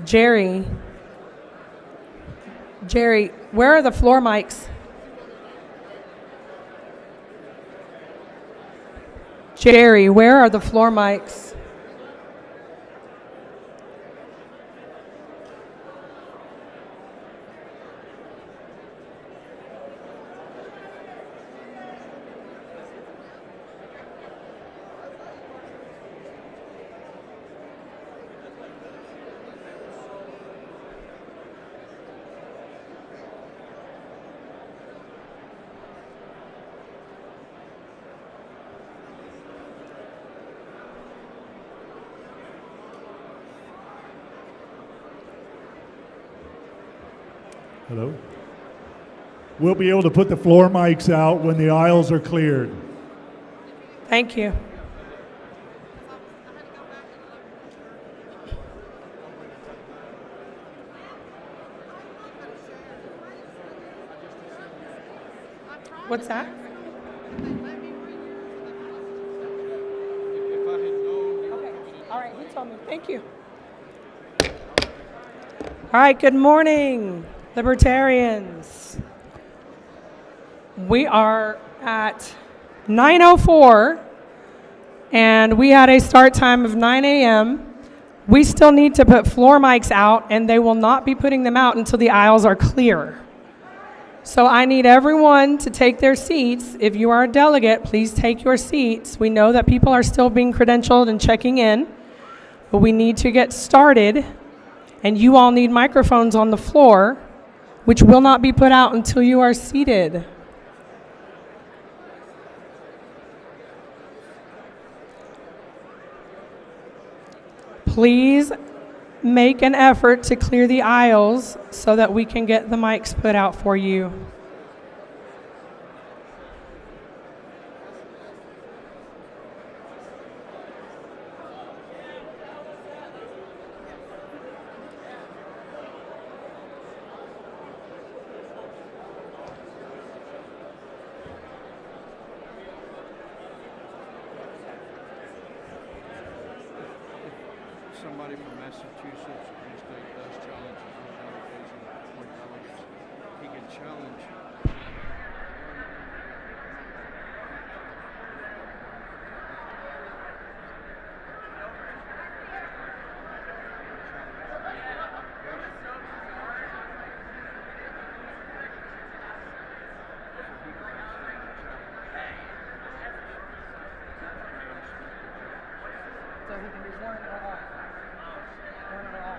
Jerry, where are the floor mics? Jerry, where are the floor mics? Hello? We'll be able to put the floor mics out when the aisles are cleared. Thank you. What's that? Okay. All right, he told me. Thank you. All right, good morning, Libertarians. We are at 9:04, and we had a start time of 9 a.m. We still need to put floor mics out, and they will not be putting them out until the aisles are clear. So I need everyone to take their seats. If you are a delegate, please take your seats. We know that people are still being credentialed and checking in, but we need to get started. And you all need microphones on the floor, which will not be put out until you are seated. Please make an effort to clear the aisles so that we can get the mics put out for you. Somebody from Massachusetts or any state does challenge his own delegation or delegates, he can challenge. So he can do one or all. One or all.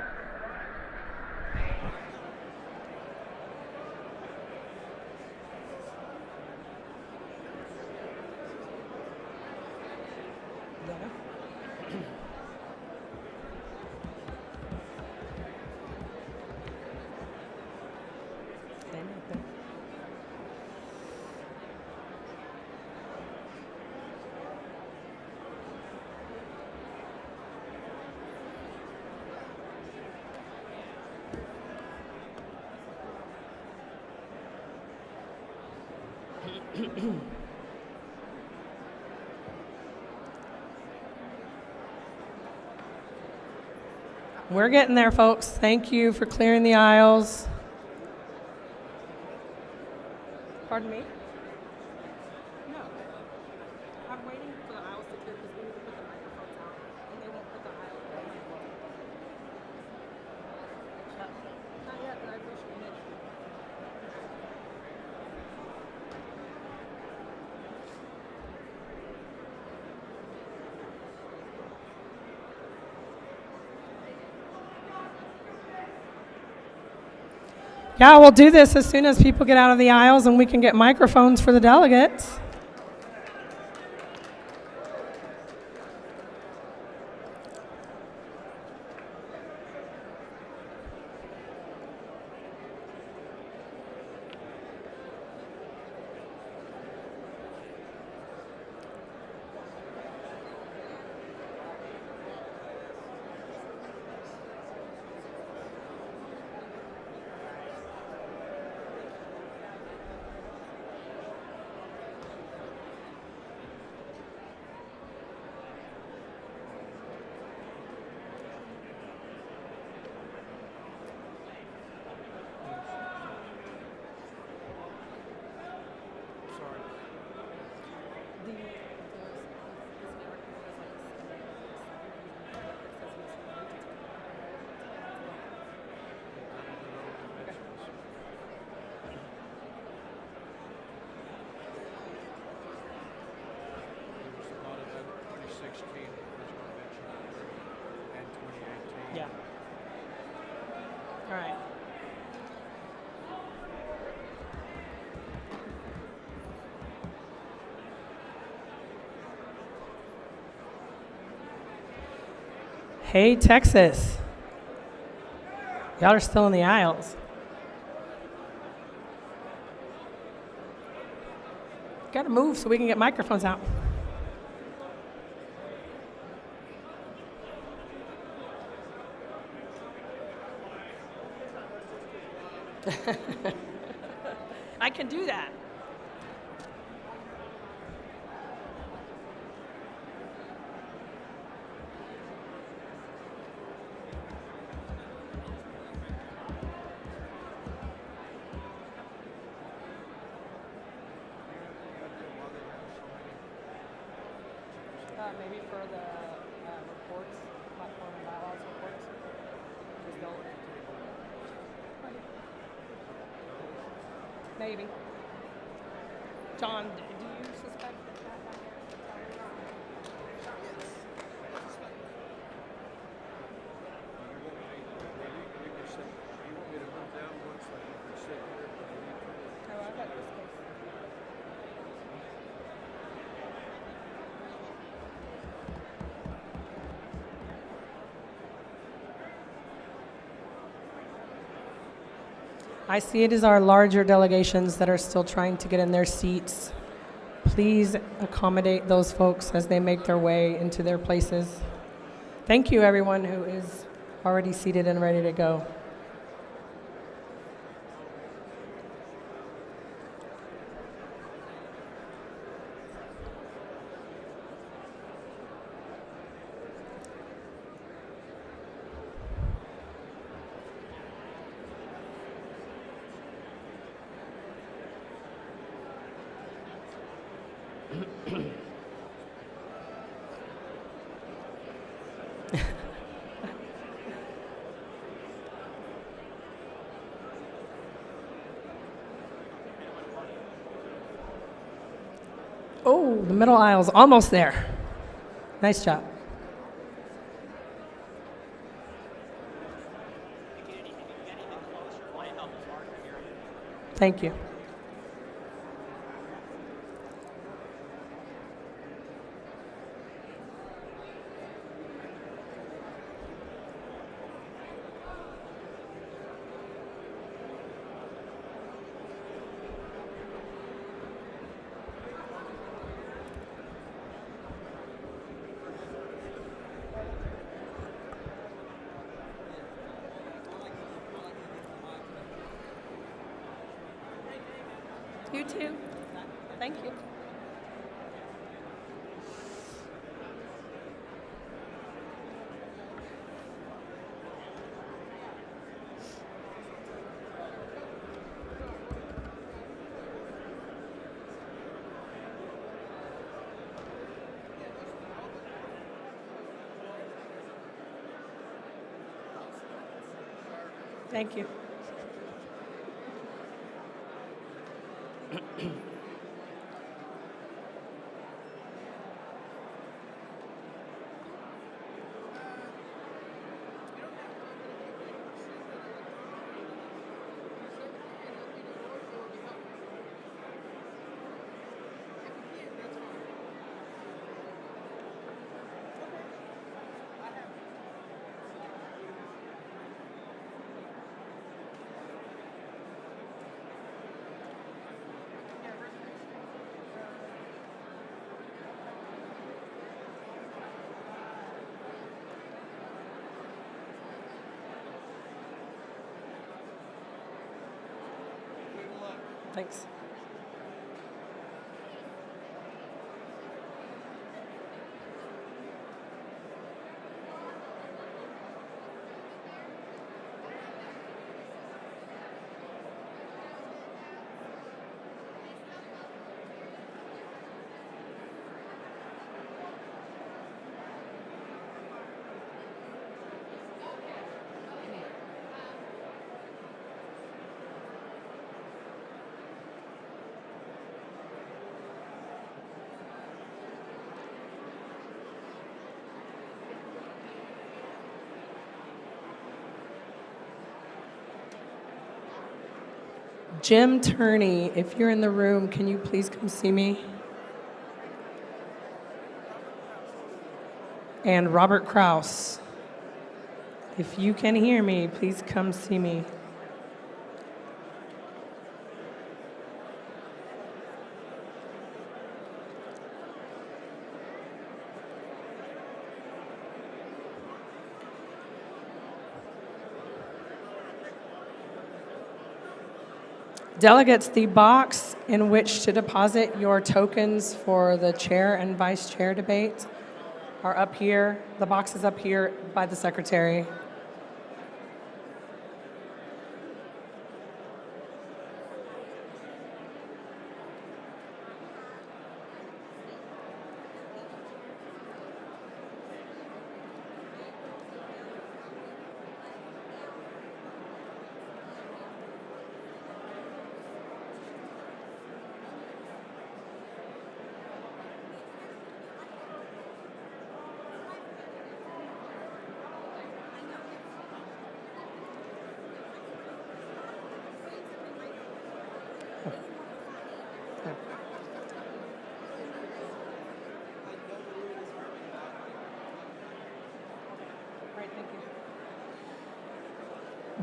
We're getting there, folks. Thank you for clearing the aisles. Pardon me? No. I'm waiting for the aisles to clear because we need to put the microphones out, and they won't put the aisles out. Not yet, but I appreciate it. Yeah, we'll do this as soon as people get out of the aisles and we can get microphones for the delegates. Yeah. All right. Hey, Texas. Y'all are still in the aisles. Got to move so we can get microphones out. I can do that. Maybe for the reports, platform and bylaws reports. Maybe. John, do you suspect that that back there is the tower? You can sit, you want me to move down one so you can sit here? Oh, I got this space. I see it as our larger delegations that are still trying to get in their seats. Please accommodate those folks as they make their way into their places. Thank you, everyone who is already seated and ready to go. Oh, the middle aisle's almost there. Nice job. Thank you. You too. Thank you. Thank you. Thanks. Jim Turney, if you're in the room, can you please come see me? And Robert Kraus, if you can hear me, please come see me. Delegates, the box in which to deposit your tokens for the chair and vice chair debate are up here. The box is up here by the secretary.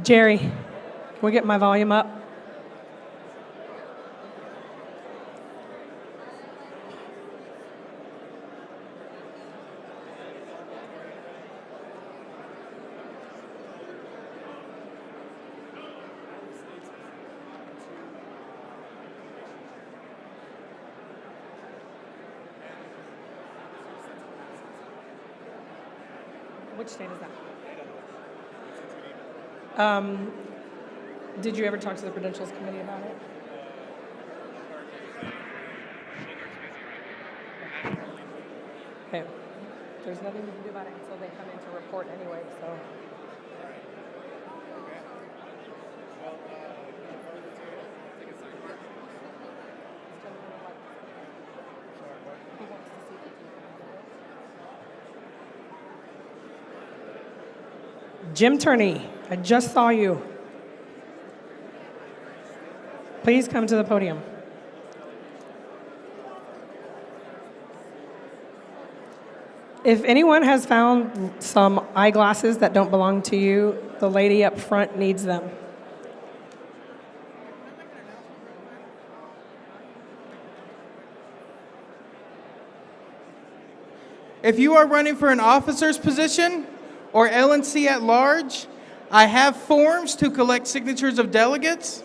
Jerry, can we get my volume up? Which state is that? Did you ever talk to the Credentials Committee about it? Okay. There's nothing you can do about it until they come in to report anyway, so. Jim Turney, I just saw you. Please come to the podium. If anyone has found some eyeglasses that don't belong to you, the lady up front needs them. If you are running for an officer's position or LNC at large, I have forms to collect signatures of delegates.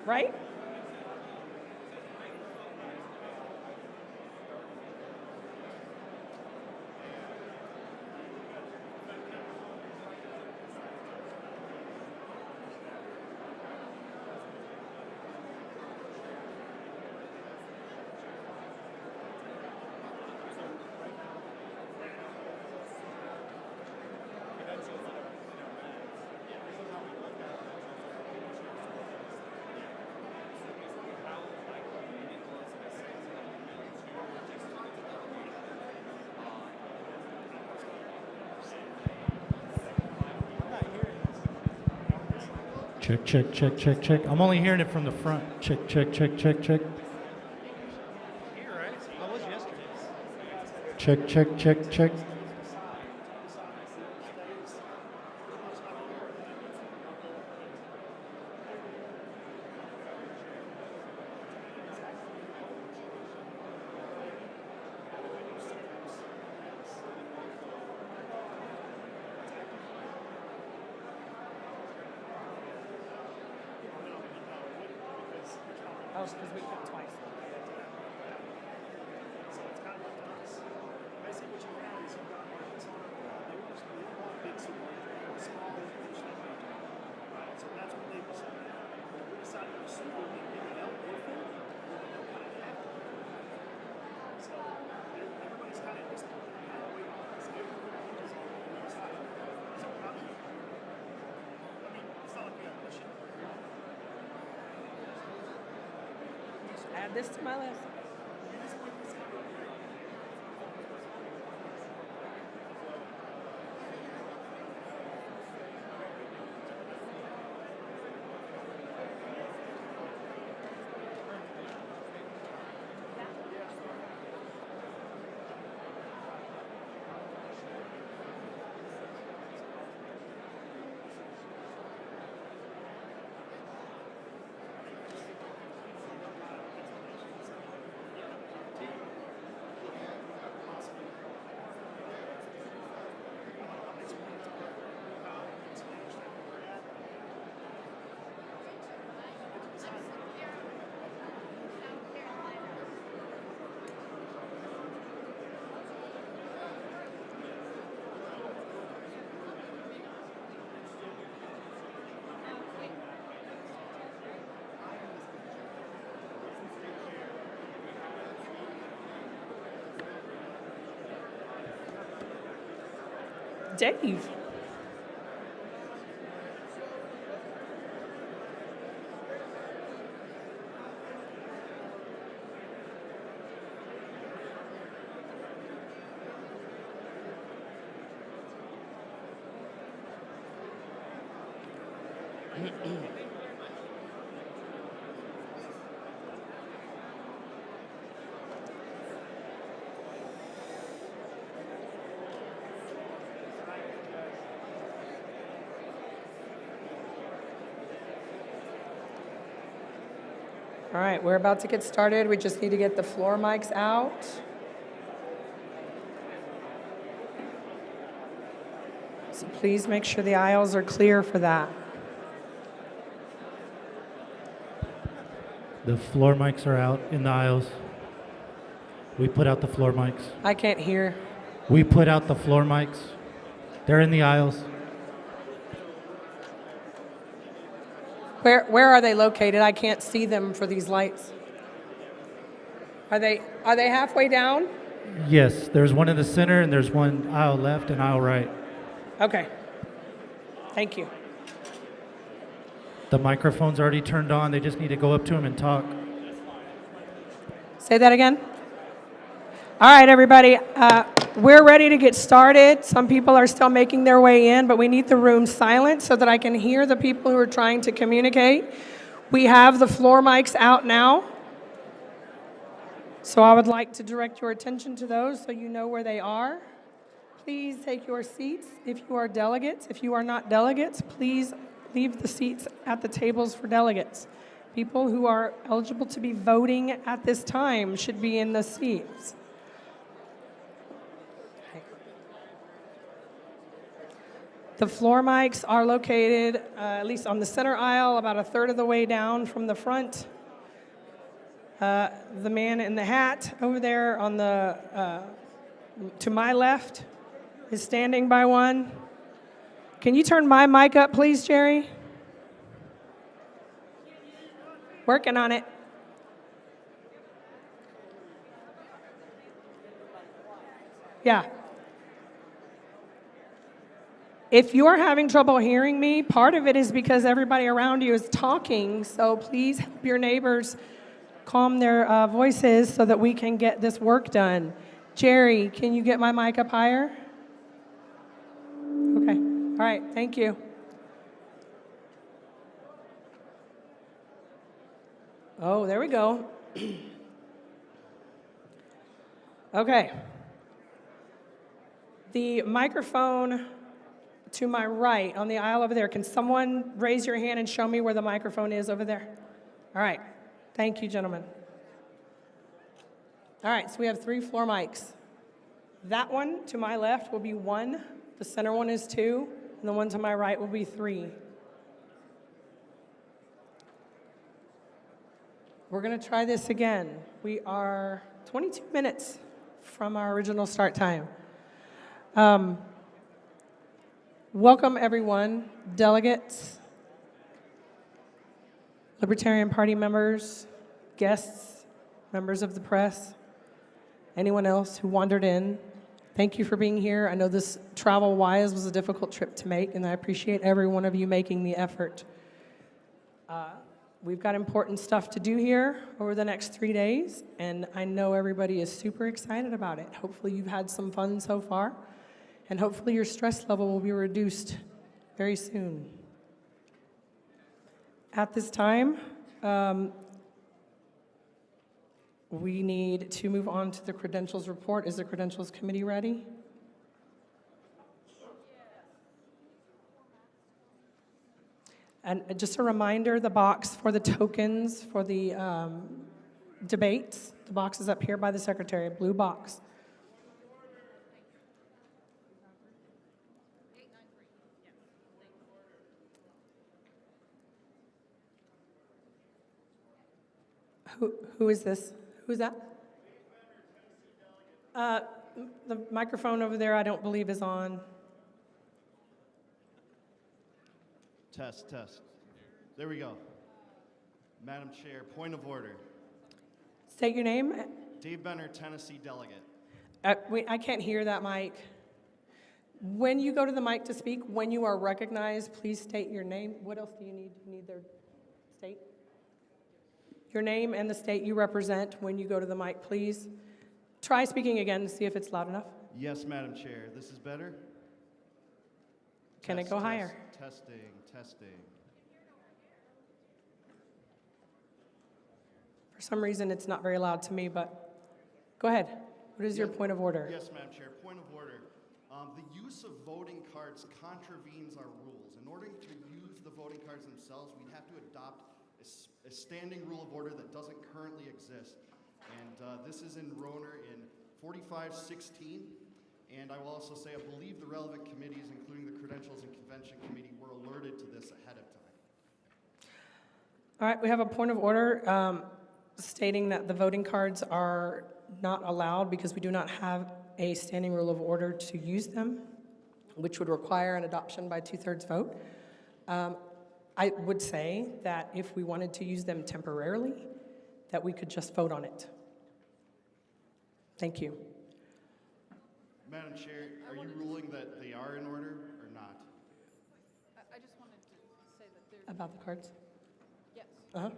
Right? Check, check, check, check, check. I'm only hearing it from the front. Check, check, check, check, check. Check, check, check, check. Oh, because we cut twice. Add this to my list. Dave. All right, we're about to get started. We just need to get the floor mics out. So please make sure the aisles are clear for that. The floor mics are out in the aisles. We put out the floor mics. I can't hear. We put out the floor mics. They're in the aisles. Where are they located? I can't see them for these lights. Are they halfway down? Yes, there's one in the center and there's one aisle left and aisle right. Okay. Thank you. The microphone's already turned on. They just need to go up to them and talk. Say that again. All right, everybody. We're ready to get started. Some people are still making their way in, but we need the room silent so that I can hear the people who are trying to communicate. We have the floor mics out now. So I would like to direct your attention to those so you know where they are. Please take your seats if you are delegates. If you are not delegates, please leave the seats at the tables for delegates. People who are eligible to be voting at this time should be in the seats. The floor mics are located at least on the center aisle, about a third of the way down from the front. The man in the hat over there on the to my left is standing by one. Can you turn my mic up, please, Jerry? Working on it. Yeah. If you're having trouble hearing me, part of it is because everybody around you is talking, so please help your neighbors calm their voices so that we can get this work done. Jerry, can you get my mic up higher? Okay. All right. Thank you. Oh, there we go. Okay. The microphone to my right on the aisle over there. Can someone raise your hand and show me where the microphone is over there? All right. Thank you, gentlemen. All right, so we have 3 floor mics. That one to my left will be 1, the center one is 2, and the one to my right will be 3. We're going to try this again. We are 22 minutes from our original start time. Welcome, everyone, delegates, Libertarian Party members, guests, members of the press, anyone else who wandered in. Thank you for being here. I know this travel-wise was a difficult trip to make, and I appreciate every one of you making the effort. We've got important stuff to do here over the next 3 days, and I know everybody is super excited about it. Hopefully you've had some fun so far, and hopefully your stress level will be reduced very soon. At this time, we need to move on to the credentials report. Is the credentials committee ready? And just a reminder, the box for the tokens for the debates, the box is up here by the secretary, blue box. Who is this? Who's that? The microphone over there I don't believe is on. Test, test. There we go. Madam Chair, point of order. State your name. Dave Benner, Tennessee delegate. Wait, I can't hear that mic. When you go to the mic to speak, when you are recognized, please state your name. What else do you need? You need their state? Your name and the state you represent when you go to the mic, please. Try speaking again and see if it's loud enough. Yes, Madam Chair. This is better? Can Test, it go test, higher? Testing, testing. For some reason, it's not very loud to me, but go ahead. What is your point of order? Yes, Madam Chair. Point of order. The use of voting cards contravenes our rules. In order to use the voting cards themselves, we'd have to adopt a standing rule of order that doesn't currently exist. And this is in Roner in 4516. And I will also say I believe the relevant committees, including the Credentials and Convention Committee, were alerted to this ahead of time. All right, we have a point of order stating that the voting cards are not allowed because we do not have a standing rule of order to use them, which would require an adoption by 2/3 vote. I would say that if we wanted to use them temporarily, that we could just vote on it. Thank you. Madam Chair, are you ruling that they are in order or not? I just wanted to say that there, About the cards? yes, Uh-huh.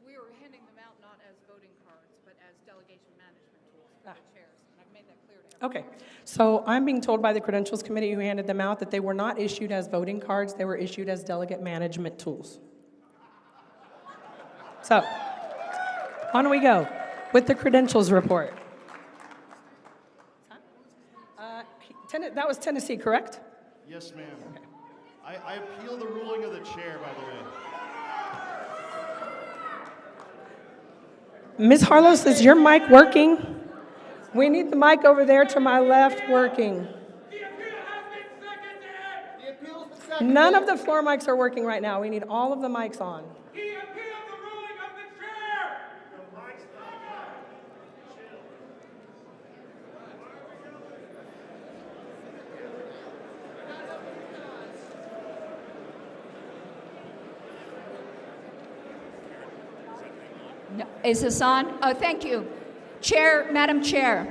we were handing them out not as voting cards, but as delegation management tools for the chairs, and I've made that clear to everyone. Okay, so I'm being told by the Credentials Committee who handed them out that they were not issued as voting cards, they were issued as delegate management tools. So, on we go with the credentials report. That was Tennessee, correct? Yes, ma'am. I appeal the ruling of the chair, by the way. Ms. Harlos, is your mic working? We need the mic over there to my left working. None of the floor mics are working right now. We need all of the mics on. He appealed the ruling of the chair! No, is this on? Oh, thank you. Chair, Madam Chair.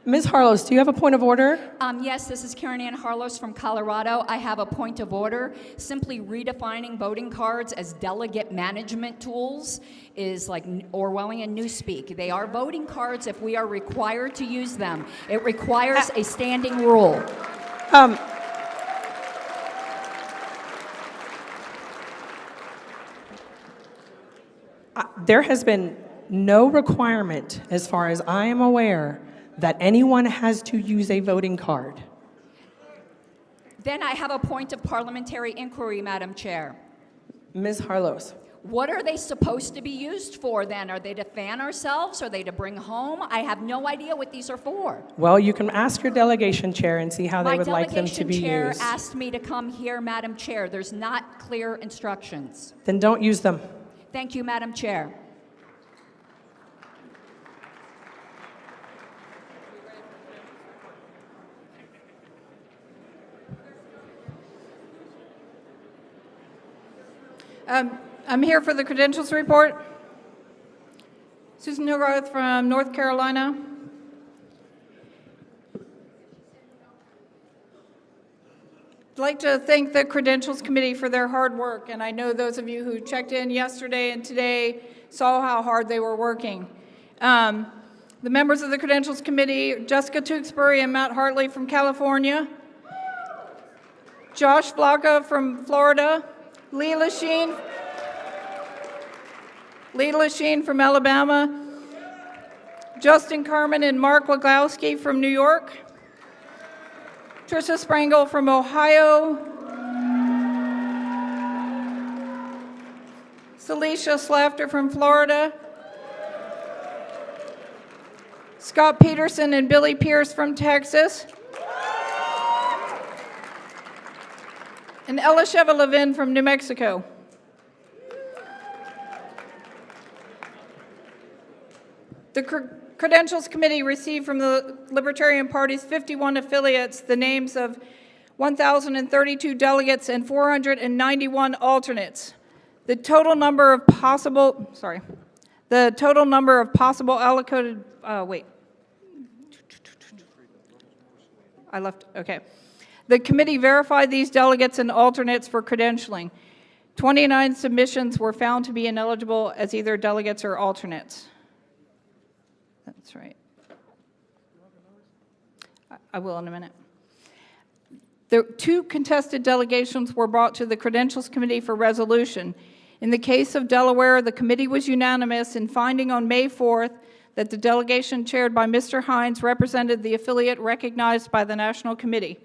Ms. Harlos, do you have a point of order? Yes, this is Karen Ann Harlos from Colorado. I have a point of order. Simply redefining voting cards as delegate management tools is like Orwellian newspeak. They are voting cards if we are required to use them. It requires a standing rule. There has been no requirement, as far as I am aware, that anyone has to use a voting card. Then I have a point of parliamentary inquiry, Madam Chair. Ms. Harlos. What are they supposed to be used for then? Are they to fan ourselves? Are they to bring home? I have no idea what these are for. Well, you can ask your delegation chair and see how they would like them to be My delegation used. chair asked me to come here, Madam Chair. There's not clear instructions. Then don't use them. Thank you, Madam Chair. I'm here for the credentials report. Susan Hogarth from North Carolina. like to thank the Credentials Committee for their hard work, and I know those of you who checked in yesterday and today saw how hard they were working. The members of the Credentials Committee, Jessica Tewksbury and Matt Hartley from California, Josh Flocka from Florida, Lee Lachine from Alabama, Justin Carmen and Mark Waglowski from New York, Trisha Sprangle from Ohio, Celicia Slafter from Florida, Scott Peterson and Billy Pierce from Texas, and Elisheva Levin from New Mexico. The Credentials Committee received from the Libertarian Party's 51 affiliates the names of 1,032 delegates and 491 alternates. The total number of possible allocated, The committee verified these delegates and alternates for credentialing. 29 submissions were found to be ineligible as either delegates or alternates. That's right. I will in a minute. The 2 contested delegations were brought to the Credentials Committee for resolution. In the case of Delaware, the committee was unanimous in finding on May 4th that the delegation chaired by Mr. Hines represented the affiliate recognized by the National Committee.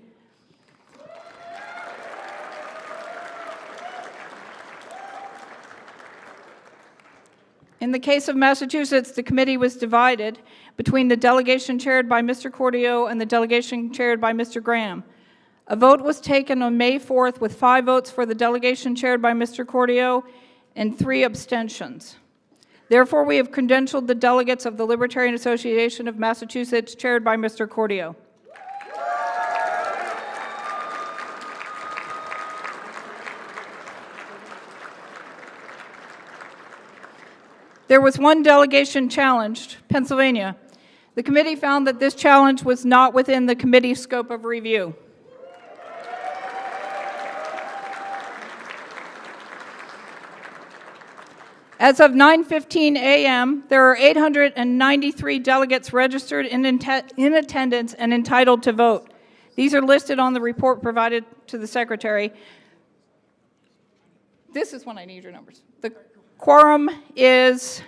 In the case of Massachusetts, the committee was divided between the delegation chaired by Mr. Cordio and the delegation chaired by Mr. Graham. A vote was taken on May 4th with 5 votes for the delegation chaired by Mr. Cordio and 3 abstentions. Therefore, we have credentialed the delegates of the Libertarian Association of Massachusetts chaired by Mr. Cordio. There was 1 delegation challenged, Pennsylvania. The committee found that this challenge was not within the committee's scope of review. As of 9:15 a.m., there are 893 delegates registered in attendance and entitled to vote. These are listed on the report provided to the secretary. This is when I need your numbers. The quorum is...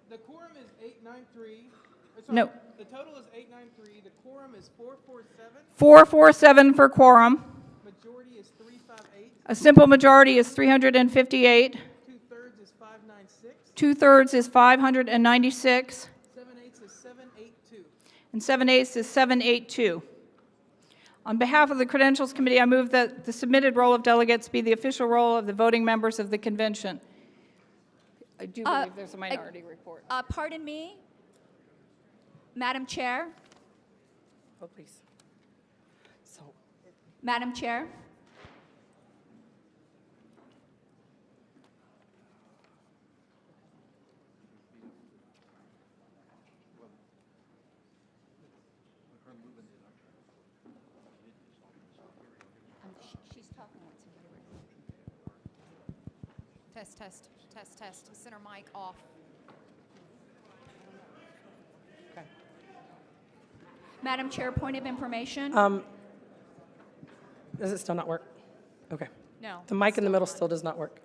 The quorum is 893. No. The total is 893. The quorum is 447. 447 for quorum. Majority is 358. A simple majority is 358. 2/3 is 596. 2/3 is 596. 7/8 is 782. And 7/8 is 782. On behalf of the Credentials Committee, I move that the submitted roll of delegates be the official roll of the voting members of the convention. I do believe there's a minority report. Pardon me, Madam Chair. Oh, please. So, Madam Chair. She's talking with somebody. Test. Center mic off. okay. Madam Chair, point of information. Does it still not work? Okay. No. The mic in the middle still does not work.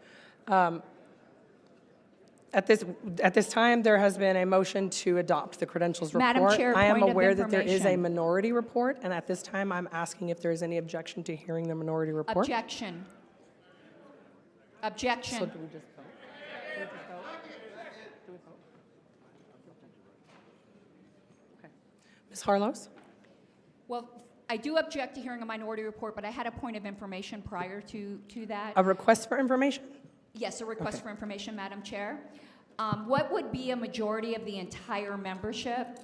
At this time, there has been a motion to adopt the credentials report. Madam Chair, I am point of aware that there is a information. minority report, and at this time, I'm asking if there is any objection to hearing the minority report. Objection. Objection. So do we just vote? Do we just vote? Do we vote? Okay. Ms. Harlows? Well, I do object to hearing a minority report, but I had a point of information prior to that. A request for information? Yes, a request Okay. for information, Madam Chair. What would be a majority of the entire membership?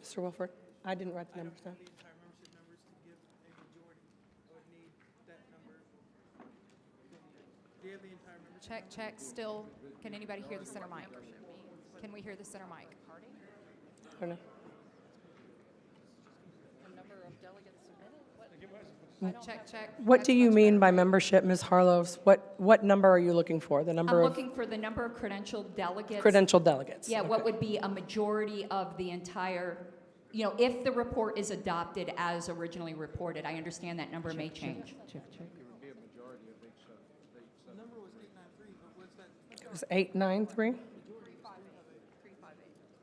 Mr. Wilford? I didn't write the numbers down. The entire membership numbers to give a majority. I would need that number. Do you have the entire membership? Check. Still, can anybody hear the center mic? Can we hear the center mic? I don't know. Check. What do you mean by membership, Ms. Harlows? What number are you looking for? The I'm number of looking for the number of credentialed delegates. credentialed delegates? Yeah, what Okay. would be a majority of the entire, if the report is adopted as originally reported. I understand that number may change. It was 893?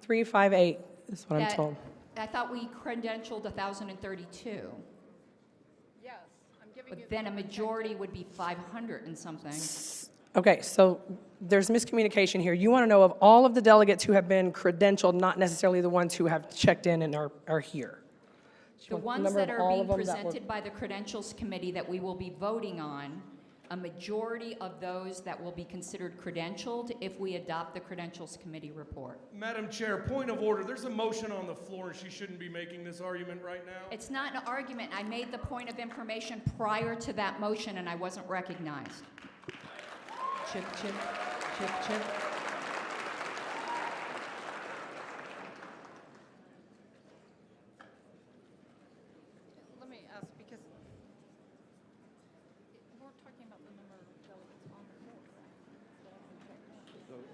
358 is what I'm That- told. I thought we credentialed 1,032, Yes, I'm giving you. but then a majority would be 500 and something. Okay, so there's miscommunication here. You want to know of all of the delegates who have been credentialed, not necessarily the ones who have checked in and are here. The want the ones number that of are all being of them that were- presented by the Credentials Committee that we will be voting on, a majority of those that will be considered credentialed if we adopt the Credentials Committee report. Madam Chair, point of order. There's a motion on the floor, and she shouldn't be making this argument right now. It's not an argument. I made the point of information prior to that motion, and I wasn't recognized. Chip, chip, chip, chip. Let me ask, because we're talking about the number of delegates on the board,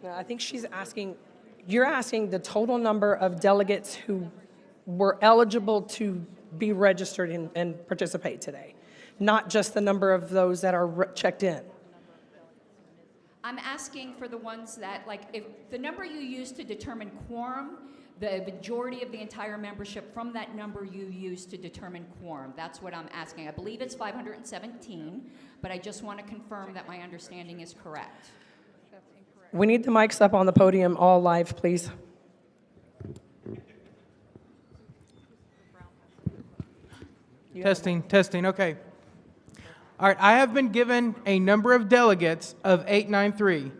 right? No, I think she's asking, you're asking the total number of delegates who were eligible to be registered and participate today, not just the number of those that are checked in. I'm asking for the ones that, like, if the number you use to determine quorum, the majority of the entire membership from that number you use to determine quorum. That's what I'm asking. I believe it's 517, but I just want to confirm that my understanding is correct. That's incorrect. We need the mics up on the podium, all live, please. Testing, okay. All right, I have been given a number of delegates of 893.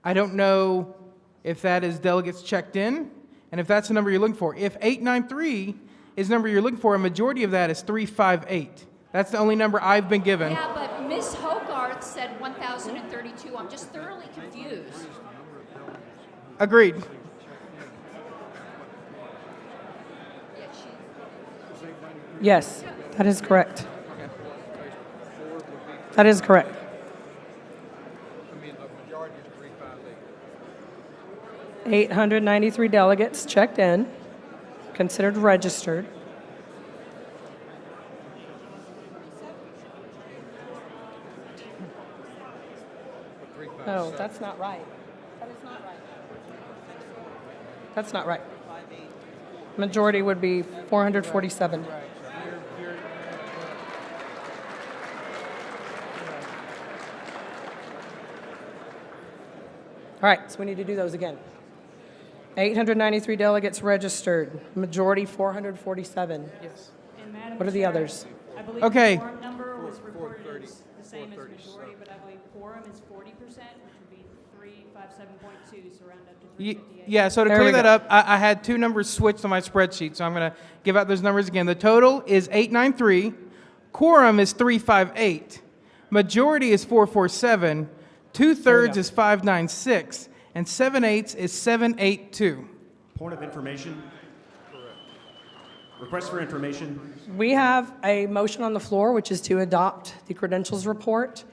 I don't know if that is delegates checked in, and if that's the number you're looking for. If 893 is the number you're looking for, a majority of that is 358. That's the only number I've been given. Yeah, but Ms. Hogarth said 1,032. I'm just thoroughly confused. Agreed. Yes, that is correct. That is correct. I mean, the majority is 358. 893 delegates checked in, considered registered. No, that's not right. That is not right. That's not right. Majority would be 447. All right, so we need to do those again. 893 delegates registered, majority 447. Yes. And Madam What are the Chair, others? I believe Okay. the quorum number was reported as the same as majority, but I believe quorum is 40%, which would be 357.2, so round up to 358. Yeah, so to There clear we that go. up, I had two numbers switched on my spreadsheet, so I'm going to give out those numbers again. The total is 893, quorum is 358, majority is 447, two-thirds is 596, and 7/8 is 782. Point of information. Request for information. We have a motion on the floor, which is to adopt the credentials report.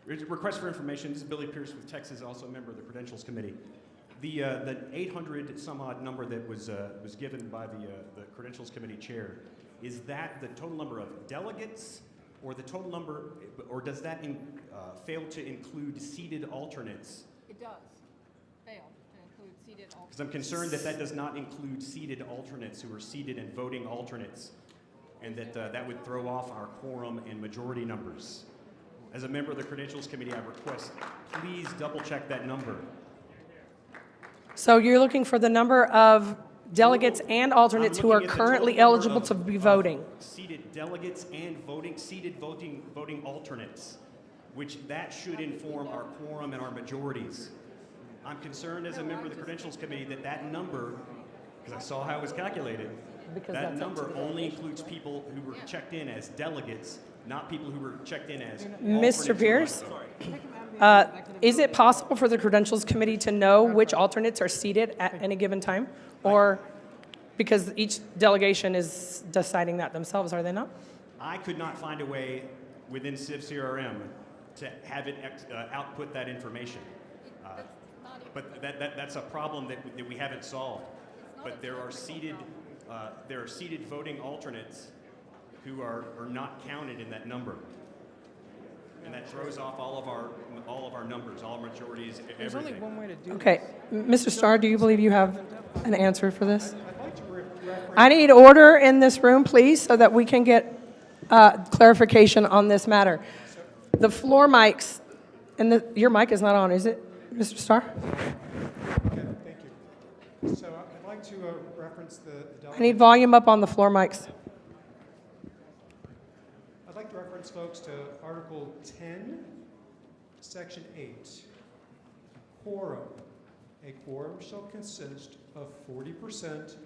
Request for information. This is Billy Pierce with Texas, also a member of the Credentials Committee. The 800 some odd number that was given by the Credentials Committee chair, is that the total number of delegates, or the total number, or does that fail to include seated alternates? It does fail to include seated alternates. Because I'm concerned that that does not include seated alternates who are seated and voting alternates, and that would throw off our quorum and majority numbers. As a member of the Credentials Committee, I request, please double-check that number. So you're looking for the number of delegates and alternates who are I'm looking at the currently total number eligible to of- be of voting. Seated delegates and voting alternates, which that should inform our quorum and our majorities. I'm concerned as a member of the Credentials Committee that that number, because I saw how it was calculated, Because that that's up to number the only includes people who were checked in as delegates, not people who were checked in as Mr. alternates. Pierce? Is it possible for the Credentials Committee to know which alternates are seated at any given time? Or, Because each delegation is deciding that themselves, are they not? I could not find a way within Civ CRM to have it output that information. But that's a problem that we haven't solved. But there are seated voting alternates who are not counted in that number. And that throws off all of our numbers, all majorities, everything. There's only one way to do Okay, Mr. Starr, do you believe you have an answer for this? I'd like to reference. I need order in this room, please, so that we can get clarification on this matter. The floor mics, and your mic is not on, is it, Mr. Starr? Okay, thank you. So I'd like to reference the I need volume up on the floor mics. I'd like to reference folks to Article 10, Section 8. Quorum. A quorum shall consist of 40%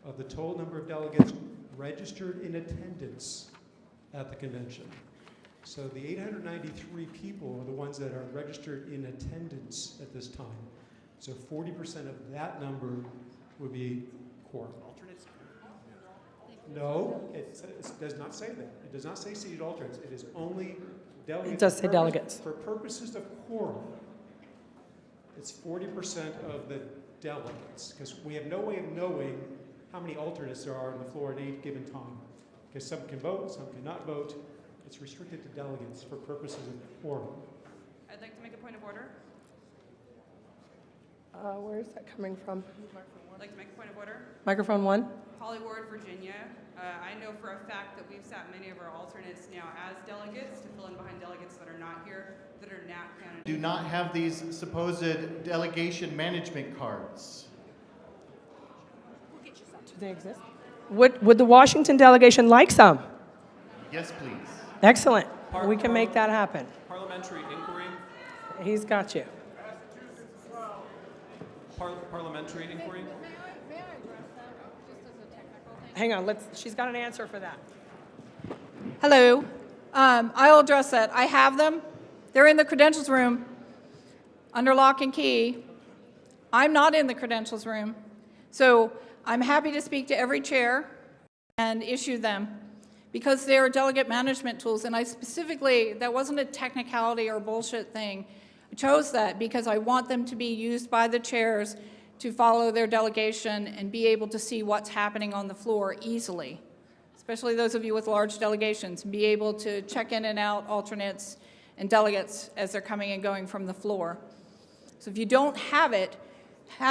of the total number of delegates registered in attendance at the convention. So the 893 people are the ones that are registered in attendance at this time. So 40% of that number would be quorum. Alternates? No, it does not say that. It does not say seated alternates. It is only delegates. It does say delegates. For purposes of quorum, it's 40% of the delegates, because we have no way of knowing how many alternates there are on the floor at any given time. Because some can vote, some cannot vote. It's restricted to delegates for purposes of quorum. I'd like to make a point of order. Where is that coming from? I'd like to make a point of order. Microphone 1. Holly Ward, Virginia. I know for a fact that we've sat many of our alternates now as delegates to fill in behind delegates that are not here, that are not counted. Do not have these supposed delegation management cards. Do they exist? Would the Washington delegation like some? Yes, please. Excellent. We can make that happen. Parliamentary inquiry. He's got you. Parliamentary inquiry. May I address that just as a technical thing? Hang on, she's got an answer for that. Hello. I'll address that. I have them. They're in the credentials room under lock and key. I'm not in the credentials room. So I'm happy to speak to every chair and issue them because they are delegate management tools. And I specifically, that wasn't a technicality or bullshit thing. I chose that because I want them to be used by the chairs to follow their delegation and be able to see what's happening on the floor easily, especially those of you with large delegations, and be able to check in and out alternates and delegates as they're coming and going from the floor. So if you don't have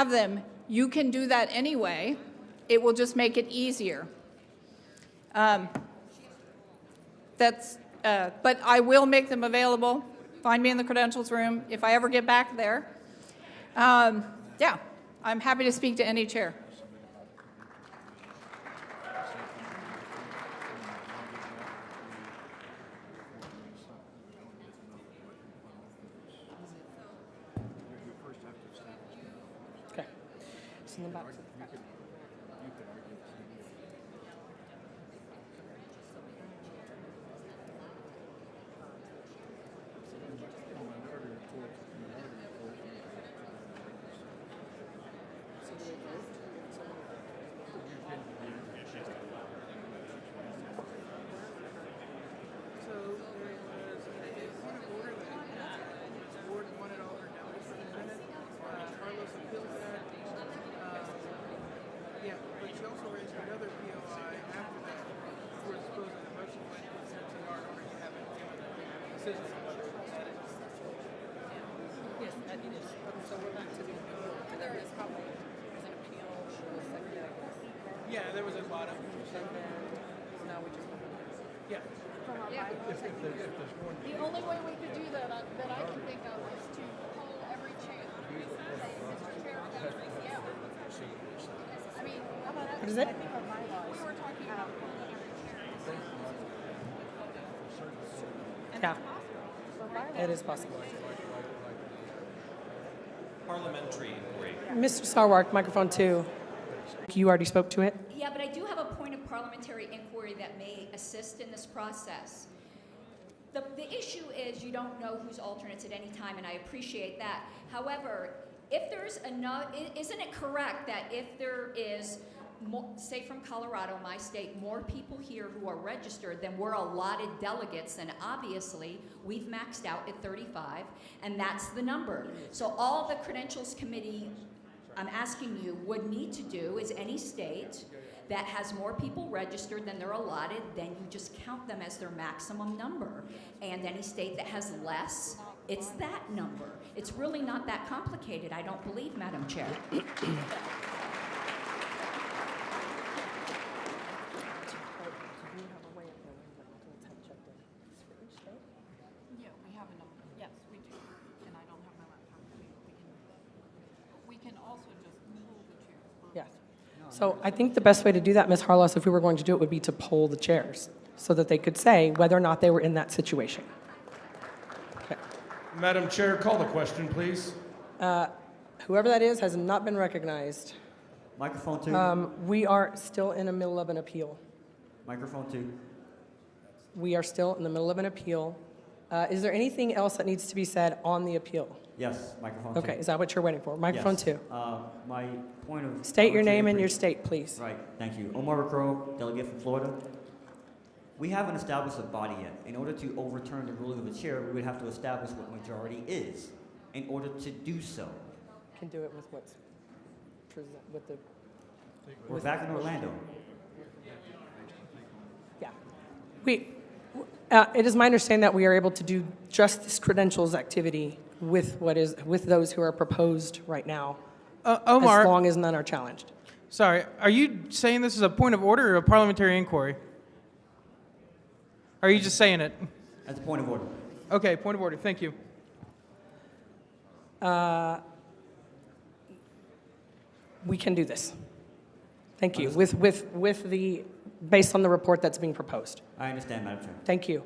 them, you can do that anyway. It will just make it easier. But I will make them available. Find me in the credentials room if I ever get back there. Yeah, I'm happy to speak to any chair. Okay. Send them back. Yes, that it is. So we're back to the appeal. There is probably an appeal second, I guess. Yeah, there was a lot of. Now we just. Yeah. The only way we could do that that I can think of is to poll every chair. Say, Mr. Chair, yeah. I mean, how about that? What is it? We were talking about polling every chair. Yeah, it is possible. Parliamentary inquiry. Mr. Sarwark, microphone 2. You already spoke to it. Yeah, but I do have a point of parliamentary inquiry that may assist in this process. The issue is you don't know who's alternates at any time, and I appreciate that. However, if there's enough, isn't it correct that if there is say from Colorado, my state, more people here who are registered than were allotted delegates, and obviously we've maxed out at 35, and that's the number. So all the Credentials Committee, I'm asking you, would need to do is any state that has more people registered than they're allotted, then you just count them as their maximum number. And any state that has less, it's that number. It's really not that complicated, I don't believe, Madam Chair. Yeah, we have a number. Yes, we do. And I don't have my laptop with me, but we can also just pull the chairs. Yes. So I think the best way to do that, Ms. Harlos, if we were going to do it, would be to poll the chairs so that they could say whether or not they were in that situation. Okay. Madam Chair, call the question, please. Whoever that is has not been recognized. Microphone 2. We are still in the middle of an appeal. Microphone 2. We are still in the middle of an appeal. Is there anything else that needs to be said on the appeal? Yes, microphone 2. Okay, is that what you're waiting for? Microphone Yes. 2. My point of... State your name and parliamentary- your state, please. Right, thank you. Omar Crow, delegate from Florida. We haven't established a body yet. In order to overturn the ruling of the chair, we would have to establish what majority is. In order to do so, Can do it with what's with the. we're back in Orlando. Yeah. It is my understanding that we are able to do just this credentials activity with those who are proposed right now, Omar, as long as none are challenged. sorry, are you saying this is a point of order or a parliamentary inquiry? Are you just saying it? As a point of order. Okay, point of order. Thank you. We can do this. Thank you. Based on the report that's being proposed. I understand, Madam Chair. Thank you.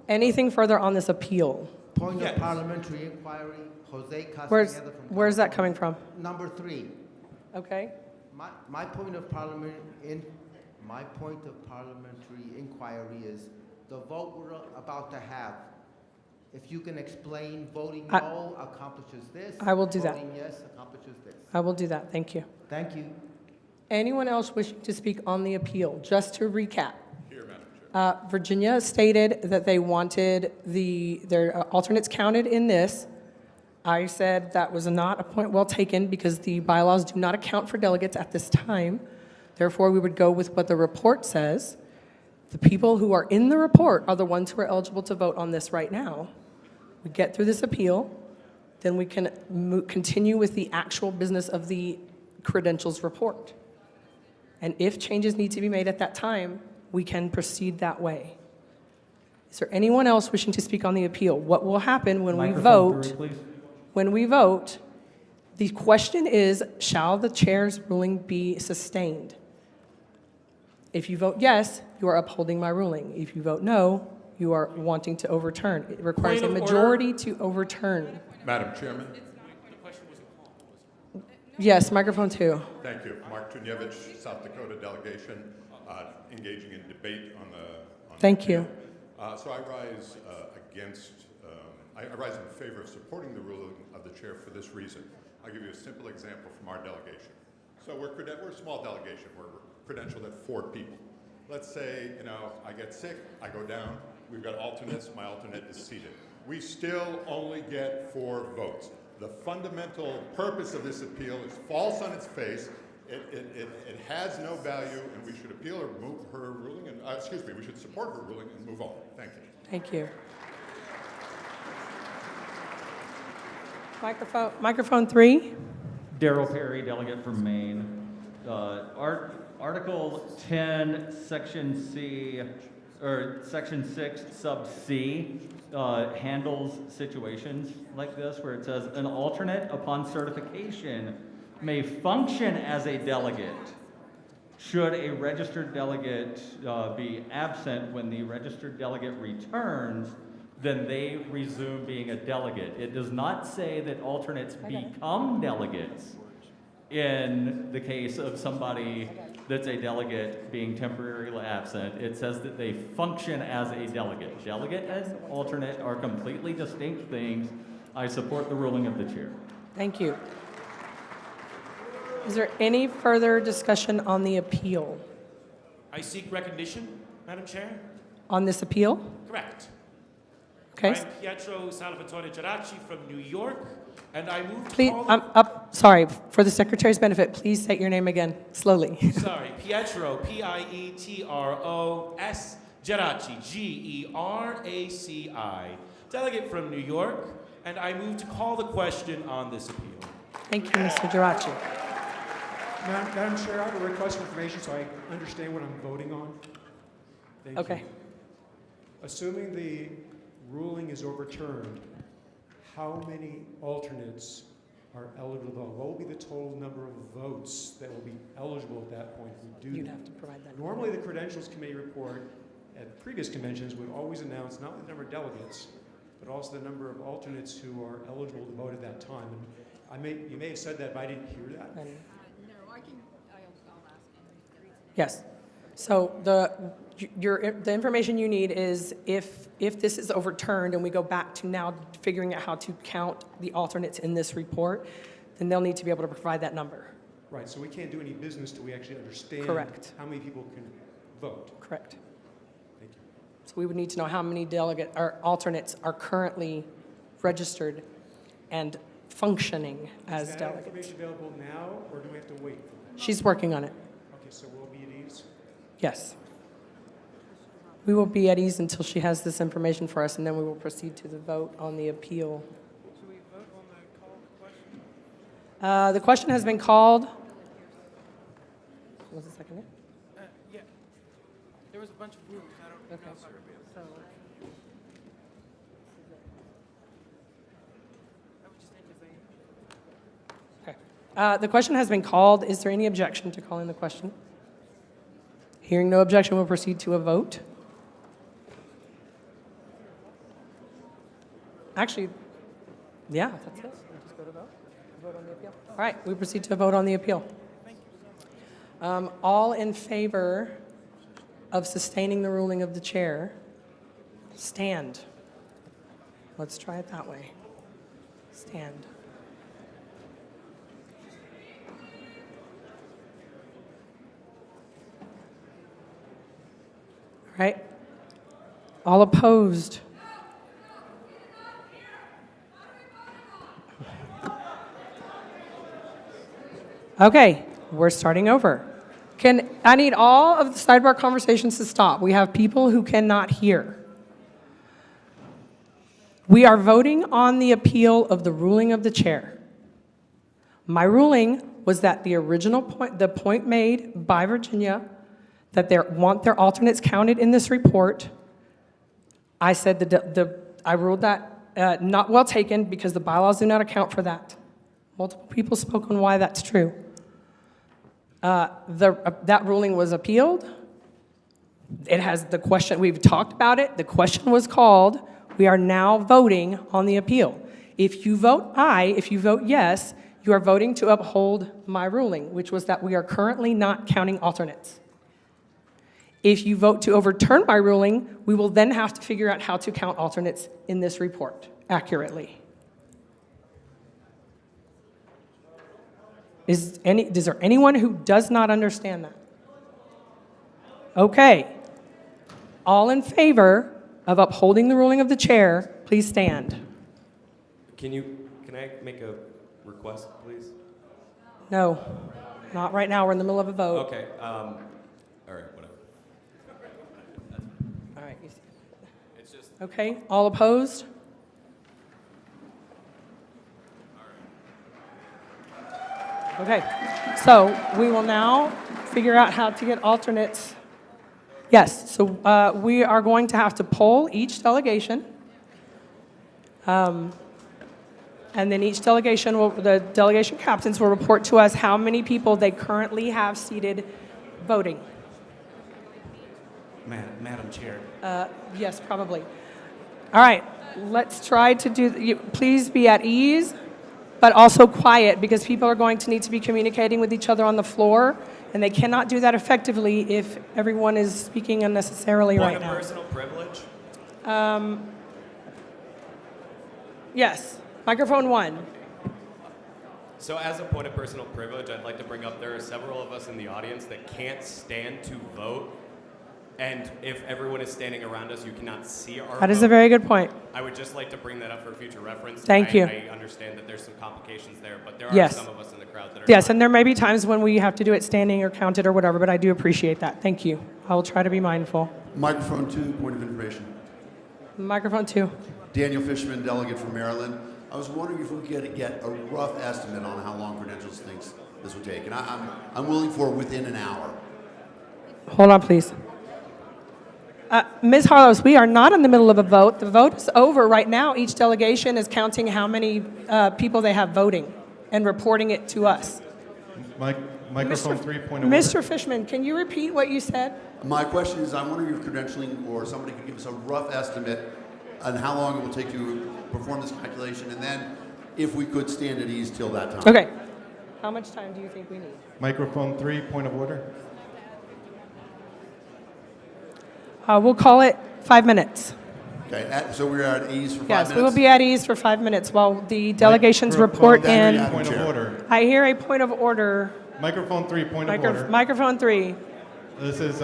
Anything further on this appeal? Point of parliamentary inquiry, Jose Castaneda from... Where's that coming from? Number 3. Okay. My point of parliamentary inquiry is the vote we're about to have. If you can explain voting no accomplishes this. I will do that. Voting yes accomplishes this. I will do that. Thank you. Thank you. Anyone else wishing to speak on the appeal? Just to recap. Here, Madam Chair. Virginia stated that they wanted their alternates counted in this. I said that was not a point well taken because the bylaws do not account for delegates at this time. Therefore, we would go with what the report says. The people who are in the report are the ones who are eligible to vote on this right now. We get through this appeal, then we can continue with the actual business of the credentials report. And if changes need to be made at that time, we can proceed that way. Is there anyone else wishing to speak on the appeal? What will happen when we vote? When we vote, the question is, shall the chair's ruling be sustained? If you vote yes, you are upholding my ruling. If you vote no, you are wanting to overturn. It requires a majority to overturn. Madam Chairman. Yes, microphone 2. Thank you. Mark Tunievich, South Dakota delegation, engaging in debate on the... Thank you. So I rise I rise in favor of supporting the ruling of the chair for this reason. I'll give you a simple example from our delegation. So we're a small delegation. We're credentialed at 4 people. Let's say, I get sick, I go down, we've got alternates, my alternate is seated. We still only get 4 votes. The fundamental purpose of this appeal is false on its face. It has no value, and we should appeal her ruling, and we should support her ruling and move on. Thank you. Thank you. Microphone 3. Darrell Perry, delegate from Maine. Article 10, Section C, or Section 6, Sub C, handles situations like this where it says an alternate upon certification may function as a delegate should a registered delegate be absent. When the registered delegate returns, then they resume being a delegate. It does not say that alternates become delegates in the case of somebody that's a delegate being temporarily absent. It says that they function as a delegate. Delegate and alternate are completely distinct things. I support the ruling of the chair. Thank you. Is there any further discussion on the appeal? I seek recognition, Madam Chair. On this appeal? Correct. Okay. I'm Pietro Salvatore Geraci from New York, and I move to Please, call I'm up, sorry, for the secretary's benefit, please state your name again, slowly. Sorry, Pietro, P-I-E-T-R-O-S, Geraci, G-E-R-A-C-I, delegate from New York, and I move to call the question on this appeal. Thank you, Mr. Geraci. Madam Chair, I have a request for information so I understand what I'm voting on. Thank Okay. you. Assuming the ruling is overturned, how many alternates are eligible? What will be the total number of votes that will be eligible at that point if we do? You'd have to provide that. Normally, the Credentials Committee report at previous conventions would always announce not only the number of delegates, but also the number of alternates who are eligible to vote at that time. And you may have said that, but I didn't hear that. No, I'll ask. Yes. So the information you need is if this is overturned and we go back to now figuring out how to count the alternates in this report, then they'll need to be able to provide that number. Right, so we can't do any business till we actually understand Correct. how many people can vote. Correct. Thank you. So we would need to know how many delegate or alternates are currently registered and functioning as Is that delegates. information available now, or do we have to wait for that? She's working on it. Okay, so we'll be at ease? Yes. We will be at ease until she has this information for us, and then we will proceed to the vote on the appeal. Should we vote on the call of the question? The question has been called. Was it seconded? Yeah. There was a bunch of rooms. I don't know if I remember. The question has been called. Is there any objection to calling the question? Hearing no objection, we'll proceed to a vote. Actually, yeah, that's it. We'll just go to vote. Vote on the appeal. All right, we proceed to a vote on the appeal. All in favor of sustaining the ruling of the chair, stand. Let's try it that way. Stand. All right. All opposed? Okay, we're starting over. I need all of the sidebar conversations to stop. We have people who cannot hear. We are voting on the appeal of the ruling of the chair. My ruling was that the original point, the point made by Virginia, that they want their alternates counted in this report, I said I ruled that not well taken because the bylaws do not account for that. Multiple people spoke on why that's true. That ruling was appealed. It has the question, we've talked about it, the question was called. We are now voting on the appeal. If you vote aye, if you vote yes, you are voting to uphold my ruling, which was that we are currently not counting alternates. If you vote to overturn my ruling, we will then have to figure out how to count alternates in this report accurately. Is there anyone who does not understand that? Okay. All in favor of upholding the ruling of the chair, please stand. Can I make a request, please? No, not right now. We're in the middle of a vote. Okay, all right, whatever. All right. It's just. Okay, all opposed? Okay, so we will now figure out how to get alternates. Yes, so we are going to have to poll each delegation. And then each delegation the delegation captains will report to us how many people they currently have seated voting. Madam Chair. Yes, probably. All right, let's try to please be at ease, but also quiet because people are going to need to be communicating with each other on the floor, and they cannot do that effectively if everyone is speaking unnecessarily right now. Point of personal privilege? Yes, microphone 1. So as a point of personal privilege, I'd like to bring up there are several of us in the audience that can't stand to vote. And if everyone is standing around us, you cannot see our That is vote. a very good point. I would just like to bring that up for future reference. Thank you. I understand that there's some complications there, but there are Yes. some of us in the crowd that are Yes, and there may be times when we have to do it standing or counted or whatever, but I do appreciate that. Thank you. I will try to be mindful. Microphone 2, point of information. Microphone 2. Daniel Fishman, delegate from Maryland. I was wondering if we could get a rough estimate on how long Credentials thinks this would take. And I'm willing for within an hour. Hold on, please. Ms. Harlos, we are not in the middle of a vote. The vote is over right now. Each delegation is counting how many people they have voting and reporting it to us. Microphone 3, point of order. Mr. Fishman, can you repeat what you said? My question is, I'm wondering if credentialing or somebody could give us a rough estimate on how long it will take to perform this calculation, and then if we could stand at ease till that time. Okay. How much time do you think we need? Microphone 3, point of order. We'll call it 5 minutes. Okay, so we're at ease for 5 Yes, minutes? we will be at ease for 5 minutes while the delegations report in. Point of order. I hear a point of order. Microphone 3, point of order. Microphone 3. This is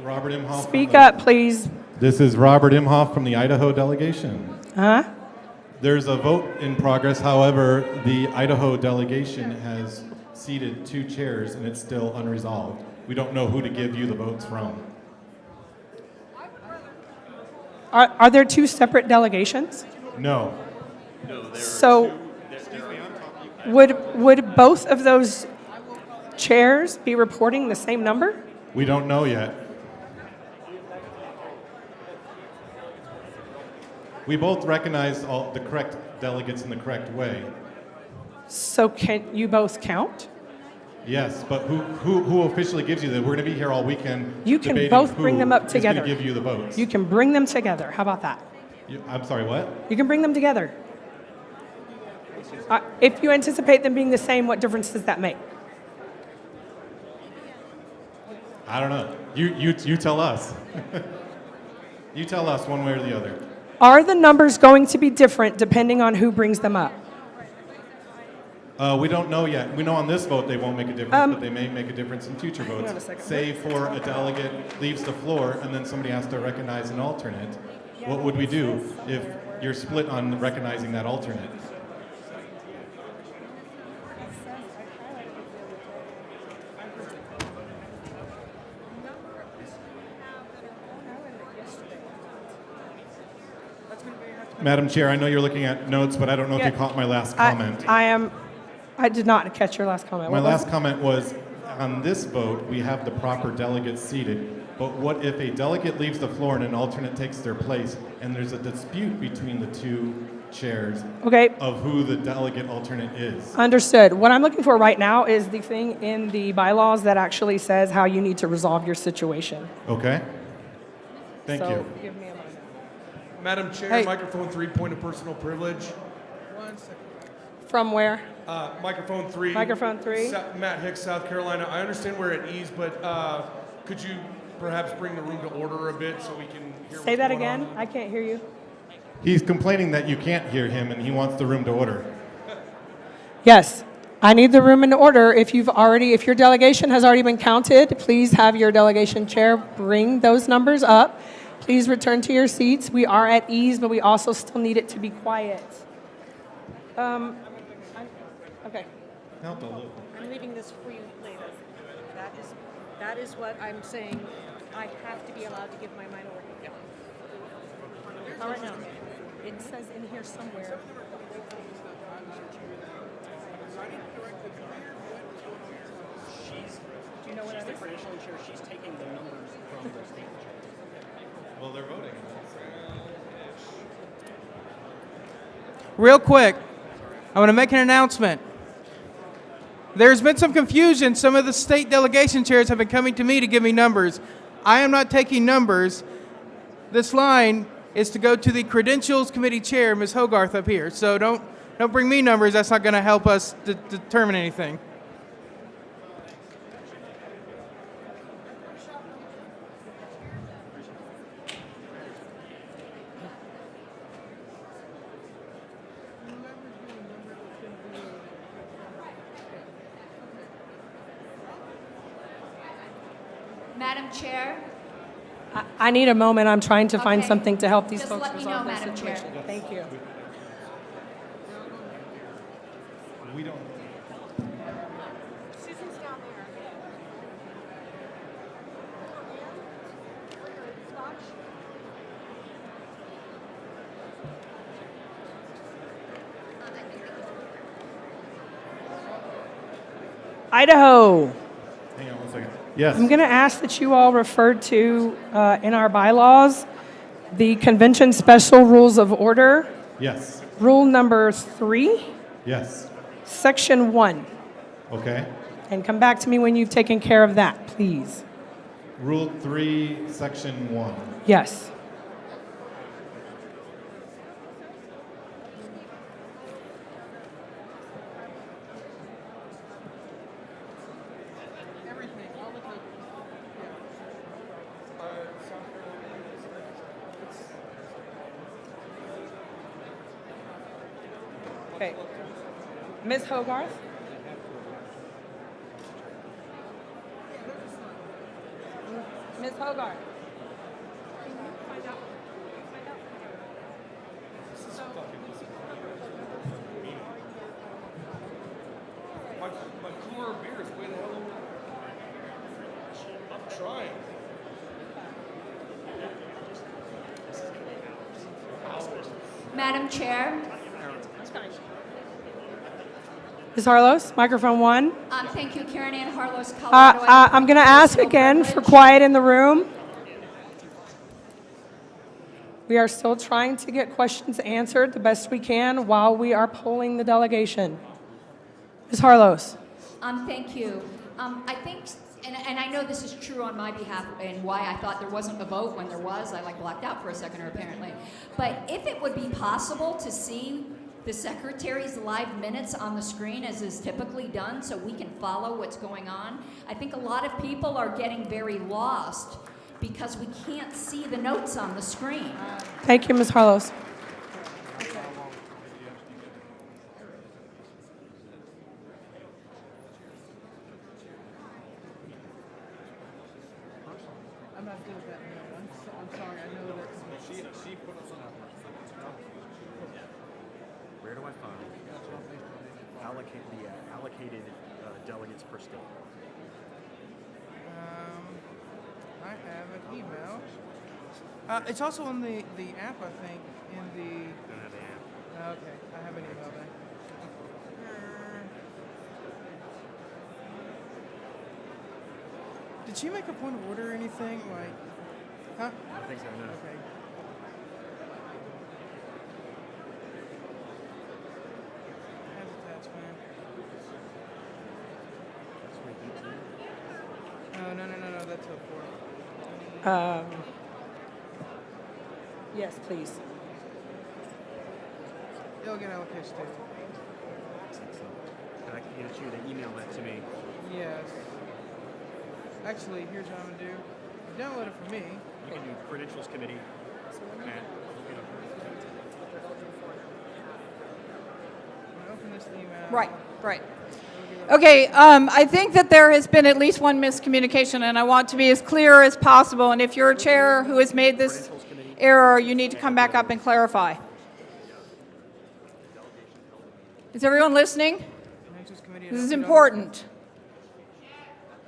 Robert Imhoff. Speak up, please. This is Robert Imhoff from the Idaho delegation. Huh? There's a vote in progress. However, the Idaho delegation has seated 2 chairs and it's still unresolved. We don't know who to give you the votes from. Are there 2 separate delegations? No. So would both of those chairs be reporting the same number? We don't know yet. We both recognize all the correct delegates in the correct way. So can you both count? Yes, but who officially gives you that? We're going to be here all weekend. You can debating both bring who them up is together. going to give you the votes. You can bring them together. How about that? I'm sorry, what? You can bring them together. If you anticipate them being the same, what difference does that make? I don't know. You tell us. You tell us one way or the other. Are the numbers going to be different depending on who brings them up? We don't know yet. We know on this vote they won't make a difference, but they may make a difference in future Hang on a votes. second. Say for a delegate leaves the floor and then somebody has to recognize an alternate. What would we do if you're split on recognizing that alternate? Madam Chair, I know you're looking at notes, but I don't know if you caught my last comment. I did not catch your last comment. My What was last it? comment was, on this vote, we have the proper delegates seated, but what if a delegate leaves the floor and an alternate takes their place, and there's a dispute between the 2 chairs of who the delegate alternate is? Understood. What I'm looking for right now is the thing in the bylaws that actually says how you need to resolve your situation. Okay. Thank So, you. give me a moment. Madam Chair, Hey. microphone 3, point of personal privilege. From where? Microphone 3. Microphone 3. Matt Hicks, South Carolina. I understand we're at ease, but could you perhaps bring the room to order a bit so we can hear Say what's that going again. on? I can't hear you. He's complaining that you can't hear him, and he wants the room to order. Yes. I need the room in order. If your delegation has already been counted, please have your delegation chair bring those numbers up. Please return to your seats. We are at ease, but we also still need it to be quiet. Okay. I'm leaving this for you later. That is what I'm saying. I have to be allowed to give my minority. All right now. It says in here somewhere. Do you know what the credentialing chair? She's taking the numbers from the state. Well, they're voting. Real quick, I want to make an announcement. There's been some confusion. Some of the state delegation chairs have been coming to me to give me numbers. I am not taking numbers. This line is to go to the Credentials Committee Chair, Ms. Hogarth, up here. So don't bring me numbers. That's not going to help us determine anything. Madam Chair, I need a moment. I'm trying to find Okay. something to help these Just folks let me resolve know, their Madam Chair. situation. Thank you. We don't. Susan's down there. Idaho. Hang on one second. Yes. I'm going to ask that you all refer to, in our bylaws, the Convention Special Rules of Order, Yes. Rule number 3, Yes. Section 1. Okay. And come back to me when you've taken care of that, please. Rule 3, Section 1. Yes. Okay. Ms. Hogarth? Ms. Hogarth? My cooler of beer is way the hell over. I'm trying. Madam Chair, Ms. Harlos, microphone 1. thank you, Karen Ann Harlos, Colorado. I'm going to ask again for quiet in the room. We are still trying to get questions answered the best we can while we are polling the delegation. Ms. Harlos. Thank you. I think, and I know this is true on my behalf and why I thought there wasn't a vote when there was. I blacked out for a second apparently. But if it would be possible to see the secretary's live minutes on the screen as is typically done so we can follow what's going on. I think a lot of people are getting very lost because we can't see the notes on the screen. Thank you, Ms. Harlos. I'm not good at that. I'm sorry. I know that. She put us on. Where do I find allocated delegates per state? I have an email. It's also on the app, I think. In the. Don't have the app. Okay, I have an email then. Did she make a point of order or anything? Like, huh? I don't think so, no. Okay. Have attachment. No, that's a 4. Yes, please. Delegate allocation table. Can I get you to email that to me? Yes. Actually, here's what I'm gonna do. Download it for me. You can do credentials committee at, Open this email. Right. Okay, I think that there has been at least one miscommunication, and I want to be as clear as possible. And if you're a chair who has made this error, you need to come back up and clarify. Is everyone listening? This is important.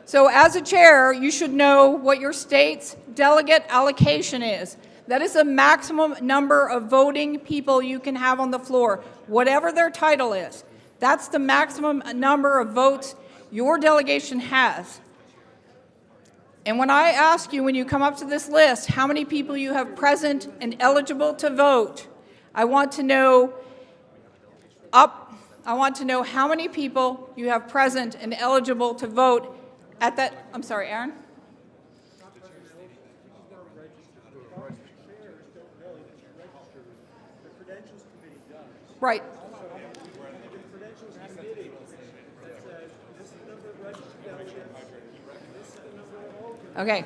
So as a chair, you should know what your state's delegate allocation is. That is the maximum number of voting people you can have on the floor, whatever their title is. That's the maximum number of votes your delegation has. And when I ask you, when you come up to this list, how many people you have present and eligible to vote, I want to know how many people you have present and eligible to vote at that. I'm sorry, Aaron? Right. Okay.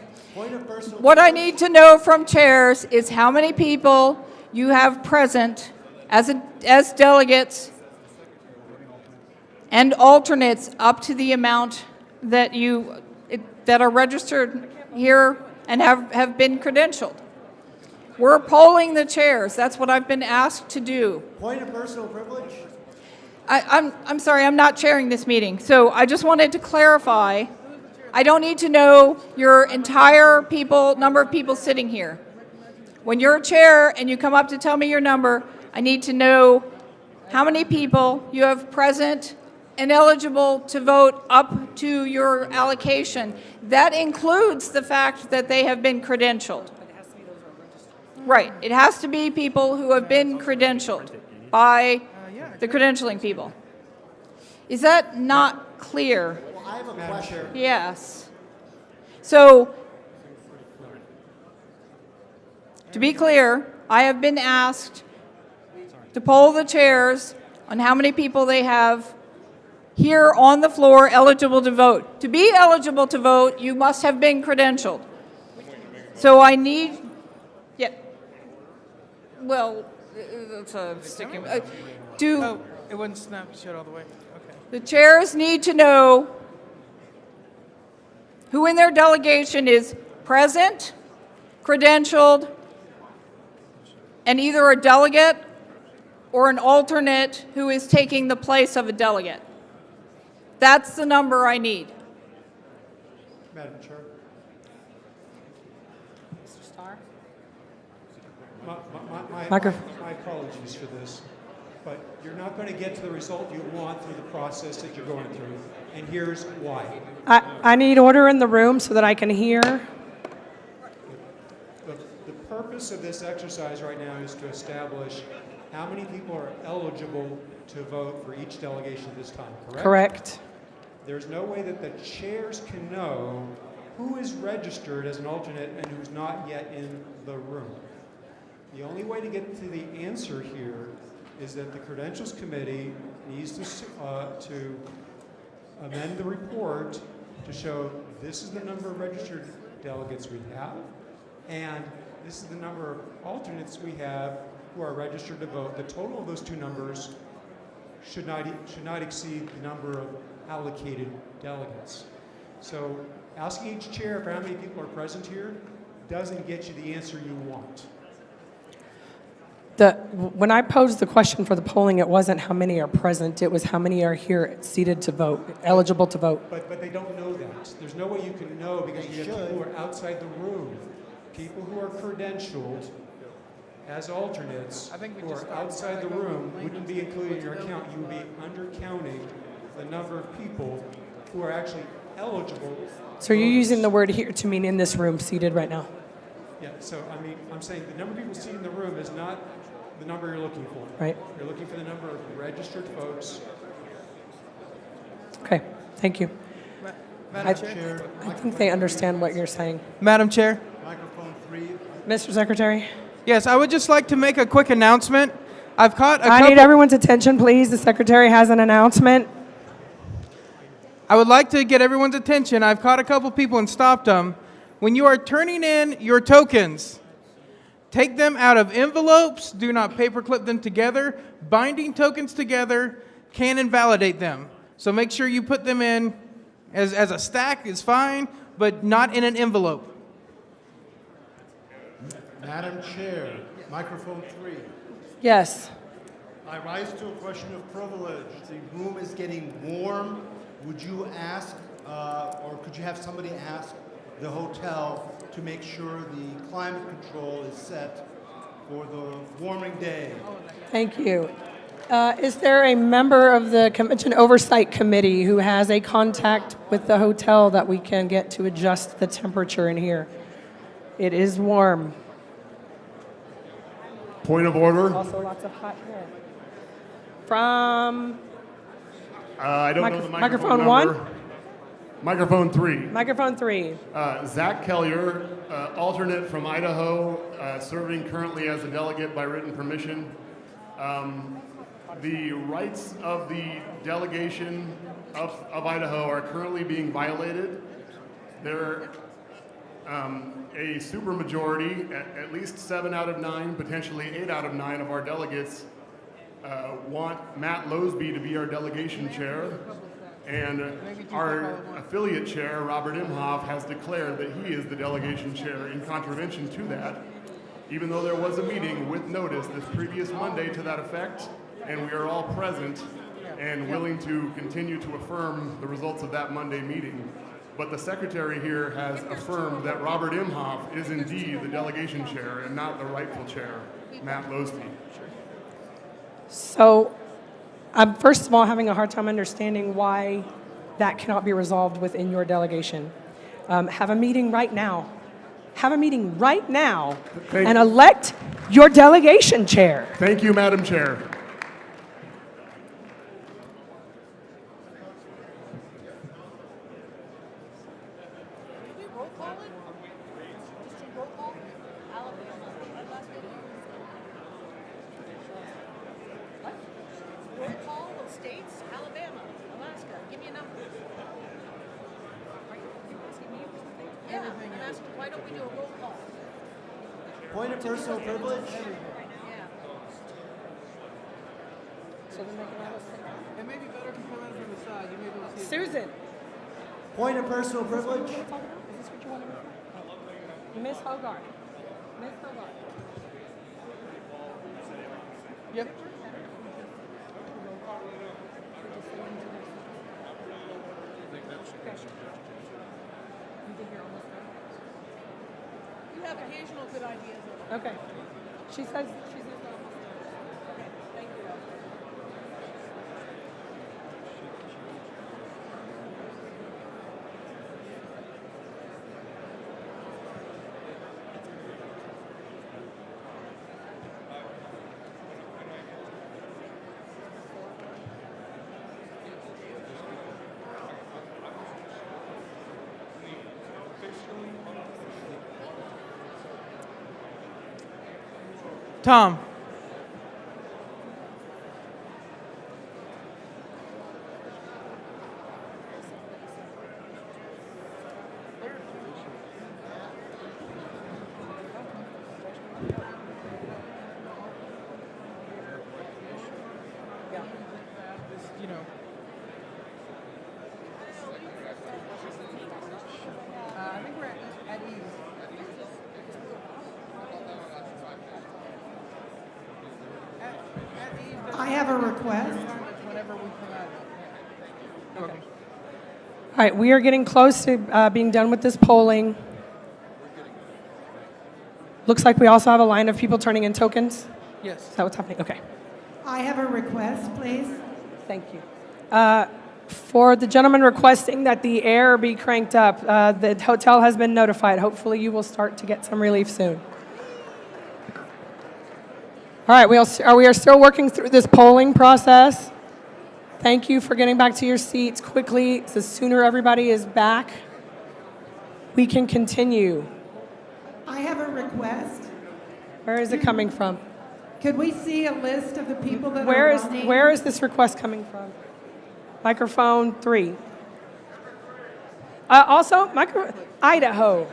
What I need to know from chairs is how many people you have present as delegates and alternates up to the amount that that are registered here and have been credentialed. We're polling the chairs. That's what I've been asked to do. Point of personal privilege? I'm sorry, I'm not chairing this meeting. So I just wanted to clarify. I don't need to know your entire number of people sitting here. When you're a chair and you come up to tell me your number, I need to know how many people you have present and eligible to vote up to your allocation. That includes the fact that they have been credentialed. Right. It has to be people who have been credentialed by the credentialing people. Is that not clear? Well, I have a question. Yes. So, to be clear, I have been asked to poll the chairs on how many people they have here on the floor eligible to vote. To be eligible to vote, you must have been credentialed. So I need, yeah. Well, that's a sticking. Oh, it wouldn't snapshot all the way. Okay. The chairs need to know who in their delegation is present, credentialed, and either a delegate or an alternate who is taking the place of a delegate. That's the number I need. Madam Chair. Mr. Starr? My apologies for this, but you're not going to get to the result you want through the process that you're going through, and here's why. I need order in the room so that I can hear. The purpose of this exercise right now is to establish how many people are eligible to vote for each delegation this time, correct? Correct. There's no way that the chairs can know who is registered as an alternate and who's not yet in the room. The only way to get to the answer here is that the Credentials Committee needs to amend the report to show this is the number of registered delegates we have, and this is the number of alternates we have who are registered to vote. The total of those two numbers should not exceed the number of allocated delegates. So asking each chair for how many people are present here doesn't get you the answer you want. When I posed the question for the polling, it wasn't how many are present, it was how many are here seated to vote, eligible to vote. But they don't know that. There's no way you can know because you have people who are outside the room. People who are credentialed as alternates who are outside the room wouldn't be included in your count. You would be undercounting the number of people who are actually eligible. So you're using the word here to mean in this room seated right now? Yeah, so I mean, I'm saying the number of people seated in the room is not the number you're looking for. Right. You're looking for the number of registered folks. Okay, thank you. Madam Chair. I think they understand what you're saying. Madam Chair. Microphone 3. Mr. Secretary? Yes, I would just like to make a quick announcement. I've caught a I need everyone's attention, please. The Secretary has an announcement. I would like to get everyone's attention. I've caught a couple people and stopped them. When you are turning in your tokens, take them out of envelopes. Do not paperclip them together. Binding tokens together can invalidate them. So make sure you put them in as a stack is fine, but not in an envelope. Madam Chair, microphone 3. Yes. I rise to a question of privilege. The room is getting warm. Would you ask, or could you have somebody ask the hotel to make sure the climate control is set for the warming day? Thank you. Is there a member of the Convention Oversight Committee who has a contact with the hotel that we can get to adjust the temperature in here? It is warm. Point of order. Also lots of hot air. From I don't know the microphone number. 1? Microphone 3. Microphone 3. Zach Kellier, alternate from Idaho, serving currently as a delegate by written permission. The rights of the delegation of Idaho are currently being violated. There a supermajority, at least 7 out of 9, potentially 8 out of 9 of our delegates want Matt Losby to be our delegation chair. And our affiliate chair, Robert Imhoff, has declared that he is the delegation chair in contravention to that, even though there was a meeting with notice this previous Monday to that effect, and we are all present and willing to continue to affirm the results of that Monday meeting. But the secretary here has affirmed that Robert Imhoff is indeed the delegation chair and not the rightful chair, Matt Losty. So I'm first of all having a hard time understanding why that cannot be resolved within your delegation. Have a meeting right now. Have a meeting right now and elect your delegation chair. Thank you, Madam Chair. Roll call of states, Alabama, Alaska. Give me a number. Are you asking me for something? Yeah, I'm asking, why don't we do a roll call? Point of personal privilege? Yeah. So then they can have us It may be better if you come in from the side. You may be able to see Susan. Point of personal privilege? Is this what you want to know? Miss Hogarth. Miss Hogarth. Yep. You have occasional good ideas. Okay. She says she's in the Okay, thank you. Tom. You know. I think we're at ease. I have a request. Whenever we come out. Okay. All right, we are getting close to being done with this polling. Looks like we also have a line of people turning in tokens. Yes. Is that what's happening? Okay. I have a request, please. Thank you. For the gentleman requesting that the air be cranked up, the hotel has been notified. Hopefully you will start to get some relief soon. All right, we are still working through this polling process. Thank you for getting back to your seats quickly. The sooner everybody is back, we can continue. I have a request. Where is it coming from? Could we see a list of the people that Where are is running? where is this request coming from? Microphone 3. Also, Idaho.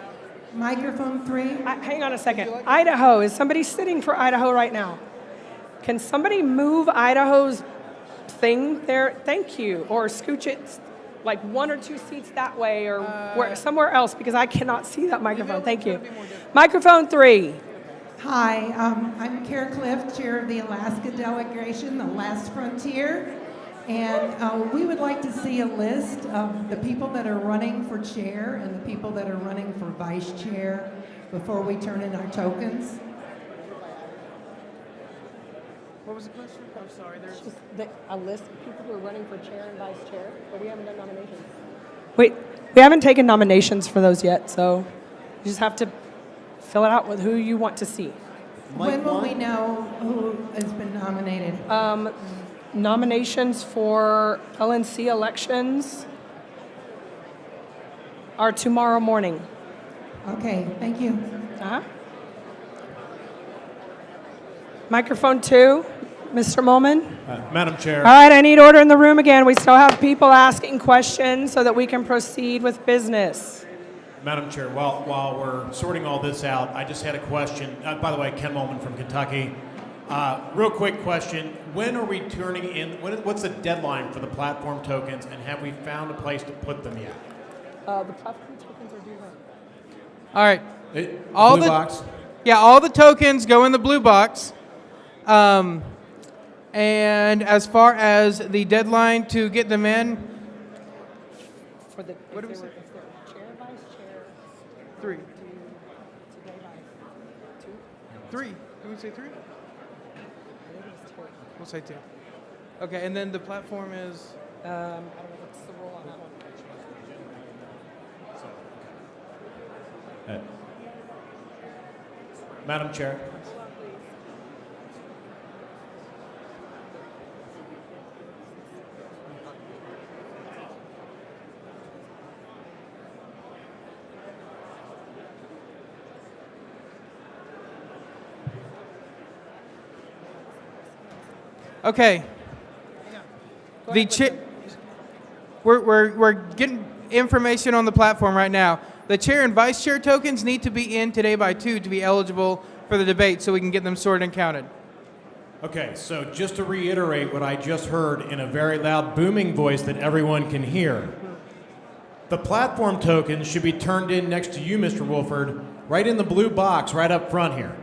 Microphone 3. Hang on a second. Idaho. Is somebody sitting for Idaho right now? Can somebody move Idaho's thing there? Thank you. Or scooch it like 1 or 2 seats that way or somewhere else because I cannot see that microphone. Thank you. Microphone 3. Hi, I'm Kara Clift, chair of the Alaska delegation, the Last Frontier. And we would like to see a list of the people that are running for chair and the people that are running for vice chair before we turn in our tokens. What was the question? I'm sorry. There's Just a list of people who are running for chair and vice chair, but we haven't done nominations. Wait, we haven't taken nominations for those yet, so you just have to fill it out with who you want to see. When will we know who has been nominated? Nominations for LNC elections are tomorrow morning. Okay, thank you. Uh-huh. Microphone 2, Mr. Mulman. Madam Chair. All right, I need order in the room again. We still have people asking questions so that we can proceed with business. Madam Chair, while we're sorting all this out, I just had a question. By the way, Ken Mulman from Kentucky. Real quick question. When are we turning in, what's the deadline for the platform tokens, and have we found a place to put them yet? The platform tokens are due when? All right. Blue box? Yeah, all the tokens go in the blue box. And as far as the deadline to get them in, For the, what do we say? if they're chair, vice chair, 3. today by 2? 3. Can we say 3? I think it's 2. We'll say 2. Okay, and then the platform is? I don't know what's the rule on that one. Madam Chair. Okay. We're getting information on the platform right now. The chair and vice chair tokens need to be in today by 2 to be eligible for the debate so we can get them sorted and counted. Okay, so just to reiterate what I just heard in a very loud booming voice that everyone can hear. The platform tokens should be turned in next to you, Mr. Wolford, right in the blue box right up front here.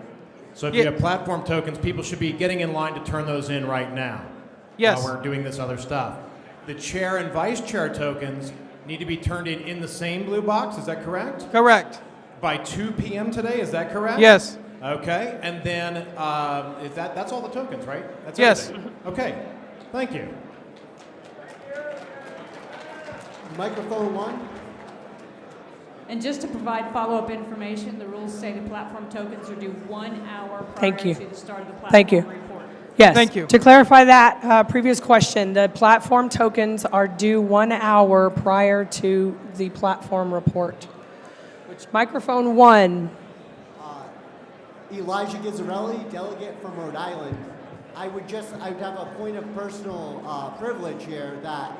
So if you have platform tokens, people should be getting in line to turn those in right now. Yes. While we're doing this other stuff. The chair and vice chair tokens need to be turned in the same blue box, is that correct? Correct. By 2 p.m. today, is that correct? Yes. Okay, and then is that's all the tokens, right? That's Yes. everything. Okay, thank you. Microphone 1. And just to provide follow-up information, the rules say the platform tokens are due 1 hour prior Thank you. to the start of the platform Thank you. report. Yes. Thank you. To clarify that previous question, the platform tokens are due 1 hour prior to the platform report. Which microphone 1? Elijah Gizzarelli, delegate from Rhode Island. I would have a point of personal privilege here that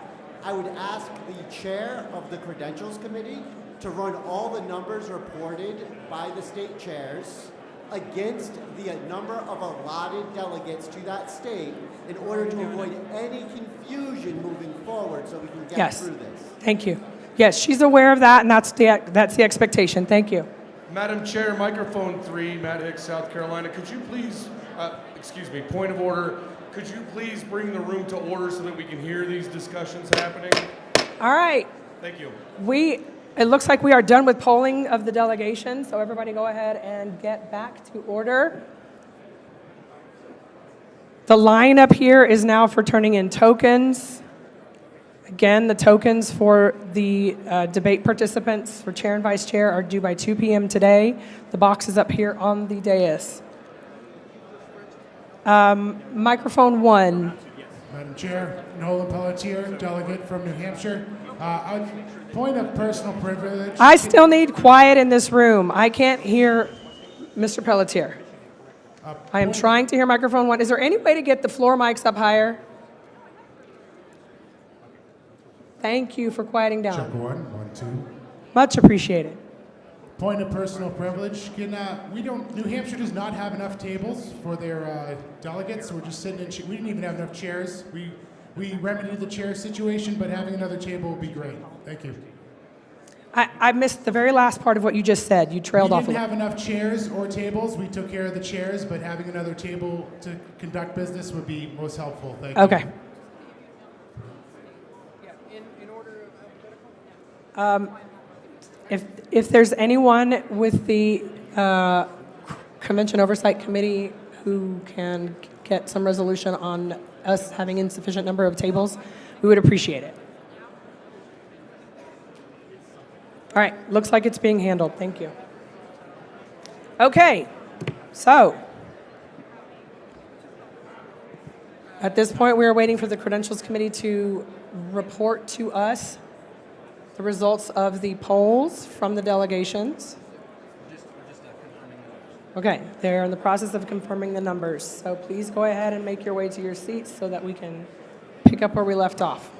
I would ask the chair of the Credentials Committee to run all the numbers reported by the state chairs against the number of allotted delegates to that state in order to avoid any confusion moving forward so we can get Yes. through this. Thank you. Yes, she's aware of that, and that's the expectation. Thank you. Madam Chair, microphone 3, Matt Hicks, South Carolina. Could you please, point of order, could you please bring the room to order so that we can hear these discussions happening? All right. Thank you. It looks like we are done with polling of the delegation, so everybody go ahead and get back to order. The line up here is now for turning in tokens. Again, the tokens for the debate participants for chair and vice chair are due by 2 p.m. today. The box is up here on the dais. Microphone 1. Madam Chair, Nolan Pelletier, delegate from New Hampshire. A point of personal privilege. I still need quiet in this room. I can't hear Mr. Pelletier. I am trying to hear microphone 1. Is there any way to get the floor mics up higher? Thank you for quieting down. Check 1, 1, 2. Much appreciated. Point of personal privilege. New Hampshire does not have enough tables for their delegates. We're just sitting in. We didn't even have enough chairs. We remedied the chair situation, but having another table would be great. Thank you. I missed the very last part of what you just said. You trailed off a We little. didn't have enough chairs or tables. We took care of the chairs, but having another table to conduct business would be most helpful. Thank you. Okay. If there's anyone with the Convention Oversight Committee who can get some resolution on us having insufficient number of tables, we would appreciate it. All right, looks like it's being handled. Thank you. Okay, so at this point, we are waiting for the Credentials Committee to report to us the results of the polls from the delegations. Okay, they're in the process of confirming the numbers. So please go ahead and make your way to your seats so that we can pick up where we left off.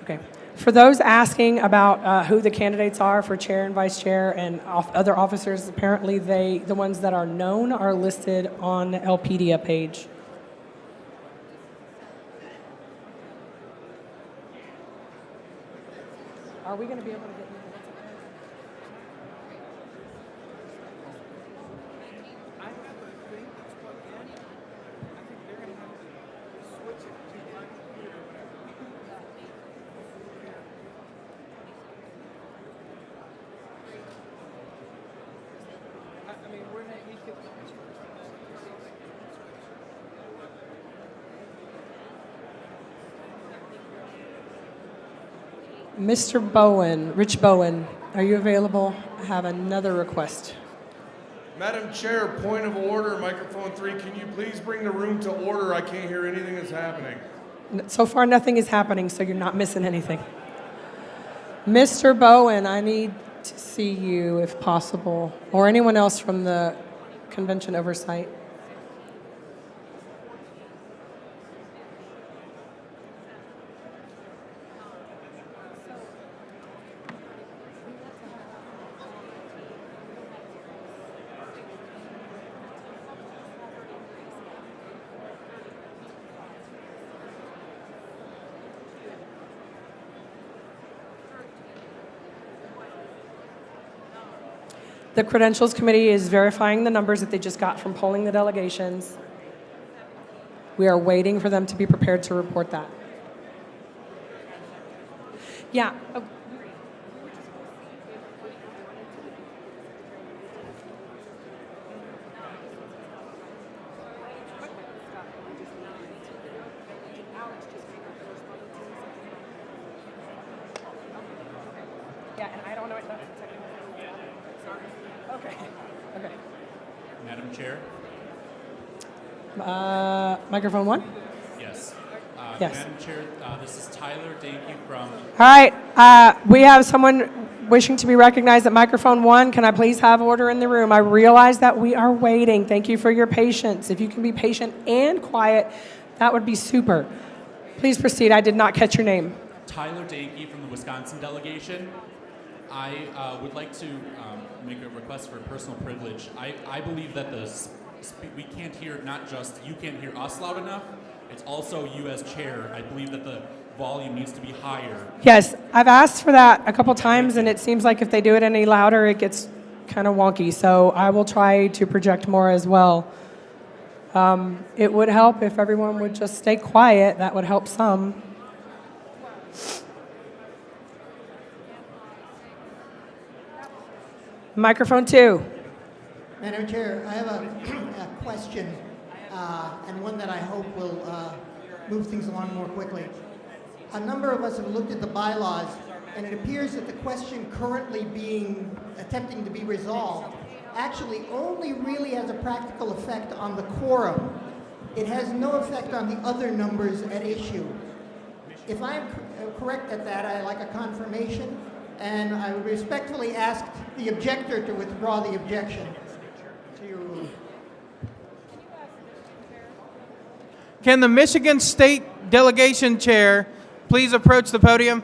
Okay. For those asking about who the candidates are for chair and vice chair and other officers, apparently the ones that are known are listed on the LPDA page. Are we going to be able to get minutes of this? I have a thing that's plugged in. I think they're going to have to switch it to my computer or whatever. I mean, we're not, we could. Mr. Bowen, Rich Bowen, are you available? I have another request. Madam Chair, point of order, microphone 3. Can you please bring the room to order? I can't hear anything that's happening. So far, nothing is happening, so you're not missing anything. Mr. Bowen, I need to see you if possible, or anyone else from the convention oversight. The Credentials Committee is verifying the numbers that they just got from polling the delegations. We are waiting for them to be prepared to report that. Yeah. Oh. Yeah, and I don't know what that's technically. Okay. Okay. Madam Chair? Microphone 1? Yes. Yes. Madam Chair, this is Tyler Danke from... All right. We have someone wishing to be recognized at microphone 1. Can I please have order in the room? I realize that we are waiting. Thank you for your patience. If you can be patient and quiet, that would be super. Please proceed. I did not catch your name. Tyler Danke from the Wisconsin delegation. I would like to make a request for personal privilege. I believe that we can't hear, not just you can't hear us loud enough, it's also you as chair. I believe that the volume needs to be higher. Yes, I've asked for that a couple times, and it seems like if they do it any louder, it gets kind of wonky. So I will try to project more as well. It would help if everyone would just stay quiet. That would help some. Microphone 2. Madam Chair, I have a question, and one that I hope will move things along more quickly. A number of us have looked at the bylaws, and it appears that the question currently attempting to be resolved actually only really has a practical effect on the quorum. It has no effect on the other numbers at issue. If I'm correct at that, I'd like a confirmation. And I would respectfully ask the objector to withdraw the objection to your ruling. Can the Michigan State Delegation Chair please approach the podium?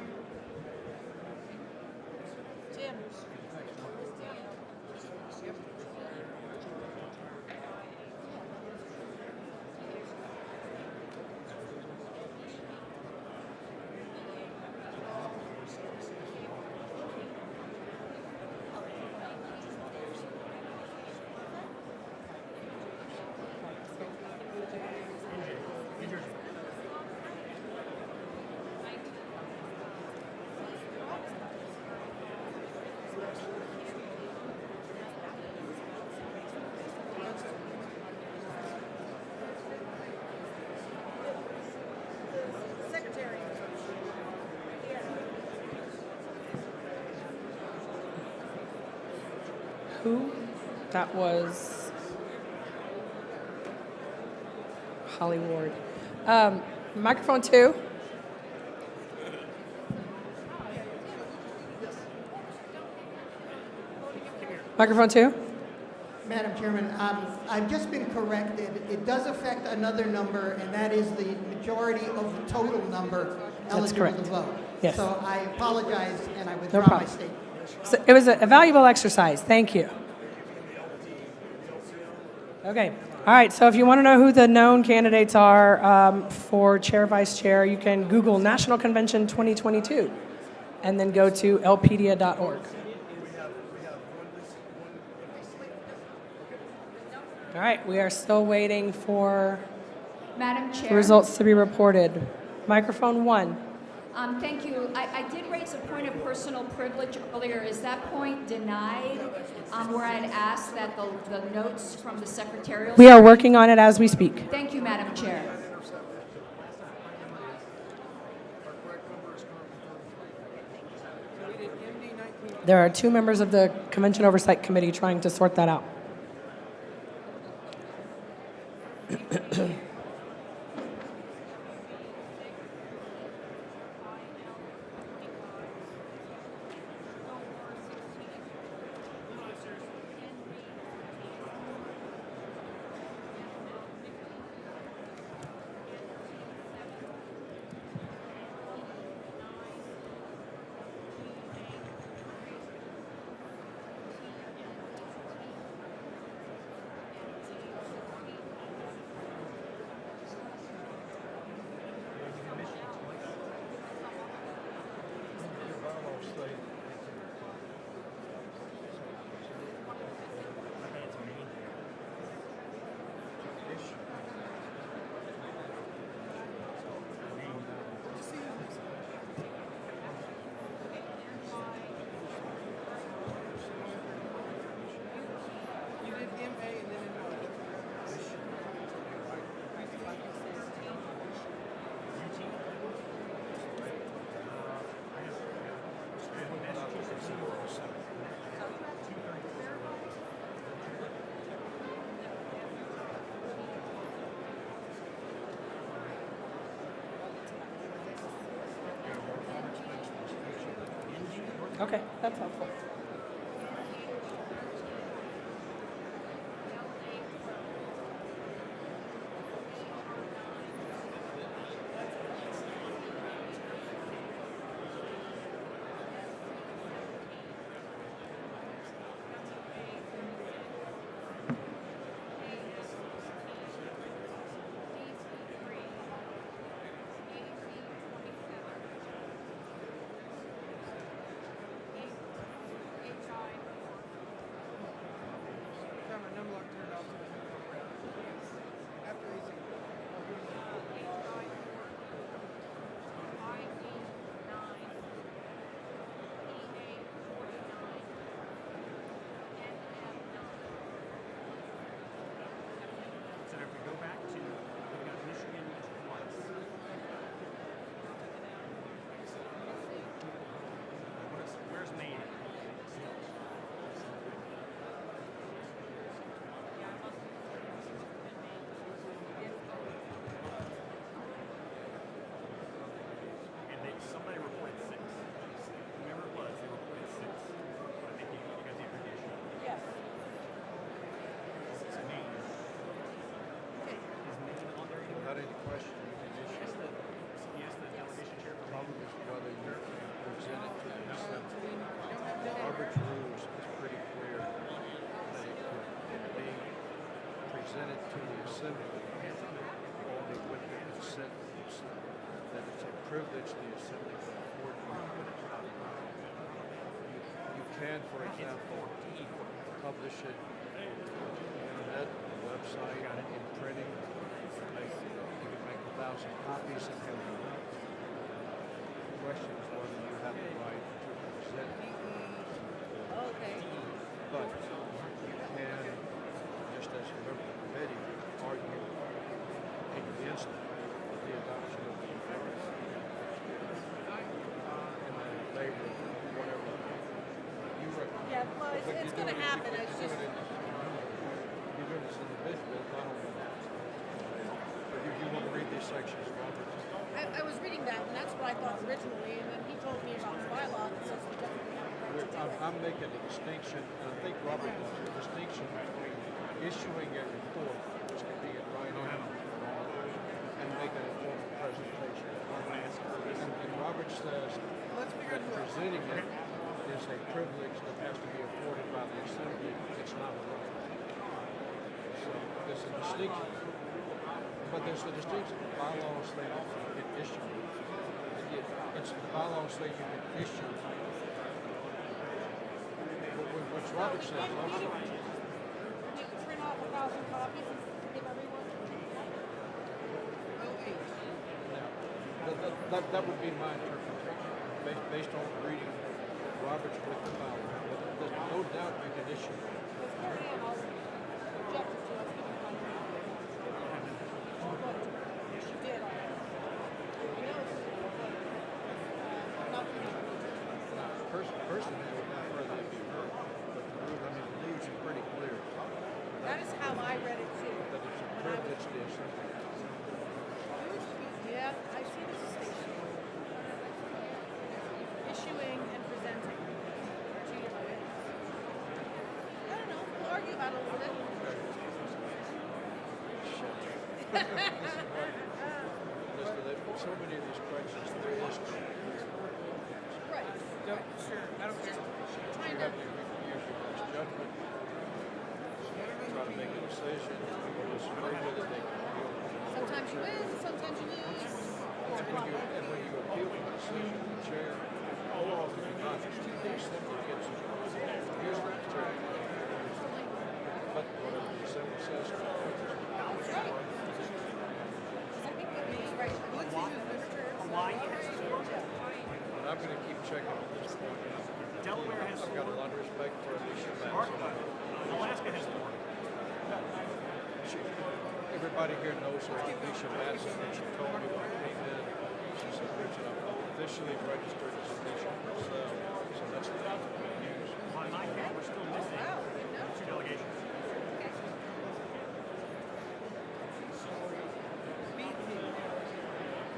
Who? That was Holly Ward. Microphone 2. Microphone 2. Madam Chairman, I've just been corrected. It does affect another number, and that is the majority of the total number eligible to vote. Yes. So I apologize and I No withdraw my problem. statement. So it was a valuable exercise. Thank you. Okay. All right. So if you want to know who the known candidates are for chair, vice chair, you can Google National Convention 2022 and then go to lpedia.org. All right. We are still waiting for Madam Chair. the results to be reported. Microphone 1. Thank you. I did raise a point of personal privilege earlier. Is that point denied? Where I'd asked that the notes from the secretarial. We are working on it as we speak. Thank you, Madam Chair. There are 2 members of the Convention Oversight Committee trying to sort that out. Okay, that's helpful. presented to the Assembly only with the consent that it's a privilege the Assembly can afford to you can, for example, publish it on the internet, on the website, in printing. You can make 1,000 copies if you want. The question is whether you have the right to present it. Okay. But you can, just as a member of the committee, argue against the adoption of the amendment. And then in favor of whatever you recommend. Yeah, well, it's going to happen. It's just. You're doing this individually, not only that. But you want to read these sections, Robert? I was reading that, and that's what I thought originally, and then he told me about the bylaw that says we definitely have a right to do it. I'm making a distinction, and I think Robert does, a distinction between issuing a report, which can be in writing, and making a formal presentation. And Robert says presenting it is a privilege that has to be afforded by the Assembly. It's not a right. So there's a distinction. But there's a distinction. The bylaws say that you can issue. It's the bylaws say you can issue. Which Robert says also. Print off 1,000 copies and give everyone. That would be my interpretation, based on reading Robert's with the bylaw. There's no doubt you can issue. Personally, I would prefer that be heard, but the rules are pretty clear. That is how I read it too. That it's a privilege to the Assembly. Yeah, I see the distinction. Issuing and presenting are two different things. I don't know. We'll argue about it a little bit. So many of these questions, there is Right. sure. I don't care. You have to use your best judgment. Try to make a decision. Sometimes you win, sometimes you lose. And when you appeal for the decision of the chair, more often than not, the Assembly gets it. Here's the chair. But whatever the Assembly says. But I'm going to keep checking on this point. Delaware has I've got a lot of respect for Alicia Madison. Alaska has 4. Everybody here knows Alicia Madison, and she told me when I came in, she said, Richard, I'm officially registered as Alicia herself. So that's the news. On my count, we're still missing 2 delegations.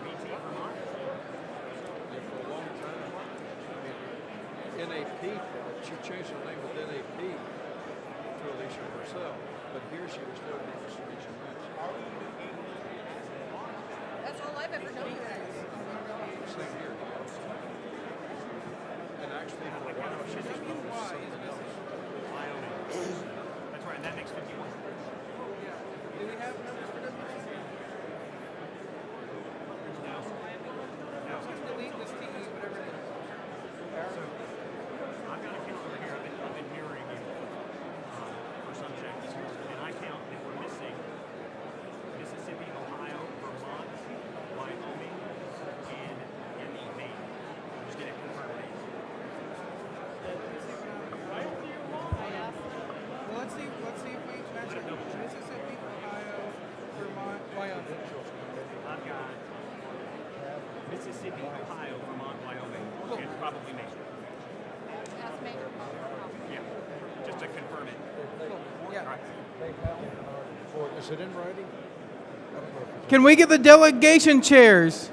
BT Vermont? Yeah, for a long time. I mean, NAP, she changed her name with NAP to Alicia herself. But here she was still known as Alicia Madison. That's all I've ever known you as. Same here. And actually, for a while, she was known as something else. Wyoming. That's right, and that makes 51. Do we have numbers for WC? Delete this TE, whatever it is. So, I've got a calendar here. I've been mirroring you for some checks. And I count that we're missing Mississippi, Ohio, Vermont, Wyoming, and Maine. I'm just going to confirm these. Well, let's see if we match it. Mississippi, Ohio, Vermont, Wyoming. I've got Mississippi, Ohio, Vermont, Wyoming, and probably Maine. That's major. Yeah, just to confirm it. Yeah. Right. Is it in writing? Can we get the delegation chairs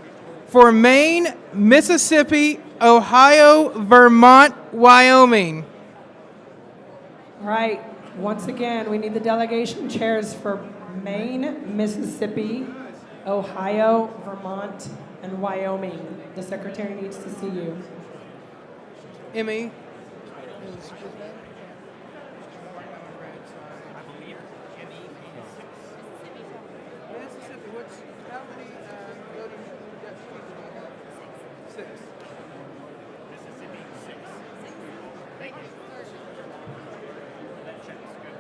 for Maine, Mississippi, Ohio, Vermont, Wyoming? Right. Once again, we need the delegation chairs for Maine, Mississippi, Ohio, Vermont, and Wyoming. The secretary needs to see you. Emmy? Mississippi, how many voting people do you have? 6. Mississippi, 6. Thank you. That checks. Good.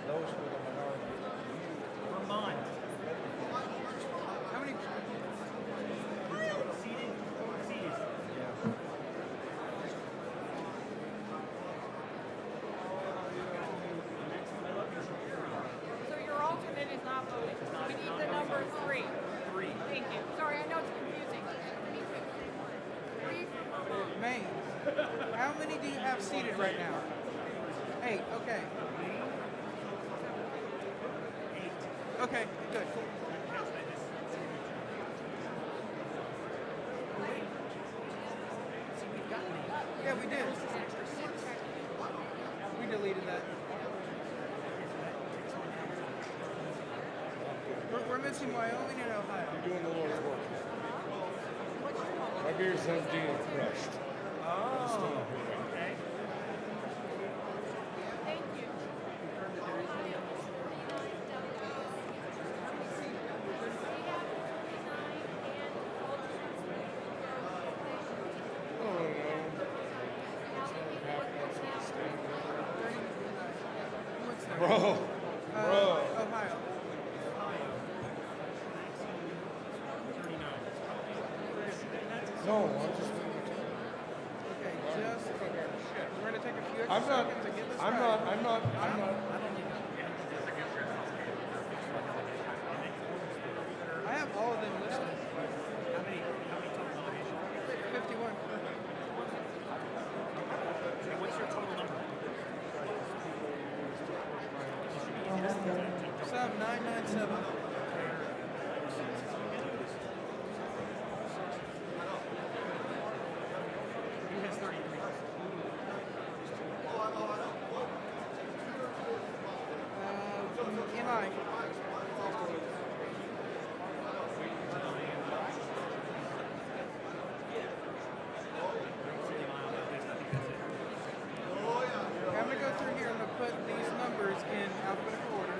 Those were the minority. Vermont. How many? Seated. Seated. So your alternate is not voting. We need the number 3. 3. Thank you. Sorry, I know it's confusing. Me too. 3 for Vermont. Maine. How many do you have seated right now? 8. Okay. 8. Okay, good. Yeah, we did. We deleted that. We're missing Wyoming and Ohio. You're doing the Lord's work. My beer's empty and crushed. Oh. Bro, Ohio. no, I'm just. Okay, we're gonna take a few extra I'm not. seconds to get this I'm right. not. I'm not. I'm not. I have all of them listed. How many total nominations? 51. What's your total number? Sub 997. Who has 33? MI. I'm going to go through here and I'm going to put these numbers in alphabetical order.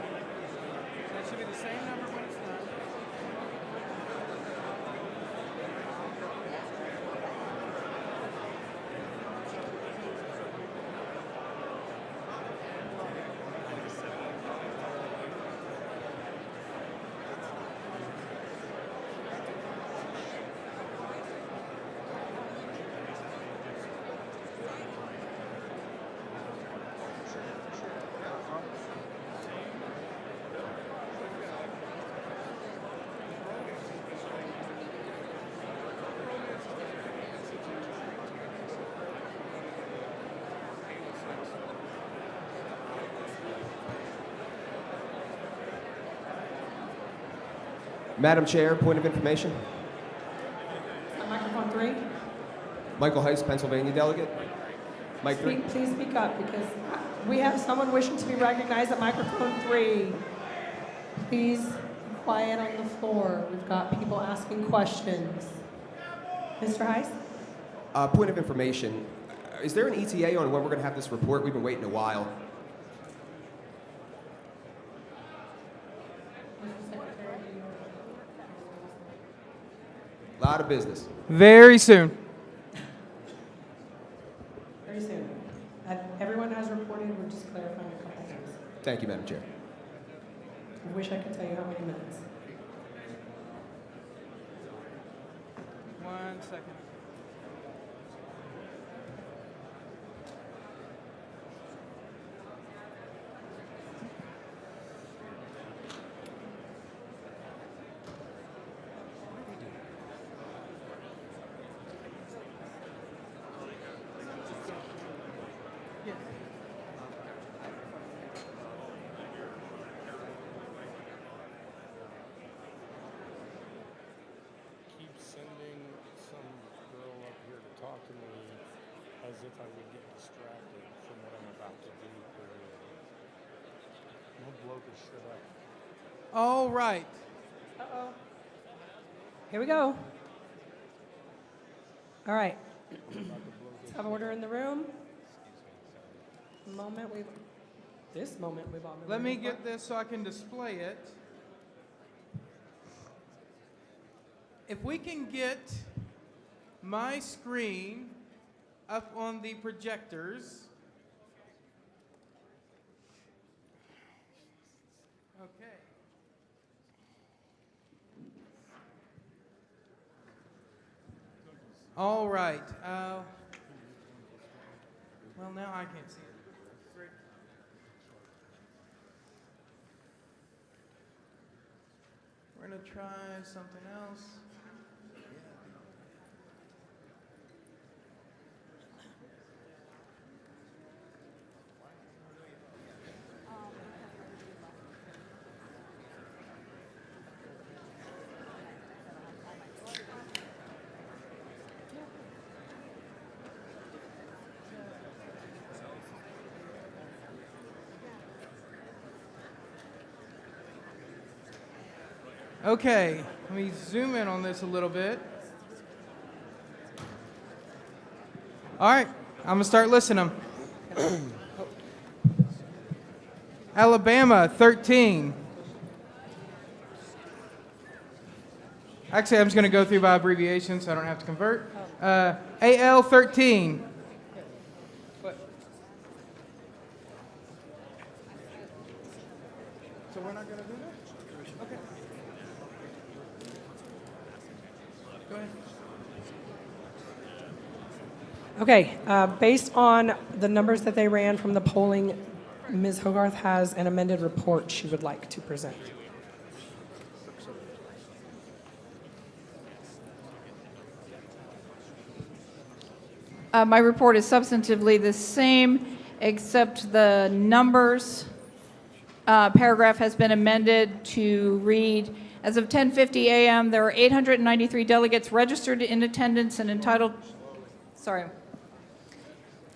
That should be the same number when it's done. Madam Chair, point of information. Microphone 3. Michael Heiss, Pennsylvania delegate. Mike 3. Please speak up because we have someone wishing to be recognized at microphone 3. Please be quiet on the floor. We've got people asking questions. Mr. Heiss? Point of information. Is there an ETA on when we're going to have this report? We've been waiting a while. A lot of business. Very soon. Very soon. Everyone has reported. We're just clarifying a couple things. Thank you, Madam Chair. I wish I could tell you how many minutes. 1 second. Keep sending some girl up here to talk to me as if I would get distracted from what I'm about to do. No bloke is shut up. All right. Uh-oh. Here we go. All right. Let's have order in the room. This moment we've all been Let me waiting for. get this so I can display it. If we can get my screen up on the projectors. Okay. All right. Well, now I can't see it. Great. We're going to try something else. Okay, let me zoom in on this a little bit. All right, I'm gonna start listing them. Alabama, 13. Actually, I'm just gonna go through by abbreviation so I don't have to convert. AL, 13. So we're not gonna do that? Okay. Go ahead. Okay, based on the numbers that they ran from the polling, Ms. Hogarth has an amended report she would like to present. My report is substantively the same, except the numbers paragraph has been amended to read, as of 10:50 a.m., there were 893 delegates registered in attendance and entitled,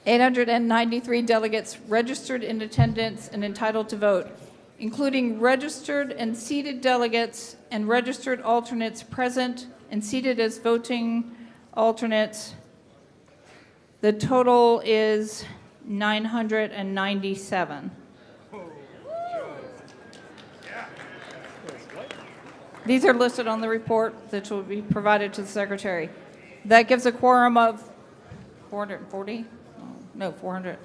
893 delegates registered in attendance and entitled to vote, including registered and seated delegates and registered alternates present and seated as voting alternates. The total is 997. These are listed on the report that will be provided to the secretary. That gives a quorum of 440? No, 400.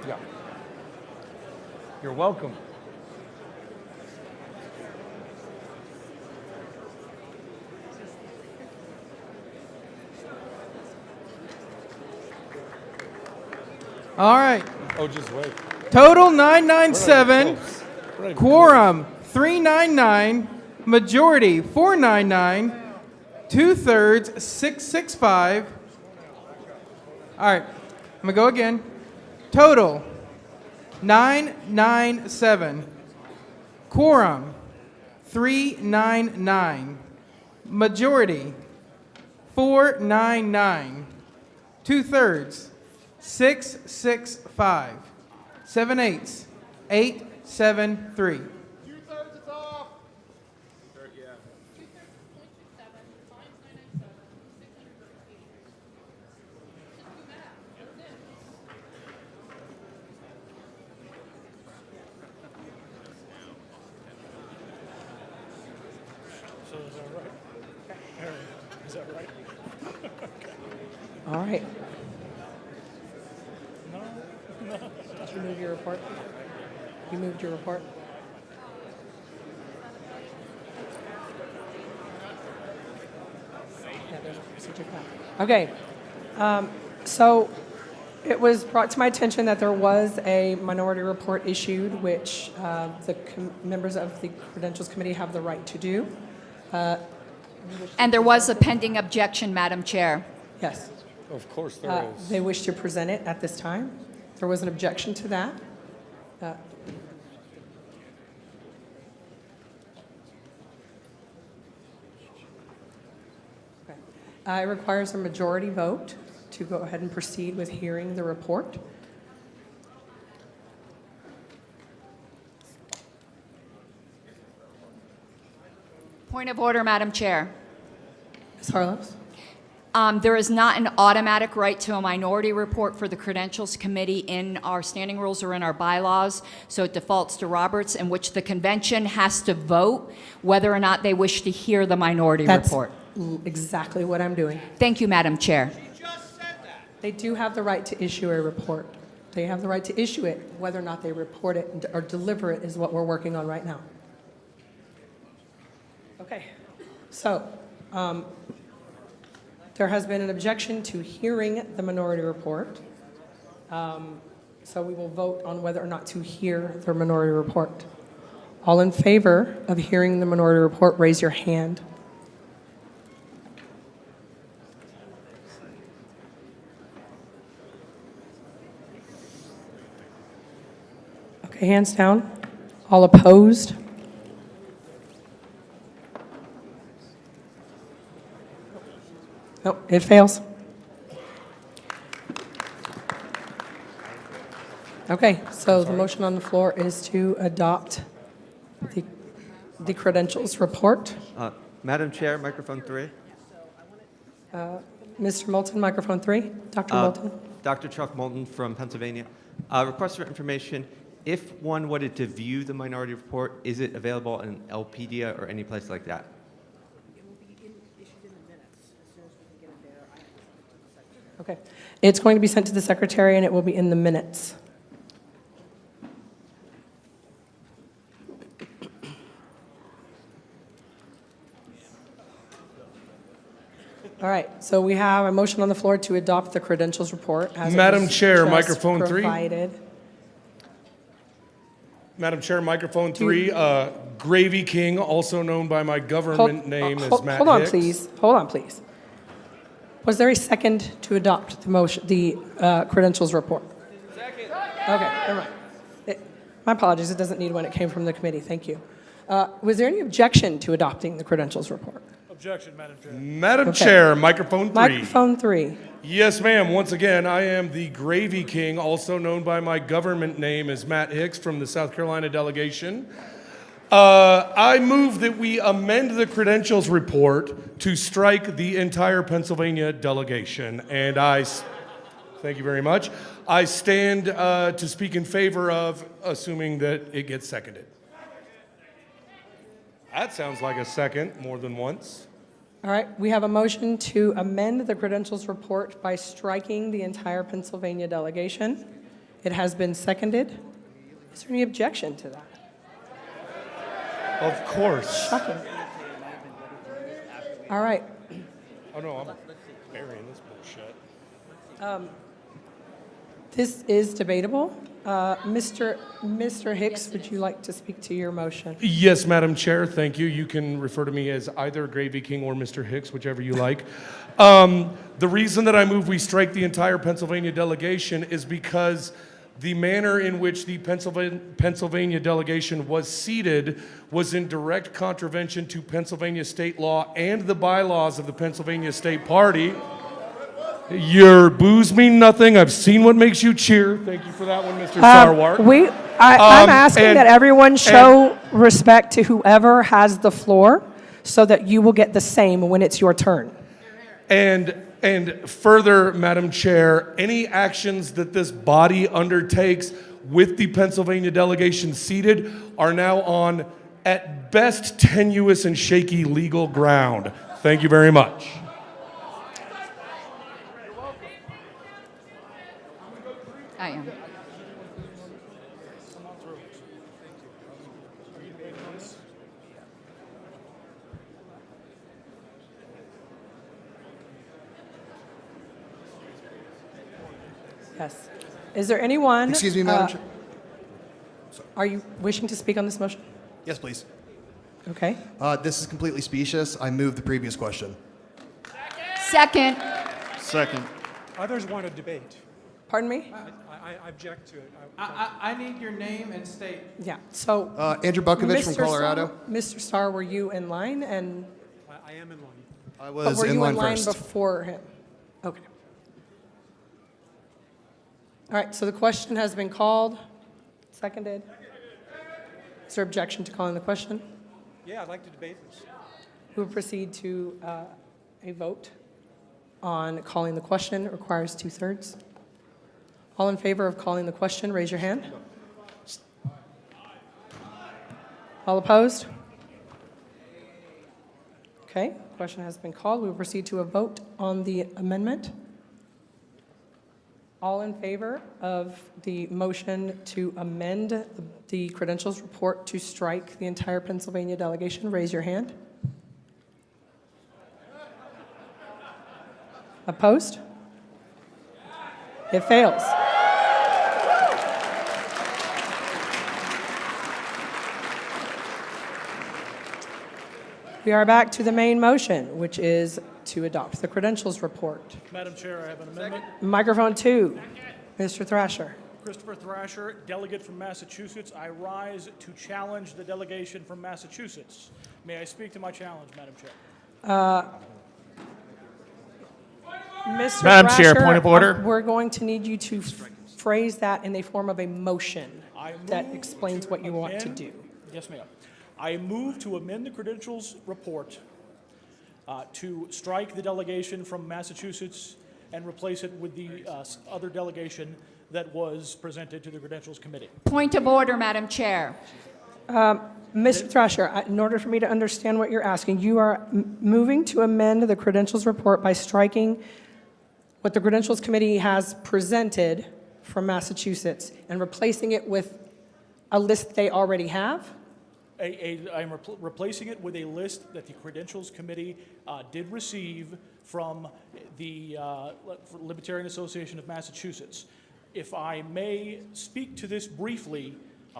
Yeah. You're welcome. All right. Oh, just wait. Total 997. Quorum 399. Majority 499. 2/3 665. All right. I'm going to go again. Total 997. Quorum 399. Majority 499. 2/3 665. 7/8 873. So is that right? Is that right? All right. No. Did you move your report? You moved your report? Yeah, there's a procedure for that. Okay. So it was brought to my attention that there was a minority report issued, which the members of the Credentials Committee have the right to do. And there was a pending objection, Madam Chair. Yes. Of course there is. They wish to present it at this time. There was an objection to that. It requires a majority vote to go ahead and proceed with hearing the report. Point of order, Madam Chair. Ms. Harlows? There is not an automatic right to a minority report for the Credentials Committee in our standing rules or in our bylaws, so it defaults to Roberts, in which the convention has to vote whether or not they wish to hear the minority report. Exactly what I'm doing. Thank you, Madam Chair. They do have the right to issue a report. They have the right to issue it. Whether or not they report it or deliver it is what we're working on right now. Okay. So, there has been an objection to hearing the minority report. So we will vote on whether or not to hear the minority report. All in favor of hearing the minority report, raise your hand. Okay, hands down. All opposed? It fails. Okay, so the motion on the floor is to adopt the credentials report. Madam Chair, microphone 3. Mr. Moulton, microphone 3. Dr. Moulton. Dr. Chuck Moulton from Pennsylvania. Request for information. If one wanted to view the minority report, is it available in LPedia or any place like that? Okay. It's going to be sent to the secretary, and it will be in the minutes. All right, so we have a motion on the floor to adopt the credentials report. As Madam Chair, just microphone 3. provided. Madam Chair, microphone 3. Gravy King, also known by my government name as Matt Hold on, Hicks. please. Hold on, please. Was there a second to adopt the motion, the credentials report? Second. Okay, never mind. My apologies. It doesn't need when it came from the committee. Thank you. Was there any objection to adopting the credentials report? Objection, Madam Chair. Madam Okay. Chair, microphone 3. Microphone 3. Yes, ma'am. Once again, I am the Gravy King, also known by my government name as Matt Hicks from the South Carolina delegation. I move that we amend the credentials report to strike the entire Pennsylvania delegation. And thank you very much. I stand to speak in favor of, assuming that it gets seconded. That sounds like a second more than once. All right, we have a motion to amend the credentials report by striking the entire Pennsylvania delegation. It has been seconded. Is there any objection to that? Of course. Shocking. All right. Oh no, I'm burying this bullshit. This is debatable. Mr. Hicks, would you like to speak to your motion? Yes, Madam Chair, thank you. You can refer to me as either Gravy King or Mr. Hicks, whichever you like. The reason that I move we strike the entire Pennsylvania delegation is because the manner in which the Pennsylvania delegation was seated was in direct contravention to Pennsylvania state law and the bylaws of the Pennsylvania State Party. Your boos mean nothing. I've seen what makes you cheer. Thank you for that one, Mr. Sarwar. I'm asking that everyone show respect to whoever has the floor so that you will get the same when it's your turn. And further, Madam Chair, any actions that this body undertakes with the Pennsylvania delegation seated are now on, at best, tenuous and shaky legal ground. Thank you very much. I am. Yes. Is there anyone? Excuse me, Madam Chair. Are you wishing to speak on this motion? Yes, please. Okay. This is completely specious. I move the previous question. Second. Second. Others want to debate. Pardon me? I object to it. I need your name and state. Yeah, so. Andrew Bukovich from Mr. Colorado. Mr. Starr, were you in line? And I am in line. I but was were in you line in line first. before him? Okay. All right, so the question has been called, seconded. Is there objection to calling the question? Yeah, I'd like to debate this. We will proceed to a vote on calling the question. It requires 2/3. All in favor of calling the question, raise your hand. All opposed? Okay, question has been called. We will proceed to a vote on the amendment. All in favor of the motion to amend the credentials report to strike the entire Pennsylvania delegation, raise your hand. Opposed? It fails. We are back to the main motion, which is to adopt the credentials report. Madam Chair, I have an amendment. Microphone 2, Mr. Thrasher. Christopher Thrasher, delegate from Massachusetts. I rise to challenge the delegation from Massachusetts. May I speak to my challenge, Madam Chair? Mr. Madam Chair, Thrasher, point of order. we're going to need you to phrase that in the form of a motion that explains what you want to do. Yes, ma'am. I move to amend the credentials report to strike the delegation from Massachusetts and replace it with the other delegation that was presented to the Credentials Committee. Point of order, Madam Chair. Mr. Thrasher, in order for me to understand what you're asking, you are moving to amend the credentials report by striking what the Credentials Committee has presented from Massachusetts and replacing it with a list they already have? I'm replacing it with a list that the Credentials Committee did receive from the Libertarian Association of Massachusetts. If I may speak to this briefly,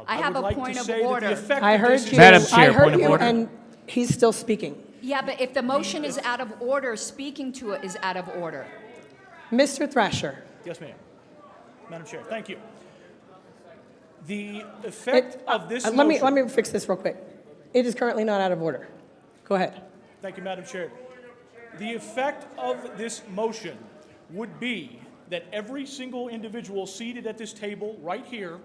I have would a like point to of say that order. the effect I of heard this you. Madam Chair, I heard point of you, order. and he's still speaking. Yeah, but if the motion is out of order, speaking to it is out of order. Mr. Thrasher. Yes, ma'am. Madam Chair, thank you. The effect of this let motion... me fix this real quick. It is currently not out of order. Go ahead. Thank you, Madam Chair. The effect of this motion would be that every single individual seated at this table right here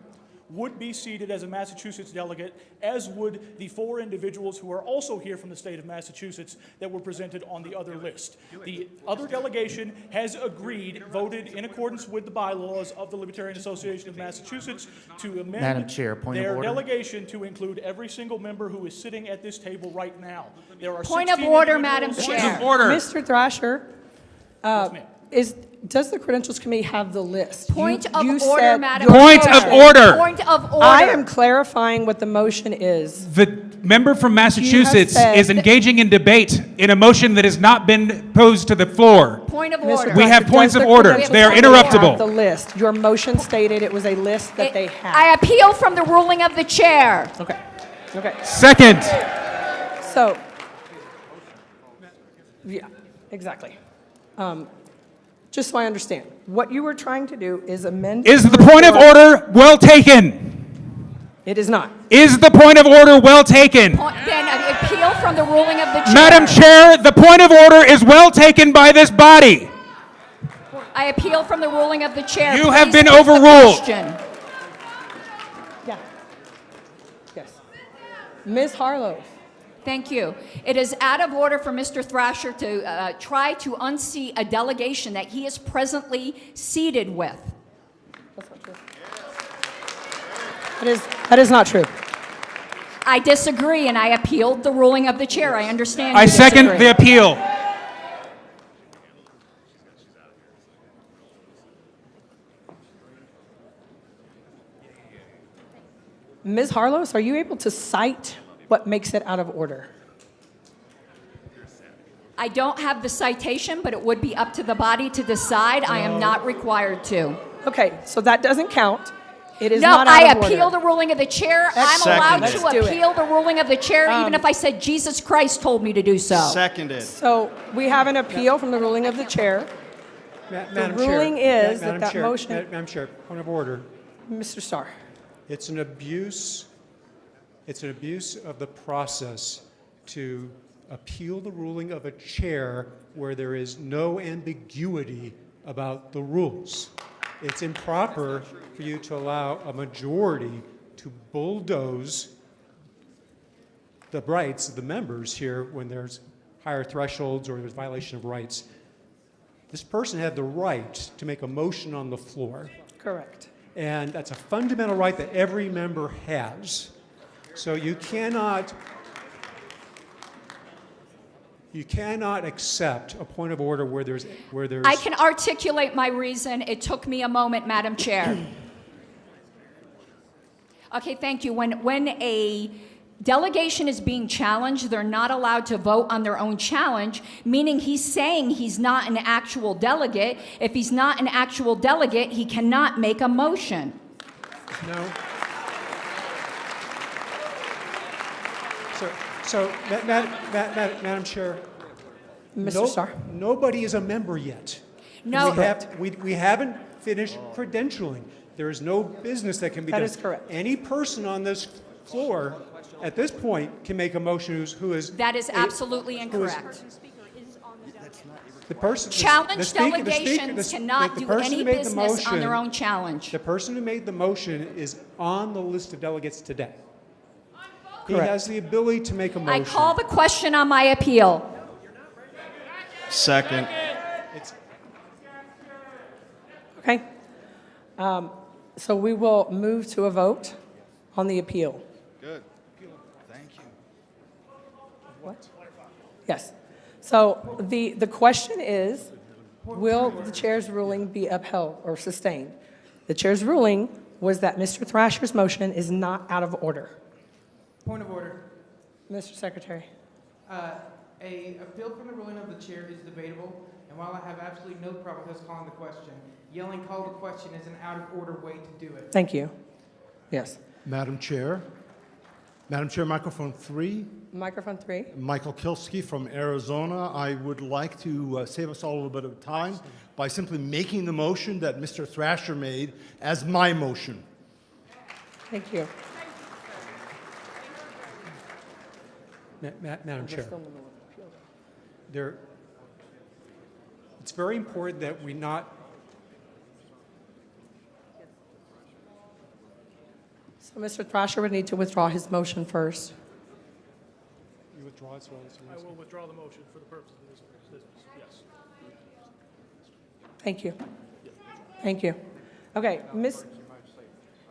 would be seated as a Massachusetts delegate, as would the 4 individuals who are also here from the state of Massachusetts that were presented on the other list. The other delegation has agreed, voted in accordance with the bylaws of the Libertarian Association of Massachusetts to amend Madam Chair, point of their order. delegation to include every single member who is sitting at this table right now. There are Point of 16 order, individuals- Madam Chair. Mr. Thrasher, does the Credentials Committee have the list? Point of you order, said Madam your Chair. Point of motion- order. Point of order. I am clarifying what the motion is. The member from Massachusetts said is engaging in debate in a motion that has not been posed to the floor. Point of Mr. order. We have Thrasher, points does of the order. Credentials They are Committee interruptible. have the list. Your motion stated it was a list that they had. I appeal from the ruling of the chair. Okay. Okay. Second. So, yeah, exactly. Just so I understand, what you were trying to do is amend. Is the point of order well taken? It is not. Is the point of order well taken? Then I appeal from the ruling of the chair. Madam Chair, the point of order is well taken by this body. I appeal from the ruling of the chair. You have Please been put the overruled. question. Yeah. Yes. Ms. Harlow. Thank you. It is out of order for Mr. Thrasher to try to unseat a delegation that he is presently seated with. That's not true. That is not true. I disagree, and I appealed the ruling of the chair. I understand. I you second disagree. the appeal. Ms. Harlow, are you able to cite what makes it out of order? I don't have the citation, but it would be up to the body to decide. I am not required to. Okay, so that doesn't count. It is No, not out I of appeal order. the ruling of the chair. That's I'm allowed seconded. to Let's do it. appeal the ruling of the chair, even if I said Jesus Christ told me to do so. Seconded. So we have an appeal from the ruling of the chair. Madam ruling Chair, is that Madam Chair, motion- Madam Chair, point of order. Mr. Starr. It's an abuse. It's an abuse of the process to appeal the ruling of a chair where there is no ambiguity about the rules. It's improper for you to allow a majority to bulldoze the rights of the members here when there's higher thresholds or there's violation of rights. This person had the right to make a motion on the floor. Correct. And that's a fundamental right that every member has. So you cannot accept a point of order where there's I can articulate my reason. It took me a moment, Madam Chair. Okay, thank you. When a delegation is being challenged, they're not allowed to vote on their own challenge, meaning he's saying he's not an actual delegate. If he's not an actual delegate, he cannot make a motion. No. So, Madam Chair, Mr. Starr. Nobody is a member yet. No. We haven't finished credentialing. There is no business that can be done. That is correct. Any person on this floor at this point can make a motion who is... That is absolutely incorrect. The person, Challenge the speaker- delegations the cannot do person any who made the business on their motion- own challenge. The person who made the motion is on the list of delegates today. He Correct. has the ability to make a I motion. call the question on my appeal. Second. Okay. So we will move to a vote on the appeal. Good. Thank you. What? Yes. So the question is, will the chair's ruling be upheld or sustained? The chair's ruling was that Mr. Thrasher's motion is not out of order. Point of order. Mr. Secretary. A appeal from the ruling of the chair is debatable, and while I have absolutely no problem with us calling the question, yelling call the question is an out of order way to do it. Thank you. Yes. Madam Chair, microphone 3. Microphone 3. Michael Kilsky from Arizona. I would like to save us all a little bit of time by simply making the motion that Mr. Thrasher made as my motion. Thank you. Madam Chair, it's very important that we not. So Mr. Thrasher would need to withdraw his motion first. You withdraw it, so I will withdraw the motion for the purpose of this business, yes. Thank you. Thank you. Okay,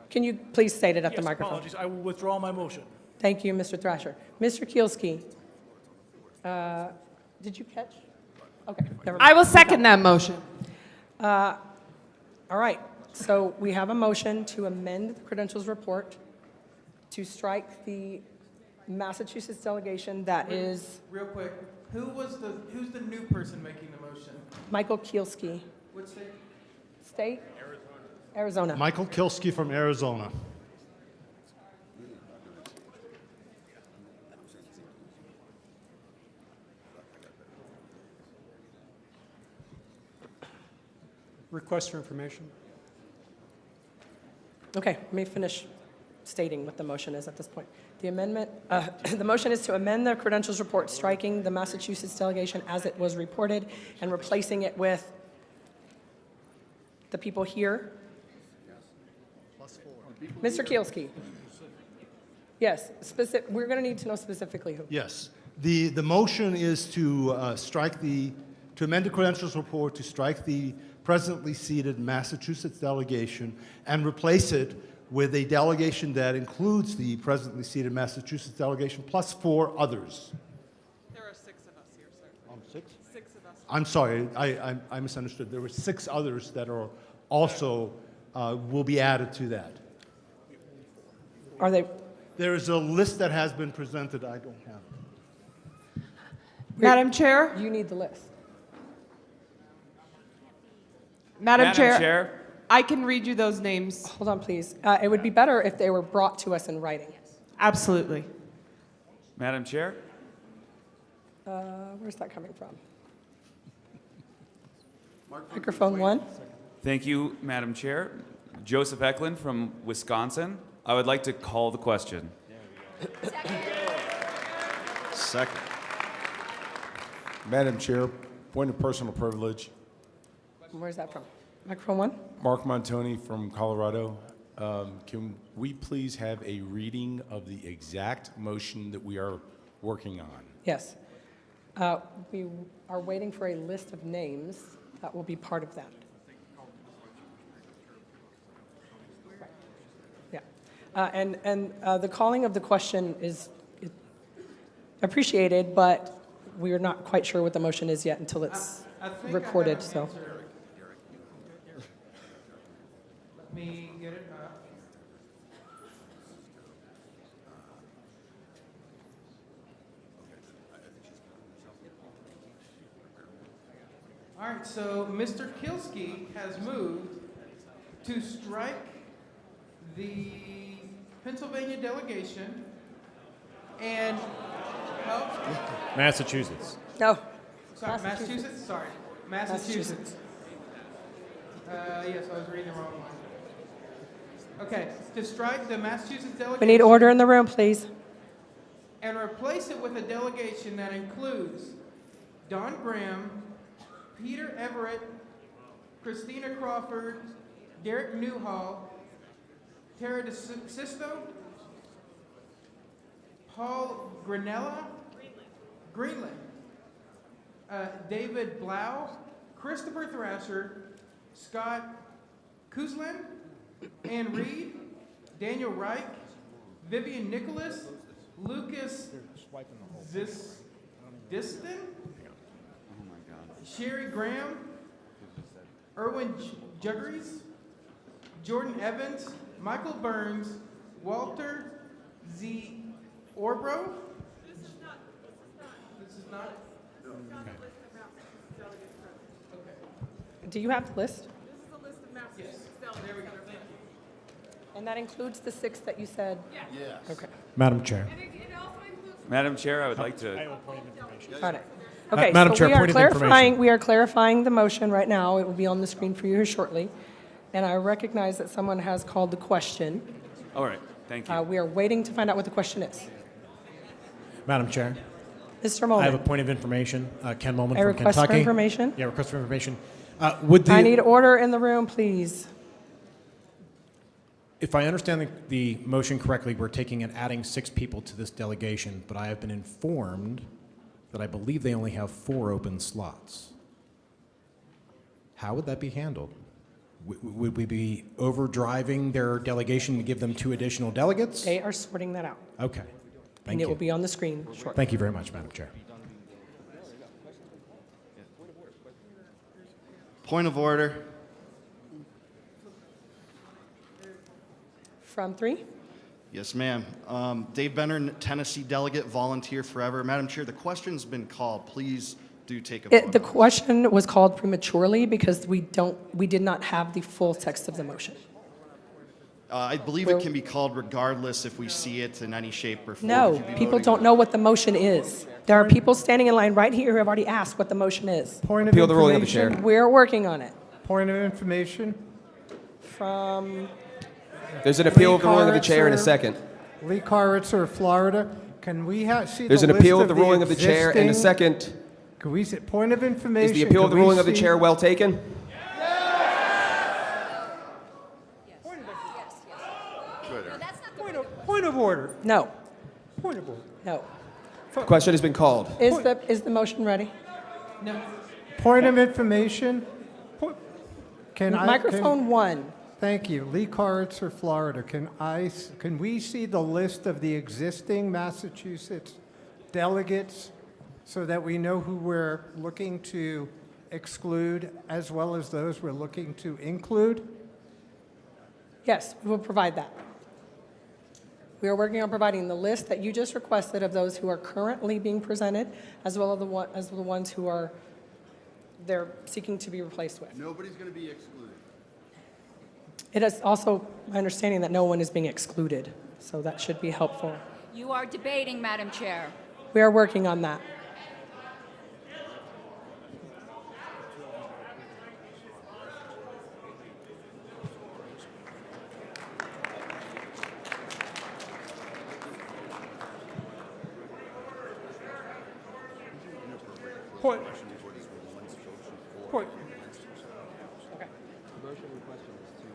can you please state it at the Yes, microphone? apologies. I will withdraw my motion. Thank you, Mr. Thrasher. Mr. Kielski, did you catch? Okay, never mind. I will second that motion. All right, so we have a motion to amend the credentials report to strike the Massachusetts delegation that is Real quick, who's the new person making the motion? Michael Kielski. What state? State? Arizona. Michael Kilsky from Arizona. Request for information. Okay, let me finish stating what the motion is at this point. The amendment, the motion is to amend the credentials report, striking the Massachusetts delegation as it was reported and replacing it with the people here. Mr. Kielski. Yes, we're going to need to know specifically who. Yes. The motion is to to amend the credentials report to strike the presently seated Massachusetts delegation and replace it with a delegation that includes the presently seated Massachusetts delegation plus 4 others. There are 6 of us here, sir. 6? 6 of us. I'm sorry, I misunderstood. There were 6 others that are also will be added to that. Are they? There is a list that has been presented. I don't have it. Madam Chair? You need the list. Madam Chair, I can read you those names. Hold on, please. It would be better if they were brought to us in writing. Absolutely. Madam Chair? Where's that coming from? Microphone 1. Thank you, Madam Chair. Joseph Eklund from Wisconsin. I would like to call the question. Second. Madam Chair, point of personal privilege. Where's that from? Microphone 1. Mark Montoni from Colorado. Can we please have a reading of the exact motion that we are working on? Yes. We are waiting for a list of names that will be part of that. Yeah. And the calling of the question is appreciated, but we are not quite sure what the motion is yet until it's I think recorded. I have an So. answer. Let me get it up. All right, so Mr. Kilsky has moved to strike the Pennsylvania delegation and Massachusetts. No. Sorry, Massachusetts. Sorry, Massachusetts. Yes, I was reading the wrong one. Okay, to strike the Massachusetts delegation. We need order in the room, please. And replace it with a delegation that includes Don Graham, Peter Everett, Christina Crawford, Derek Newhall, Tara DeSisto, Paul Granella, Greenland, David Blau, Christopher Thrasher, Scott Kuzlin, Ann Reed, Daniel Reich, Vivian Nicholas, Lucas Diston, Sherry Graham, Erwin Juggeries, Jordan Evans, Michael Burns, Walter Z. Orbro. This is not. Do you have the list? This is a list of Massachusetts Yes. There we go. Thank you. And that includes the 6 that you said? Yes. Okay. Madam Chair. Madam Chair, I would like to. Got it. Okay, Madam so Chair, we are point of clarifying, information. we are clarifying the motion right now. It will be on the screen for you here shortly. And I recognize that someone has called the question. All right, thank you. We are waiting to find out what the question is. Madam Chair. Mr. Molman. I have a point of information. Ken Molman A from request for Kentucky. information? Yeah, request for information. Would the, I need order in the room, please. If I understand the motion correctly, we're taking and adding 6 people to this delegation, but I have been informed that I believe they only have 4 open slots. How would that be handled? Would we be overdriving their delegation to give them 2 additional delegates? They are sorting that out. Okay. And Thank it will you. be on the screen shortly. Thank you very much, Madam Chair. Point of order. From 3? Yes, ma'am. Dave Benner, Tennessee delegate, volunteer forever. Madam Chair, the question's been called. Please do take a vote. The question was called prematurely because we did not have the full text of the motion. I believe it can be called regardless if we see it in any shape or form. No, Would you be people voting don't know what the motion is. There are people standing in line right here who have already asked what the motion is. Point of information. We're working on it. Point of information. From There's an appeal of the ruling of the chair in a second. Lee Koritzer, Florida. Can we see There's the an list appeal of the ruling of the chair in a existing- second. Can we see, point of information. Is the appeal of the can we ruling of the see- chair well taken? Point of order. No. Point of order. No. The question has been called. Is the motion ready? No. Point of information. Can Microphone 1. Thank you. Lee Koritzer, Florida. Can we see the list of the existing Massachusetts delegates so that we know who we're looking to exclude as well as those we're looking to include? Yes, we will provide that. We are working on providing the list that you just requested of those who are currently being presented, as well as the ones who are they're seeking to be replaced with. Nobody's going to be excluded. It is also my understanding that no one is being excluded, so that should be helpful. You are debating, Madam Chair. We are working on that. Point. Point. Okay. The motion in question is to,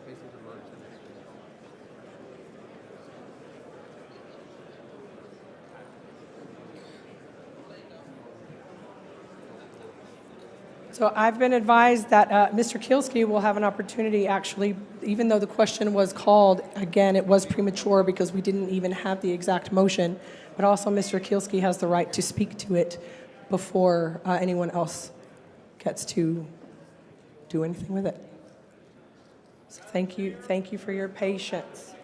basically merge them. So I've been advised that Mr. Kielski will have an opportunity, actually, even though the question was called, again, it was premature because we didn't even have the exact motion, but also Mr. Kielski has the right to speak to it before anyone else gets to do anything with it. So thank you for your patience.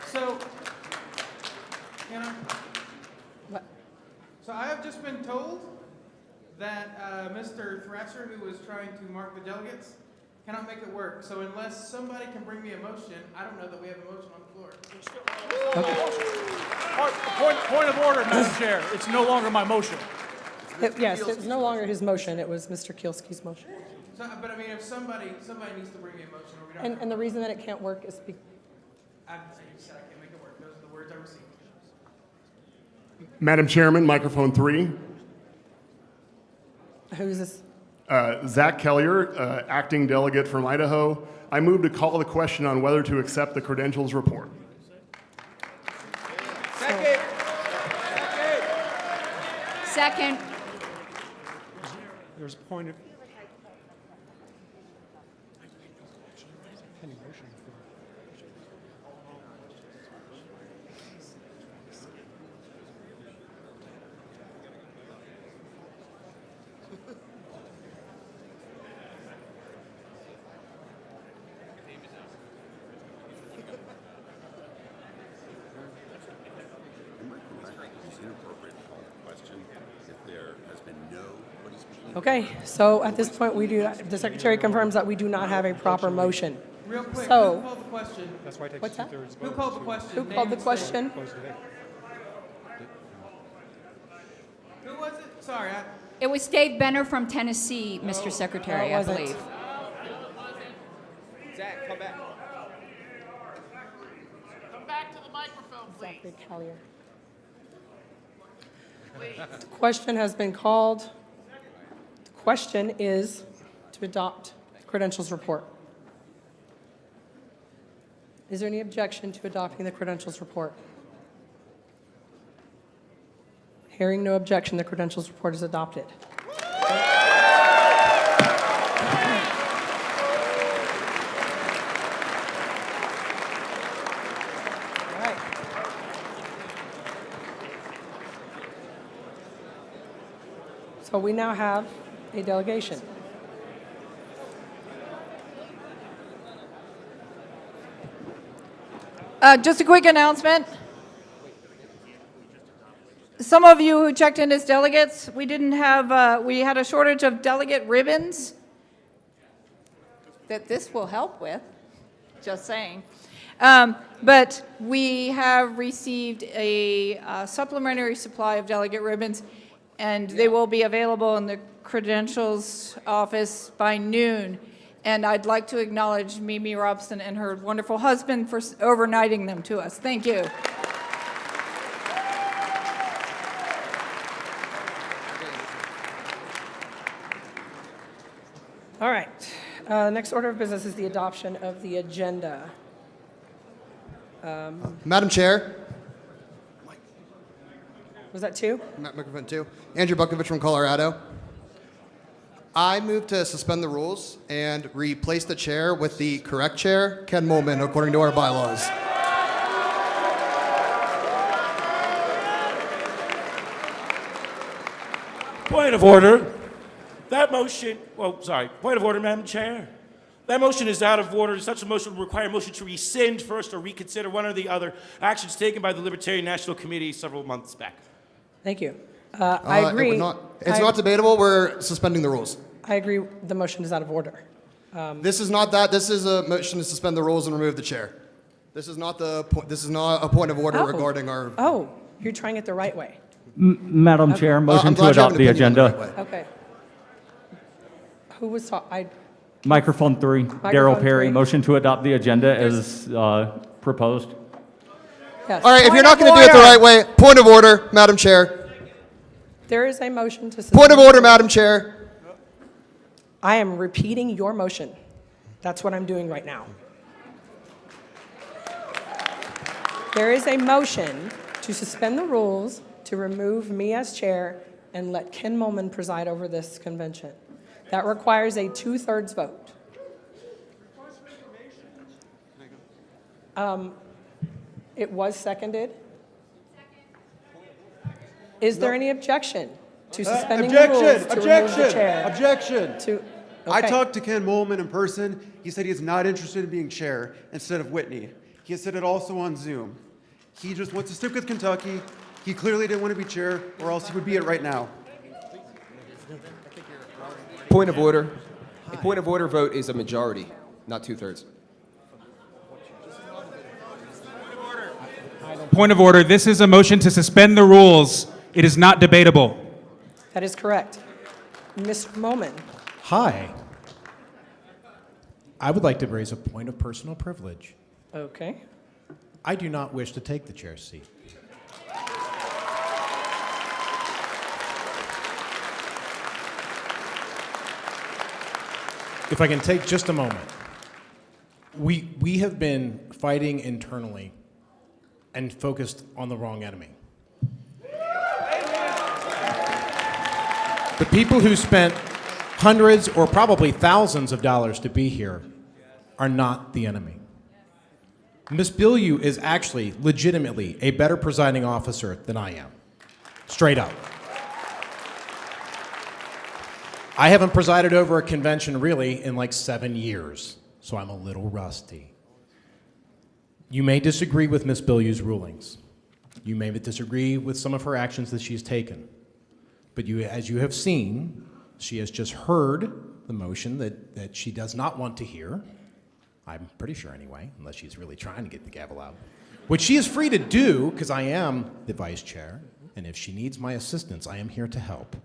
So, you know, What? so I have just been told that Mr. Thrasher, who was trying to mark the delegates, cannot make it work. So unless somebody can bring me a motion, I don't know that we have a motion on the floor. Point of order, Madam Chair. It's no longer my motion. Yes, it was no longer his motion, it was Mr. Kielski's motion. So, but I mean, if somebody needs to bring me a motion, or we don't. And the reason that it can't work is I can't make it work. Those are the words I received. Madam Chairman, microphone 3. Who's this? Zach Kellier, acting delegate from Idaho. I move to call the question on whether to accept the credentials report. Second. Second. There's a point of... Pending motion for- Okay, so at this point, the secretary confirms that we do not have a proper motion. Real quick, So- who called the question? That's why it takes What's that? two-thirds Who vote called the to- question? Who called the Name and question? Close the debate. Who was it? Sorry. It was Dave Benner from Tennessee, Mr. Secretary, No, it I wasn't. believe. Zach, come back. Come back to the microphone, please. The question has been called. The question is to adopt the credentials report. Is there any objection to adopting the credentials report? Hearing no objection, the credentials report is adopted. All right. So we now have a delegation. Just a quick announcement. Some of you who checked in as delegates, we had a shortage of delegate ribbons that this will help with, just saying. But we have received a supplementary supply of delegate ribbons, and they will be available in the credentials office by noon. And I'd like to acknowledge Mimi Robson and her wonderful husband for overnighting them to us. Thank you. All right. Next order of business is the adoption of the agenda. Madam Chair. Was that two? Microphone 2. Andrew Bukovich from Colorado. I move to suspend the rules and replace the chair with the correct chair, Ken Molman, according to our bylaws. Point of order. That motion, point of order, Madam Chair. That motion is out of order. Such a motion would require a motion to rescind first or reconsider one or the other actions taken by the Libertarian National Committee several months back. Thank you. I agree. It's not debatable. We're suspending the rules. I agree. The motion is out of order. This is not that. This is a motion to suspend the rules and remove the chair. This is not the point. This is not a point of order regarding our. Oh, you're trying it the right way. Madam Okay. Chair, I'm motion to glad you have adopt an the opinion the agenda. right way. Okay. Who was talking? Microphone 3, Microphone Darryl Perry, 3. motion to adopt the agenda as proposed. Yes. All right. If Point you're not of going to do it the order. right way, point of order, Madam Chair. There is a motion to suspend. Point of order, Madam Chair. I am repeating your motion. That's what I'm doing right now. There is a motion to suspend the rules, to remove me as chair, and let Ken Molman preside over this convention. That requires a 2/3 vote. It was seconded. Is there any objection to suspending the rules to remove the chair? Objection. I Okay. talked to Ken Molman in person. He said he's not interested in being chair instead of Whitney. He said it also on Zoom. He just wants to stick with Kentucky. He clearly didn't want to be chair, or else he would be it right now. Point of order. A point of order vote is a majority, not 2/3. Point of order. This is a motion to suspend the rules. It is not debatable. That is correct. Mr. Molman. Hi. I would like to raise a point of personal privilege. Okay. I do not wish to take the chair seat. If I can take just a moment. We have been fighting internally and focused on the wrong enemy. The people who spent hundreds or probably thousands of dollars to be here are not the enemy. Ms. Bilyeu is actually legitimately a better presiding officer than I am. Straight up. I haven't presided over a convention really in like 7 years, so I'm a little rusty. You may disagree with Ms. Bilyeu's rulings. You may disagree with some of her actions that she's taken. But as you have seen, she has just heard the motion that she does not want to hear. I'm pretty sure anyway, unless she's really trying to get the gavel out. Which she is free to do, because I am the vice chair, and if she needs my assistance, I am here to help.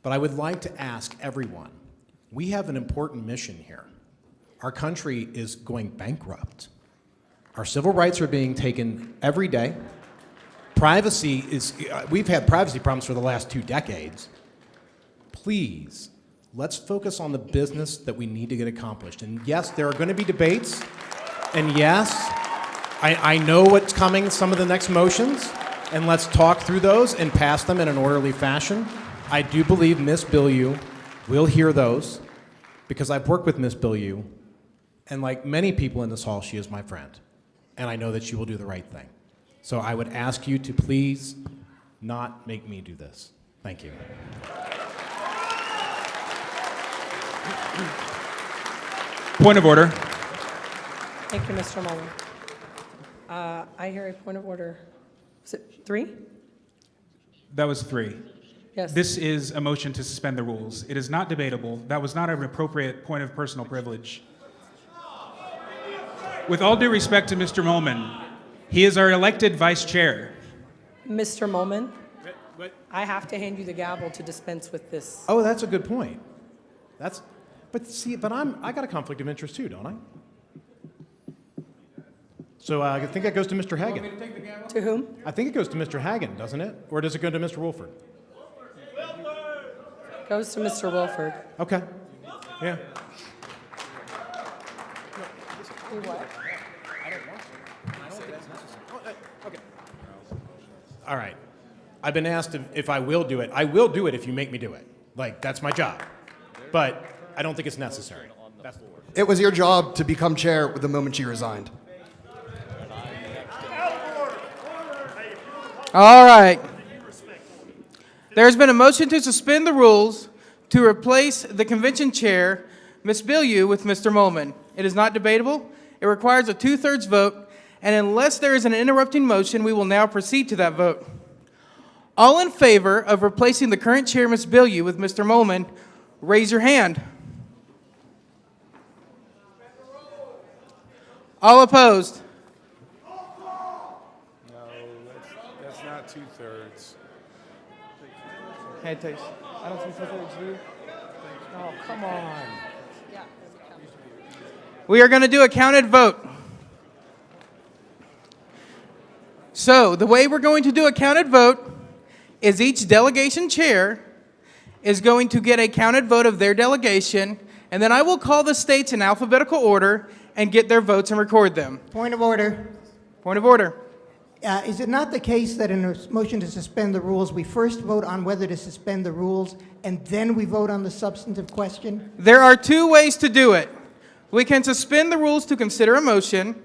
But I would like to ask everyone, we have an important mission here. Our country is going bankrupt. Our civil rights are being taken every day. Privacy is, we've had privacy problems for the last 2 decades. Please, let's focus on the business that we need to get accomplished. And yes, there are going to be debates. And yes, I know what's coming, some of the next motions. And let's talk through those and pass them in an orderly fashion. I do believe Ms. Bilyeu will hear those because I've worked with Ms. Bilyeu. And like many people in this hall, she is my friend. And I know that she will do the right thing. So I would ask you to please not make me do this. Thank you. Point of order. Thank you, Mr. Mullen. I hear a point of order. Is it 3? That was 3. Yes. This is a motion to suspend the rules. It is not debatable. That was not an appropriate point of personal privilege. With all due respect to Mr. Molman, he is our elected vice chair. Mr. Mullen, I have to hand you the gavel to dispense with this. Oh, that's a good point. But I got a conflict of interest too, don't I? So I think that goes to Mr. Hagan. To whom? I think it goes to Mr. Hagan, doesn't it? Or does it go to Mr. Wolford? Goes to Mr. Wilford. Okay. Yeah. All right. I've been asked if I will do it. I will do it if you make me do it. Like, that's my job. But I don't think it's necessary. That's the word. It was your job to become chair the moment you resigned. All right. There's been a motion to suspend the rules to replace the convention chair, Ms. Bilyeu, with Mr. Molman. It is not debatable. It requires a 2/3 vote, and unless there is an interrupting motion, we will now proceed to that vote. All in favor of replacing the current chair, Ms. Bilyeu, with Mr. Molman, raise your hand. All opposed? No, that's not 2/3. Hand taste. I don't see 2/3, do you? Oh, come on. We are going to do a counted vote. So the way we're going to do a counted vote is each delegation chair is going to get a counted vote of their delegation, and then I will call the states in alphabetical order and get their votes and record them. Point of order. Point of order. Is it not the case that in a motion to suspend the rules, we first vote on whether to suspend the rules, and then we vote on the substantive question? There are 2 ways to do it. We can suspend the rules to consider a motion,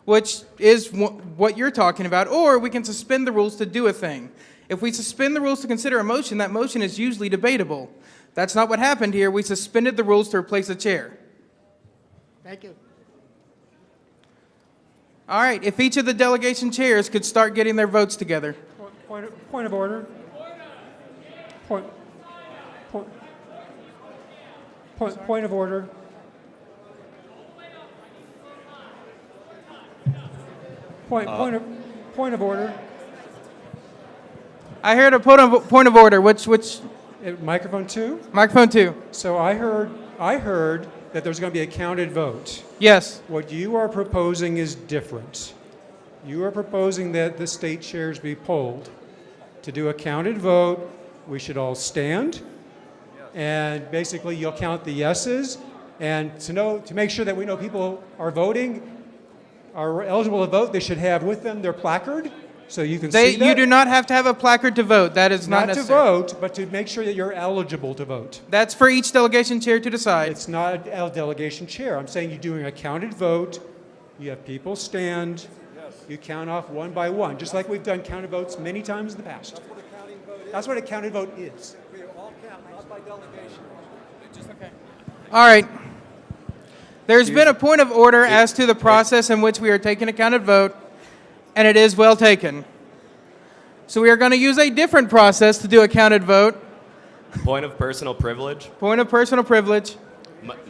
which is what you're talking about, or we can suspend the rules to do a thing. If we suspend the rules to consider a motion, that motion is usually debatable. That's not what happened here. We suspended the rules to replace a chair. Thank you. All right, if each of the delegation chairs could start getting their votes together. Point of order. Point of order. Point of order. I heard a point of order. Which? Microphone 2? Microphone 2. So I heard that there's going to be a counted vote. Yes. What you are proposing is different. You are proposing that the state chairs be polled. To do a counted vote, we should all stand, and basically you'll count the yeses, and to make sure that we know people are voting, are eligible to vote, they should have with them their placard, so you can see that. You do not have to have a placard to vote. That is not necessary. Not to vote, but to make sure that you're eligible to vote. That's for each delegation chair to decide. It's not a delegation chair. I'm saying you're doing a counted vote. You have people stand. You count off one by one, just like we've done counted votes many times in the past. That's what a counted vote is. We all count, not by delegation. All right. There's been a point of order as to the process in which we are taking a counted vote, and it is well taken. So we are going to use a different process to do a counted vote. Point of personal privilege. Point of personal privilege.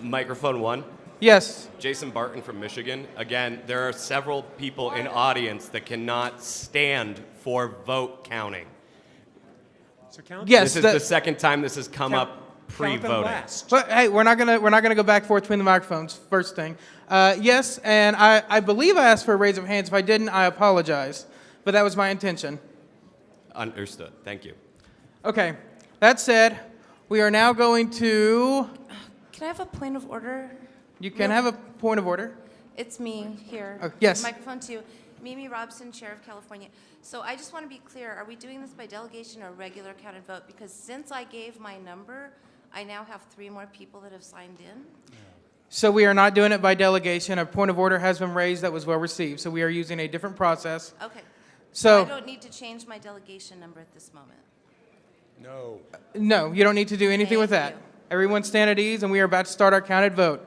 Microphone 1. Yes. Jason Barton from Michigan. Again, there are several people in audience that cannot stand for vote counting. So count. Yes. This is the second time this has come up pre-voting. But hey, we're not gonna go back and forth between the microphones. First thing, yes, and I believe I asked for a raise of hands. If I didn't, I apologize, but that was my intention. Understood. Thank you. Okay. That said, we are now going to. Can I have a point of order? You can have a point of order. It's me here. Oh, yes. Microphone 2. Mimi Robson, Chair of California. So I just want to be clear. Are we doing this by delegation or regular counted vote? Because since I gave my number, I now have 3 more people that have signed in. So we are not doing it by delegation. A point of order has been raised that was well received. So we are using a different process. Okay. So I don't need to change my delegation number at this moment. no, you don't need to do anything with that. Thank you. Everyone stand at ease, and we are about to start our counted vote.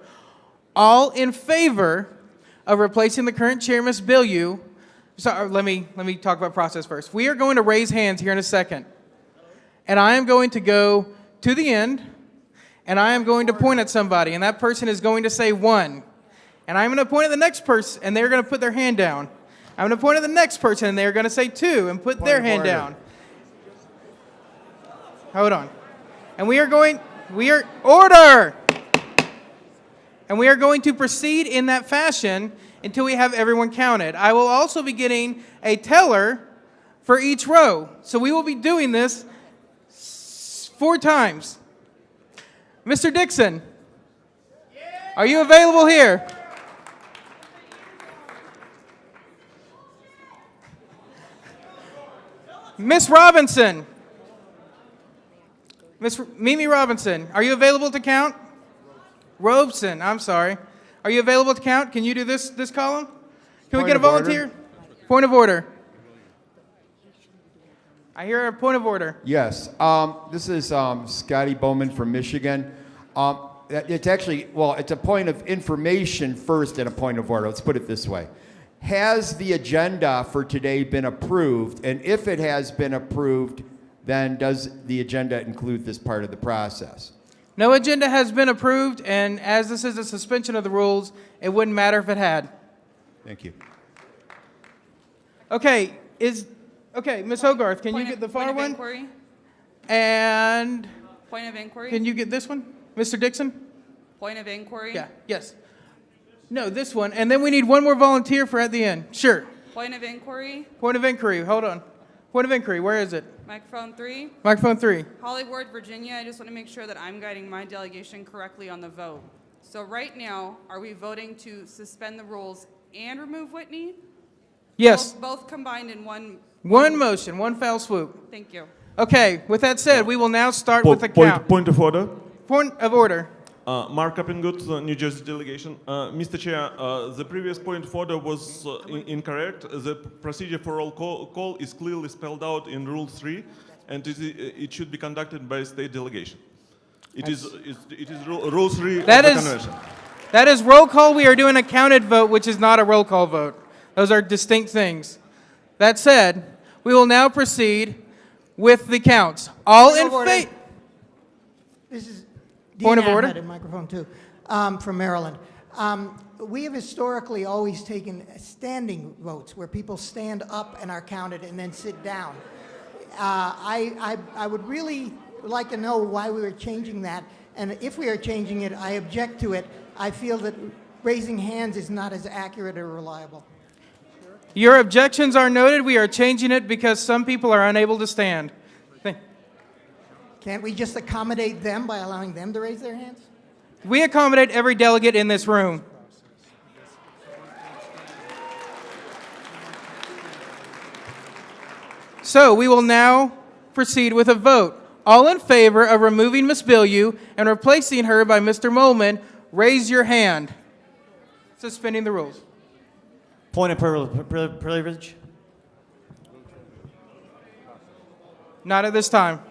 All in favor of replacing the current chair, Ms. Bilyeu. So let me talk about process first. We are going to raise hands here in a second, and I am going to go to the end, and I am going to point at somebody, and that person is going to say 1, and I'm going to point at the next person, and they're going to put their hand down. I'm going to point at the next person, and they're going to say 2 and put their hand down. Hold on. And order! And we are going to proceed in that fashion until we have everyone counted. I will also be getting a teller for each row. So we will be doing this 4 times. Mr. Dixon, are you available here? Miss Robinson. Miss Mimi Robinson, are you available to count? Robeson, I'm sorry. Are you available to count? Can you do this column? Can we get a volunteer? Point of order. I hear a point of order. Yes. This is Scotty Bowman from Michigan. It's actually, well, it's a point of information first and a point of order. Let's put it this way. Has the agenda for today been approved? And if it has been approved, then does the agenda include this part of the process? No agenda has been approved, and as this is a suspension of the rules, it wouldn't matter if it had. Thank you. Okay, Ms. Hogarth, can you get the far one? Inquiry. And Point of inquiry. can you get this one? Mr. Dixon? Point of inquiry. Yeah, yes. No, this one, and then we need one more volunteer for at the end. Sure. Point of inquiry. Point of inquiry, hold on. Point of inquiry, where is it? Microphone 3. Microphone 3. Hollywood, Virginia. I just want to make sure that I'm guiding my delegation correctly on the vote. So right now, are we voting to suspend the rules and remove Whitney? Yes. Both combined in one. One motion, one foul swoop. Thank you. Okay, with that said, we will now start with the count. Point of order. Point of order. Mark Uppingut, New Jersey delegation. Mr. Chair, the previous point of order was incorrect. The procedure for roll call is clearly spelled out in Rule 3, and it should be conducted by a state delegation. It is Rule 3 of the convention. That is roll call. We are doing a counted vote, which is not a roll call vote. Those are distinct things. That said, we will now proceed with the counts. All in favor. This is Point of Dean order. Ahmed in microphone 2 from Maryland. We have historically always taken standing votes where people stand up and are counted and then sit down. I would really like to know why we were changing that, and if we are changing it, I object to it. I feel that raising hands is not as accurate or reliable. Your objections are noted. We are changing it because some people are unable to stand. Can't we just accommodate them by allowing them to raise their hands? We accommodate every delegate in this room. So we will now proceed with a vote. All in favor of removing Ms. Bilyeu and replacing her by Mr. Molman, raise your hand. Suspending the rules. Point of privilege. Not at this time.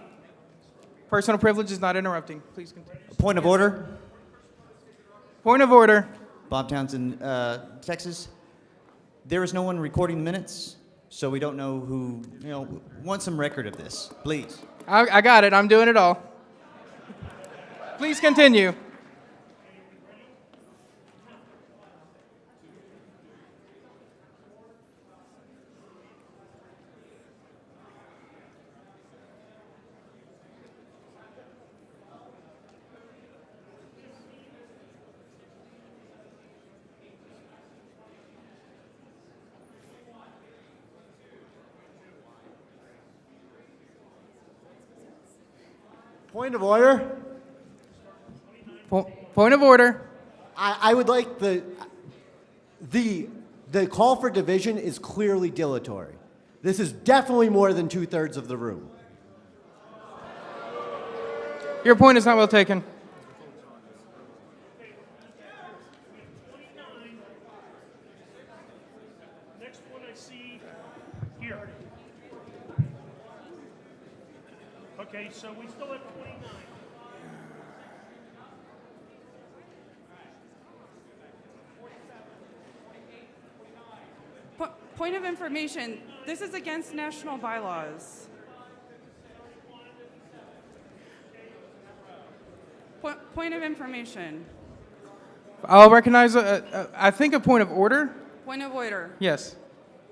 Personal privilege is not interrupting. Please continue. Point of order. Point of order. Bob Townsend, Texas. There is no one recording the minutes, so we don't know who, want some record of this, please. I got it. I'm doing it all. Please continue. Point of order. Point of order. I would like the call for division is clearly dilatory. This is definitely more than 2/3 of the room. Your point is not well taken. Next one I see here. Okay, so we still have 29. Point of information, this is against national bylaws. Point of information. I'll recognize, I think, a point of order. Point of order. Yes.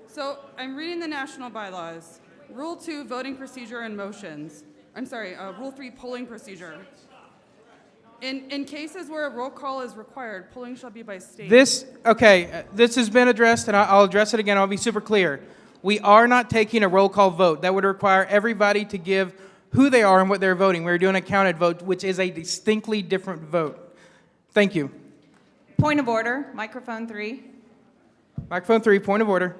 So I'm reading the national bylaws. Rule 2, voting procedure and motions. I'm sorry, Rule 3, polling procedure. In cases where a roll call is required, polling shall be by state. This has been addressed, and I'll address it again. I'll be super clear. We are not taking a roll call vote. That would require everybody to give who they are and what they're voting. We're doing a counted vote, which is a distinctly different vote. Thank you. Point of order, microphone 3. Microphone 3, point of order.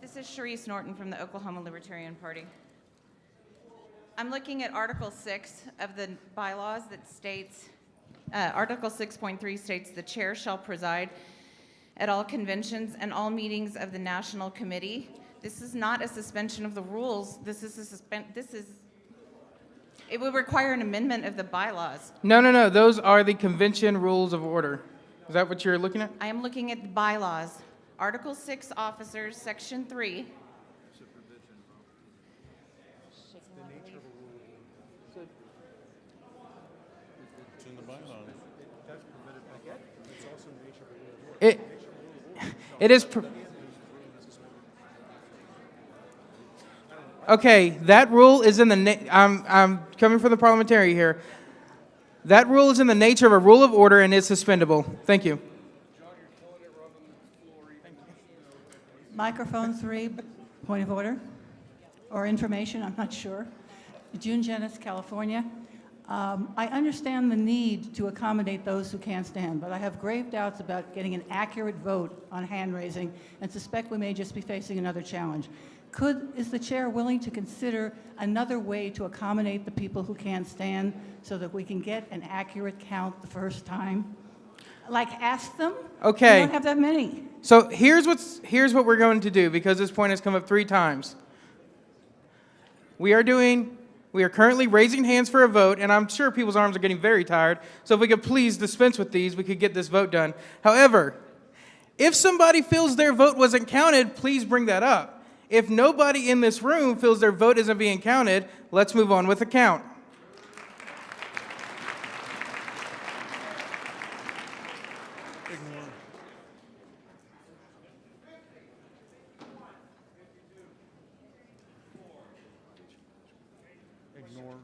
This is Sharice Norton from the Oklahoma Libertarian Party. I'm looking at Article 6 of the bylaws that states, Article 6.3 states the chair shall preside at all conventions and all meetings of the National Committee. This is not a suspension of the rules. It would require an amendment of the bylaws. No. Those are the convention rules of order. Is that what you're looking at? I am looking at the bylaws. Article 6 officers, Section 3. It is. Okay, that rule is in the. I'm coming from the parliamentary here. That rule is in the nature of a rule of order and is suspendable. Thank you. Microphone 3, point of order, or information, I'm not sure. June Jennings, California. I understand the need to accommodate those who can't stand, but I have grave doubts about getting an accurate vote on hand raising and suspect we may just be facing another challenge. Is the chair willing to consider another way to accommodate the people who can't stand so that we can get an accurate count the first time? Like ask them? Okay. We don't have that many. So here's what we're going to do, because this point has come up 3 times. We are currently raising hands for a vote, and I'm sure people's arms are getting very tired, so if we could please dispense with these, we could get this vote done. However, if somebody feels their vote wasn't counted, please bring that up. If nobody in this room feels their vote isn't being counted, let's move on with the count. Ignore.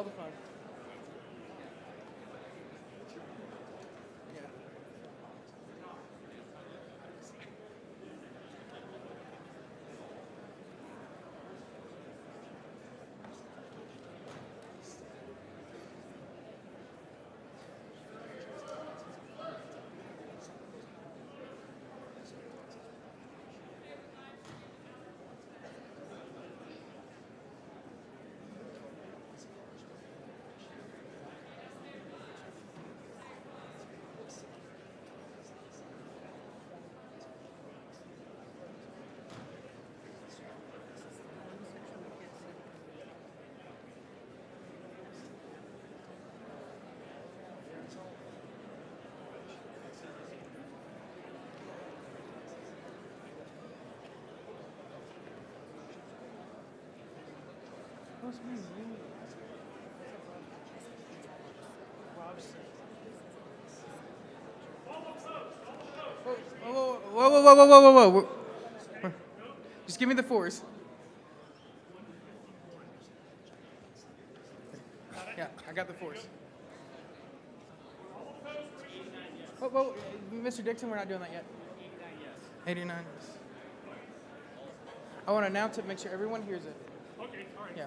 all the fun. Whoa. Just give me the fours. Yeah, I got the fours. Whoa, Mr. Dixon, we're not doing that yet. 89, yes. I want to announce it, make sure everyone hears it. Okay, all right. Yeah.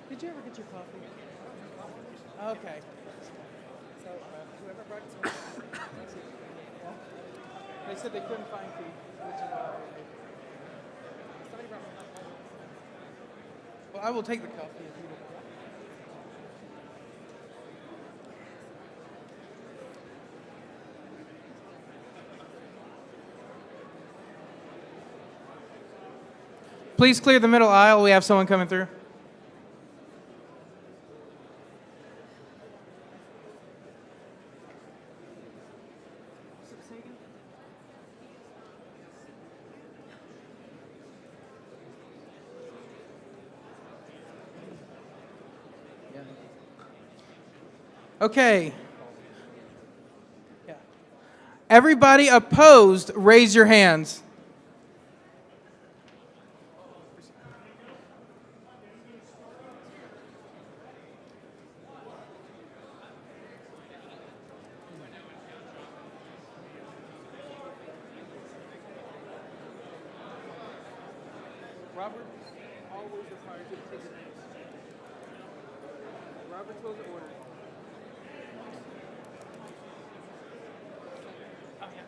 Did you ever get your coffee? Okay. So whoever brought it to me, they said they couldn't find tea, which is why somebody brought me coffee. Well, I will take the coffee if you don't. Please clear the middle aisle. We have someone coming through. Okay. Yeah. Everybody opposed, raise your hands. Robert always requires you to take your names. Robert's rules of order. Oh, yeah.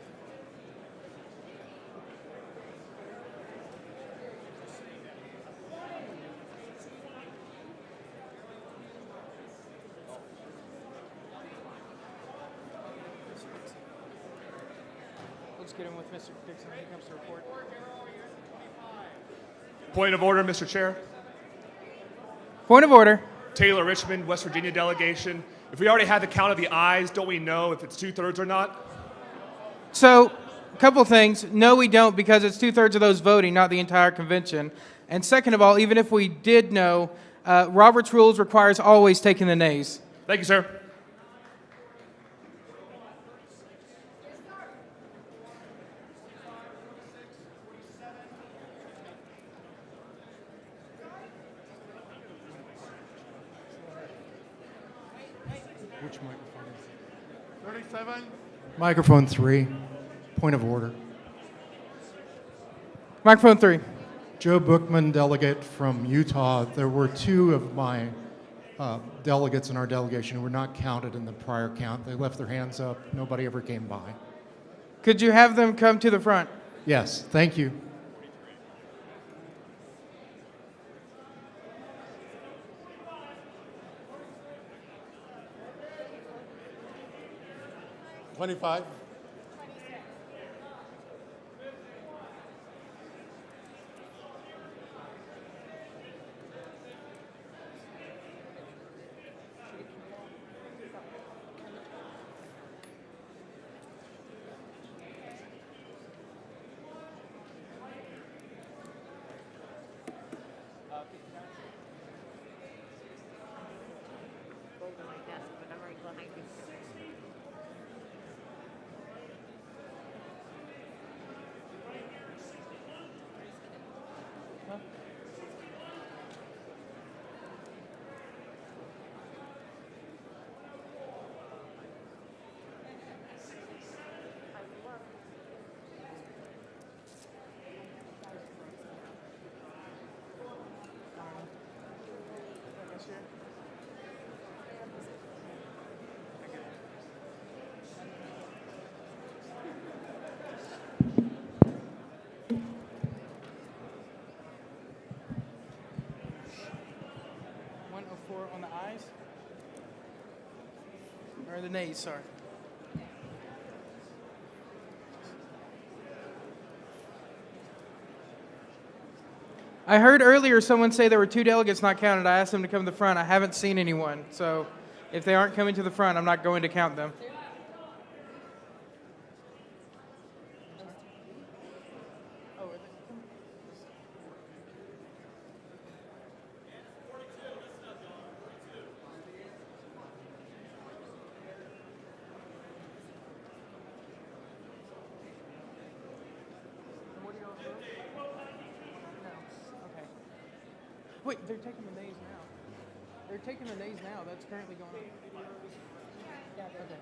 Let's get in with Mr. Dixon when he comes to report. Point of order, Mr. Chair. Point of order. Taylor Richmond, West Virginia delegation. If we already had the count of the ayes, don't we know if it's 2/3 or not? So, a couple things. No, we don't, because it's 2/3 of those voting, not the entire convention. And second of all, even if we did know, Robert's rules requires always taking the nays. Thank you, sir. Which microphone? 37. Microphone 3, point of order. Microphone 3. Joe Bookman, delegate from Utah. There were 2 of my delegates in our delegation who were not counted in the prior count. They left their hands up. Nobody ever came by. Could you have them come to the front? Yes, thank you. $25. On the ayes? Or the nays, sorry. I heard earlier someone say there were 2 delegates not counted. I asked them to come to the front. I haven't seen anyone. So if they aren't coming to the front, I'm not going to count them. Wait, they're taking the nays now. They're taking the nays now. That's currently going on. Yeah, okay.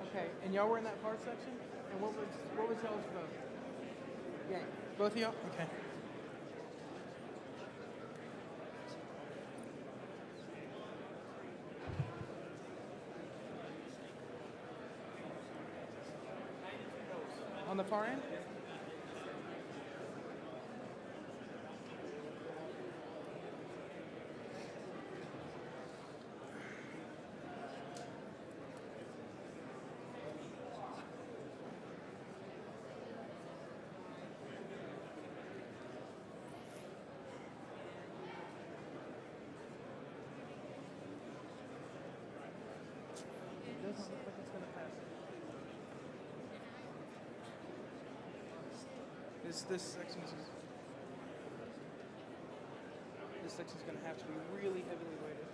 Okay, and y'all were in that far section? And what was y'all's vote? Yeah, both of y'all? Okay. On the far end? It doesn't look like it's going to pass. This section's going to have to be really heavily weighted.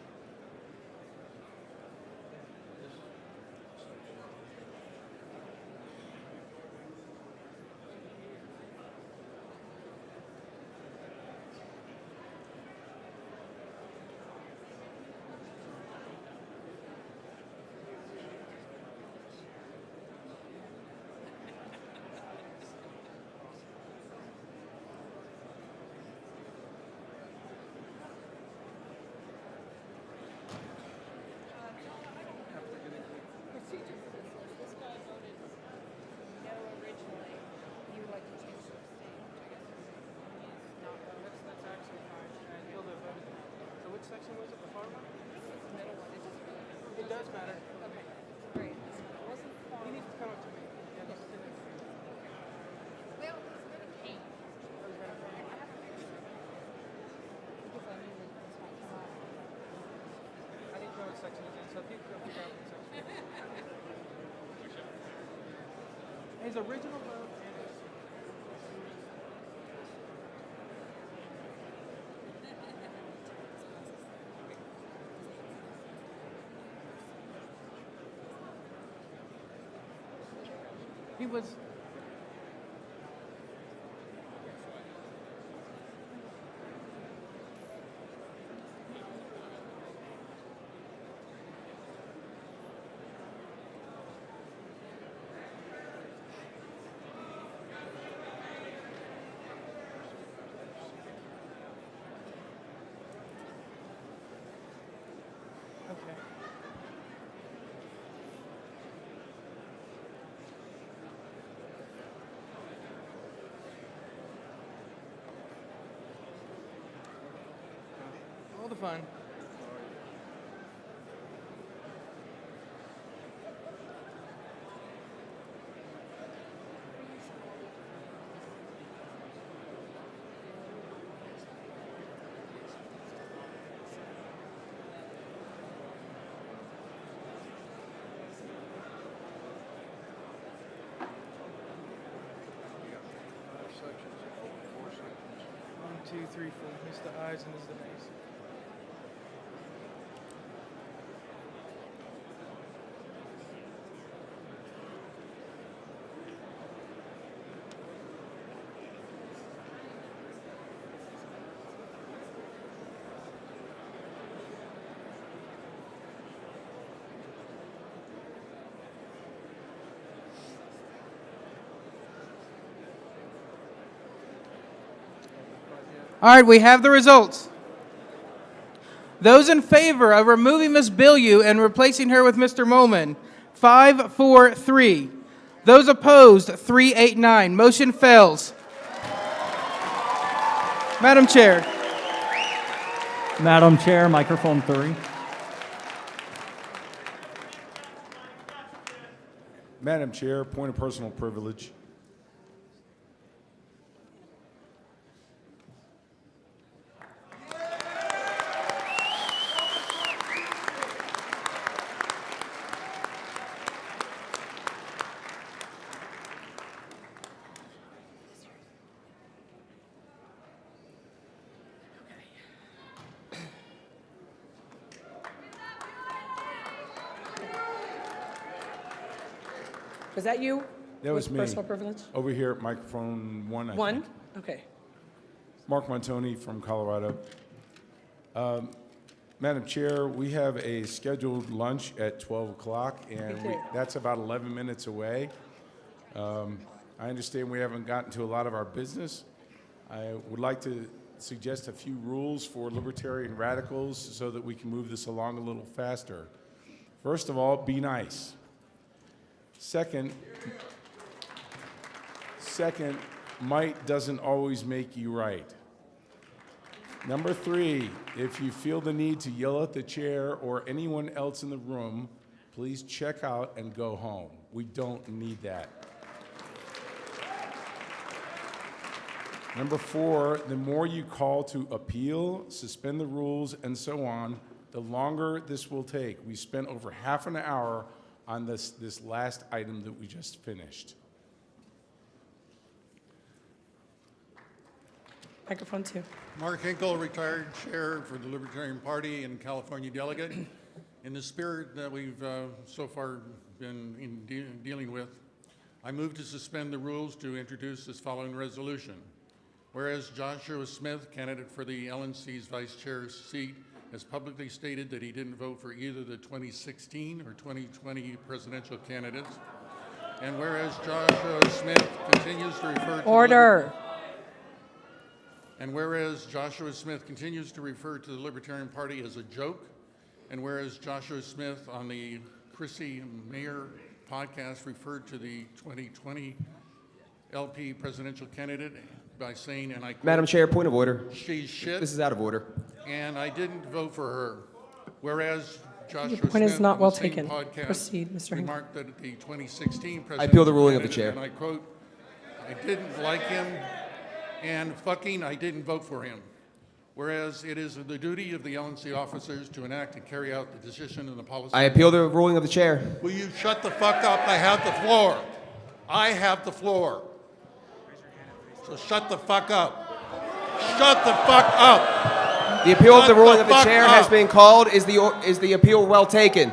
his original vote. He was. Okay. All the fun. One, two, three, four. This is the ayes and this is the nays. All right, we have the results. Those in favor of removing Ms. Bilyeu and replacing her with Mr. Momin, 5-4-3. Those opposed, 3-8-9. Motion fails. Madam Chair. Madam Chair, microphone 3. Madam Chair, point of personal privilege. Was that you? That was With me. Personal privilege? Over here at microphone 1, I One? think. Okay. Mark Montoni from Colorado. Madam Chair, we have a scheduled lunch at 12 o'clock, and We do. that's about 11 minutes away. I understand we haven't gotten to a lot of our business. I would like to suggest a few rules for libertarian radicals so that we can move this along a little faster. First of all, be nice. Second, might doesn't always make you right. Number 3, if you feel the need to yell at the chair or anyone else in the room, please check out and go home. We don't need that. Number 4, the more you call to appeal, suspend the rules, and so on, the longer this will take. We spent over half an hour on this last item that we just finished. Microphone 2. Mark Hinkle, retired chair for the Libertarian Party and California delegate. In the spirit that we've so far been dealing with, I move to suspend the rules to introduce this following resolution. Whereas Joshua Smith, candidate for the LNC's vice chair seat, has publicly stated that he didn't vote for either the 2016 or 2020 presidential candidates. And whereas Joshua Smith continues to refer to Order. And whereas Joshua Smith continues to refer to the Libertarian Party as a joke, and whereas Joshua Smith on the Chrissy Mayer podcast referred to the 2020 LP presidential candidate by saying, and I quote, Madam Chair, point of order. She's shit. This is out of order. And I didn't vote for her. Whereas Joshua Your point is Smith not on well the same taken. podcast Proceed, Mr. Hinkle. remarked that the 2016 presidential I appeal the ruling of the candidate, chair. and I quote, I didn't like him, and fucking I didn't vote for him. Whereas it is the duty of the LNC officers to enact and carry out the decision and the policy. I appeal the ruling of the chair. Will you shut the fuck up? I have the floor. I have the floor. So shut the fuck up. Shut the fuck up. The appeal of the Shut ruling the of the fuck chair has up. been called. Is the appeal well taken?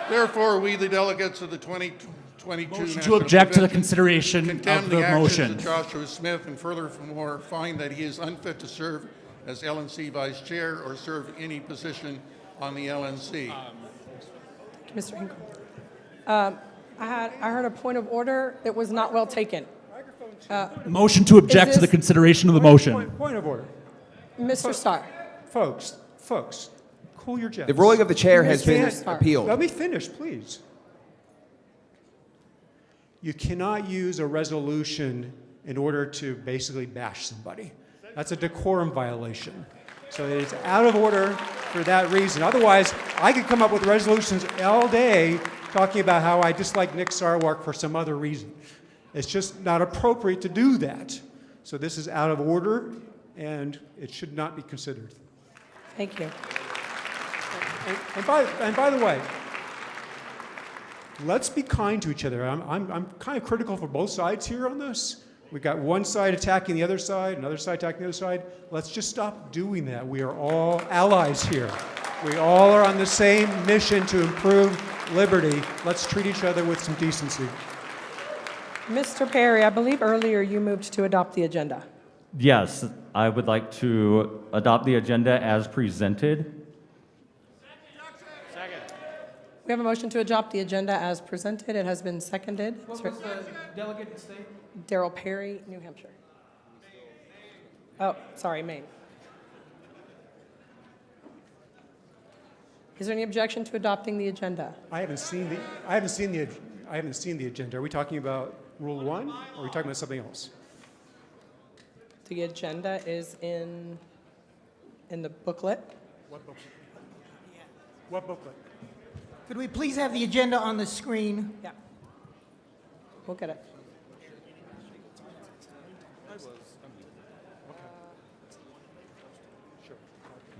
Therefore, we, the delegates of the 2022 Motion to National object to the Convention, consideration condemn of the the actions motion. of Joshua Smith and furthermore find that he is unfit to serve as LNC Vice Chair or serve any position on the LNC. Mr. Hinkle. I heard a point of order that was not well taken. Motion to object is to the this- consideration of the motion. Point of order. Mr. Starr. Folks, cool your jets. The ruling of the chair has been Let appealed. me finish, please. You cannot use a resolution in order to basically bash somebody. That's a decorum violation. So it's out of order for that reason. Otherwise, I could come up with resolutions all day talking about how I dislike Nick Sarwark for some other reason. It's just not appropriate to do that. So this is out of order, and it should not be considered. Thank you. And by the way, let's be kind to each other. I'm kind of critical for both sides here on this. We've got one side attacking the other side, another side attacking the other side. Let's just stop doing that. We are all allies here. We all are on the same mission to improve liberty. Let's treat each other with some decency. Mr. Perry, I believe earlier you moved to adopt the agenda. Yes, I would like to adopt the agenda as presented. We have a motion to adopt the agenda as presented. It has been seconded. What was the delegate and state? Darrell Perry, New Hampshire. Oh, sorry, Maine. Is there any objection to adopting the agenda? I haven't seen the agenda. Are we talking about Rule 1, or are we talking about something else? The agenda is in the booklet. What booklet? What booklet? Could we please have the agenda on the screen? Yeah. We'll get it.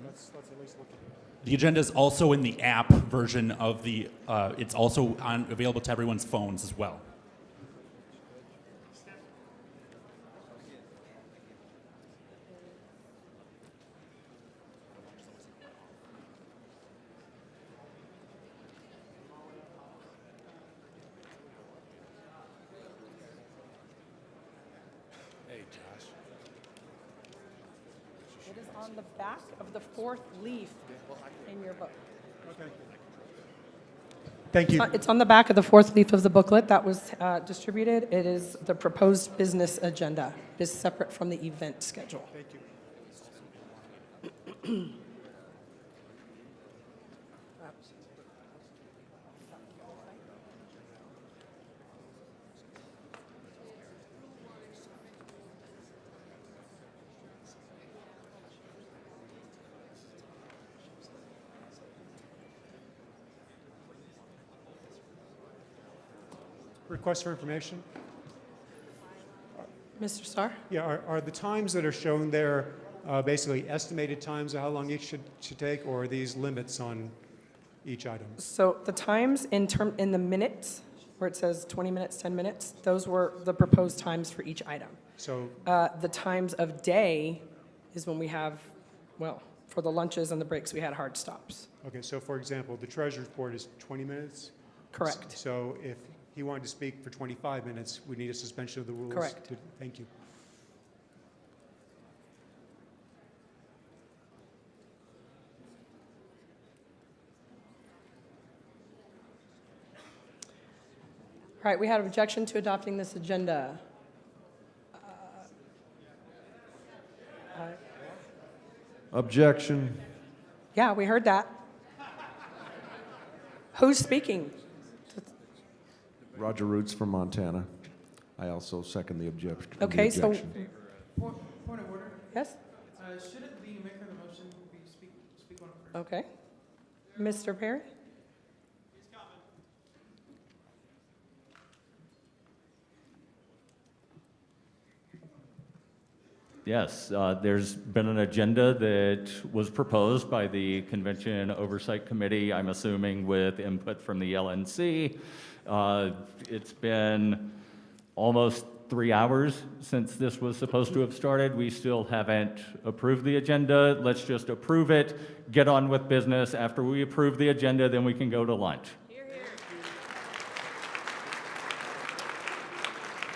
Let's at least look at it. The agenda is also in the app version of the, it's also available to everyone's phones as well. Hey, Josh. It is on the back of the fourth leaf in your book. Okay. Thank you. It's on the back of the fourth leaf of the booklet that was distributed. It is the proposed business agenda. It is separate from the event schedule. Thank you. Request for information? Mr. Starr? Yeah, are the times that are shown there basically estimated times of how long each should take, or are these limits on each item? So the times in the minutes, where it says 20 minutes, 10 minutes, those were the proposed times for each item. So The times of day is when we have, well, for the lunches and the breaks, we had hard stops. okay, so for example, the treasurer's report is 20 minutes? Correct. So if he wanted to speak for 25 minutes, we need a suspension of the rules? Correct. Thank you. All right, we had an objection to adopting this agenda. Objection. Yeah, we heard that. Who's speaking? Roger Roots from Montana. I also second the objection. Okay, so, Point of order. yes? Shouldn't the maker of the motion speak on it first? Okay. Mr. Perry? Yes, there's been an agenda that was proposed by the Convention Oversight Committee, I'm assuming with input from the LNC. It's been almost 3 hours since this was supposed to have started. We still haven't approved the agenda. Let's just approve it, get on with business. After we approve the agenda, then we can go to lunch.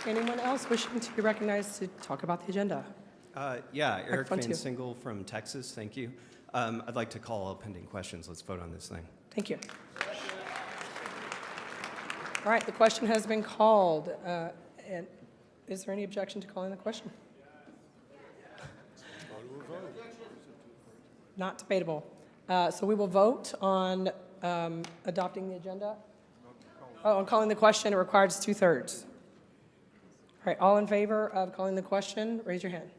Anyone else wishing to be recognized to talk about the agenda? Yeah, Eric Microphone Van two. Single from Texas, thank you. I'd like to call pending questions. Let's vote on this thing. Thank you. All right, the question has been called. And is there any objection to calling the question? Not debatable. So we will vote on adopting the agenda. Oh, on calling the question, it requires 2/3. All right, all in favor of calling the question, raise your hand.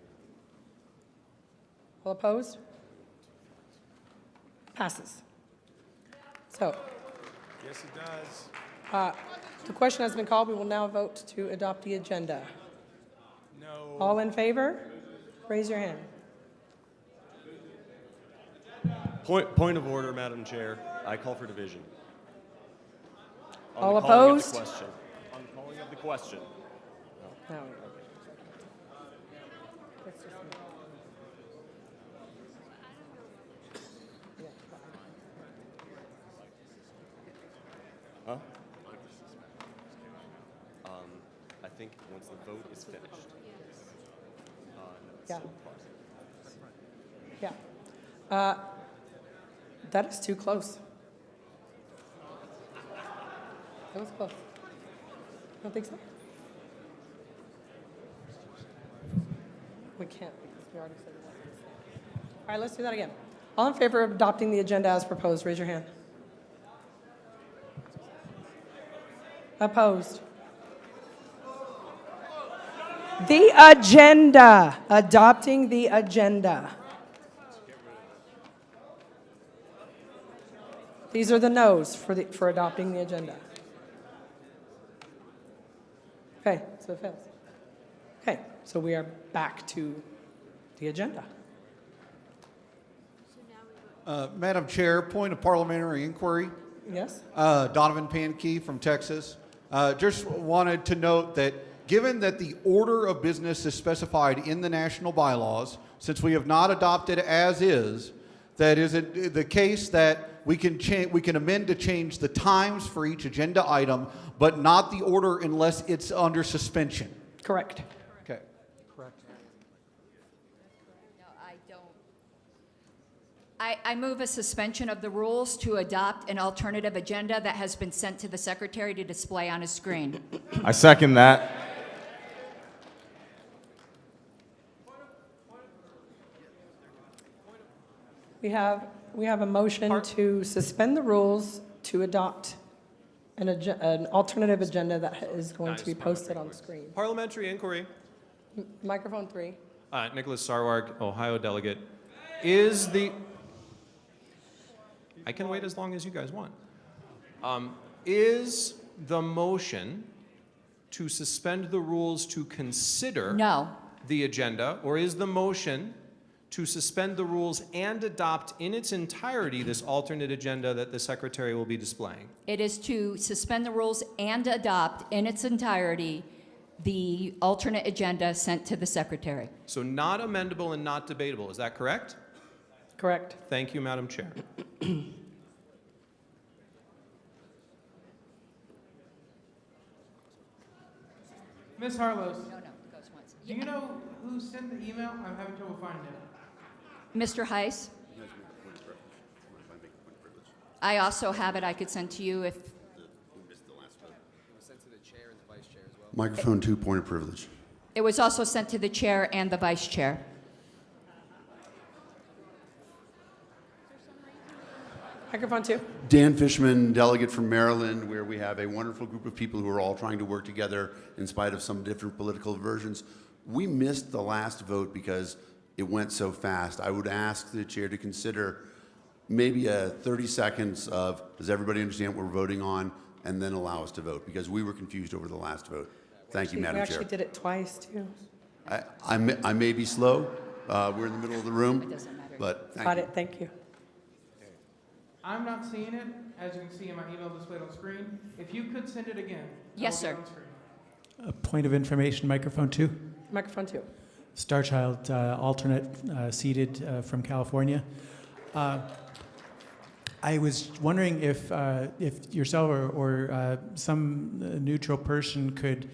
All opposed? Passes. So, Yes, it does. the question has been called. We will now vote to adopt the agenda. No. All in favor? Raise your hand. Point of order, Madam Chair. I call for division. On All the calling of the opposed? question. On the calling of the question. No. Huh? I think once the vote is finished. Yeah. Yeah. That is too close. That was close. Don't think so? We can't because we already said that. All right, let's do that again. All in favor of adopting the agenda as proposed, raise your hand. Opposed? The agenda. Adopting the agenda. These are the no's for adopting the agenda. Okay, so it fails. Okay, so we are back to the agenda. Madam Chair, point of parliamentary inquiry. Yes? Donovan Pankey from Texas. Just wanted to note that given that the order of business is specified in the national bylaws, since we have not adopted as is, that is it the case that we can amend to change the times for each agenda item, but not the order unless it's under suspension. Correct. Okay. Correct. No, I don't. I move a suspension of the rules to adopt an alternative agenda that has been sent to the secretary to display on his screen. I second that. We have a motion to suspend the rules to adopt an alternative agenda that is going to be posted on screen. Parliamentary inquiry. Microphone 3. Nicholas Sarwark, Ohio delegate. I can wait as long as you guys want. Is the motion to suspend the rules to consider the agenda, or is the motion to suspend the rules and adopt in its entirety this alternate agenda that the secretary will be displaying? It is to suspend the rules and adopt in its entirety the alternate agenda sent to the secretary. So not amendable and not debatable, is that correct? Correct. Thank you, Madam Chair. Ms. Harlow, No, it goes once. do you know who sent the email? I'm having trouble finding it. Mr. Heiss? I also have it I could send to you if, Microphone 2, point of privilege. it was also sent to the chair and the vice chair. Microphone 2. Dan Fishman, delegate from Maryland, where we have a wonderful group of people who are all trying to work together in spite of some different political versions. We missed the last vote because it went so fast. I would ask the chair to consider maybe a 30 seconds of, does everybody understand what we're voting on, and then allow us to vote, because we were confused over the last vote. Thank you, Madam We Chair. actually did it twice, too. I may be slow. We're in the middle of the room, but thank Got you. it, thank you. I'm not seeing it, as you can see in my email displayed on screen. If you could send it again. Yes, I will sir. get on screen. A point of information, microphone 2. Microphone 2. Starchild, alternate seated from California. I was wondering if yourself or some neutral person could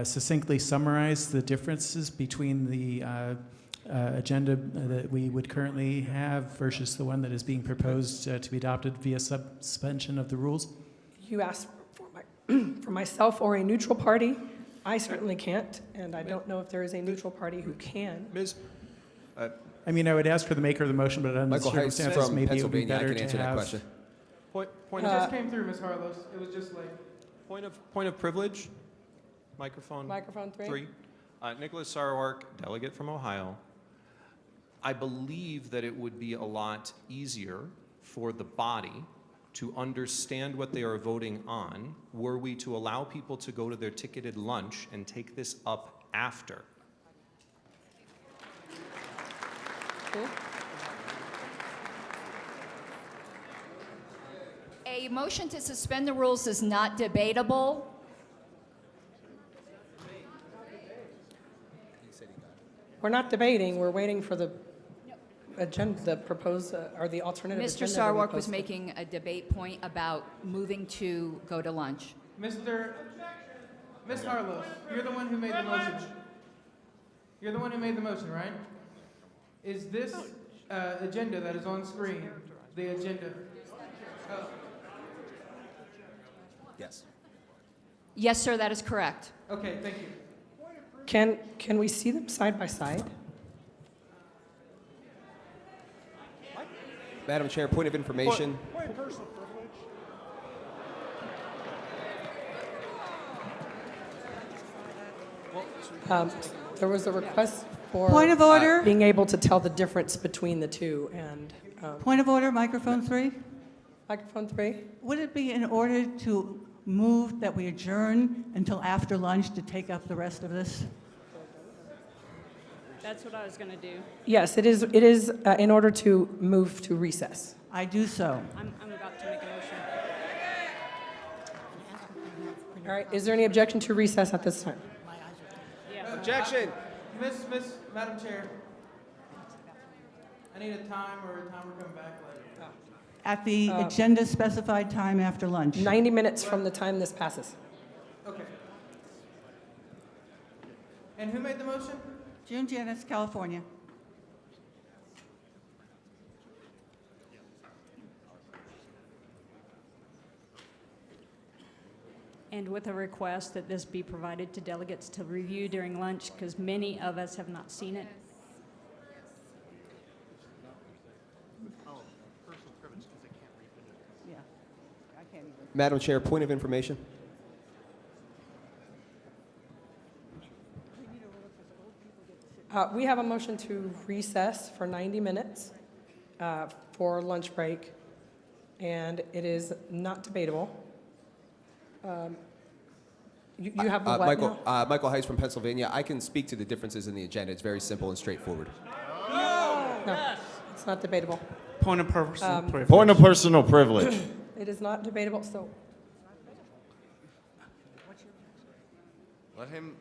succinctly summarize the differences between the agenda that we would currently have versus the one that is being proposed to be adopted via suspension of the rules? You asked for myself or a neutral party. I certainly can't, and I don't know if there is a neutral party who can. Ms. I mean, I would ask for the maker of the motion, but under the Michael Heiss circumstances, from maybe it would be Pennsylvania. I better can answer to that have. question. It just came through, Ms. Harlos. It was just like. Point of privilege. Microphone 3. Nicholas Sarwark, delegate from Ohio. I believe that it would be a lot easier for the body to understand what they are voting on were we to allow people to go to their ticketed lunch and take this up after. A motion to suspend the rules is not debatable. We're not debating, we're waiting for the agenda, the proposed, or the alternative Mr. agenda. to be Sarwark was posted. making a debate point about moving to go to lunch. Ms. Harlos, you're the one who made the motion. You're the one who made the motion, right? Is this agenda that is on screen the agenda? Yes. Yes, sir, that is correct. Okay, thank you. Can we see them side by side? Madam Chair, point of information. There was a request for Point of order. being able to tell the difference between the two, and Point of order, microphone 3. microphone 3. Would it be in order to move that we adjourn until after lunch to take up the rest of this? That's what I was going to do. Yes, it is. It is in order to move to recess. I do so. I'm about to make a motion. All right. Is there any objection to recess at this time? Objection. Madam Chair. I need a time or a time we're coming back later. At the agenda specified time after lunch. 90 minutes from the time this passes. Okay. And who made the motion? June Janice, California. And with a request that this be provided to delegates to review during lunch, because many of us have not seen it. Yeah. I can't even. Madam Chair, point of information. We have a motion to recess for 90 minutes for lunch break, and it is not debatable. You have the what now? Michael Heiss from Pennsylvania. I can speak to the differences in the agenda. It's very simple and straightforward. No, it's not debatable. Point of personal privilege. Point of personal privilege. It is not debatable, so Let him.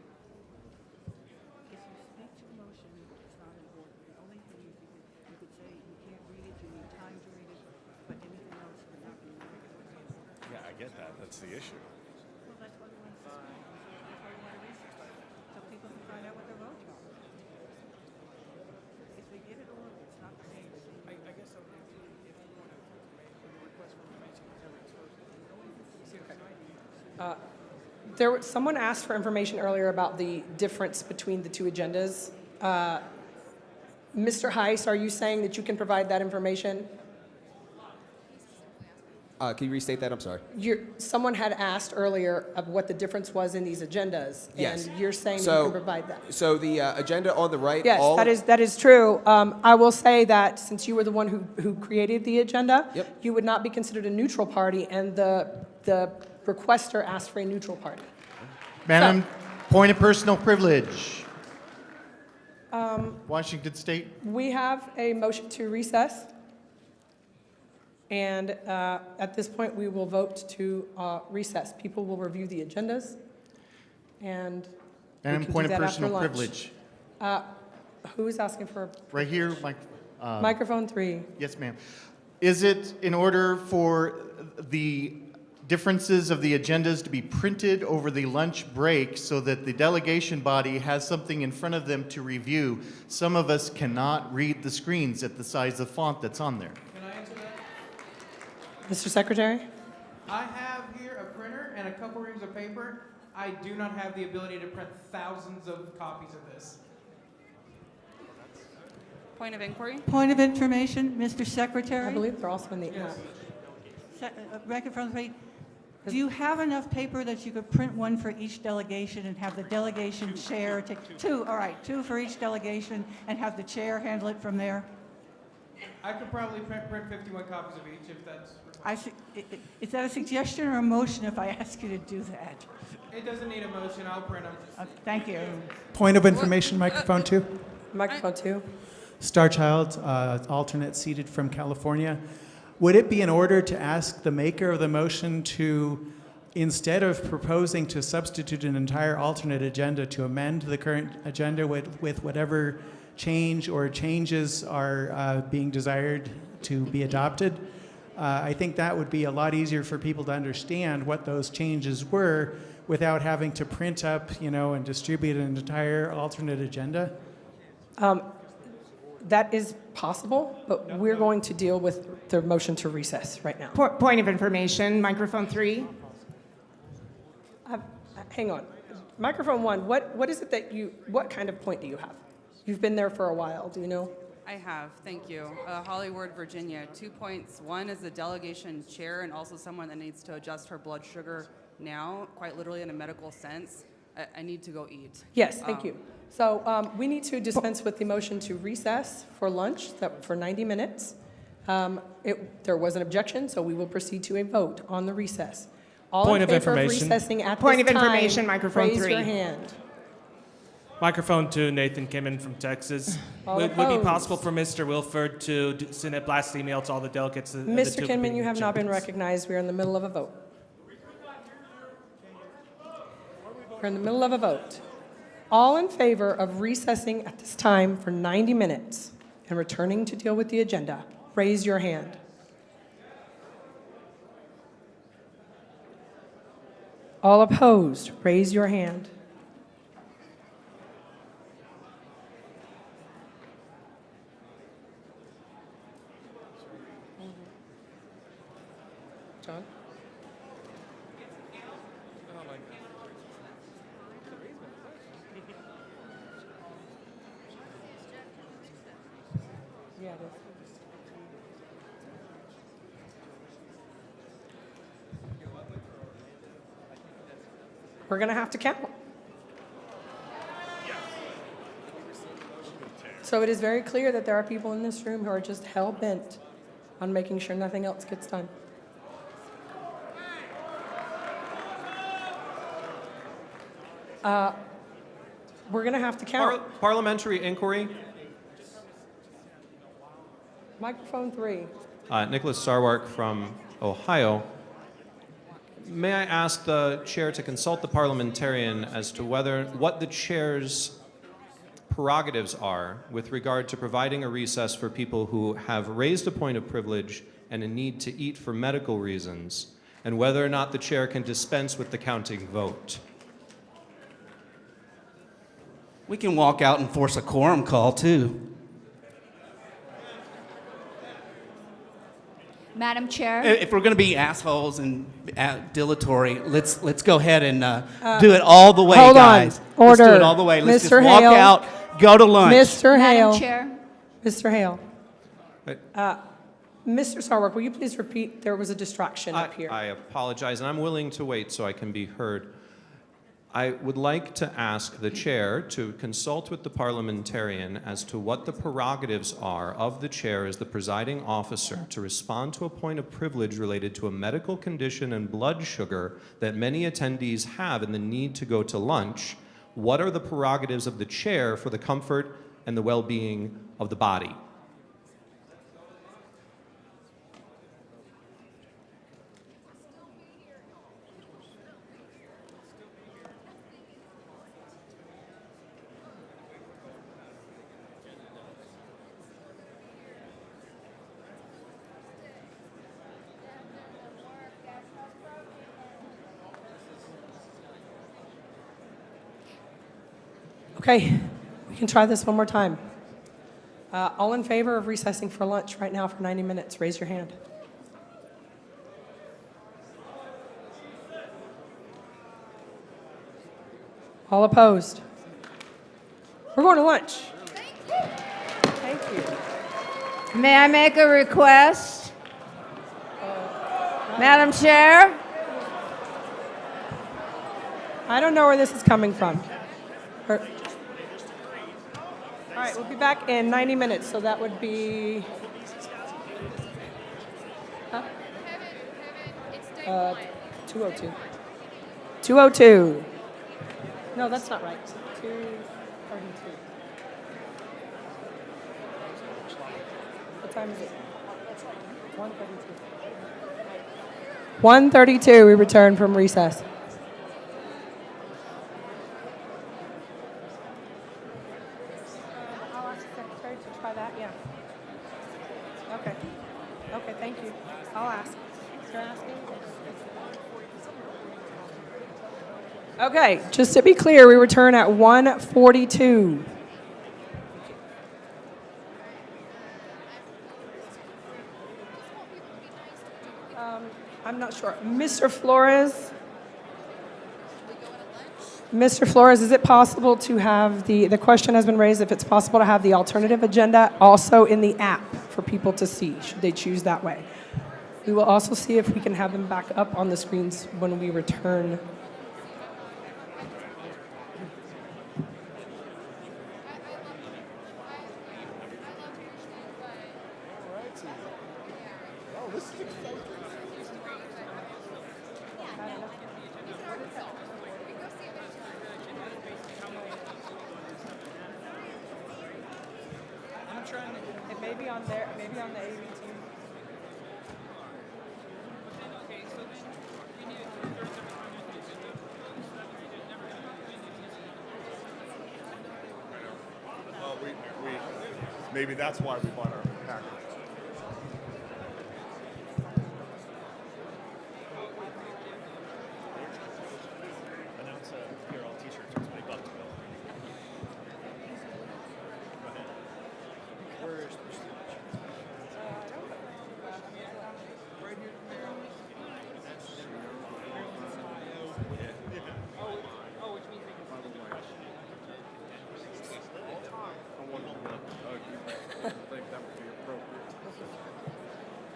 Yeah, I get that. That's the issue. So people can find out what their votes are. If they get it all, it's not the case. I guess I would have to, if you want to request for information, someone asked for information earlier about the difference between the two agendas. Mr. Heiss, are you saying that you can provide that information? Can you restate that? I'm sorry. Someone had asked earlier of what the difference was in these agendas, Yes. and you're saying that you can provide that. So the agenda on the right. Yes, all that is true. I will say that since you were the one who created the agenda, Yep. you would not be considered a neutral party, and the requester asked for a neutral party. Madam, point of personal privilege. Washington State. We have a motion to recess. And at this point, we will vote to recess. People will review the agendas. And we can do point of that after personal lunch. privilege. Who is asking for? Right here, Microphone 3. Yes, ma'am. Is it in order for the differences of the agendas to be printed over the lunch break so that the delegation body has something in front of them to review? Some of us cannot read the screens at the size of font that's on there. Can I answer that? Mr. Secretary? I have here a printer and a couple reams of paper. I do not have the ability to print thousands of copies of this. Point of inquiry? Point of information, Mr. Secretary? I believe they're also in the app. Microphone 3. Do you have enough paper that you could print one for each delegation and have the delegation chair take two? All right, two for each delegation and have the chair handle it from there? I could probably print 51 copies of each if that's required. Is that a suggestion or a motion if I ask you to do that? It doesn't need a motion. I'll print them. Thank you. Point of information, microphone 2. Microphone 2. Starchild, alternate seated from California. Would it be in order to ask the maker of the motion to, instead of proposing to substitute an entire alternate agenda, to amend the current agenda with whatever change or changes are being desired to be adopted? I think that would be a lot easier for people to understand what those changes were without having to print up, and distribute an entire alternate agenda. That is possible, but we're going to deal with the motion to recess right now. Point of information, microphone 3. Hang on. Microphone 1, what is it that what kind of point do you have? You've been there for a while, do you know? I have, thank you. Hollywood, Virginia. 2 points. One is the delegation chair and also someone that needs to adjust her blood sugar now, quite literally in a medical sense. I need to go eat. Yes, thank you. So we need to dispense with the motion to recess for lunch for 90 minutes. There was an objection, so we will proceed to a vote on the recess. All in favor of recessing at Point this of time, information, microphone raise 3. your hand. Microphone 2, Nathan Kimmin from Texas. Would it be possible for Mr. Wilford to send a blast email to all the delegates? Mr. Kinman, you have not been recognized. We are in the middle of a vote. We're in the middle of a vote. All in favor of recessing at this time for 90 minutes and returning to deal with the agenda, raise your hand. All opposed, raise your hand. John? Yeah, it is. We're going to have to count. So it is very clear that there are people in this room who are just hell-bent on making sure nothing else gets done. We're going to have to count. Parliamentary inquiry. Microphone 3. Nicholas Sarwark from Ohio. May I ask the chair to consult the parliamentarian as to what the chair's prerogatives are with regard to providing a recess for people who have raised a point of privilege and a need to eat for medical reasons, and whether or not the chair can dispense with the counting vote. We can walk out and force a quorum call, too. Madam Chair? If we're going to be assholes and dilatory, let's go ahead and do it all the way, hold guys. On. Order. Let's do it all the way. Let's Mr. just walk Hale. out, go to lunch. Mr. Hale. Madam Chair? Mr. Hale. Mr. Sarwark, will you please repeat? There was a distraction up here. I apologize, and I'm willing to wait so I can be heard. I would like to ask the chair to consult with the parliamentarian as to what the prerogatives are of the chair as the presiding officer to respond to a point of privilege related to a medical condition and blood sugar that many attendees have and the need to go to lunch. What are the prerogatives of the chair for the comfort and the well-being of the body. Okay, we can try this one more time. All in favor of recessing for lunch right now for 90 minutes, raise your hand. All opposed? We're going to lunch. Thank you. May I make a request? Madam Chair? I don't know where this is coming from. All right, we'll be back in 90 minutes, so that would be... Huh? 2:02. 2:02. No, that's not right. 2:32. What time is it? 1:32. 1:32, we return from recess. I'll ask the secretary to try that, yeah. Okay. Okay, thank you. I'll ask. You're asking? Okay, just to be clear, we return at 1:42. I'm not sure. Mr. Flores? Mr. Flores, is it possible to have the question has been raised, if it's possible to have the alternative agenda also in the app for people to see, should they choose that way? We will also see if we can have them back up on the screens when we return. It may be on there, maybe on the AV team. Well, maybe that's why we bought our package. Announce a PRL t-shirt, it's $20 bill. Where's the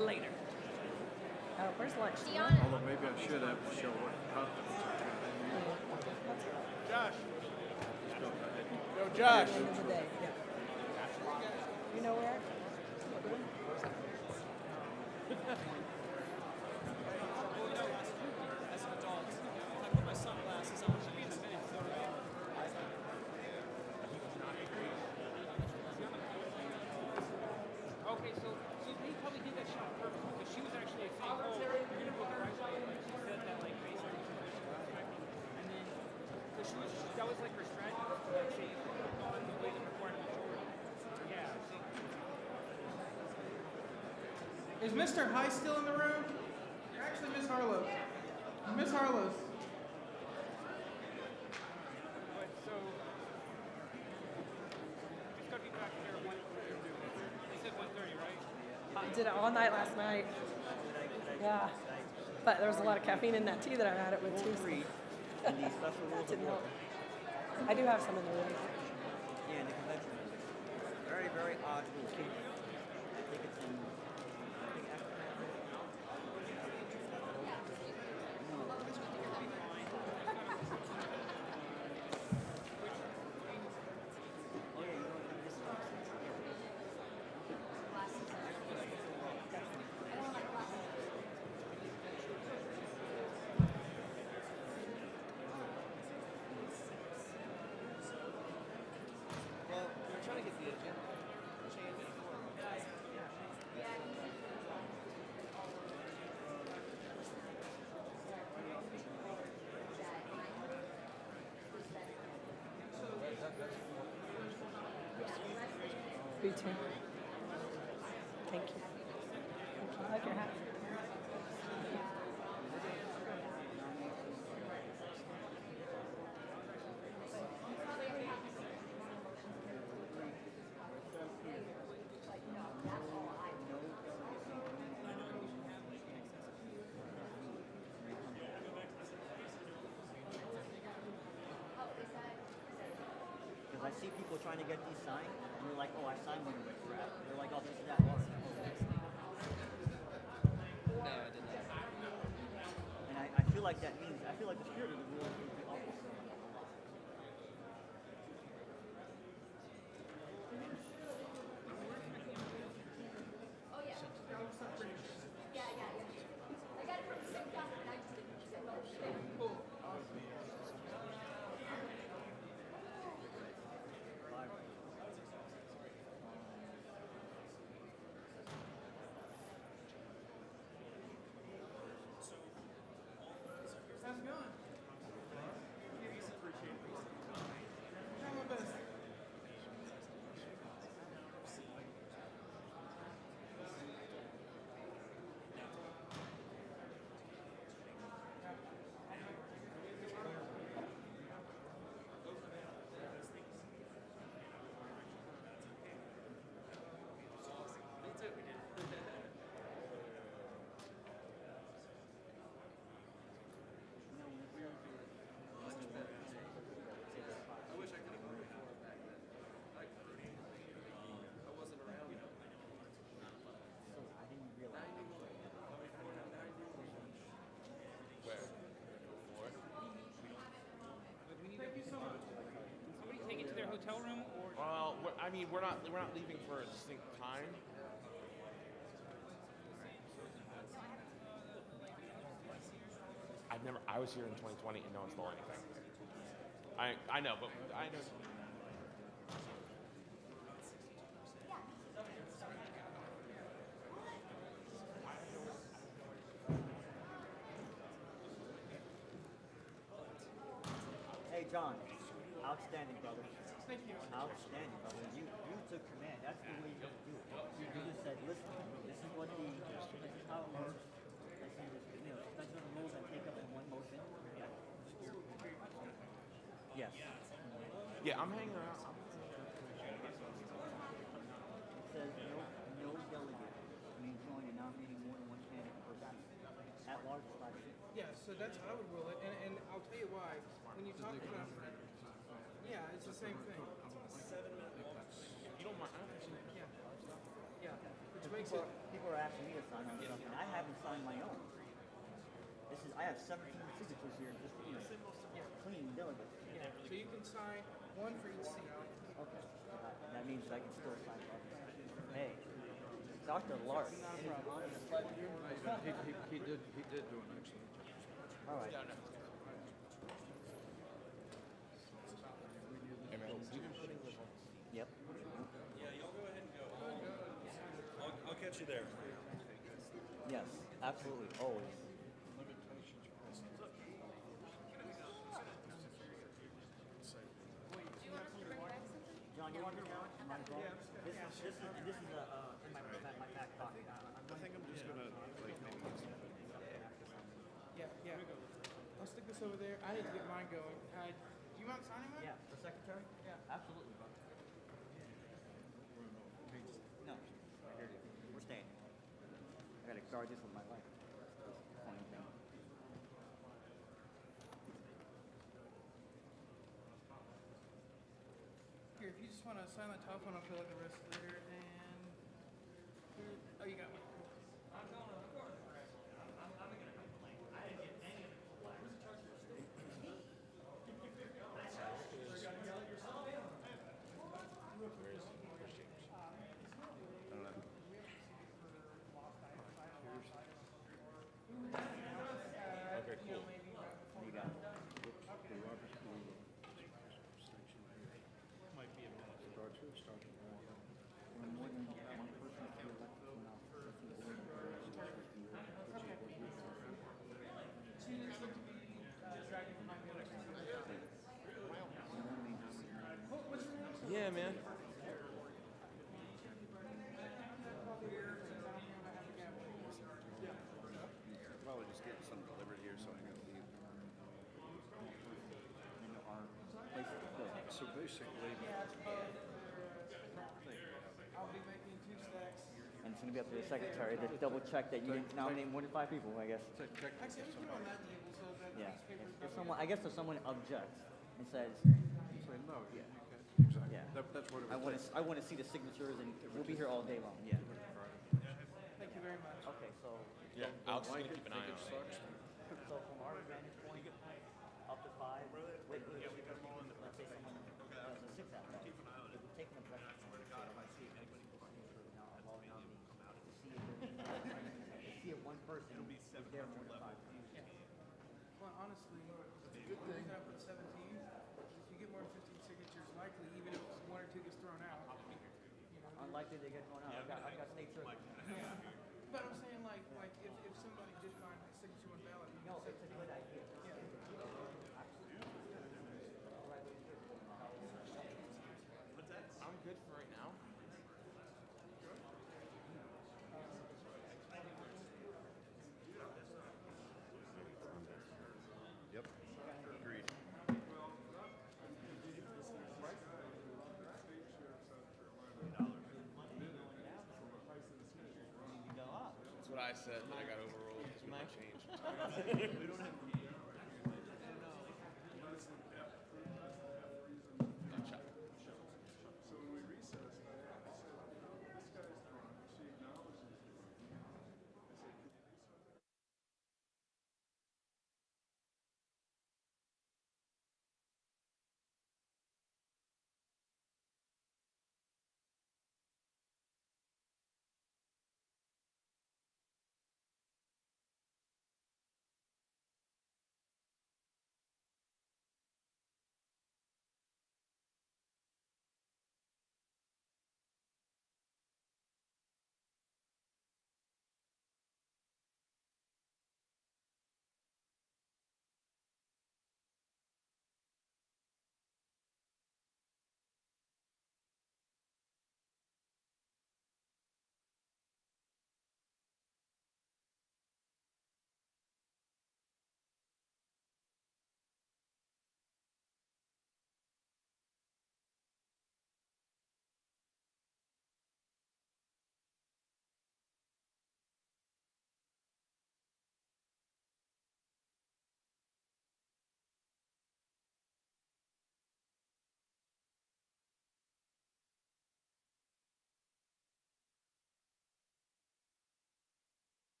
Later. Where's lunch? Although maybe I should have to show what confidence I have. Josh. Yo, Josh. You know where? Okay, so they probably did that shot on purpose because she was actually saying, "Oh, you're gonna go the right way." She said that like basically, and then because that was like her strategy, was to like say on the way to require the majority. Yeah. Is Mr. High still in the room? Actually, Miss Harlow. Miss Harlow. Did it all night last night. Yeah. But there was a lot of caffeine in that tea that I had it with too. So. That didn't help. I do have some in the room. Yeah, in the convention. Very, very odd rule. I think it's in. Well, we're trying to get the Me too. Thank you. I like your hat. Because I see people trying to get these signed, and they're like, oh, I signed one of it. They're like, oh, this is that large. No, I did not. And I feel like that means, I feel like the spirit of the rule is the opposite. How's it going? Trying my best. Hotel room, or Well, I mean, we're not leaving for a distinct time. I was here in 2020 and no one stole anything. I know, but I know. Hey, John. Outstanding, brother. Thank you. Outstanding, brother. You took command. That's the way you do it. You just said, listen, this is what this is how it works. This is, suspension of the rules that take up in one motion. Yes. Yeah, I'm hanging around. It says no delegate may join in nominating more than one candidate per seat. At large election. Yeah, so that's how I would rule it, and I'll tell you why. When you talk about, yeah, it's the same thing. 7 minutes. You don't mind? Yeah, yeah. Which makes it. People are asking me to sign on something. I haven't signed my own. I have 17 signatures here, just clean delegates. Yeah. So you can sign one for each seat. Okay. That means I can still sign others. Hey, Dr. Lark. Not a problem. He did do an excellent job. All right. Yep. Yeah, y'all go ahead and go. I'll catch you there. Yes, absolutely, always. John, you want to know? This is in my back pocket. I think I'm just gonna like maybe. Yeah. I'll stick this over there. I need to get mine going. Do you mind signing mine? Yeah, for secretary? Yeah. Absolutely, brother. No, we're staying. I gotta guard this with my life. Funny thing. Here, if you just want to sign the top one, I'll fill out the rest later. And oh, you got one. Okay, cool. You got it. Might be a minute. When more than one person is elected to an office, that's the board of directors, which is what we She just looked to be dragging behind the other Yeah, man. basically. I'll be making 2 stacks. And it's gonna be up to the secretary to double check that you didn't nominate more than 5 people, I guess. Actually, let me put it on that table so that Yeah. these papers If don't someone, I guess if someone objects and says, Say no, yeah, exactly. yeah. That's what it I would want take. to, I want to see the signatures, and we'll be here all day long. Yeah. Thank you very much. Okay, so. Yeah, I'll just gonna keep an eye on it. So from our vantage point, up to 5, let's say someone has a 6 out there. If we take an objection from the chair, I see anybody now allow nominee to see if one person is there more than 5 times. Well, honestly, the reason I put 17 is if you get more than 15 signatures, likely, even if 1 or 2 gets thrown out. You know, Unlikely they get thrown out. I've got state troops. but I'm saying, like if somebody did find a signature on ballot, you No, know, it's a good idea. I'm good for right now. Yep. Agreed. That's what I said, and I got overruled because we changed.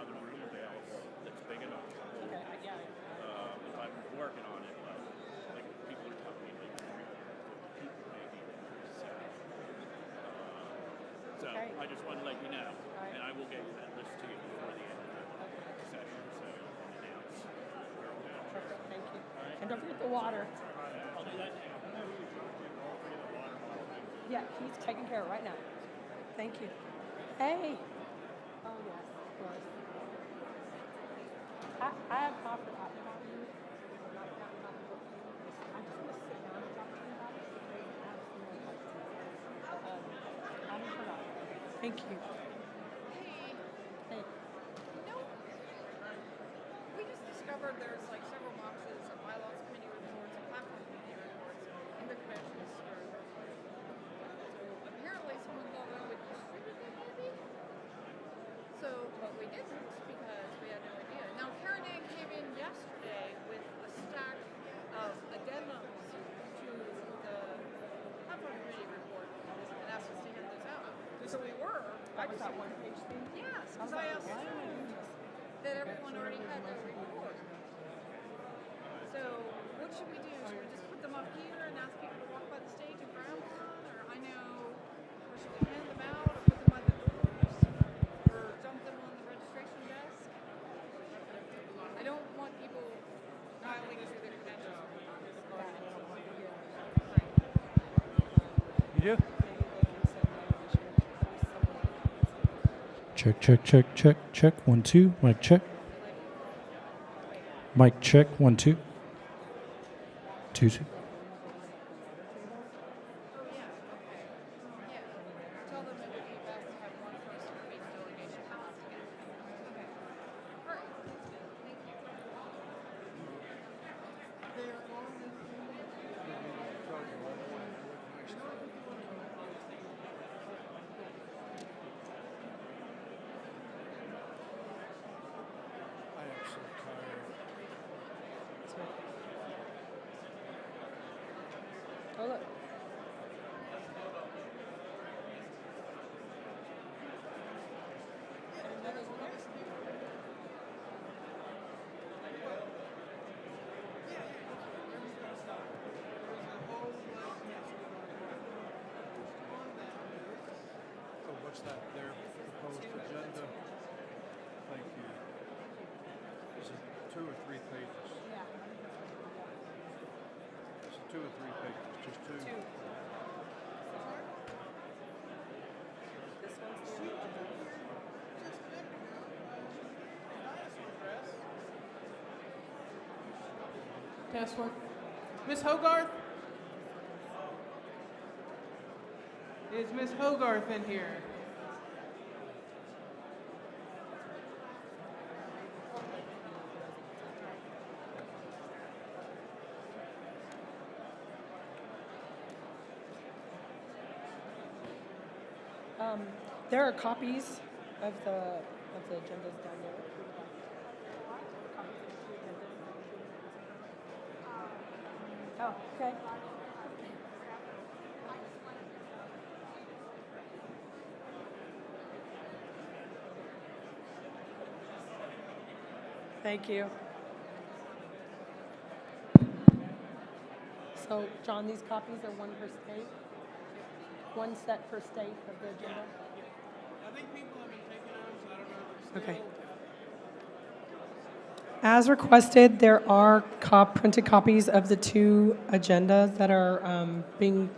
other room available that's big enough to hold. Okay, yeah. If I'm working on it, but like people are telling me like 350 people maybe. So Okay. I just want to let you know, right. and I will get that list to you before the end of the session, so you can announce where we're going. Perfect, thank you. And don't forget the water. I'll do that. Yeah, he's taken care of right now. Thank you. Hey. Oh, yes, of course. I have not forgotten about you. I'm just going to sit down and talk to you about it. Because I have some more questions. I haven't forgotten. Thank you. Hey. We just discovered there's like several boxes of bylaws committee reports and platform committee reports in the commission's room. So apparently someone thought we would distribute them maybe. So, but we didn't because we had no idea. Now Karen Ann came in yesterday with a stack of addendums to the platform committee report and asked us to hand those out. So we were. That was that one-page thing? Yes, because I assumed that everyone already had their report. So what should we do? Should we just put them up here and ask people to walk by the stage and grab one? Or I know, or should we hand them out or put them by the doors? Or dump them on the registration desk? I don't want people dialing through their credentials. You do? Check, check, check, check, check. 1, 2. Mic check. Mic check. 1, 2. 2, 2. Tell them it would be best to have one person from each delegation. Okay. All right. Thank you. I am so tired. Oh, look. So what's that? Their proposed agenda? Thank you. Is it 2 or 3 pages? Is it 2 or 3 pages? Just 2? Two. This one's the Test one. Miss Hogarth? Is Miss Hogarth in here? There are copies of the agendas down there. Oh, okay. Thank you. So, John, these copies are one per state? One set per state of the agenda? I think people have been taking them, so I don't know if they're Okay. As requested, there are printed copies of the 2 agendas that are being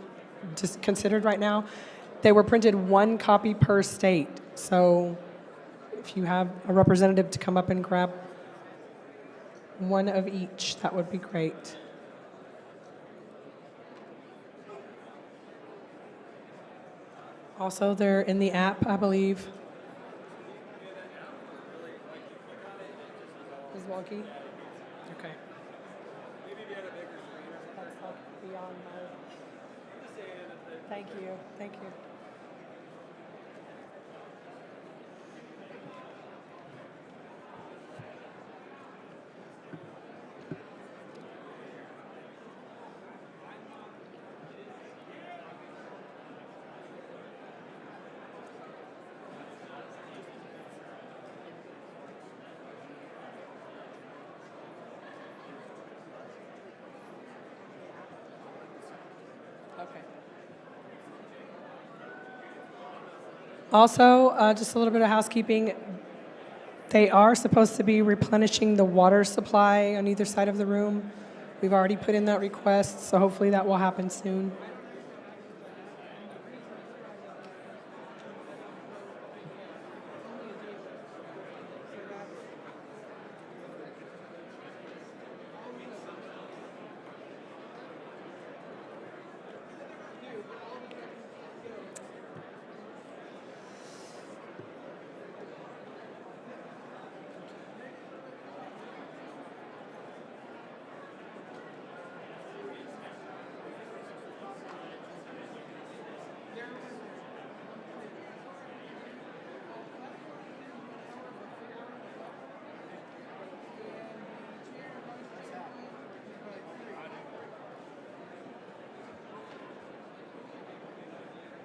just considered right now. They were printed 1 copy per state. So if you have a representative to come up and grab one of each, that would be great. Also, they're in the app, I believe. Is wonky? Okay. That's like beyond my... Thank you, thank you. Also, just a little bit of housekeeping. They are supposed to be replenishing the water supply on either side of the room. We've already put in that request, so hopefully that will happen soon.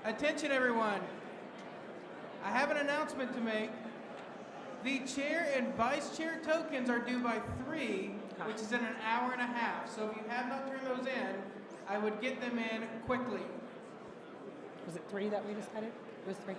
Attention, everyone. I have an announcement to make. The chair and vice chair tokens are due by 3, which is in an hour and a half. So if you have not turned those in, I would get them in quickly. Was it 3 that we decided? It was 3.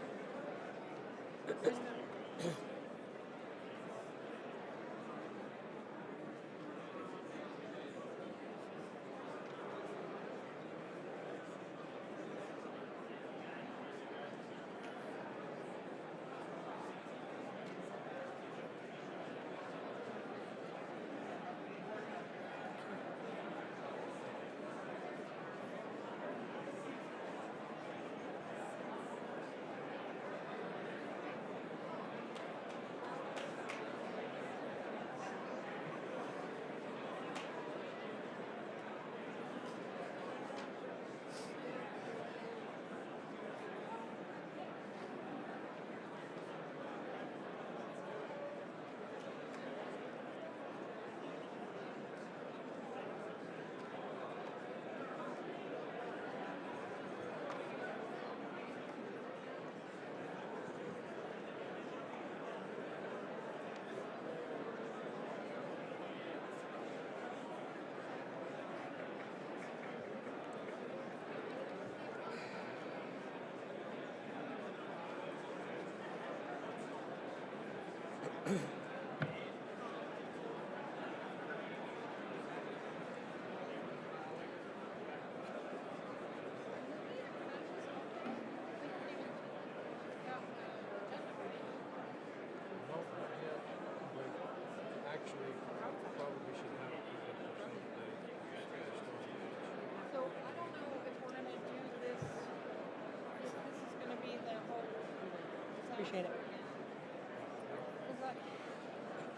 Appreciate it.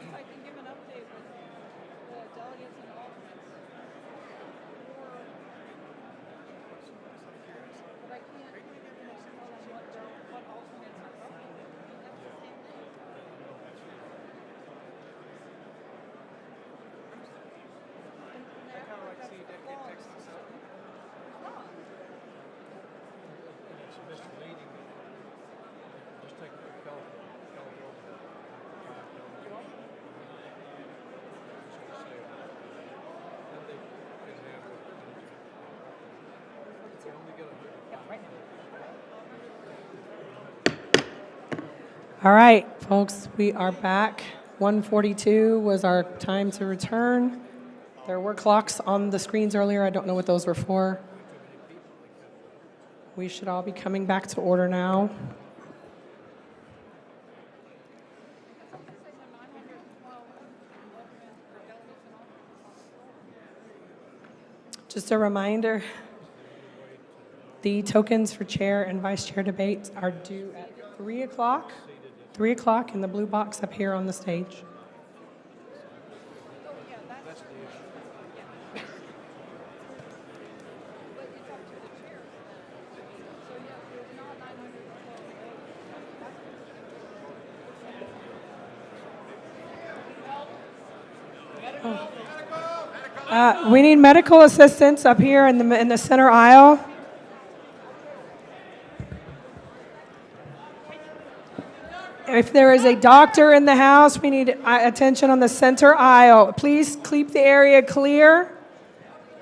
I can give an update with the delegates and alternates. But I can't tell them what alternates are up. That's the same thing. I kind of like to see that get Texas up. It's Mr. Leading. Just take California. All right, folks, we are back. 1:42 was our time to return. There were clocks on the screens earlier. I don't know what those were for. We should all be coming back to order now. Just a reminder, the tokens for chair and vice chair debates are due at 3 o'clock. 3 o'clock in the blue box up here on the stage. We need medical assistance up here in the center aisle. If there is a doctor in the house, we need attention on the center aisle. Please keep the area clear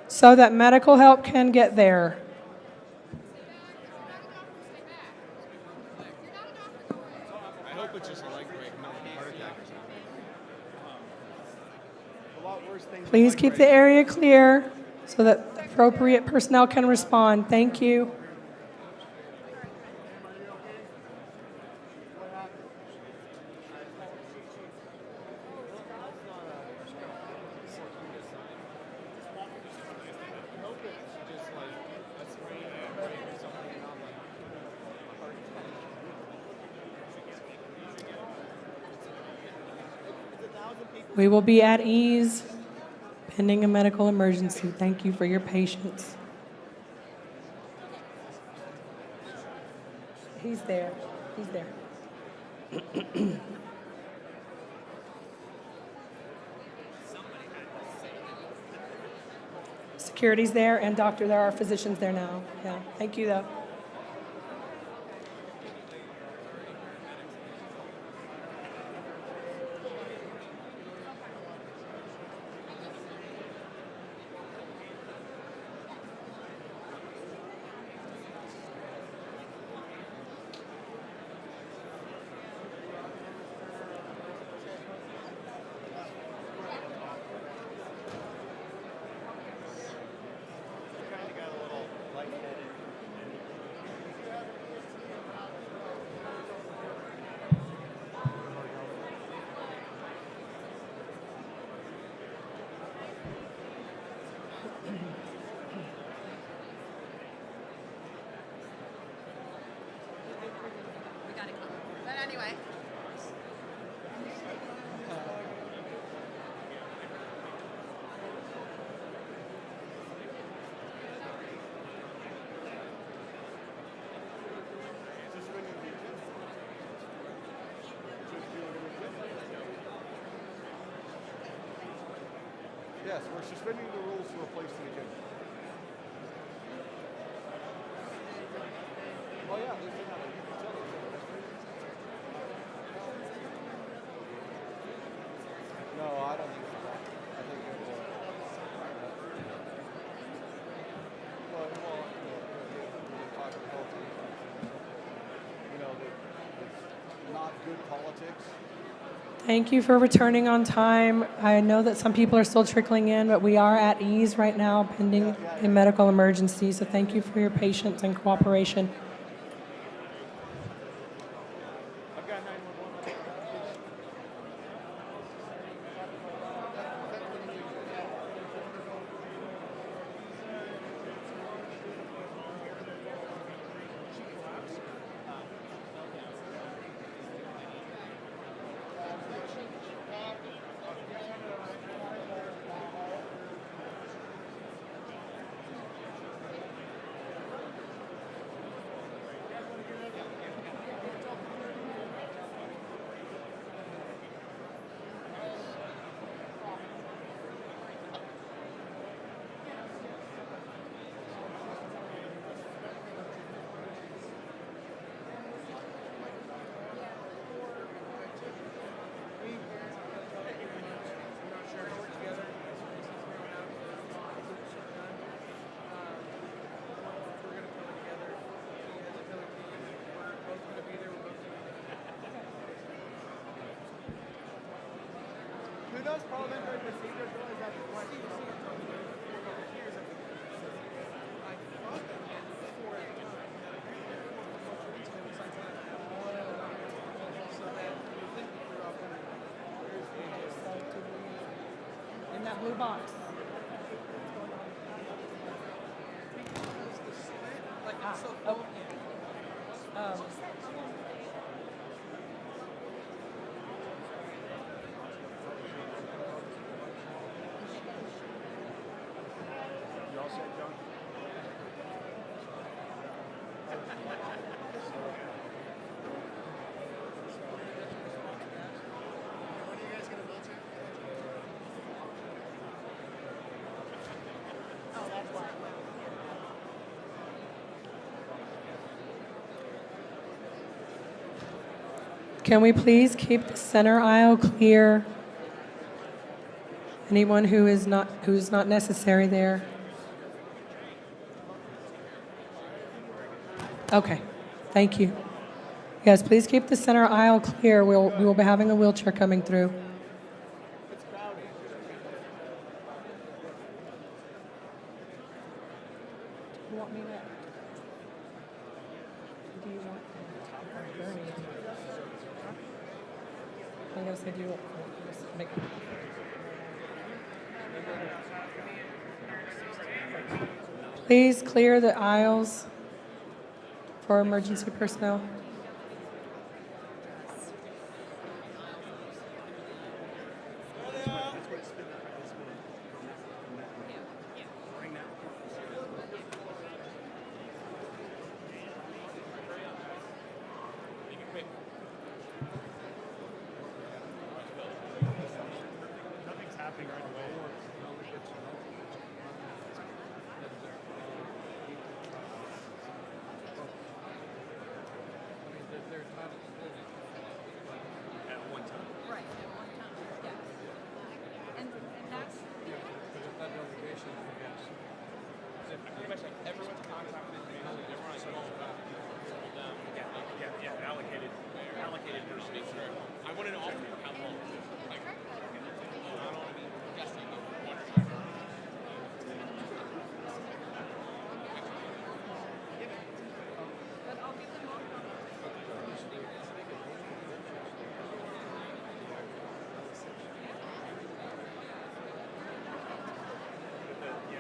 so that medical help can get there. hope it's just a leg break, not a heart attack or something. A lot worse things. Please keep the area clear so that appropriate personnel can respond. Thank you. We will be at ease pending a medical emergency. Thank you for your patience. He's there. He's there. Security's there, and doctor, there are physicians there now. Yeah. Thank you, though. But anyway. Yes, we're suspending the rules to replace the agenda. Oh yeah, there's another. You can tell us. No, I don't think so. I think it will. We'll talk about both of these. You know, it's not good politics. Thank you for returning on time. I know that some people are still trickling in, but we are at ease right now pending a medical emergency. So thank you for your patience and cooperation. Who does parliamentary procedures? Is that the question? In that blue box. You all set, John? Can we please keep the center aisle clear? Anyone who's not necessary there? Okay, thank you. Yes, please keep the center aisle clear. We will be having a wheelchair coming through. You want me to? Do you want Bernie? I'm gonna say, do you want? Just make. Please clear the aisles for emergency personnel. Nothing's happening right away. At one time. Right, at one time, yes. And that's. But if that delegation, I guess. Pretty much like everyone's contacted me. Everyone's yeah, allocated versus. I want to know how long. Like, I don't want to be guessing. But I'll give them all.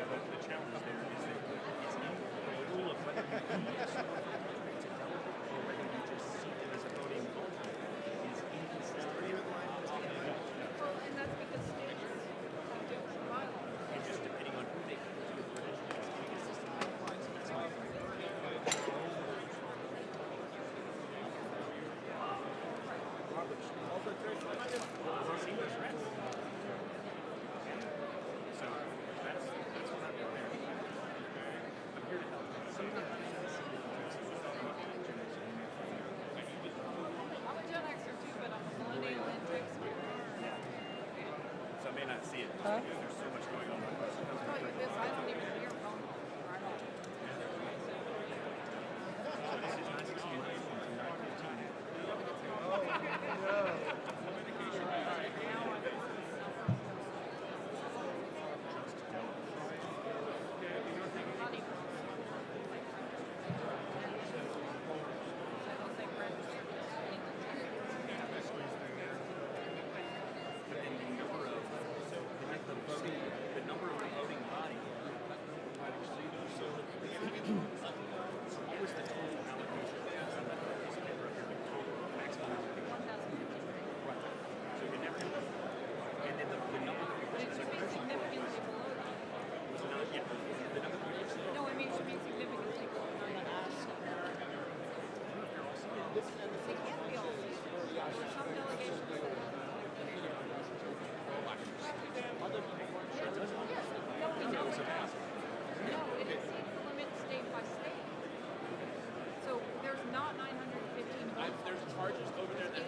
The challenge there is that it's in the rule of whether you can someone to delegate or whether you just seat it as a voting alternate is inconsistent. Well, and that's because states have different bylaws. And just depending on who they do the credential, it's inconsistent with applies. So that's all. So that's what I'm doing there. I'm here to help. Sometimes I'm a Gen Xer too, but I'm a millennial and takes my so I may not see it Huh? because there's so much going on. Probably this, I don't even hear phone right off. So this is 916 to 915. But then the number of the voting body. So what was the total allocation? Maximum allocation. Right. So you never know. And then the number of But it should be significantly below that. was not yet. The number of No, I mean, it should be significantly below 9. They can't be all seated. There's some delegations that are. No, it is limit state by state. So there's not 915 votes. There's charges over there that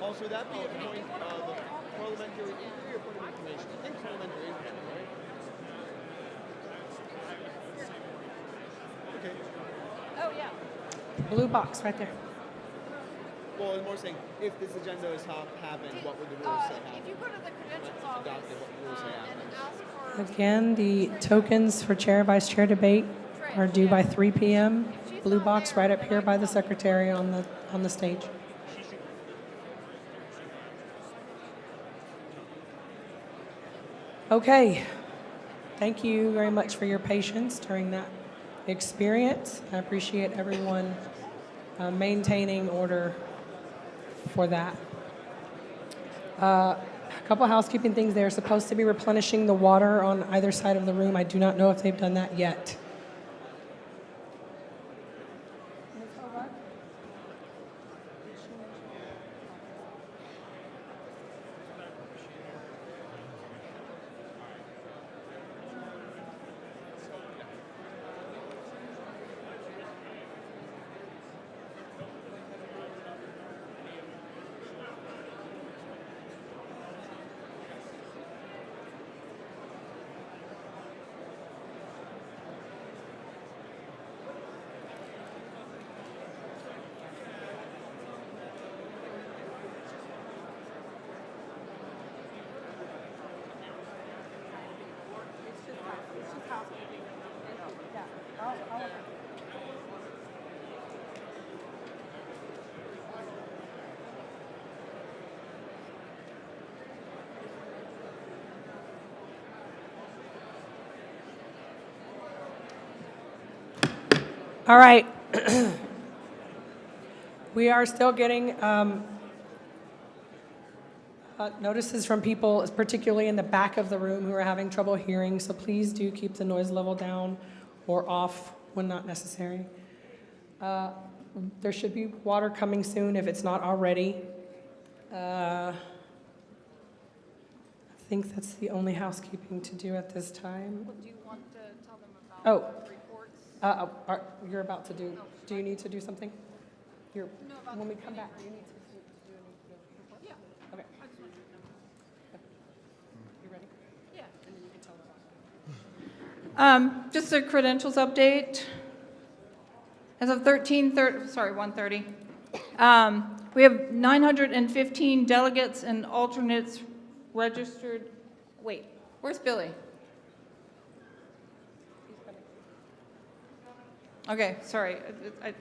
Also, that be a point of parliamentary inquiry or point of information? I think parliamentary inquiry, right? Okay. Oh, yeah. Blue box right there. Well, I'm more saying, if this agenda is happened, what would the rules say If you happened? go to the credentials office Adopted, what rules say and happened? ask for. Again, the tokens for chair, vice chair debate are due by 3 p.m. Blue box right up here by the secretary on the stage. Okay. Thank you very much for your patience during that experience. I appreciate everyone maintaining order for that. A couple housekeeping things. They're supposed to be replenishing the water on either side of the room. I do not know if they've done that yet. All right. We are still getting notices from people, particularly in the back of the room, who are having trouble hearing, so please do keep the noise level down or off when not necessary. There should be water coming soon if it's not already. I think that's the only housekeeping to do at this time. Do you want to tell them about reports? You're about to do, do you need to do something? No, about When the we come back, do you committee. need to do any report? Yeah. Okay. I just wanted to know. You ready? Yeah. And then you can tell them. Just a credentials update. As of 1:30, we have 915 delegates and alternates registered. Wait, where's Billy? Okay, sorry. I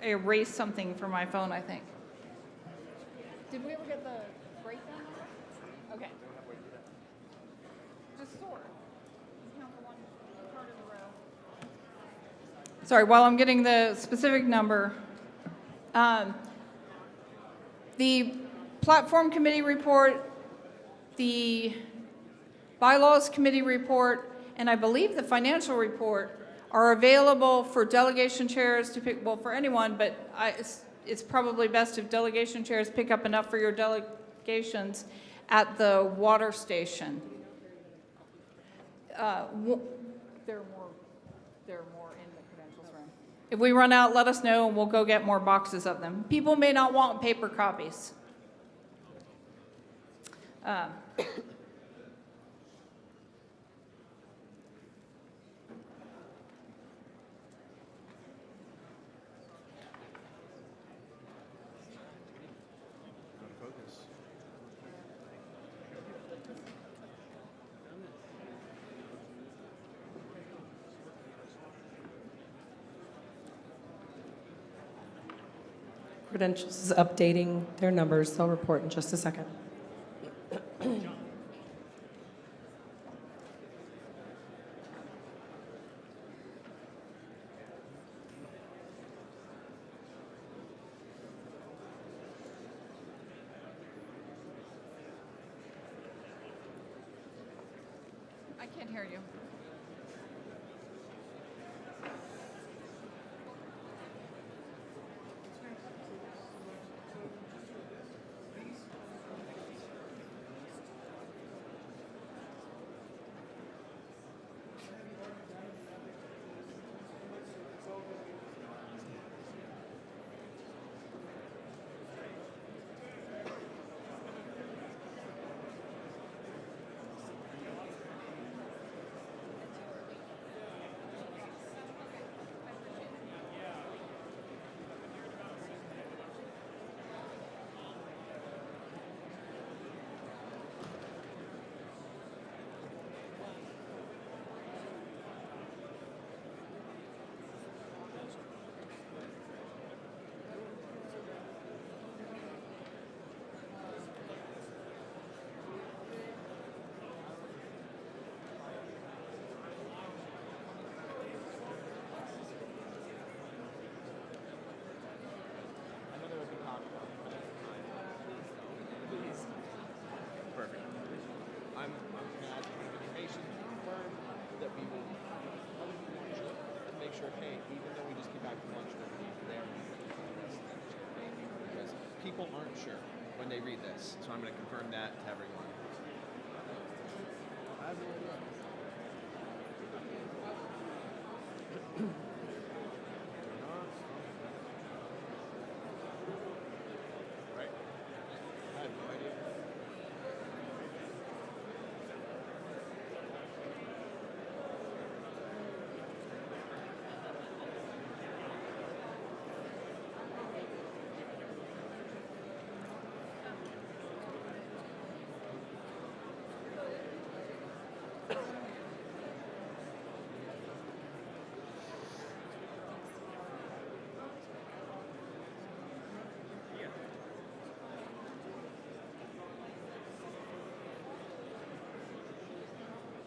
erased something from my phone, I think. Did we ever get the breakdown? Okay. Just sort. Count the one card in the row. Sorry, while I'm getting the specific number, the Platform Committee report, the Bylaws Committee report, and I believe the Financial report are available for delegation chairs to pick, well, for anyone, but it's probably best if delegation chairs pick up enough for your delegations at the water station. There are more in the credentials room. If we run out, let us know, and we'll go get more boxes of them. People may not want paper copies. Credentials is updating their numbers. They'll report in just a second. I can't hear you. Perfect. I'm going to ask for information to confirm that we will and make sure, hey, even though we just came back from lunch, we're going to be there. Thank you, because people aren't sure when they read this, so I'm going to confirm that to everyone. I have no idea. Right. I have no idea.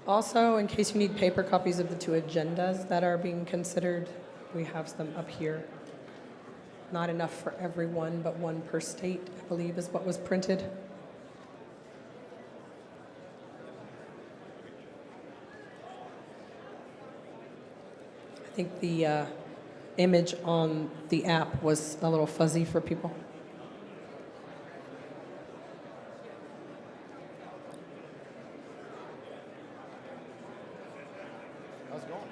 Also, in case you need paper copies of the two agendas that are being considered We have them up here. Not enough for everyone, but one per state, I believe, is what was printed. I think the image on the app was a little fuzzy for people. How's it going?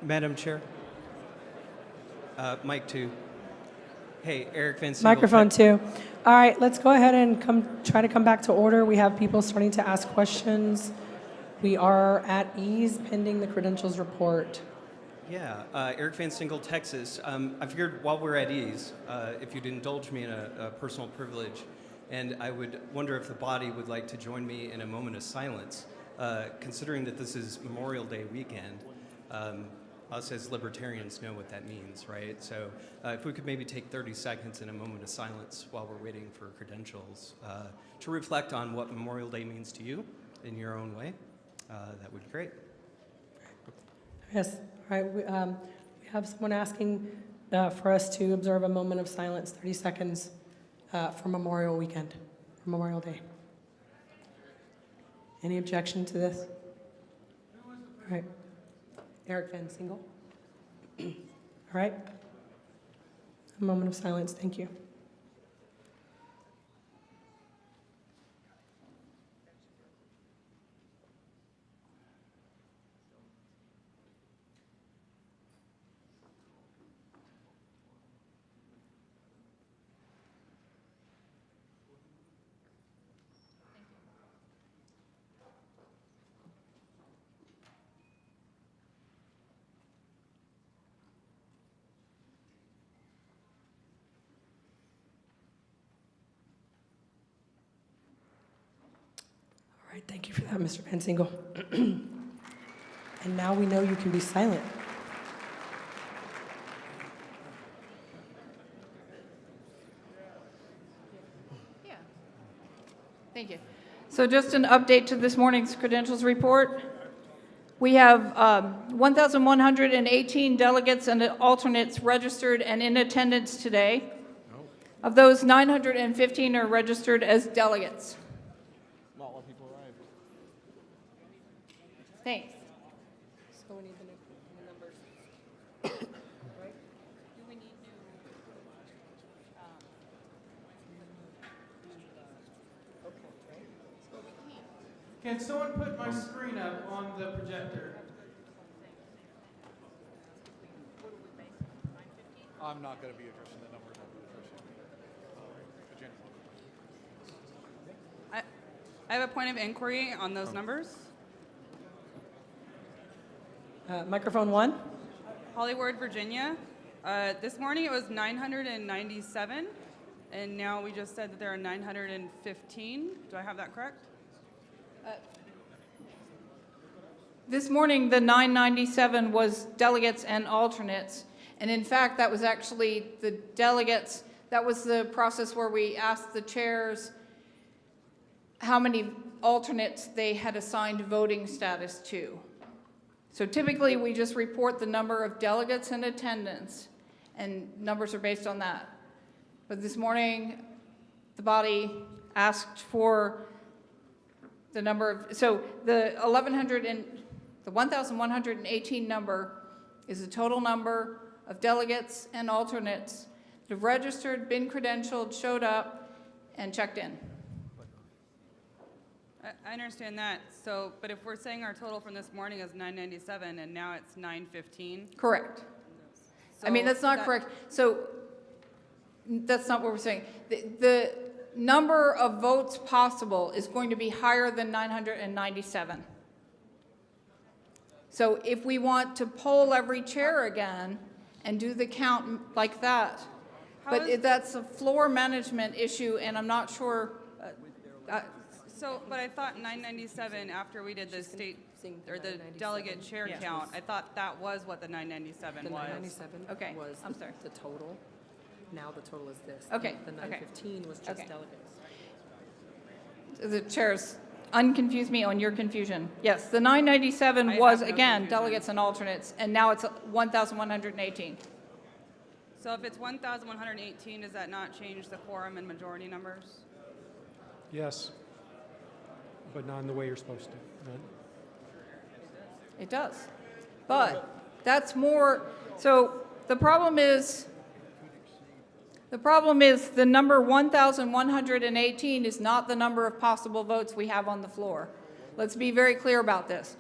Madam Chair. Mic 2. Hey, Eric Van Siegel. Microphone 2. All right, let's go ahead and try to come back to order. We have people starting to ask questions. We are at ease pending the credentials report. Yeah, Eric Van Siegel, Texas. I figured while we're at ease, if you'd indulge me in a personal privilege, and I would wonder if the body would like to join me in a moment of silence, considering that this is Memorial Day weekend. Us as libertarians know what that means, right? So if we could maybe take 30 seconds in a moment of silence while we're waiting for credentials to reflect on what Memorial Day means to you in your own way, that would be great. Yes. All right. We have someone asking for us to observe a moment of silence, 30 seconds for Memorial Weekend, for Memorial Day. Any objection to this? All right. Eric Van Siegel. All right. A moment of silence. Thank you. All right, thank you for that, Mr. Van Siegel. And now we know you can be silent. Yeah. Thank you. So just an update to this morning's credentials report. We have 1,118 delegates and alternates registered and in attendance today. Of those, 915 are registered as delegates. Not a lot of people arrived. Thanks. So we need the new numbers. Right? Do we need new? Can someone put my screen up on the projector? I'm not going to be addressing the numbers. I'll be addressing agenda. I have a point of inquiry on those numbers. Microphone 1. Hollywood, Virginia. This morning it was 997, and now we just said that there are 915. Do I have that correct? This morning, the 997 was delegates and alternates. And in fact, that was actually the delegates. That was the process where we asked the chairs how many alternates they had assigned voting status to. So typically, we just report the number of delegates in attendance, and numbers are based on that. But this morning, the body asked for the number of, so the 1,118 number is the total number of delegates and alternates that have registered, been credentialed, showed up, and checked in. I understand that. So, but if we're saying our total from this morning is 997 and now it's 915. Correct. I mean, that's not correct. So that's not what we're saying. The number of votes possible is going to be higher than 997. So if we want to poll every chair again and do the count like that, that's a floor management issue, and I'm not sure. So, but I thought 997 after we did the state or the delegate chair Yes. count. I thought that was what the 997 The was. 997 Okay, was I'm sorry. the total. Now the total is this. Okay, The okay. 915 was just Okay. delegates. The chairs, unconfuse me on your confusion. Yes, the 997 I was, have no again, confusion. delegates and alternates, and now it's 1,118. So if it's 1,118, does that not change the quorum and majority numbers? Yes, but not in the way you're supposed to. Not- It does. But that's more, so the problem is the number 1,118 is not the number of possible votes we have on the floor. Let's be very clear about this.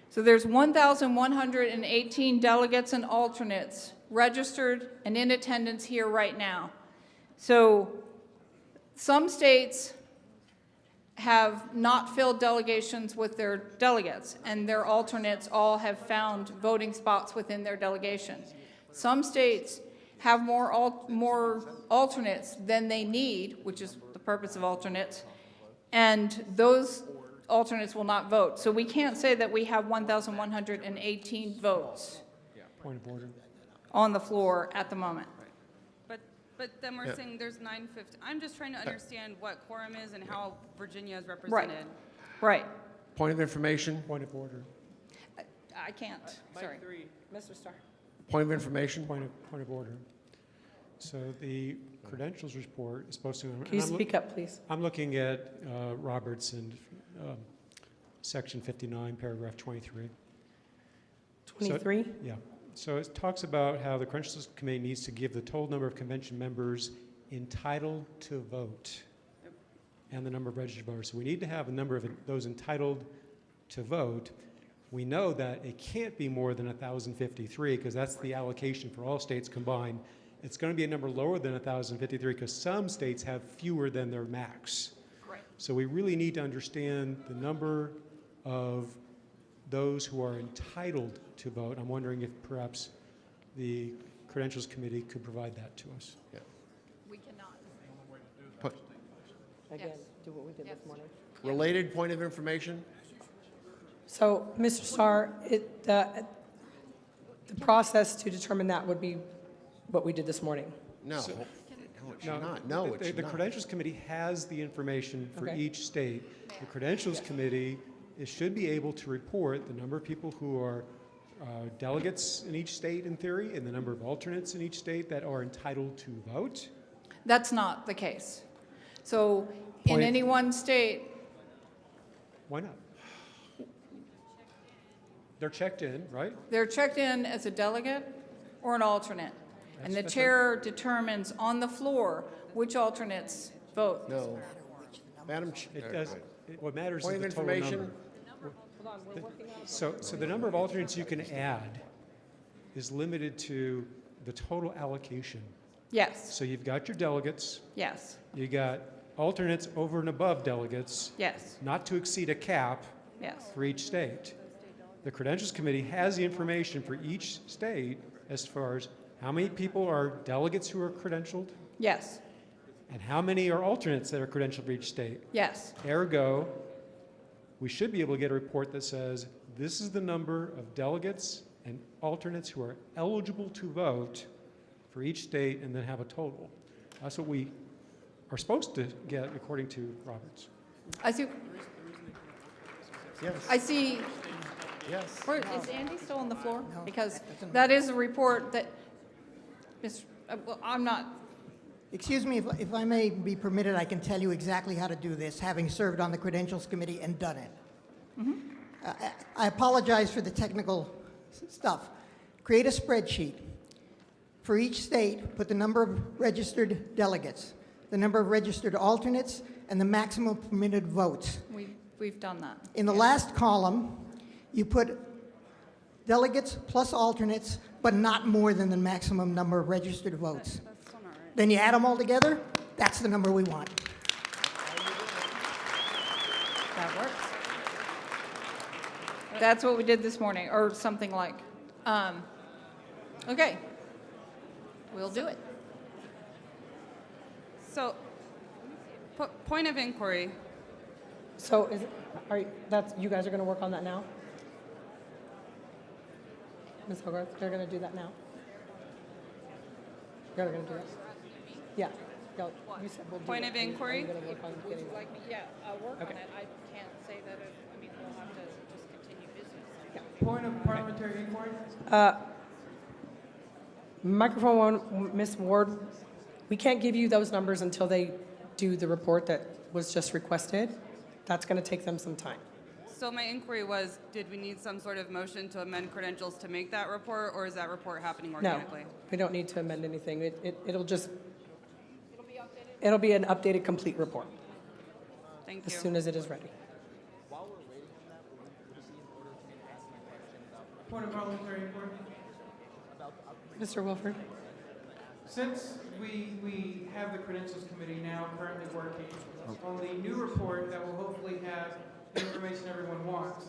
So there's 1,118 delegates and alternates registered and in attendance here right now. So some states have not filled delegations with their delegates, and their alternates all have found voting spots within their delegation. Some states have more alternates than they need, which is the purpose of alternates, and those alternates will not vote. So we can't say that we have 1,118 votes Point of order. on the floor at the moment. But then we're Yeah. saying there's 950. I'm just trying to understand what quorum is and how Virginia is Right, represented. right. Point of information. Point of order. I can't, sorry. Mr. Starr. Point of information. Point of order. So the credentials report is supposed to. Can you speak up, please? I'm looking at Roberts and section 59, paragraph 23. 23? So, yeah. So it talks about how the Credentials Committee needs to give the total number of convention members entitled to vote and the number of registered voters. So we need to have a number of those entitled to vote. We know that it can't be more than 1,053 because that's the allocation for all states combined. It's going to be a number lower than 1,053 because some states have fewer than their max. Right. So we really need to understand the number of those who are entitled to vote. I'm wondering if perhaps the Credentials Committee could provide that to us. Yeah. We cannot. Again, Yes. do what we did this morning. Related point of information. So, Mr. Starr, the process to determine that would be what we did this morning. No. So- No, it should not. No, it should The not. Credentials Committee has the information for Okay. each state. The Credentials Committee should be able to report the number of people who are delegates in each state in theory and the number of alternates in each state that are entitled to vote. That's not the case. So in Point- any one state, Why not? They're checked in, right? they're checked in as a delegate or an alternate. And the That's chair determines on the floor which alternates vote. No. Madam It does, what matters Point is of the total information. number. So the number of alternates you can add is limited to the total allocation. Yes, So you've got your delegates, yes, you got alternates over and above delegates, yes, not to exceed a cap yes. for each state. The Credentials Committee has the information for each state as far as how many people are delegates who are credentialed Yes, and how many are alternates that are credentialed for each state. yes, Ergo, we should be able to get a report that says this is the number of delegates and alternates who are eligible to vote for each state and then have a total. That's what we are supposed to get according to Roberts. I see, Yes. I see, Yes. is Andy still on the floor? Because that is a report that, well, I'm not, Excuse me, if I may be permitted, I can tell you exactly how to do this, having served on the Credentials Committee and done it. I apologize for the technical stuff. Create a spreadsheet. For each state, put the number of registered delegates, the number of registered alternates, and the maximum permitted votes. we've done that. In the last column, you put delegates plus alternates, but not more than the maximum number of registered votes. That's still not right. Then you add them all together, that's the number we want. That works. That's what we did this morning, or something like. Okay. We'll do it. So, point of inquiry. So, you guys are going to work on that now? Ms. Hogarth, they're going to do that now. You're going to do that? Yeah. You said we'll do Point it. of inquiry? I'm gonna work on Would getting you that. like me, yeah, work on Okay. it. I can't say that, I mean, we'll have to just continue business. Point of parliamentary inquiry? Microphone one, Ms. Ward, we can't give you those numbers until they do the report that was just requested. That's going to take them some time. So my inquiry was, did we need some sort of motion to amend credentials to make that report, or is that report happening No, organically? we don't need to amend anything. It'll be an updated, complete report Thank as you. soon as it is ready. While we're waiting on that, would it be in order for me to ask my question about Point of parliamentary inquiry? Mr. Wilford? Since we have the Credentials Committee now currently working on the new report that will hopefully have the information everyone wants,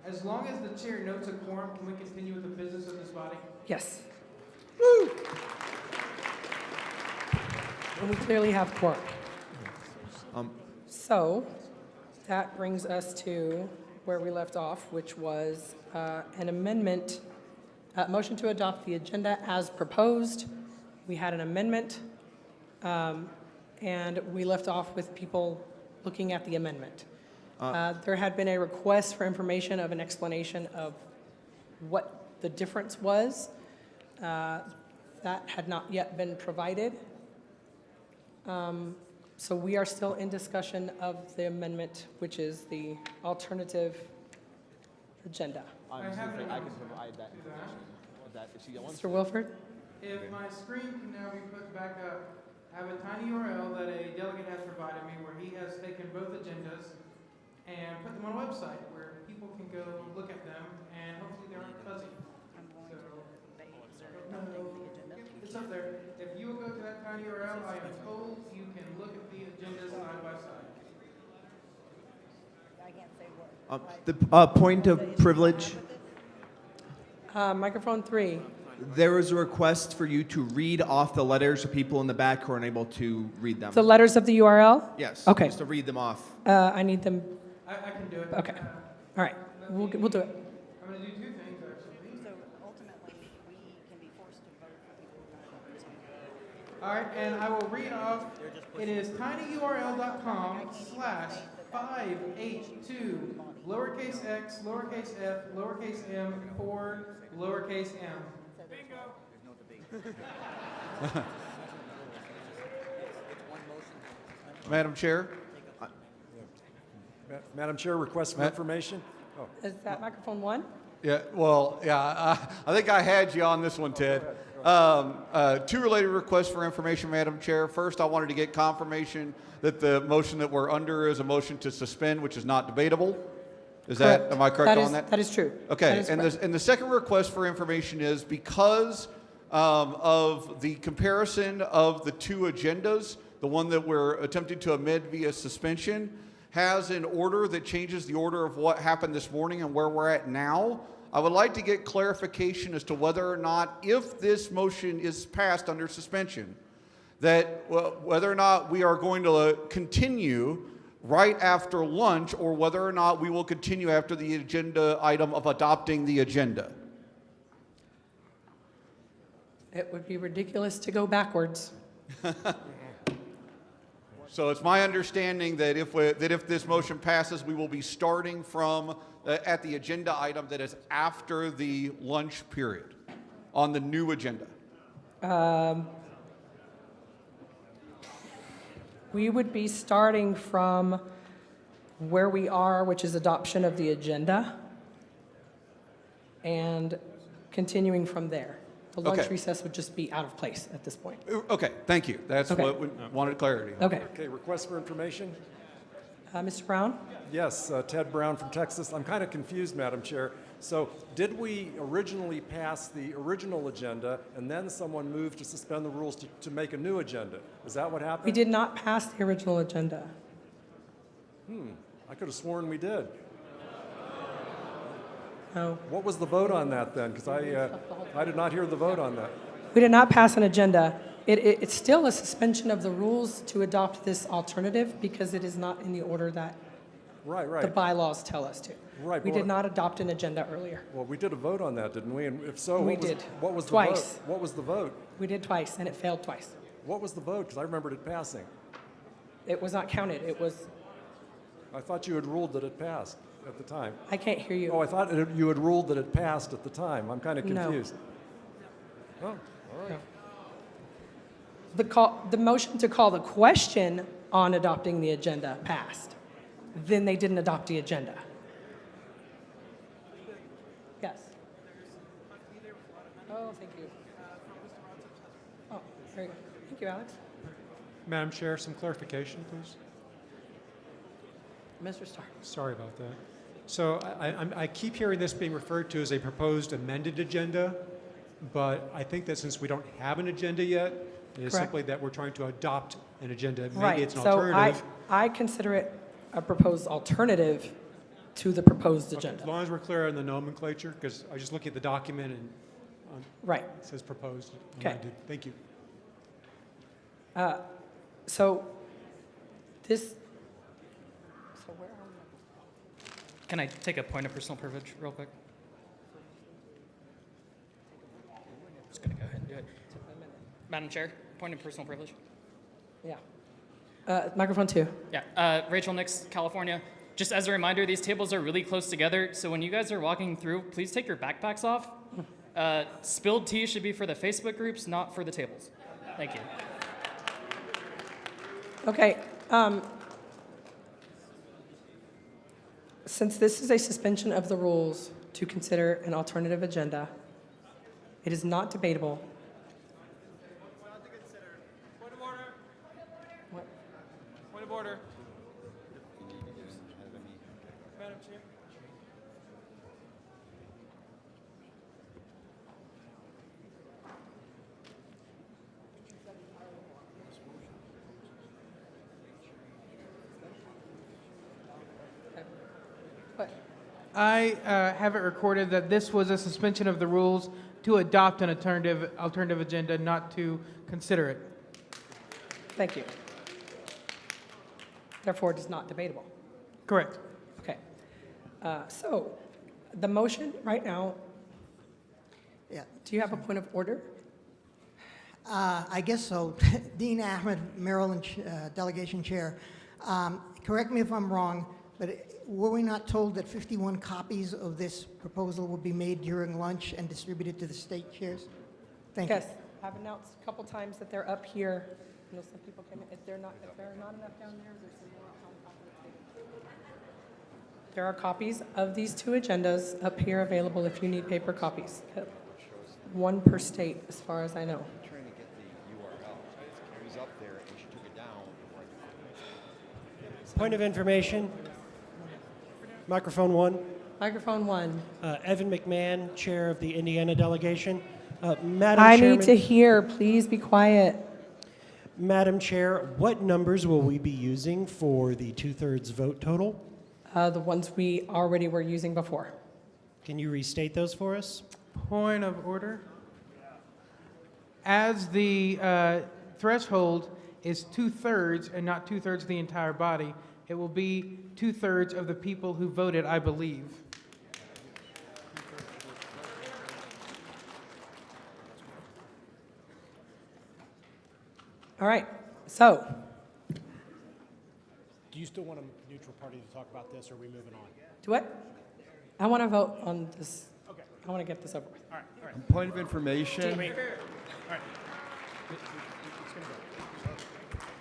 as long as the chair notes a quorum, can we continue with the business of this body? Yes. Woo! And we clearly have quorum. So that brings us to where we left off, which was an amendment, motion to adopt the agenda as proposed. We had an amendment, and we left off with people looking at the amendment. There had been a request for information of an explanation of what the difference was. That had not yet been provided. So we are still in discussion of the amendment, which is the alternative agenda. I can provide that information. If she wants Mr. Wilford? If my screen can now be put back up, I have a tiny URL that a delegate has provided me where he has taken both agendas and put them on a website where people can go look at them and hopefully they aren't fuzzy. It's up there. If you will go to that tiny URL, I am told you can look at the agendas side by side. The point of privilege, Microphone 3. there is a request for you to read off the letters to people in the back who are unable to read them. The letters of the URL? Yes. Okay. Just to read them off. I need them. I can do it. Okay. All right. We'll do it. I'm going to do two things actually. So ultimately, we can be forced to vote for people who All right, and I will read off. It is tinyurl.com/582 lowercase x, lowercase f, lowercase m, 4, lowercase m. Madam Chair? Madam Chair, request for information? Oh. Is that microphone 1? Yeah, well, yeah, I think I had you on this one, Ted. Two related requests for information, Madam Chair. First, I wanted to get confirmation that the motion that we're under is a motion to suspend, which is not debatable. Is Correct. that, am I correct on that? That is true. Okay, That is and correct. the second request for information is because of the comparison of the two agendas, the one that we're attempting to amend via suspension has an order that changes the order of what happened this morning and where we're at now. I would like to get clarification as to whether or not, if this motion is passed under suspension, that whether or not we are going to continue right after lunch or whether or not we will continue after the agenda item of adopting the agenda. It would be ridiculous to go backwards. So it's my understanding that if this motion passes, we will be starting from at the agenda item that is after the lunch period on the new agenda. We would be starting from where we are, which is adoption of the agenda, and continuing from there. The lunch Okay. recess would just be out of place at this point. Okay, thank you. That's Okay. what we wanted clarity. Okay. Okay, request for information? Mr. Brown? Yes, Ted Brown from Texas. I'm kind of confused, Madam Chair. So did we originally pass the original agenda and then someone moved to suspend the rules to make a new agenda? Is that what happened? We did not pass the original agenda. I could have sworn we did. No. What was the vote on that then? Because I did not hear the vote on that. We did not pass an agenda. It's still a suspension of the rules to adopt this alternative because it is not in the order that Right. The bylaws tell us to. Right, We but did not adopt an agenda earlier. Well, we did a vote on that, didn't we? And if so, We what was, did. what was the Twice. vote? What was the vote? We did twice, and it failed twice. What was the vote? Because I remembered it passing. It was not counted. It was, I thought you had ruled that it passed at the time. I can't hear you. Oh, I thought you had ruled that it passed at the time. I'm kind of No. confused. Oh, all right. The motion to call the question on adopting the agenda passed. Then they didn't adopt the agenda. Yes. Oh, thank you. Oh, very good. Thank you, Alex. Madam Chair, some clarification, please. Mr. Starr. Sorry about that. So I keep hearing this being referred to as a proposed amended agenda, but I think that since we don't have an agenda yet, it is Correct. simply that we're trying to adopt an agenda. Maybe Right. it's an So alternative. I consider it a proposed alternative to the proposed Okay, agenda. as long as we're clear on the nomenclature, because I was just looking at the document and Right. it says proposed. Okay. Amended. Thank you. So this, so where are we? Can I take a point of personal privilege real quick? Just gonna go ahead and do it. Madam Chair, point of personal privilege. Yeah. Microphone 2. Yeah, Rachel Nix, California. Just as a reminder, these tables are really close together, so when you guys are walking through, please take your backpacks off. Spilled tea should be for the Facebook groups, not for the tables. Thank you. Okay. Since this is a suspension of the rules to consider an alternative agenda, it is not debatable. Point of order. What? Point of order. Madam Chair. What? I have it recorded that this was a suspension of the rules to adopt an alternative agenda, not to consider it. Thank you. Therefore, it is not debatable. Correct. Okay. So the motion right now, Yeah. do you have a point of order? I guess so. Dean Ahmed, Maryland Delegation Chair. Correct me if I'm wrong, but were we not told that 51 copies of this proposal will be made during lunch and distributed to the state chairs? Thank Yes. you. I've announced a couple times that they're up here. I know some people came in. If there are not enough down there, there's some more on top of the table. There are copies of these two agendas up here available if you need paper copies. One per state, as far as I know. Trying to get the URL. It was up there and she took it down. Point of information. Microphone 1. Microphone 1. Evan McMahon, Chair of the Indiana Delegation. Madam I Chairman, need to hear. Please be quiet. Madam Chair, what numbers will we be using for the 2/3 vote total? The ones we already were using before. Can you restate those for us? Point of order. As the threshold is 2/3 and not 2/3 of the entire body, it will be 2/3 of the people who voted, I believe. All right. So, Do you still want a neutral party to talk about this, or are we moving on? do what? I want to vote on this. Okay. I want to get this over with. All right, all right. Point of information. All right.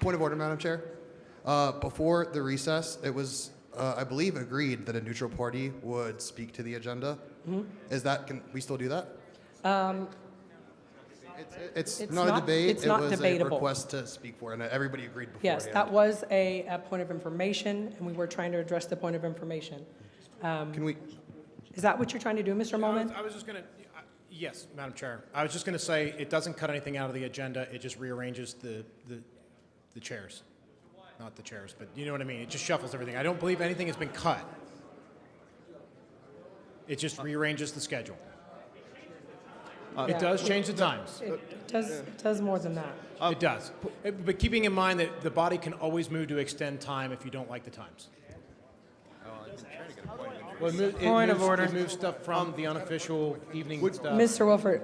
Point of order, Madam Chair. Before the recess, it was, I believe, agreed that a neutral party would speak to the agenda. Is that, can we still do that? It's not a debate. It's not it was debatable. a request to speak for, and everybody agreed before. Yes, that was a point of information, and we were trying to address the point of information. Can we? Is that what you're trying to do, Mr. Molman? I was just going to, yes, Madam Chair. I was just going to say it doesn't cut anything out of the agenda. It just rearranges the chairs. Not the chairs, but you know what I mean. It just shuffles everything. I don't believe anything has been cut. It just rearranges the schedule. It does change the times. It does more than that. It does. But keeping in mind that the body can always move to extend time if you don't like the times. Well, Point of order. It moves stuff from the unofficial evening stuff. Mr. Wilford.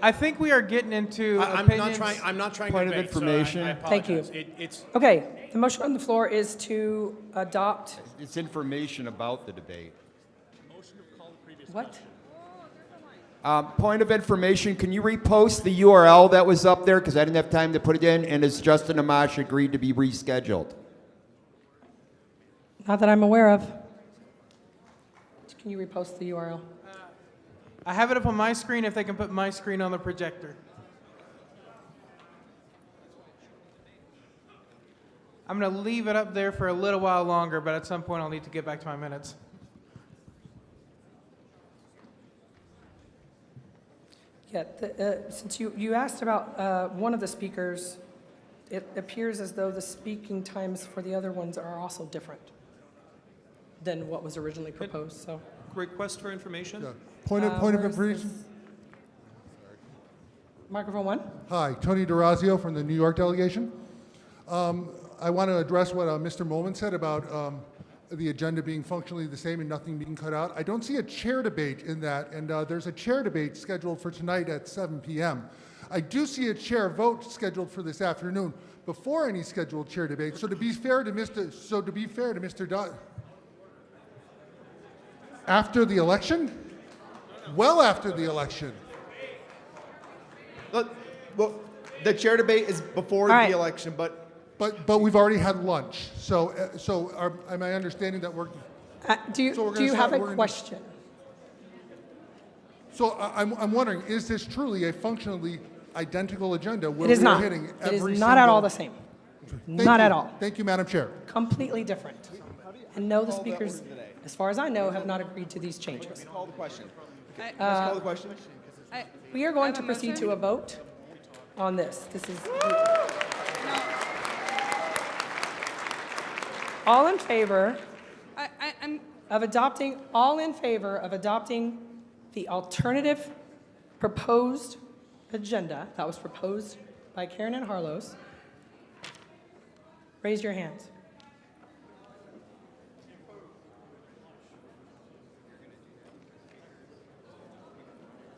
I think we are getting into I'm opinions. not trying Point to of debate, so information. I Thank you. apologize. It's Okay, the motion on the floor is to adopt, It's information about the debate. what? Point of information, can you repost the URL that was up there? Because I didn't have time to put it in, and has Justin Amash agreed to be rescheduled? Not that I'm aware of. Can you repost the URL? I have it up on my screen if they can put my screen on the projector. I'm going to leave it up there for a little while longer, but at some point I'll need to get back to my minutes. Yeah, since you asked about one of the speakers, it appears as though the speaking times for the other ones are also different than what was originally proposed, so. Request for information? Point of Where's information. this? Microphone one. Hi, Tony DeRazio from the New York delegation. I want to address what Mr. Molman said about the agenda being functionally the same and nothing being cut out. I don't see a chair debate in that, and there's a chair debate scheduled for tonight at 7 p.m. I do see a chair vote scheduled for this afternoon before any scheduled chair debate. So to be fair to Mr. Dodd, after the election, well after the election. Well, the chair debate is before All right. the election, but we've already had lunch. So am I understanding that we're? Do you have a question? So I'm wondering, is this truly a functionally identical agenda where It is we not. are hitting It every is not at all the single- same. Thank Not you. at all. Thank you, Madam Chair. Completely different. And no, the speakers, as far as I know, have not agreed to these changes. call the question. I- Let's call the question. We are going I to have a proceed motion. to a vote on this. This is. All in favor I'm of adopting, all in favor of adopting the alternative proposed agenda that was proposed by Karen and Harlos, raise your hands.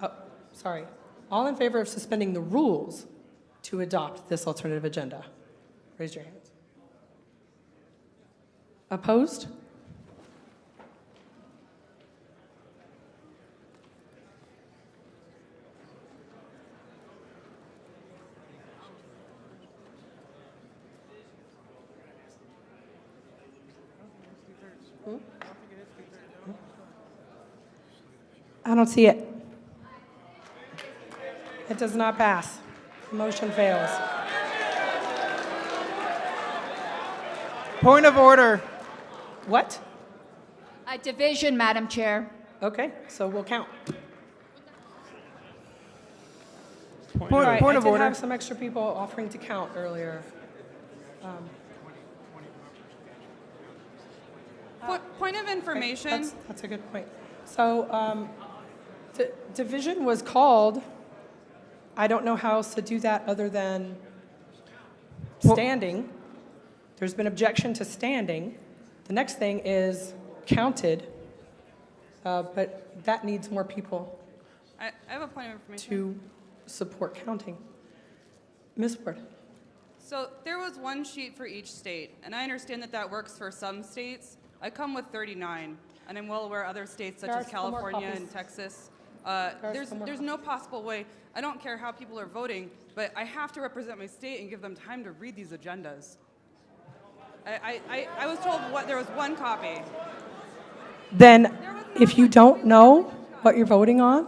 Oh, sorry. All in favor of suspending the rules to adopt this alternative agenda? Raise your hands. Opposed? I don't see it. It does not pass. The motion fails. Point of order. What? A division, Madam Chair. Okay, so we'll count. Point All right, of I did order. have some extra people offering to count earlier. Point of information. That's a good point. So division was called. I don't know how else to do that other than standing. There's been objection to standing. The next thing is counted, but that needs more people I have a point of information. to support counting. Ms. Ward. So there was one sheet for each state, and I understand that that works for some states. I come with 39, and I'm well aware other states such There are as still more California copies. and Texas. are There's still more no possible way. I don't care how people are voting, but I have to represent my state and give them time to read these agendas. I was told there was one copy. Then, if you don't know what you're voting on,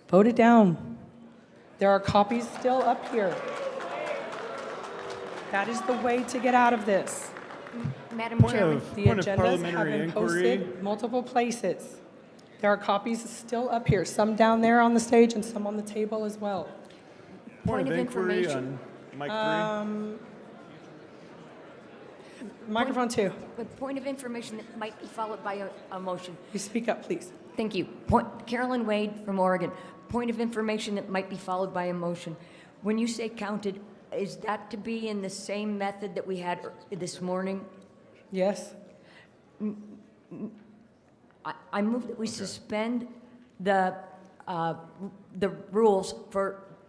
vote it down. There are copies still up here. That is the way to get out of this. Madam Chairman. The agendas have been posted multiple places. There are copies still up here, some down there on the stage and some on the table as well. Point of information. Mike Microphone 2. With point of information that might be followed by a motion. You speak up, please. Thank you. Carolyn Wade from Oregon. Point of information that might be followed by a motion. When you say counted, is that to be in the same method that we had this morning? Yes? I move that we suspend the rules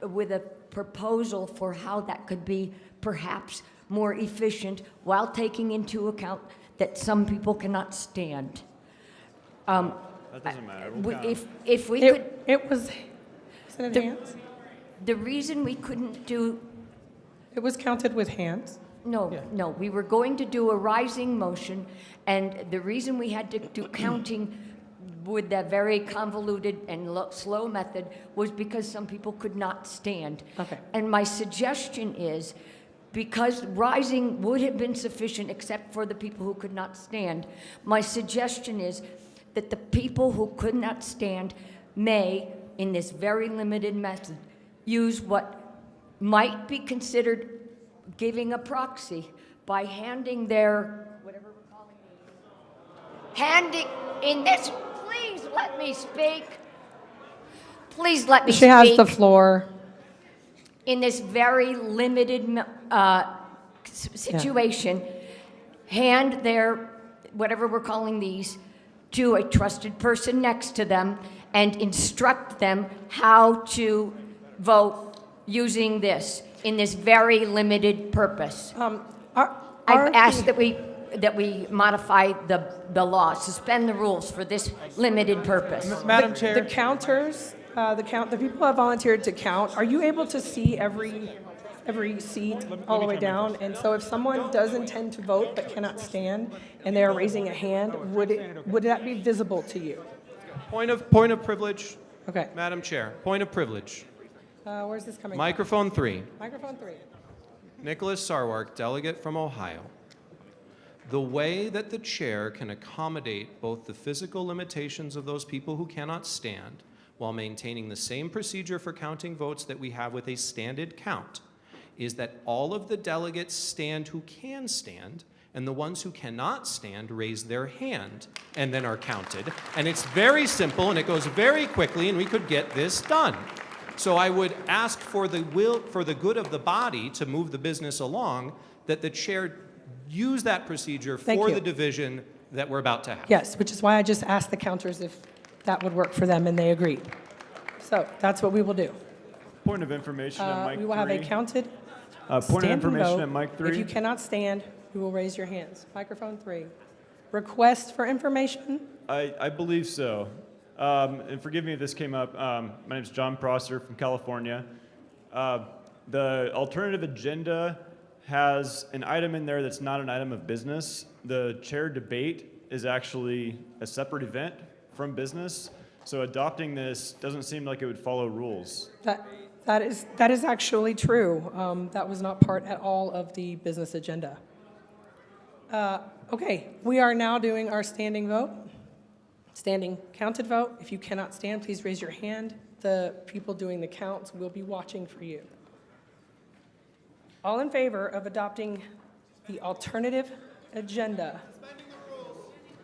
with a proposal for how that could be perhaps more efficient while taking into account that some people cannot stand. That doesn't matter. We'll count. If we could, It was in hands? the reason we couldn't do. It was counted with hands. No, we were going to do a rising motion, and the reason we had to do counting with that very convoluted and slow method was because some people could not stand. Okay. And my suggestion is, because rising would have been sufficient except for the people who could not stand, my suggestion is that the people who could not stand may, in this very limited method, use what might be considered giving a proxy by handing their, whatever we're calling it, handing in this, please let me speak. Please let me speak. She has the floor. In this very limited situation, hand their, whatever we're calling these, to a trusted person next to them and instruct them how to vote using this in this very limited purpose. I've asked that we modify the law, suspend the rules for this limited purpose. Madam Chair. The counters, the people who have volunteered to count, are you able to see every seat all the way down? And so if someone does intend to vote but cannot stand and they are raising a hand, would that be visible to you? Point of privilege. Okay. Madam Chair, point of privilege. Where's this coming Microphone 3. from? Microphone 3. Nicholas Sarwark, delegate from Ohio. The way that the chair can accommodate both the physical limitations of those people who cannot stand while maintaining the same procedure for counting votes that we have with a standard count is that all of the delegates stand who can stand, and the ones who cannot stand raise their hand and then are counted. And it's very simple, and it goes very quickly, and we could get this done. So I would ask for the good of the body to move the business along, that the chair use that procedure for the division that we're about to have. Yes, which is why I just asked the counters if that would work for them, and they agreed. So that's what we will do. Point of information at mic 3. We will have a counted Point of standing information vote. at mic 3. If you cannot stand, you will raise your hands. Microphone 3. Request for information? I believe so. And forgive me if this came up. My name is John Prosser from California. The alternative agenda has an item in there that's not an item of business. The chair debate is actually a separate event from business. So adopting this doesn't seem like it would follow rules. That is actually true. That was not part at all of the business agenda. Okay, we are now doing our standing vote. Standing counted vote. If you cannot stand, please raise your hand. The people doing the counts will be watching for you. All in favor of adopting the alternative agenda?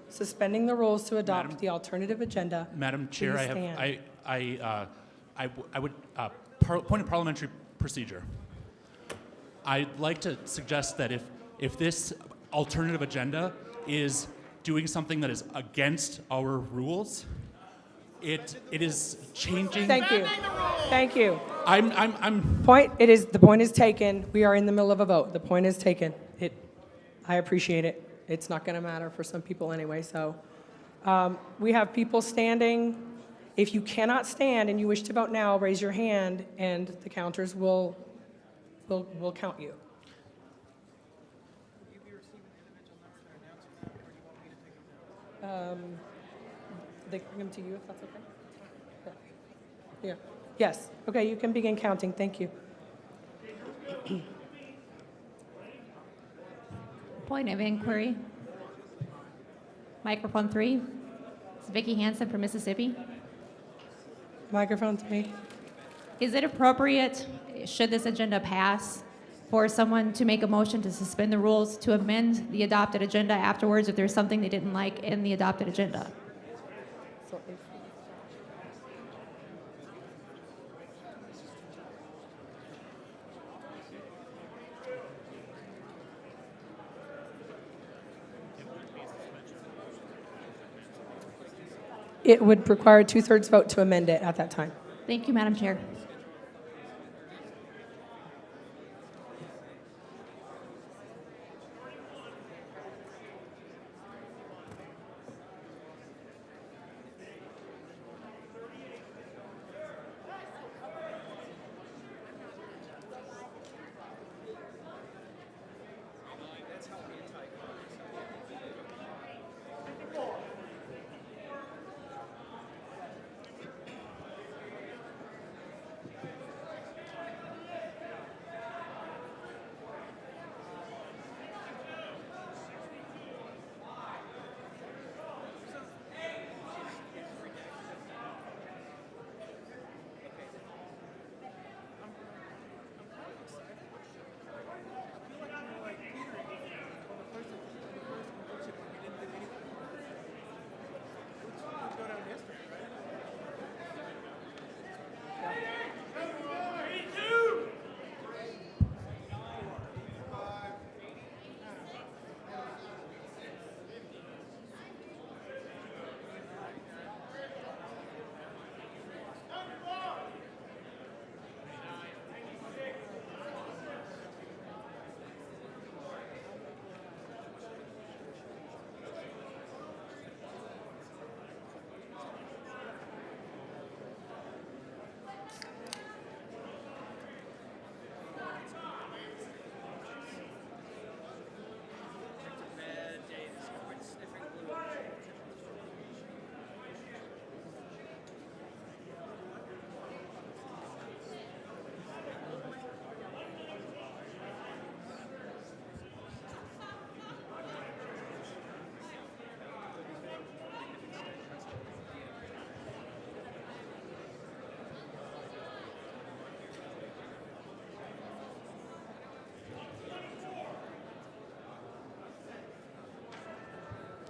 Suspending the rules to adopt the alternative agenda. Madam Chair, Please stand. I would point of parliamentary procedure. I'd like to suggest that if this alternative agenda is doing something that is against our rules, it is changing. Thank you. Thank you. I'm The point is taken. We are in the middle of a vote. The point is taken. I appreciate it. It's not going to matter for some people anyway. So we have people standing. If you cannot stand and you wish to vote now, raise your hand, and the counters will count you. They bring them to you if that's okay? Yeah. Yes. Okay, you can begin counting. Thank you. Point of inquiry. Microphone 3. It's Vicki Hansen from Mississippi. Microphone 3. Is it appropriate, should this agenda pass, for someone to make a motion to suspend the rules to amend the adopted agenda afterwards if there's something they didn't like in the adopted agenda? So if it would require a 2/3 vote to amend it at that time. Thank you, Madam Chair.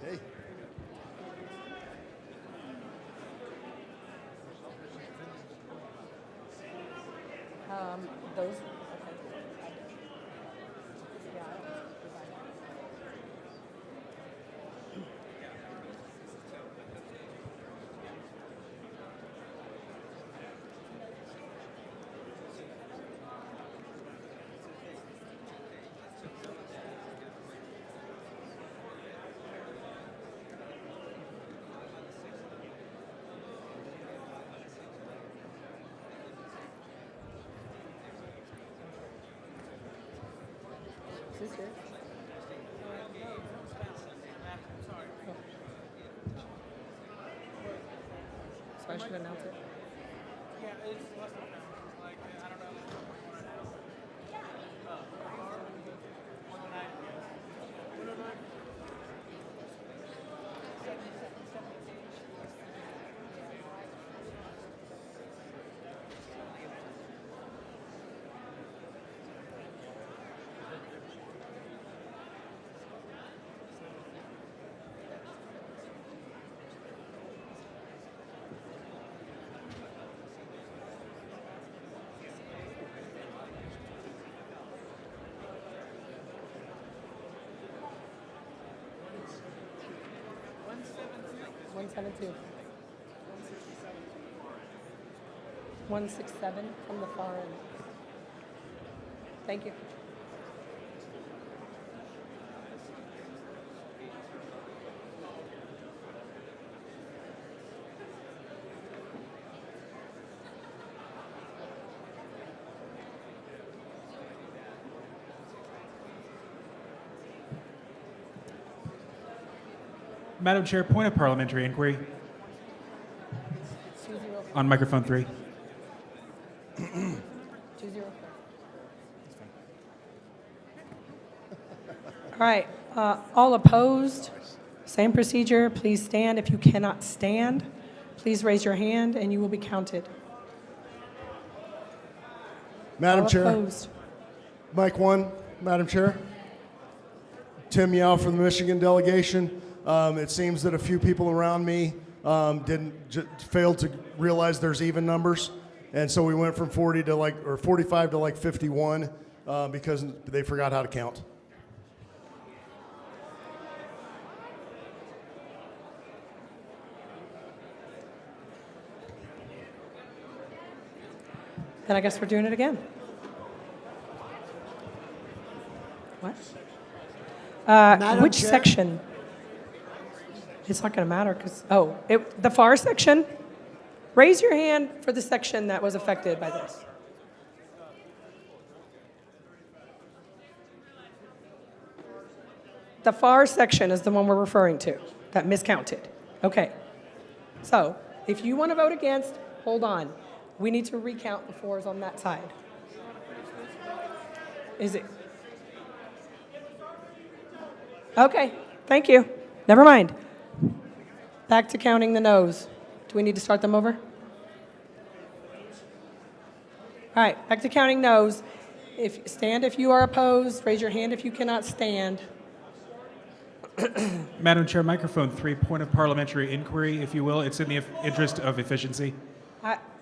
Hey. Those. So I should announce it. One 167 from the far end. Thank you. Madam Chair, point of parliamentary inquiry 204. on microphone 3. 204. All right, all opposed, same procedure. Please stand. If you cannot stand, please raise your hand and you will be counted. Madam All Chair. opposed. Mike 1, Madam Chair. Tim Yao from the Michigan delegation. It seems that a few people around me failed to realize there's even numbers, and so we went from 40 to 45 to 51 because they forgot how to count. Then I guess we're doing it again. What? Which Chair? section? It's not going to matter because, the FAR section? Raise your hand for the section that was affected by this. The FAR section is the one we're referring to, that miscounted. Okay. So, if you want to vote against, hold on. We need to recount the fours on that side. Is it? Okay, thank you. Never mind. Back to counting the noes. Do we need to start them over? All right, back to counting noes. Stand if you are opposed. Raise your hand if you cannot stand. Madam Chair, microphone 3, point of parliamentary inquiry, if you will. It's in the interest of efficiency.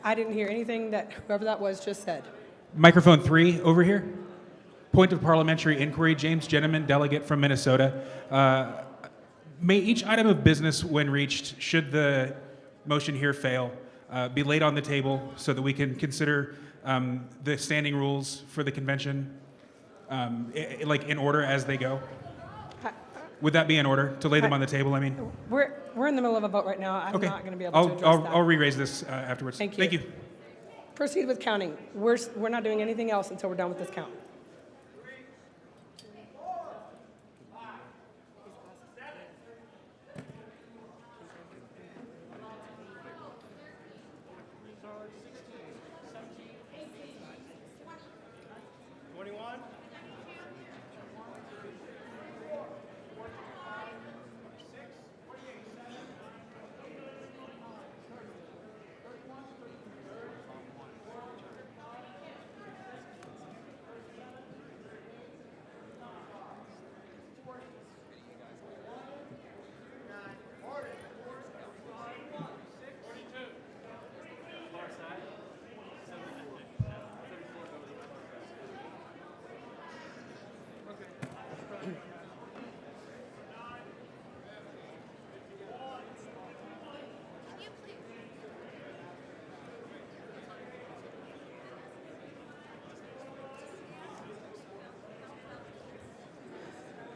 I didn't hear anything that whoever that was just said. Microphone 3, over here. Point of parliamentary inquiry, James Gentleman, delegate from Minnesota. May each item of business, when reached, should the motion here fail, be laid on the table so that we can consider the standing rules for the convention, like in order as they go? Would that be in order to lay them on the table? I mean, We're in the middle of a vote right now. I'm okay. not going to be able to address that. I'll re-raise this afterwards. Thank you. Thank you. Proceed with counting. We're not doing anything else until we're done with this count.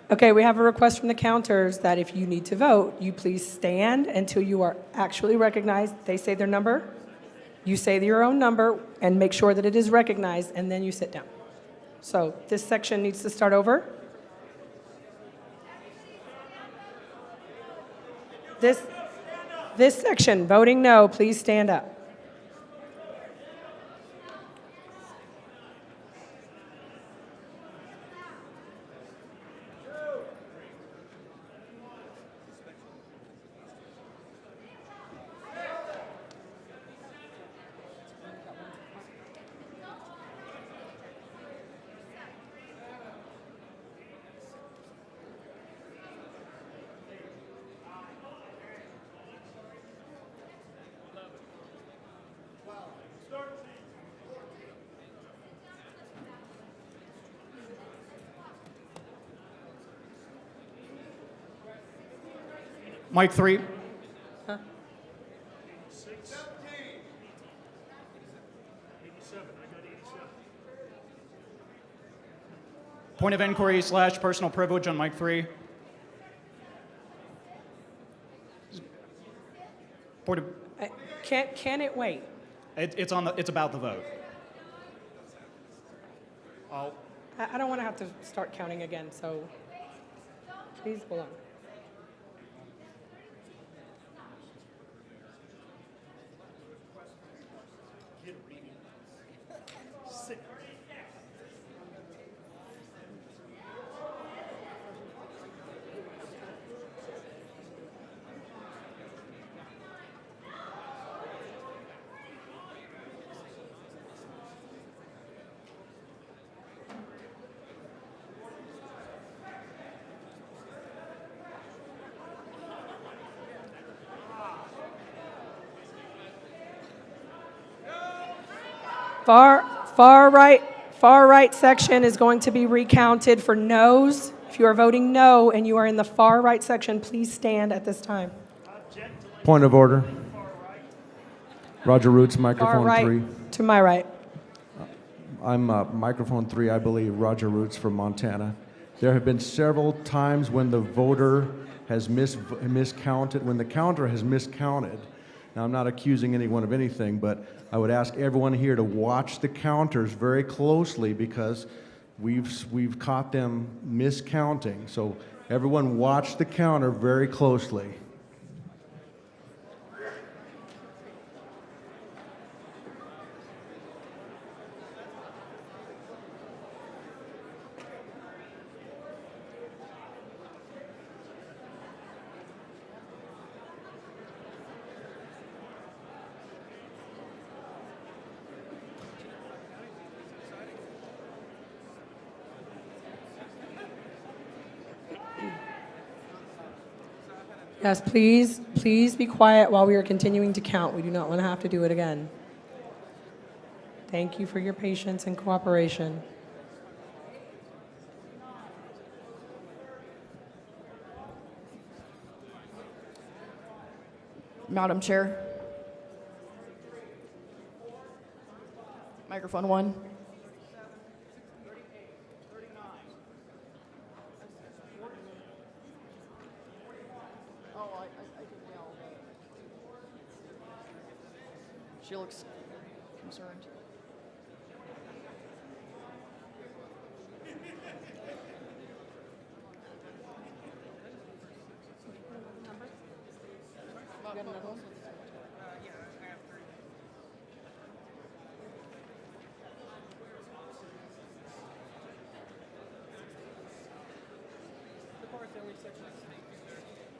Okay, we have a request from the counters that if you need to vote, you please stand until you are actually recognized. They say their number, you say your own number, and make sure that it is recognized, and then you sit down. So this section needs to start over. This section, voting no, please stand up. Mic 3. Huh? Point of inquiry / personal privilege on mic 3. Point of, Can it wait? it's about the vote. I don't want to have to start counting again, so please hold on. Far right section is going to be recounted for noes. If you are voting no and you are in the far right section, please stand at this time. Point of order. Roger Roots, Far microphone right 3. to my right. I'm microphone 3, I believe, Roger Roots from Montana. There have been several times when the voter has miscounted, when the counter has miscounted. Now, I'm not accusing anyone of anything, but I would ask everyone here to watch the counters very closely because we've caught them miscounting. So everyone watch the counter very closely. Yes, please be quiet while we are continuing to count. We do not want to have to do it again. Thank you for your patience and cooperation. Madam Chair. Microphone 1. She looks concerned. You got another one?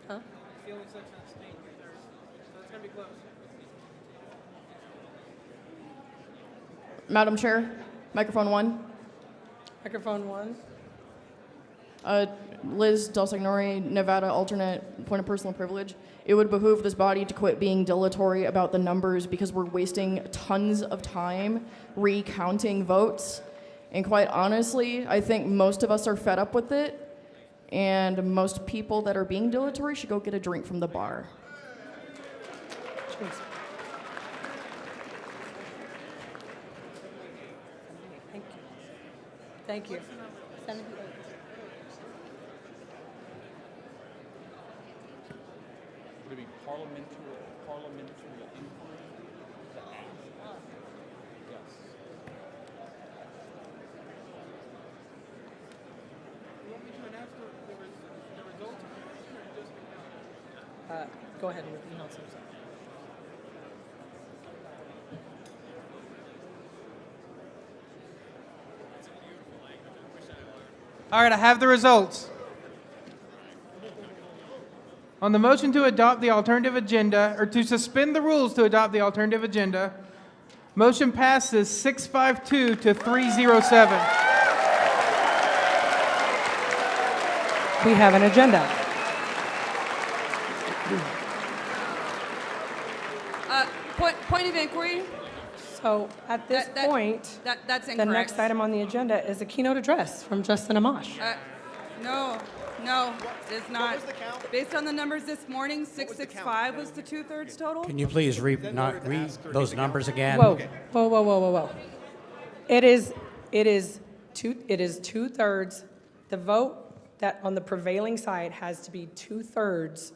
Huh? The only section that's staying two-thirds, so it's going to be close. Madam Chair, microphone 1. Microphone 1. Liz Del Signore, Nevada alternate, point of personal privilege. It would behoove this body to quit being dilatory about the numbers because we're wasting tons of time recounting votes. And quite honestly, I think most of us are fed up with it. And most people that are being dilatory should go get a drink from the bar. Jeez. Thank you. 78. Would it be parliamentary inquiry to ask? Yes. You want me to announce the results of the election or just Go ahead and announce them. All right, I have the results. On the motion to adopt the alternative agenda, or to suspend the rules to adopt the alternative agenda, motion passes 652 to 307. We have an agenda. Point of inquiry. So at this point, That's the incorrect. next item on the agenda is a keynote address from Justin Amash. No, it's not. Based on the numbers this morning, 665 was the two-thirds total? Can you please read those numbers again? Whoa. It is two-thirds. The vote that on the prevailing side has to be two-thirds.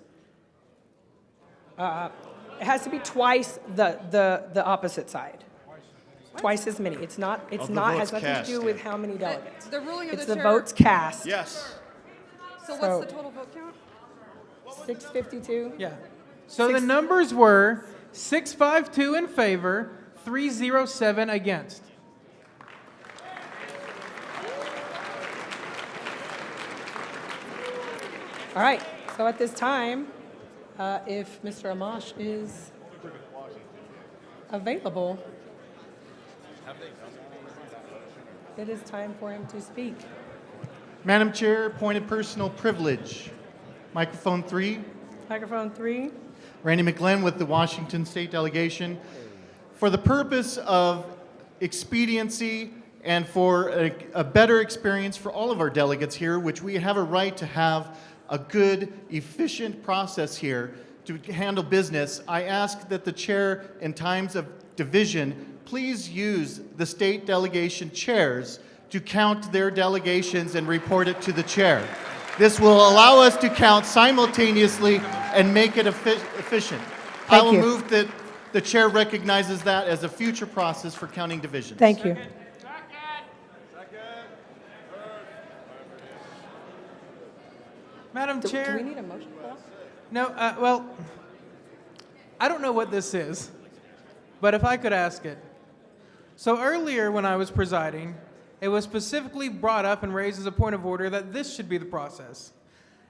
It has to be twice the opposite side. Twice as many. It's not has nothing to do with how many delegates. The ruling of It's the the chair. votes cast. Yes. So what's the total vote count? 652. Yeah. So the numbers were 652 in favor, 307 against. All right. So at this time, if Mr. Amash is available, it is time for him to speak. Madam Chair, point of personal privilege. Microphone 3. Microphone 3. Randy McGlynn with the Washington State Delegation. For the purpose of expediency and for a better experience for all of our delegates here, which we have a right to have a good, efficient process here to handle business, I ask that the chair, in times of division, please use the state delegation chairs to count their delegations and report it to the chair. This will allow us to count simultaneously and make it efficient. I will move that the chair recognizes that as a future process for counting divisions. Thank you. Madam Chair. Do we need a motion for that? No, well, I don't know what this is, but if I could ask it. So earlier when I was presiding, it was specifically brought up and raised as a point of order that this should be the process.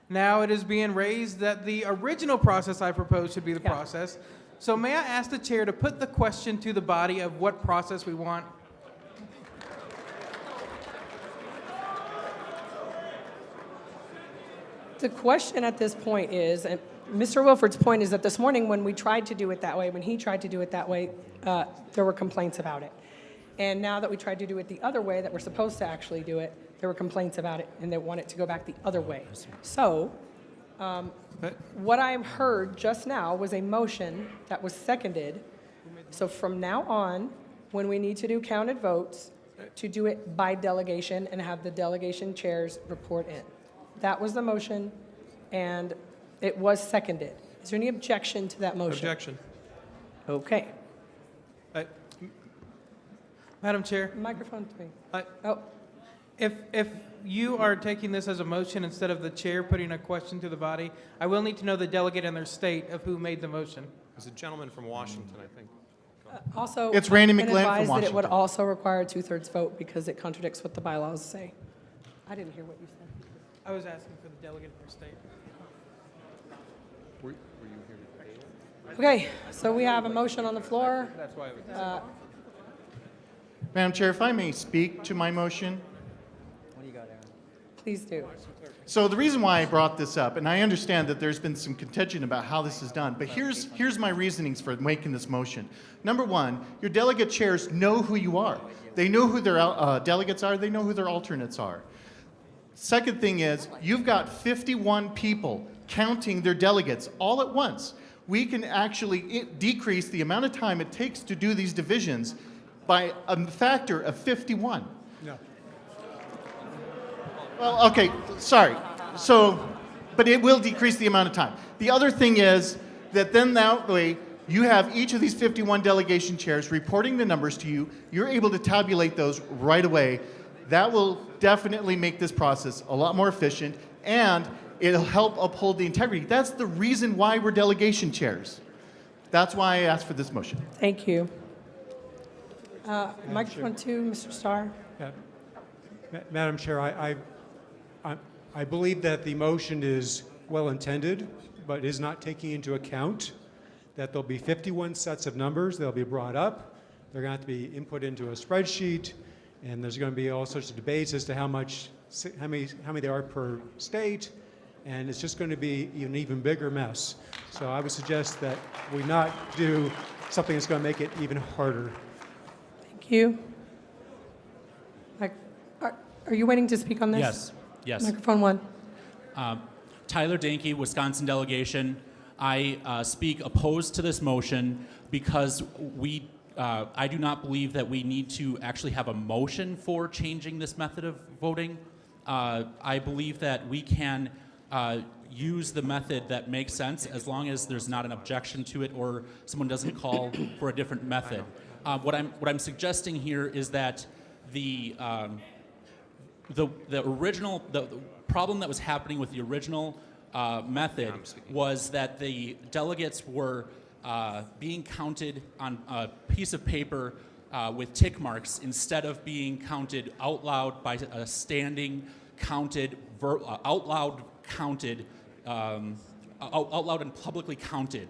Now it is being raised that the original process I proposed should be the process. So may I ask the chair to put the question to the body of what process we want? The question at this point is, and Mr. Wilford's point is that this morning when we tried to do it that way, when he tried to do it that way, there were complaints about it. And now that we tried to do it the other way, that we're supposed to actually do it, there were complaints about it, and they want it to go back the other way. So, what I heard just now was a motion that was seconded. So from now on, when we need to do counted votes, to do it by delegation and have the delegation chairs report in. That was the motion, and it was seconded. Is there any objection to that motion? Objection. Okay. Madam Chair. Microphone 3. If you are taking this as a motion instead of the chair putting a question to the body, I will need to know the delegate and their state of who made the motion. There's a gentleman from Washington, I think. Also, It's Randy I've been McGlynn from advised that it would Washington. also require a 2/3 vote because it contradicts what the bylaws say. I didn't hear what you said. I was asking for the delegate and their state. Were you here? Okay, so we have a motion on the floor. That's why I was. Madam Chair, if I may speak to my motion. Please do. So the reason why I brought this up, and I understand that there's been some contention about how this is done, but here's my reasonings for making this motion. Number one, your delegate chairs know who you are. They know who their delegates are. They know who their alternates are. Second thing is, you've got 51 people counting their delegates all at once. We can actually decrease the amount of time it takes to do these divisions by a factor of 51. No. Well, okay, sorry. So, but it will decrease the amount of time. The other thing is that then that way you have each of these 51 delegation chairs reporting the numbers to you. You're able to tabulate those right away. That will definitely make this process a lot more efficient, and it'll help uphold the integrity. That's the reason why we're delegation chairs. That's why I asked for this motion. Thank you. Microphone 2, Mr. Starr. Madam Chair, I believe that the motion is well-intended, but is not taking into account that there'll be 51 sets of numbers that'll be brought up. They're going to have to be input into a spreadsheet, and there's going to be all sorts of debates as to how many there are per state, and it's just going to be an even bigger mess. So I would suggest that we not do something that's going to make it even harder. Thank you. Are you waiting to speak on this? Yes. Yes. Microphone 1. Tyler Danke, Wisconsin delegation. I speak opposed to this motion because I do not believe that we need to actually have a motion for changing this method of voting. I believe that we can use the method that makes sense as long as there's not an objection to it or someone doesn't call for a different method. What I'm suggesting here is that the problem that was happening with the original method was that the delegates were being counted on a piece of paper with tick marks instead of being counted out loud by a standing counted, out loud and publicly counted.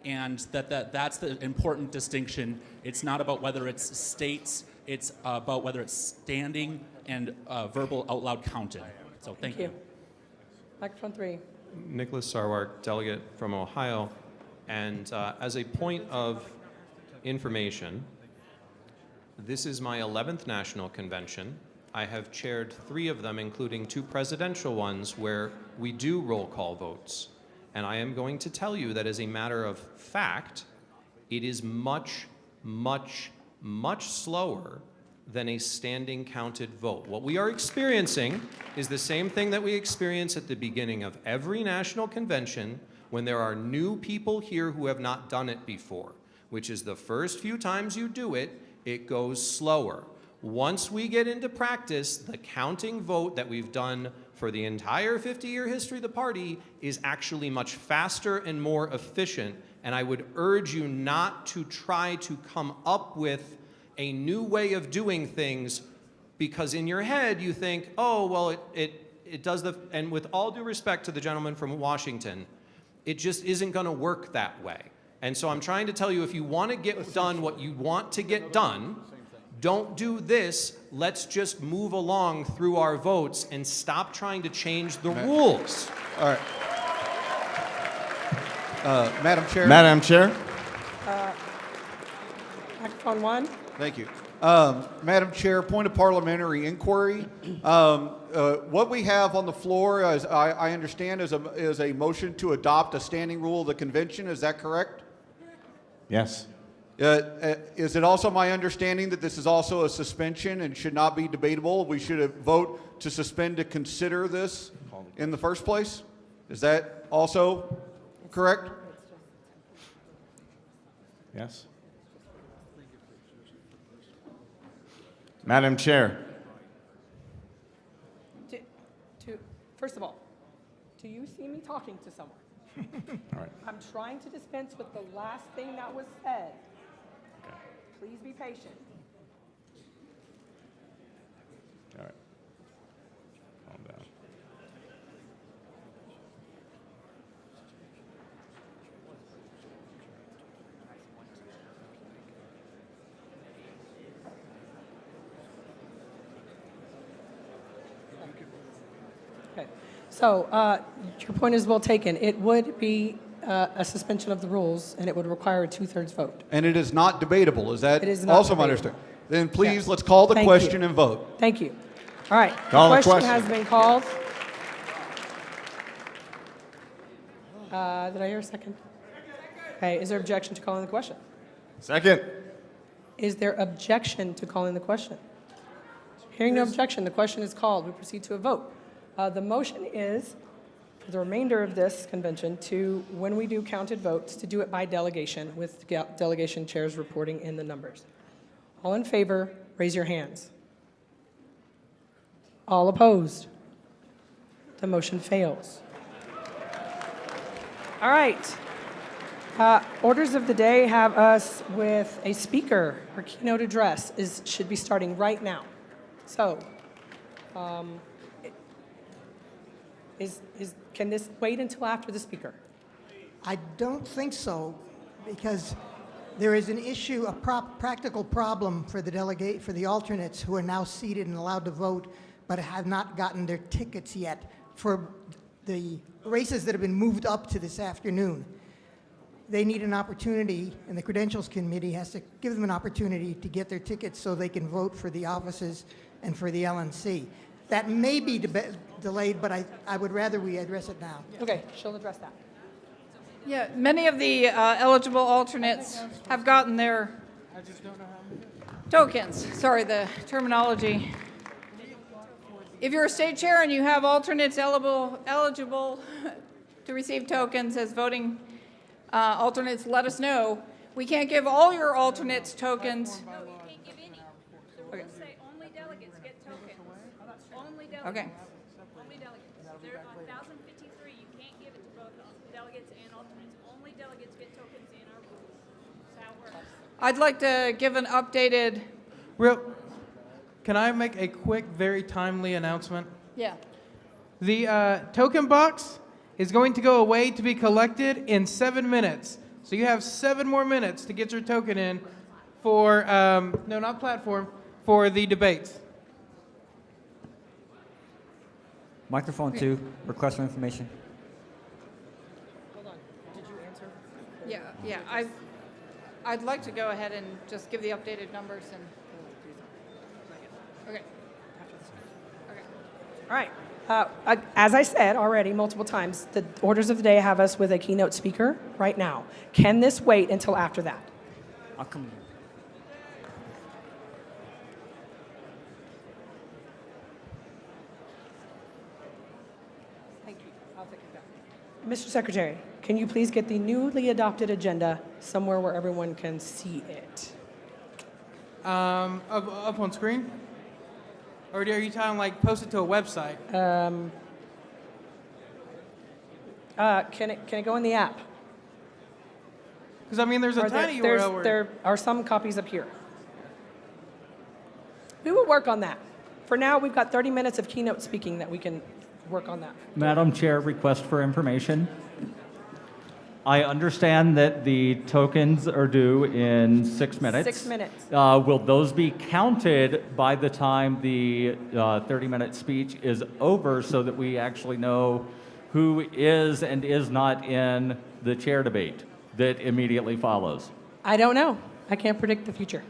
And that's the important distinction. It's not about whether it's states, it's about whether it's standing and verbal out loud counted. So thank you. Microphone 3. Nicholas Sarwark, delegate from Ohio. And as a point of information, this is my 11th national convention. I have chaired 3 of them, including 2 presidential ones where we do roll call votes. And I am going to tell you that as a matter of fact, it is much, much, much slower than a standing counted vote. What we are experiencing is the same thing that we experience at the beginning of every national convention when there are new people here who have not done it before, which is the first few times you do it, it goes slower. Once we get into practice, the counting vote that we've done for the entire 50-year history of the party is actually much faster and more efficient, and I would urge you not to try to come up with a new way of doing things because in your head you think, oh, well, it does the, and with all due respect to the gentleman from Washington, it just isn't gonna work that way. And so I'm trying to tell you, if you wanna get done what you want to get done, don't do this, let's just move along through our votes and stop trying to change the rules. All right. Madam Chair. Madam Chair. Microphone one. Thank you. Madam Chair, point of parliamentary inquiry. What we have on the floor, as I understand, is a motion to adopt a standing rule of the convention. Is that correct? Yes. Is it also my understanding that this is also a suspension and should not be debatable? We should vote to suspend to consider this in the first place? Is that also correct? Yes. Madam Chair. First of all, do you see me talking to someone? All right. I'm trying to dispense with the last thing that was said. Please be patient. All right. Calm down. Okay. So your point is well taken. It would be a suspension of the rules, and it would require a 2/3 vote. And it is not debatable. Is that It is not also my debatable. understanding? Then please, Yes. let's call the Thank question you. and vote. Thank you. All right. Call the the question question. has been called. Did I hear a second? Okay. Is there objection to calling the question? Second. Is there objection to calling the question? Hearing no objection, the question is called. We proceed to a vote. The motion is, for the remainder of this convention, to, when we do counted votes, to do it by delegation, with delegation chairs reporting in the numbers. All in favor, raise your hands. All opposed? The motion fails. All right. Orders of the day have us with a speaker. Our keynote address should be starting right now. So, can this wait until after the speaker? I don't think so, because there is an issue, a practical problem for the alternates who are now seated and allowed to vote, but have not gotten their tickets yet for the races that have been moved up to this afternoon. They need an opportunity, and the Credentials Committee has to give them an opportunity to get their tickets so they can vote for the offices and for the LNC. That may be delayed, but I would rather we address it now. Okay, she'll address that. Yeah, many of the eligible alternates have gotten their tokens. Sorry, the terminology. If you're a state chair and you have alternates eligible to receive tokens as voting alternates, let us know. We can't give all your alternates tokens. No, you can't give any. The rules say only delegates get tokens. Only delegates. Okay. Only delegates. There are 1,053. You can't give it to both delegates and alternates. Only delegates get tokens in our rules. That's how it works. I'd like to give an updated. Can I make a quick, very timely announcement? Yeah. The token box is going to go away to be collected in 7 minutes. So you have 7 more minutes to get your token in for, no, not platform, for the debates. Microphone 2, request for information. Hold on. Did you answer? Yeah. I'd like to go ahead and just give the updated numbers and. Okay. All right. As I said already multiple times, the orders of the day have us with a keynote speaker right now. Can this wait until after that? I'll come. I'll take it back. Mr. Secretary, can you please get the newly adopted agenda somewhere where everyone can see it? Up on screen? Or are you talking like post it to a website? Can it go in the app? Because I mean, there's a Or tiny URL where there are some copies up here. We will work on that. For now, we've got 30 minutes of keynote speaking that we can work on that. Madam Chair, request for information. I understand that the tokens are due in 6 minutes. 6 minutes. Will those be counted by the time the 30-minute speech is over so that we actually know who is and is not in the chair debate that immediately follows? I don't know. I can't predict the future.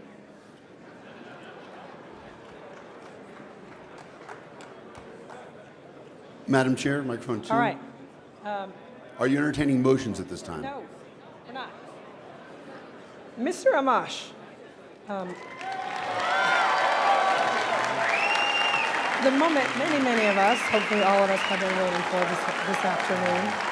Madam Chair, microphone 2. All right. Are you entertaining motions at this time? No, we're not. Mr. Amash, the moment many of us, hopefully all of us, have been waiting for this afternoon.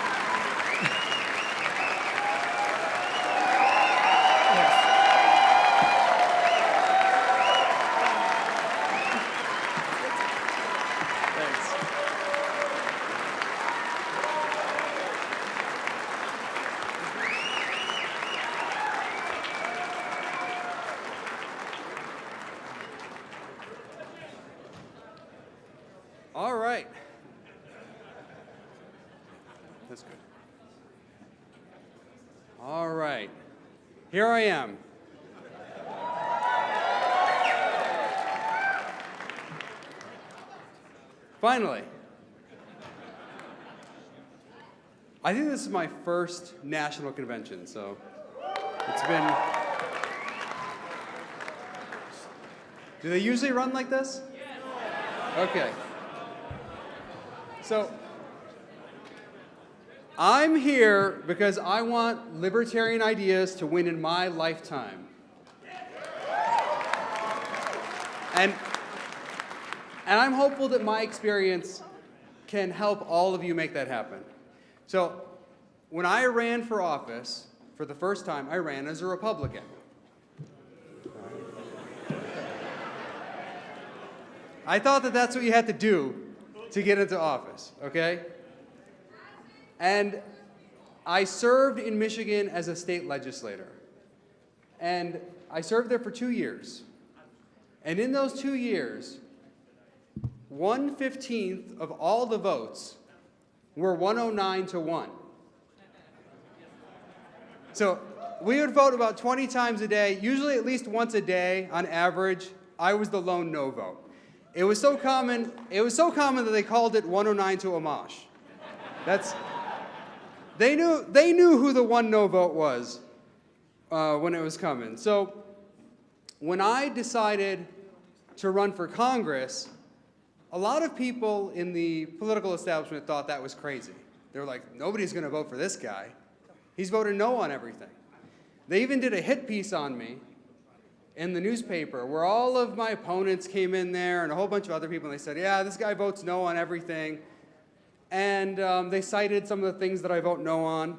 All right. That's good. All right. Here I am. Finally. I think this is my first national convention, so it's been... Do they usually run like this? Okay. So, I'm here because I want libertarian ideas to win in my lifetime. And I'm hopeful that my experience can help all of you make that happen. So, when I ran for office, for the first time, I ran as a Republican. I thought that that's what you had to do to get into office, okay? And I served in Michigan as a state legislator. And I served there for 2 years. And in those 2 years, 1/15 of all the votes were 109 to 1. So we would vote about 20 times a day, usually at least once a day on average. I was the lone no vote. It was so common that they called it 109 to Amash. They knew who the one no vote was when it was coming. So when I decided to run for Congress, a lot of people in the political establishment thought that was crazy. They were like, nobody's going to vote for this guy. He's voted no on everything. They even did a hit piece on me in the newspaper where all of my opponents came in there and a whole bunch of other people, and they said, yeah, this guy votes no on everything. And they cited some of the things that I vote no on.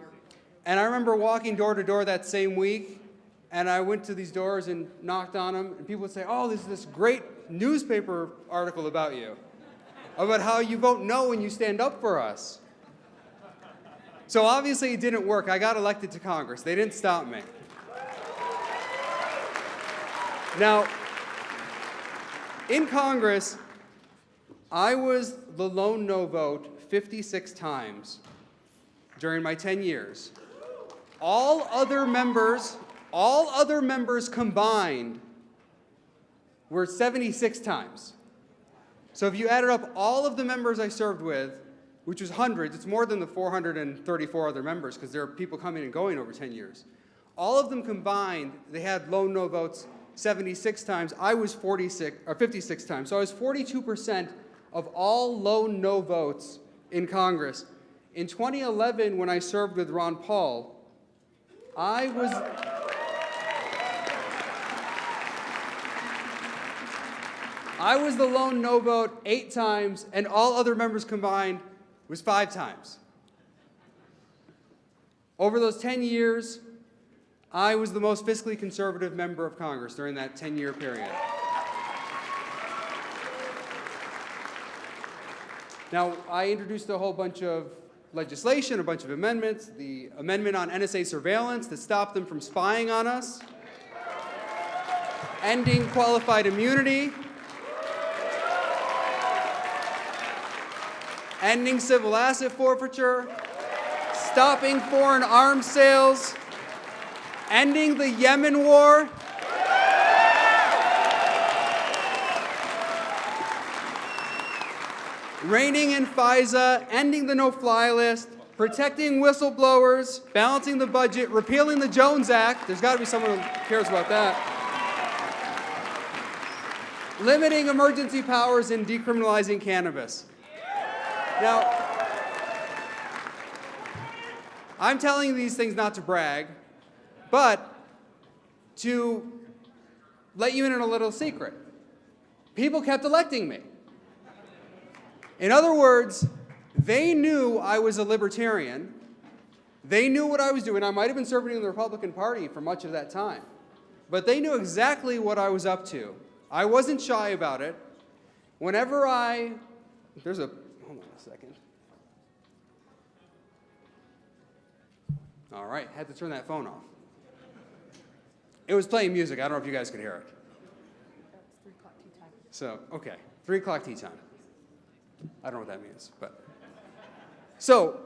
And I remember walking door to door that same week, and I went to these doors and knocked on them, and people would say, oh, there's this great newspaper article about you, about how you vote no and you stand up for us. So obviously it didn't work. I got elected to Congress. They didn't stop me. Now, in Congress, I was the lone no vote 56 times during my 10 years. All other members combined were 76 times. So if you added up all of the members I served with, which was hundreds, it's more than the 434 other members because there are people coming and going over 10 years. All of them combined, they had lone no votes 76 times. I was 56 times. So I was 42% of all lone no votes in Congress. In 2011, when I served with Ron Paul, I was the lone no vote 8 times, and all other members combined was 5 times. Over those 10 years, I was the most fiscally conservative member of Congress during that 10-year period. Now, I introduced a whole bunch of legislation, a bunch of amendments, the amendment on NSA surveillance that stopped them from spying on us, ending qualified immunity, ending civil asset forfeiture, stopping foreign arms sales, ending the Yemen war, reining in FISA, ending the no-fly list, protecting whistleblowers, balancing the budget, repealing the Jones Act. There's got to be someone who cares about that. Limiting emergency powers and decriminalizing cannabis. Now, I'm telling you these things not to brag, but to let you in on a little secret. People kept electing me. In other words, they knew I was a libertarian. They knew what I was doing. I might have been serving in the Republican Party for much of that time, but they knew exactly what I was up to. I wasn't shy about it. Whenever hold on a second. All right, had to turn that phone off. It was playing music. I don't know if you guys could hear it. It's 3 o'clock tea time. So, okay, 3 o'clock tea time. I don't know what that means, but. So,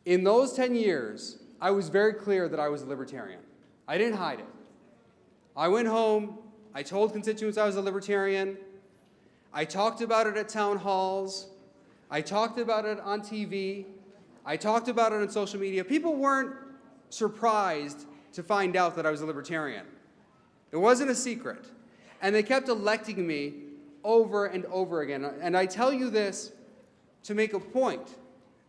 in those 10 years, I was very clear that I was a libertarian. I didn't hide it. I went home, I told constituents I was a libertarian, I talked about it at town halls, I talked about it on TV, I talked about it on social media. People weren't surprised to find out that I was a libertarian. It wasn't a secret. And they kept electing me over and over again. And I tell you this to make a point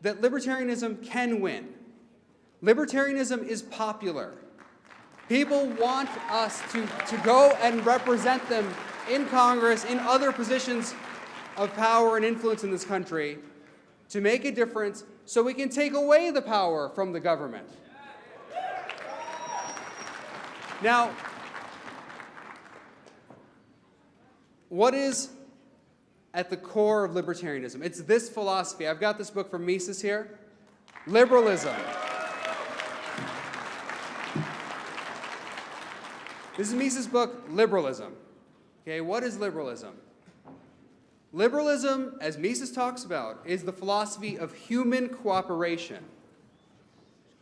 that libertarianism can win. Libertarianism is popular. People want us to go and represent them in Congress, in other positions of power and influence in this country, to make a difference so we can take away the power from the government. Now, what is at the core of libertarianism? It's this philosophy. I've got this book from Mises here. Liberalism. This is Mises' book, Liberalism. Okay, what is liberalism? Liberalism, as Mises talks about, is the philosophy of human cooperation.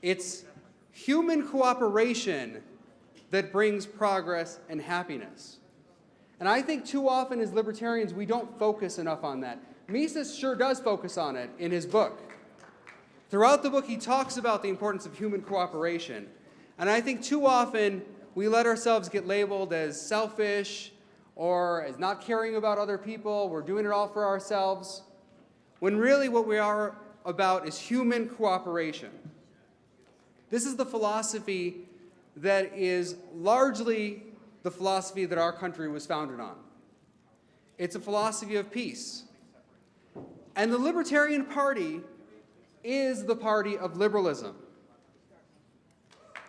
It's human cooperation that brings progress and happiness. And I think too often as libertarians, we don't focus enough on that. Mises sure does focus on it in his book. Throughout the book, he talks about the importance of human cooperation. And I think too often, we let ourselves get labeled as selfish or as not caring about other people. We're doing it all for ourselves. When really what we are about is human cooperation. This is the philosophy that is largely the philosophy that our country was founded on. It's a philosophy of peace. And the Libertarian Party is the party of liberalism.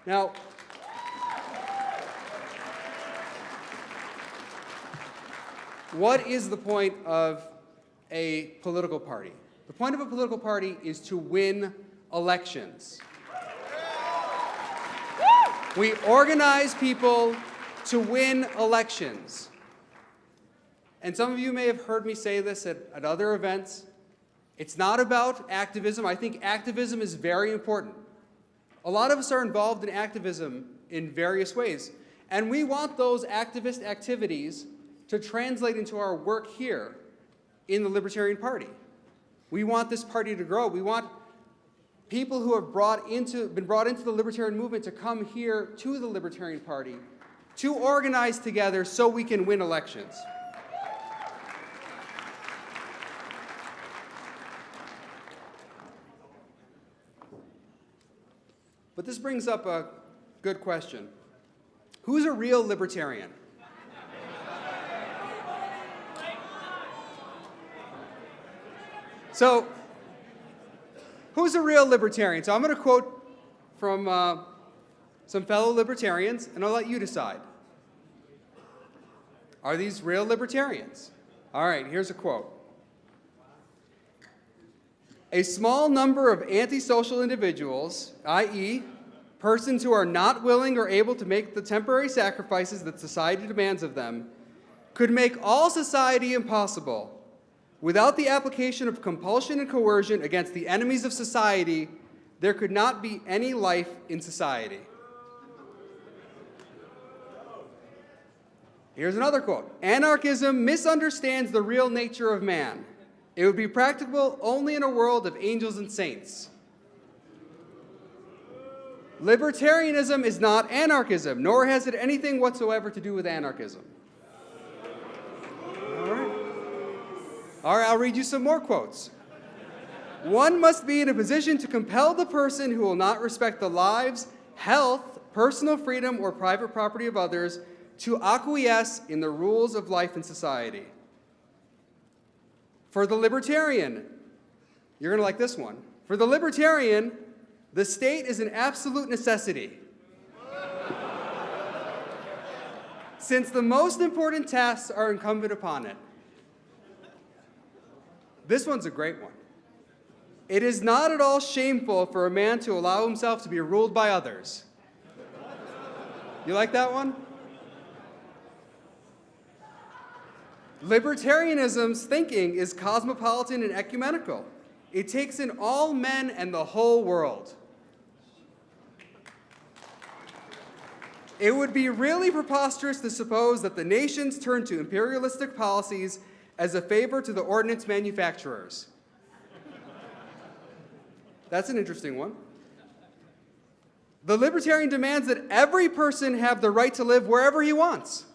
Now, what is the point of a political party? The point of a political party is to win elections. We organize people to win elections. And some of you may have heard me say this at other events. It's not about activism. I think activism is very important. A lot of us are involved in activism in various ways. And we want those activist activities to translate into our work here in the Libertarian Party. We want this party to grow. We want people who have been brought into the Libertarian movement to come here to the Libertarian Party to organize together so we can win elections. But this brings up a good question. Who's a real libertarian? So, Who's a real libertarian? So I'm going to quote from some fellow libertarians, and I'll let you decide. Are these real libertarians? All right, here's a quote. A small number of antisocial individuals, i.e., persons who are not willing or able to make the temporary sacrifices that society demands of them, could make all society impossible. Without the application of compulsion and coercion against the enemies of society, there could not be any life in society. Here's another quote. Anarchism misunderstands the real nature of man. It would be practicable only in a world of angels and saints. Libertarianism is not anarchism, nor has it anything whatsoever to do with anarchism. All right, I'll read you some more quotes. One must be in a position to compel the person who will not respect the lives, health, personal freedom, or private property of others to acquiesce in the rules of life and society. For the libertarian, you're going to like this one. For the libertarian, the state is an absolute necessity. Since the most important tasks are incumbent upon it. This one's a great one. It is not at all shameful for a man to allow himself to be ruled by others. You like that one? Libertarianism's thinking is cosmopolitan and ecumenical. It takes in all men and the whole world. It would be really preposterous to suppose that the nations turn to imperialistic policies as a favor to the ordnance manufacturers. That's an interesting one. The libertarian demands that every person have the right to live wherever he wants.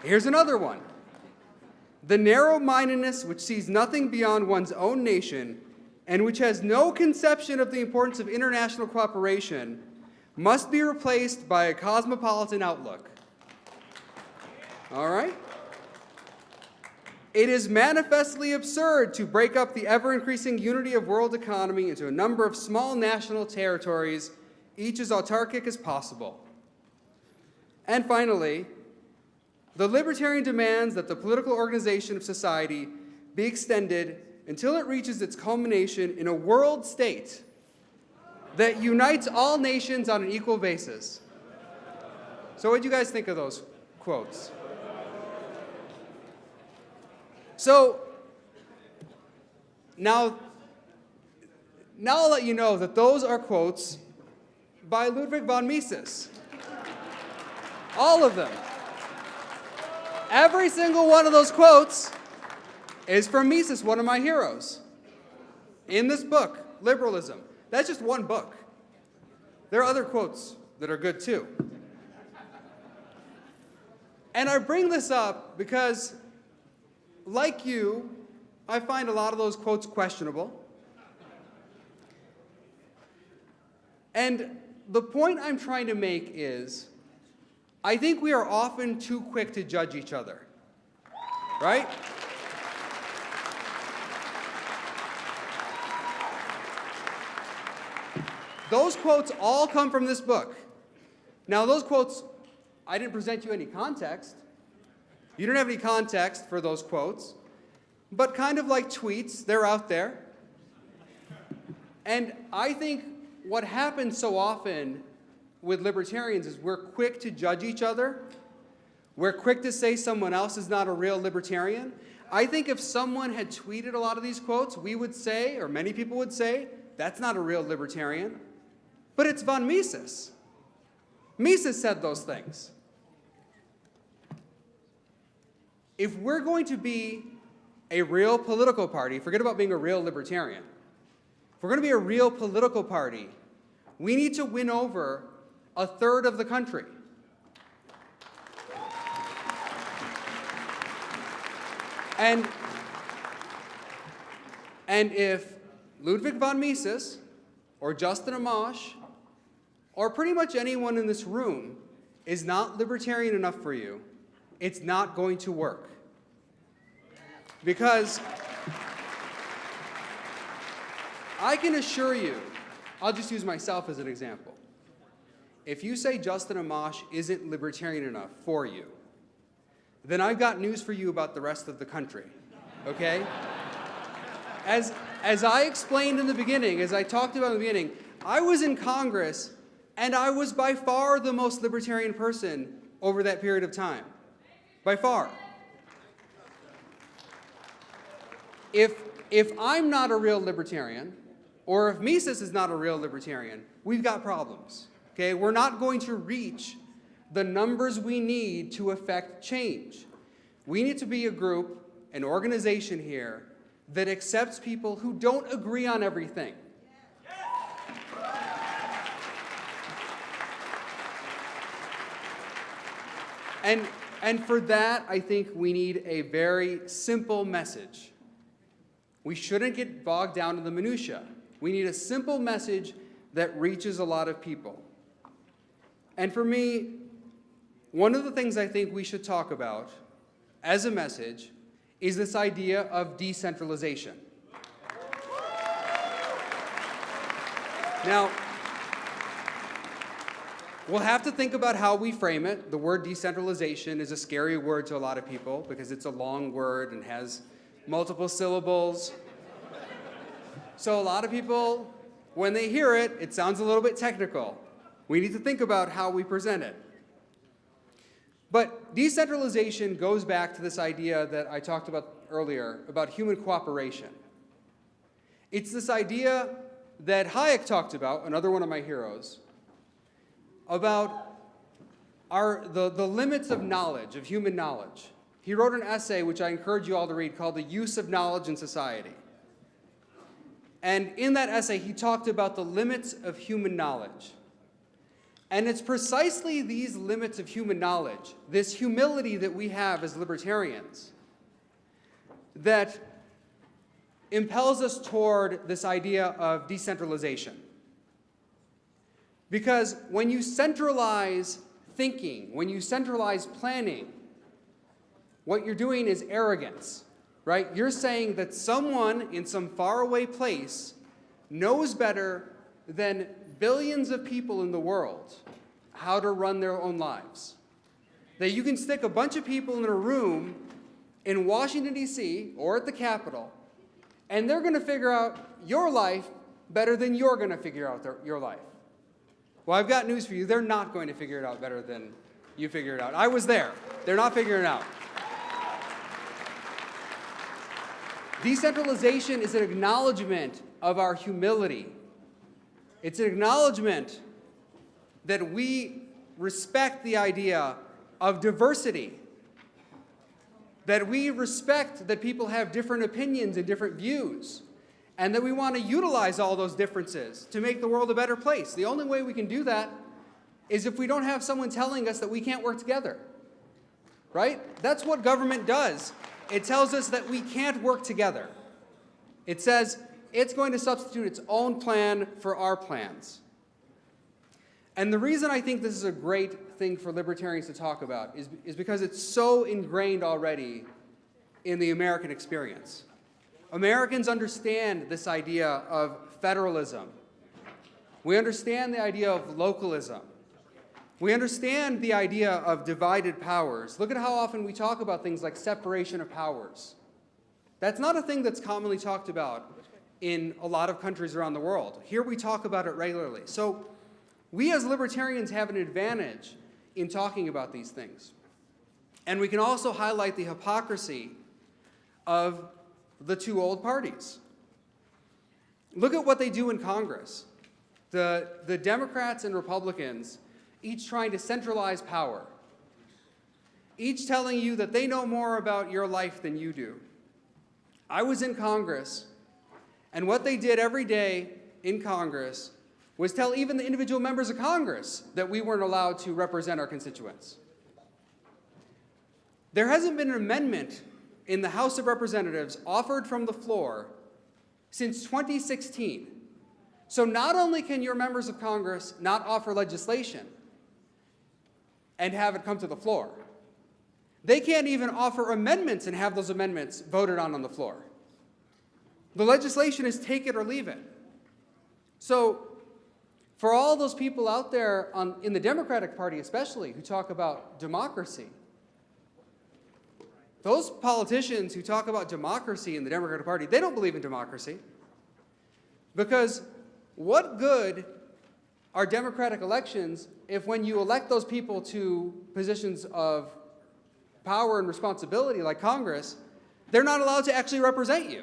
Here's another one. The narrow-mindedness which sees nothing beyond one's own nation and which has no conception of the importance of international cooperation must be replaced by a cosmopolitan outlook. All right? It is manifestly absurd to break up the ever-increasing unity of world economy into a number of small national territories, each as autarkic as possible. And finally, the libertarian demands that the political organization of society be extended until it reaches its culmination in a world state that unites all nations on an equal basis. So what do you guys think of those quotes? So now I'll let you know that those are quotes by Ludwig von Mises. All of them. Every single one of those quotes is from Mises, one of my heroes. In this book, Liberalism. That's just one book. There are other quotes that are good too. And I bring this up because, like you, I find a lot of those quotes questionable. And the point I'm trying to make is, I think we are often too quick to judge each other, right? Those quotes all come from this book. Now, those quotes, I didn't present you any context. You don't have any context for those quotes, but kind of like tweets, they're out there. And I think what happens so often with libertarians is we're quick to judge each other. We're quick to say someone else is not a real libertarian. I think if someone had tweeted a lot of these quotes, we would say, or many people would say, that's not a real libertarian. But it's von Mises. Mises said those things. If we're going to be a real political party, forget about being a real libertarian. If we're going to be a real political party, we need to win over a third of the country. And if Ludwig von Mises or Justin Amash or pretty much anyone in this room is not libertarian enough for you, it's not going to work. Because I can assure you, I'll just use myself as an example. If you say Justin Amash isn't libertarian enough for you, then I've got news for you about the rest of the country, okay? As I explained in the beginning, as I talked about in the beginning, I was in Congress and I was by far the most libertarian person over that period of time. By far. If I'm not a real libertarian, or if Mises is not a real libertarian, we've got problems. Okay? We're not going to reach the numbers we need to affect change. We need to be a group, an organization here, that accepts people who don't agree on everything. And for that, I think we need a very simple message. We shouldn't get bogged down in the minutia. We need a simple message that reaches a lot of people. And for me, one of the things I think we should talk about as a message is this idea of decentralization. Now, we'll have to think about how we frame it. The word decentralization is a scary word to a lot of people because it's a long word and has multiple syllables. So a lot of people, when they hear it, it sounds a little bit technical. We need to think about how we present it. But decentralization goes back to this idea that I talked about earlier about human cooperation. It's this idea that Hayek talked about, another one of my heroes, about the limits of knowledge, of human knowledge. He wrote an essay, which I encourage you all to read, called The Use of Knowledge in Society. And in that essay, he talked about the limits of human knowledge. And it's precisely these limits of human knowledge, this humility that we have as libertarians, that impels us toward this idea of decentralization. Because when you centralize thinking, when you centralize planning, what you're doing is arrogance, right? You're saying that someone in some faraway place knows better than billions of people in the world how to run their own lives. That you can stick a bunch of people in a room in Washington, D.C., or at the Capitol, and they're going to figure out your life better than you're going to figure out your life. Well, I've got news for you. They're not going to figure it out better than you figure it out. I was there. They're not figuring it out. Decentralization is an acknowledgement of our humility. It's an acknowledgement that we respect the idea of diversity, that we respect that people have different opinions and different views, and that we want to utilize all those differences to make the world a better place. The only way we can do that is if we don't have someone telling us that we can't work together, right? That's what government does. It tells us that we can't work together. It says it's going to substitute its own plan for our plans. And the reason I think this is a great thing for libertarians to talk about is because it's so ingrained already in the American experience. Americans understand this idea of federalism. We understand the idea of localism. We understand the idea of divided powers. Look at how often we talk about things like separation of powers. That's not a thing that's commonly talked about in a lot of countries around the world. Here we talk about it regularly. So we as libertarians have an advantage in talking about these things. And we can also highlight the hypocrisy of the two old parties. Look at what they do in Congress. The Democrats and Republicans each trying to centralize power, each telling you that they know more about your life than you do. I was in Congress, and what they did every day in Congress was tell even the individual members of Congress that we weren't allowed to represent our constituents. There hasn't been an amendment in the House of Representatives offered from the floor since 2016. So not only can your members of Congress not offer legislation and have it come to the floor, they can't even offer amendments and have those amendments voted on the floor. The legislation is take it or leave it. So for all those people out there in the Democratic Party especially who talk about democracy, those politicians who talk about democracy in the Democratic Party, they don't believe in democracy. Because what good are democratic elections if when you elect those people to positions of power and responsibility like Congress, they're not allowed to actually represent you?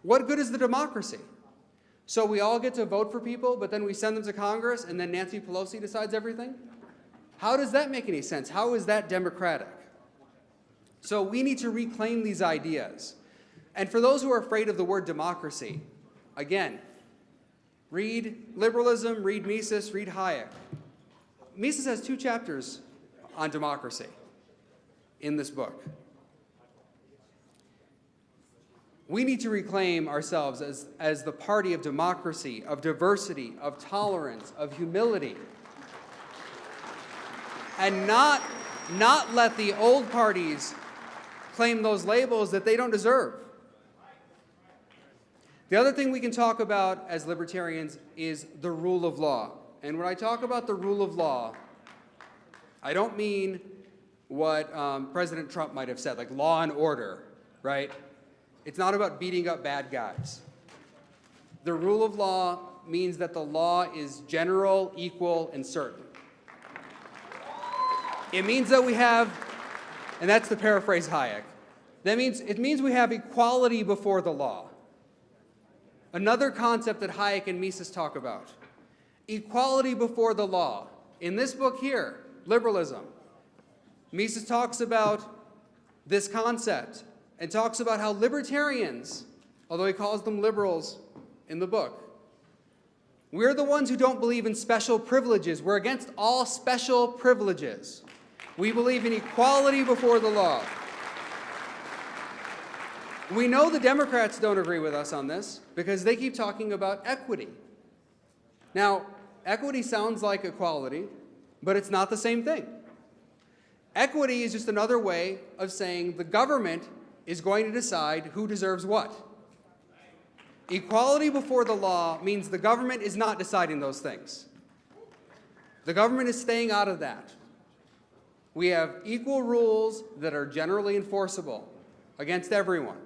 What good is the democracy? So we all get to vote for people, but then we send them to Congress and then Nancy Pelosi decides everything? How does that make any sense? How is that democratic? So we need to reclaim these ideas. And for those who are afraid of the word democracy, again, read liberalism, read Mises, read Hayek. Mises has 2 chapters on democracy in this book. We need to reclaim ourselves as the party of democracy, of diversity, of tolerance, of humility, and not let the old parties claim those labels that they don't deserve. The other thing we can talk about as libertarians is the rule of law. And when I talk about the rule of law, I don't mean what President Trump might have said, like law and order, right? It's not about beating up bad guys. The rule of law means that the law is general, equal, and certain. It means that we have, and that's to paraphrase Hayek, it means we have equality before the law. Another concept that Hayek and Mises talk about. Equality before the law. In this book here, Liberalism, Mises talks about this concept and talks about how libertarians, although he calls them liberals in the book, we're the ones who don't believe in special privileges. We're against all special privileges. We believe in equality before the law. We know the Democrats don't agree with us on this because they keep talking about equity. Now, equity sounds like equality, but it's not the same thing. Equity is just another way of saying the government is going to decide who deserves what. Equality before the law means the government is not deciding those things. The government is staying out of that. We have equal rules that are generally enforceable against everyone.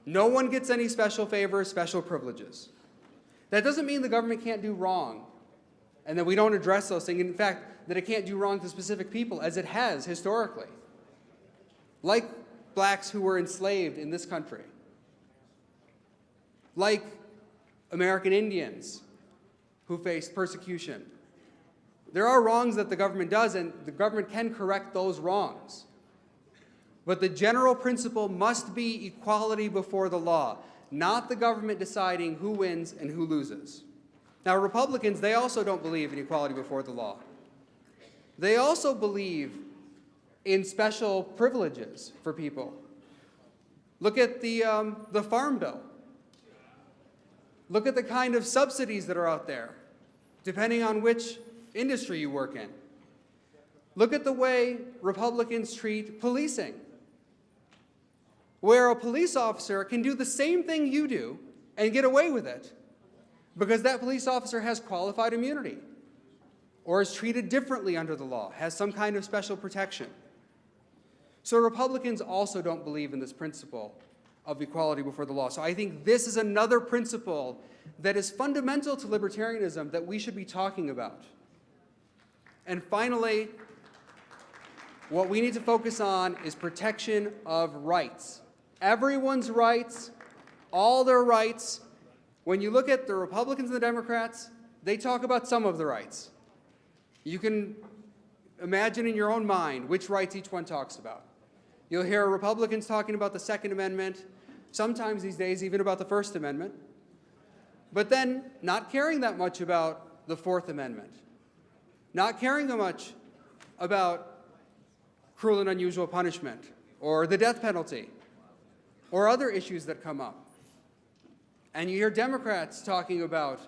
No one gets any special favors, special privileges. That doesn't mean the government can't do wrong and that we don't address those things. In fact, that it can't do wrong to specific people, as it has historically. Like blacks who were enslaved in this country. Like American Indians who faced persecution. There are wrongs that the government does, and the government can correct those wrongs. But the general principle must be equality before the law, not the government deciding who wins and who loses. Now, Republicans, they also don't believe in equality before the law. They also believe in special privileges for people. Look at the Farm Bill. Look at the kind of subsidies that are out there, depending on which industry you work in. Look at the way Republicans treat policing, where a police officer can do the same thing you do and get away with it because that police officer has qualified immunity or is treated differently under the law, has some kind of special protection. So Republicans also don't believe in this principle of equality before the law. So I think this is another principle that is fundamental to libertarianism that we should be talking about. And finally, what we need to focus on is protection of rights. Everyone's rights, all their rights. When you look at the Republicans and the Democrats, they talk about some of the rights. You can imagine in your own mind which rights each one talks about. You'll hear Republicans talking about the Second Amendment, sometimes these days even about the First Amendment, but then not caring that much about the Fourth Amendment, not caring that much about cruel and unusual punishment or the death penalty or other issues that come up. And you hear Democrats talking about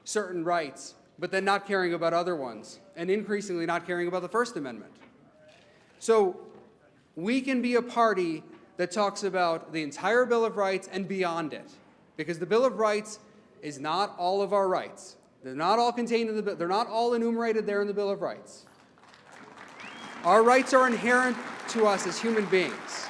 certain rights, but then not caring about other ones, and increasingly not caring about the First Amendment. So we can be a party that talks about the entire Bill of Rights and beyond it, because the Bill of Rights is not all of our rights. They're not all contained in the bill. They're not all enumerated there in the Bill of Rights. Our rights are inherent to us as human beings.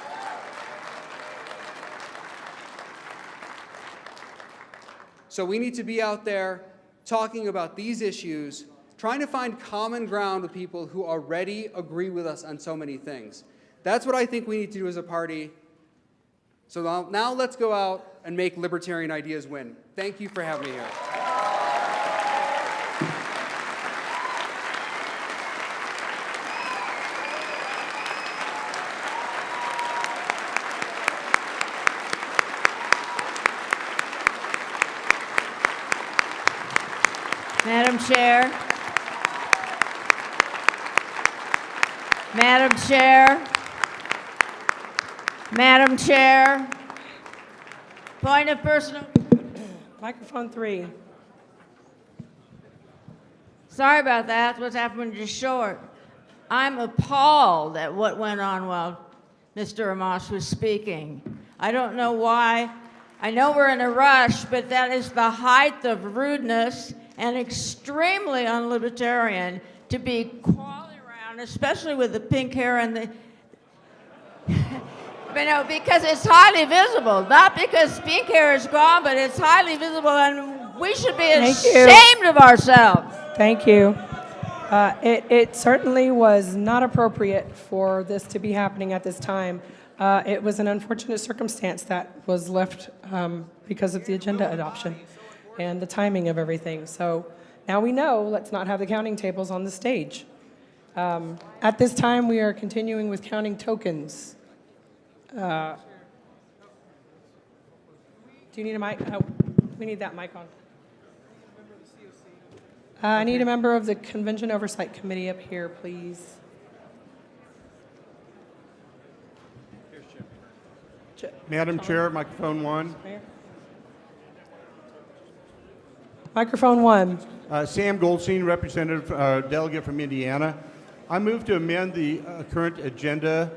So we need to be out there talking about these issues, trying to find common ground with people who already agree with us on so many things. That's what I think we need to do as a party. So now let's go out and make libertarian ideas win. Thank you for having me here. Madam Chair. Madam Chair. Madam Chair. Point of personal. Microphone 3. Sorry about that. What's happened when you're short? I'm appalled at what went on while Mr. Amos was speaking. I don't know why. I know we're in a rush, but that is the height of rudeness and extremely unlibertarian to be crawling around, especially with the pink hair and the, because it's highly visible. Not because pink hair is gone, but it's highly visible, and we should be ashamed of ourselves. Thank you. It certainly was not appropriate for this to be happening at this time. It was an unfortunate circumstance that was left because of the agenda adoption and the timing of everything. So now we know, let's not have the counting tables on the stage. At this time, we are continuing with counting tokens. Do you need a mic? Oh, we need that mic on. I need a member of the Convention Oversight Committee up here, please. Madam Chair, microphone 1. Microphone 1. Sam Goldstein, representative delegate from Indiana. I move to amend the current agenda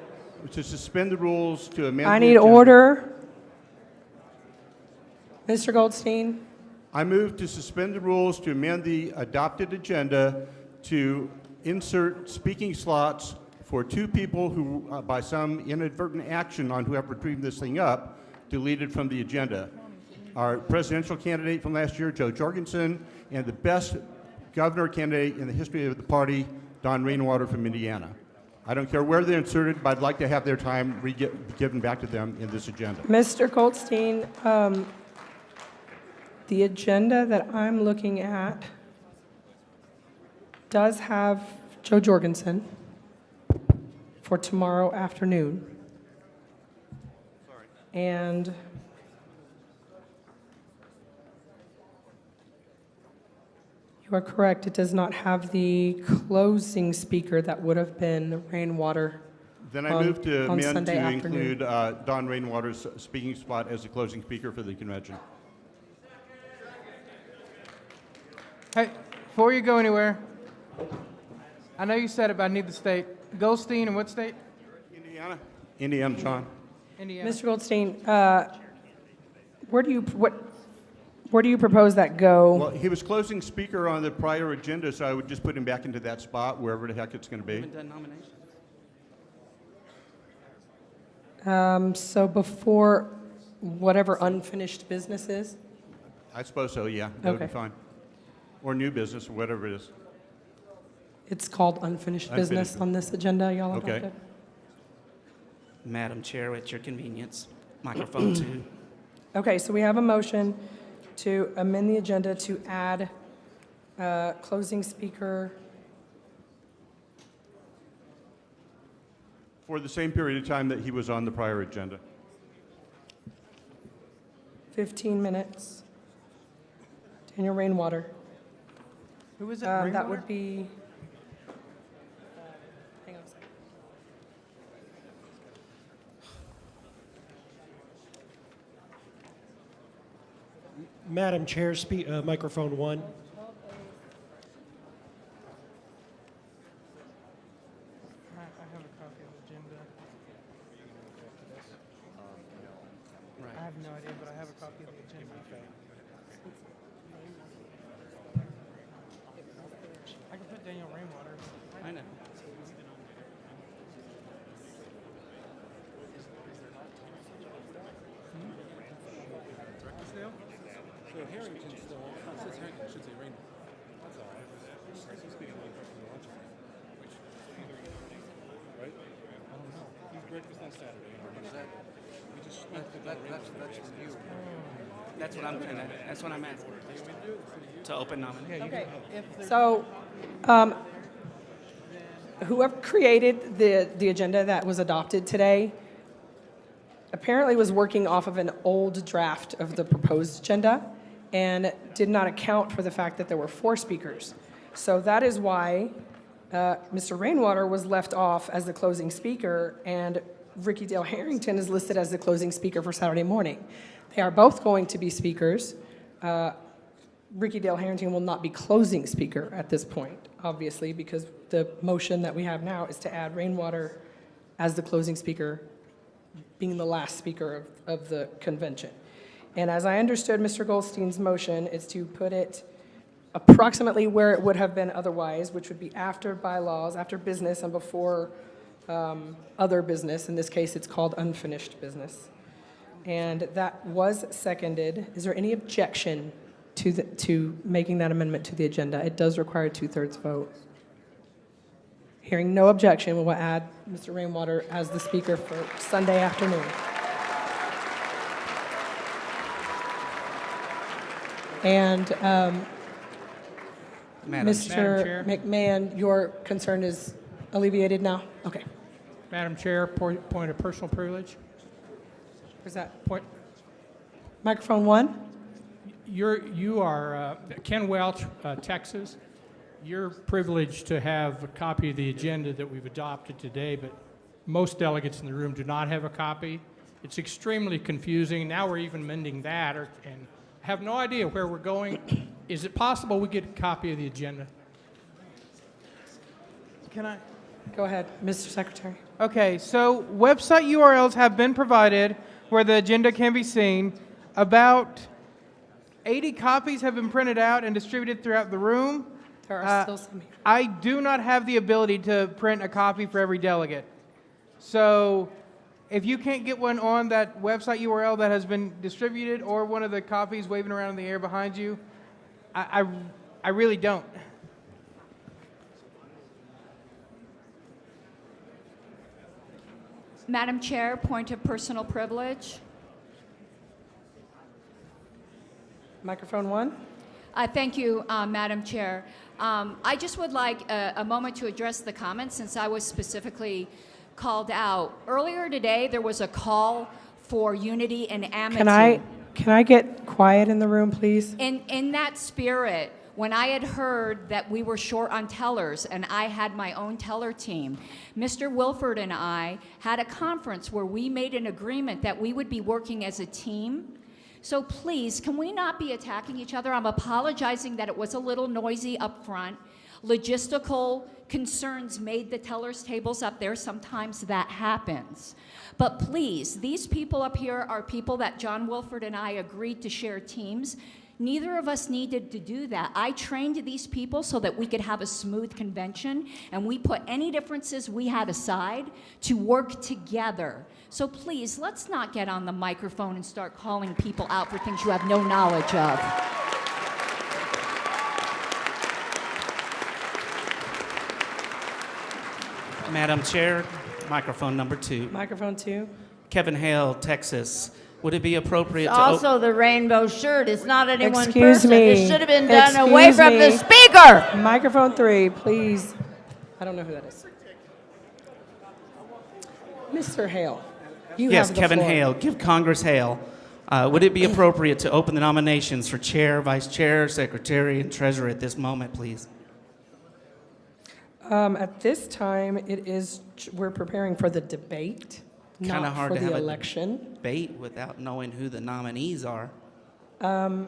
to suspend the rules to amend. I need order. Mr. Goldstein. I move to suspend the rules to amend the adopted agenda to insert speaking slots for 2 people who, by some inadvertent action on whoever dreamed this thing up, deleted from the agenda. Our presidential candidate from last year, Joe Jorgensen, and the best governor candidate in the history of the party, Don Rainwater from Indiana. I don't care where they're inserted, but I'd like to have their time given back to them in this agenda. Mr. Goldstein, the agenda that I'm looking at does have Joe Jorgensen for tomorrow afternoon. And you are correct, it does not have the closing speaker that would have been Rainwater. Then I move to amend Sunday to afternoon. include Don Rainwater's speaking spot as the closing speaker for the convention. Hey, before you go anywhere, I know you said it, but I need the state. Goldstein, and what state? Indiana. Indiana, John. Indiana. Mr. Goldstein, where do you propose that go? Well, he was closing speaker on the prior agenda, so I would just put him back into that spot, wherever the heck it's going to be. So before whatever unfinished business is? I suppose so, yeah. That would be Okay. fine. Or new business, or whatever it is. It's called unfinished business on this agenda, y'all Okay. adopted. Madam Chair, at your convenience. Microphone 2. Okay, so we have a motion to amend the agenda to add closing speaker. For the same period of time that he was on the prior agenda. 15 minutes. Daniel Rainwater. Who was it? That Rainwater? would be. Hang on a second. Madam Chair, microphone 1. I have a copy of the agenda. I have no idea, but I have a copy of the agenda. Daniel Rainwater. I know. So Harrington still, it says Harrington, it should say Rainbow. That's all. He's speaking on lunch. Right? I don't know. He's breakfast on Saturday. We just that's review. That's what I'm trying to, that's what I'm asking. To open nomination. Okay. So, whoever created the agenda that was adopted today apparently was working off of an old draft of the proposed agenda and did not account for the fact that there were 4 speakers. So that is why Mr. Rainwater was left off as the closing speaker, and Ricky Dale Harrington is listed as the closing speaker for Saturday morning. They are both going to be speakers. Ricky Dale Harrington will not be closing speaker at this point, obviously, because the motion that we have now is to add Rainwater as the closing speaker, being the last speaker of the convention. And as I understood Mr. Goldstein's motion is to put it approximately where it would have been otherwise, which would be after bylaws, after business, and before other business. In this case, it's called unfinished business. And that was seconded. Is there any objection to making that amendment to the agenda? It does require a 2/3 vote. Hearing no objection, we will add Mr. Rainwater as the speaker for Sunday afternoon. And Mr. McMahon, your concern is alleviated now? Okay. Madam Chair, point of personal privilege. Is that point? Microphone 1. You are Ken Welch, Texas. You're privileged to have a copy of the agenda that we've adopted today, but most delegates in the room do not have a copy. It's extremely confusing. Now we're even mending that, and have no idea where we're going. Is it possible we get a copy of the agenda? Can I? Go ahead, Mr. Secretary. Okay, so website URLs have been provided where the agenda can be seen. About 80 copies have been printed out and distributed throughout the room. There are still some here. I do not have the ability to print a copy for every delegate. So if you can't get one on that website URL that has been distributed, or one of the copies waving around in the air behind you, I really don't. Madam Chair, point of personal privilege. Microphone 1. Thank you, Madam Chair. I just would like a moment to address the comments since I was specifically called out. Earlier today, there was a call for unity and amity. Can I get quiet in the room, please? In that spirit, when I had heard that we were short on tellers and I had my own teller team, Mr. Wilford and I had a conference where we made an agreement that we would be working as a team. So please, can we not be attacking each other? I'm apologizing that it was a little noisy up front. Logistical concerns made the tellers' tables up there. Sometimes that happens. But please, these people up here are people that John Wilford and I agreed to share teams. Neither of us needed to do that. I trained these people so that we could have a smooth convention, and we put any differences we had aside to work together. So please, let's not get on the microphone and start calling people out for things you have no knowledge of. Madam Chair, microphone number 2. Microphone 2. Kevin Hale, Texas. Would it be appropriate It's to also the rainbow shirt. It's not any one Excuse person. me. It should have been done Excuse away from the me. speaker. Microphone 3, please. I don't know who that is. Mr. Hale, you Yes, have the Kevin floor. Hale. Give Congress Hale. Would it be appropriate to open the nominations for chair, vice chair, secretary, and treasurer at this moment, please? At this time, we're preparing for the debate, Kind not of hard for to the have election. a debate without knowing who the nominees are. Um,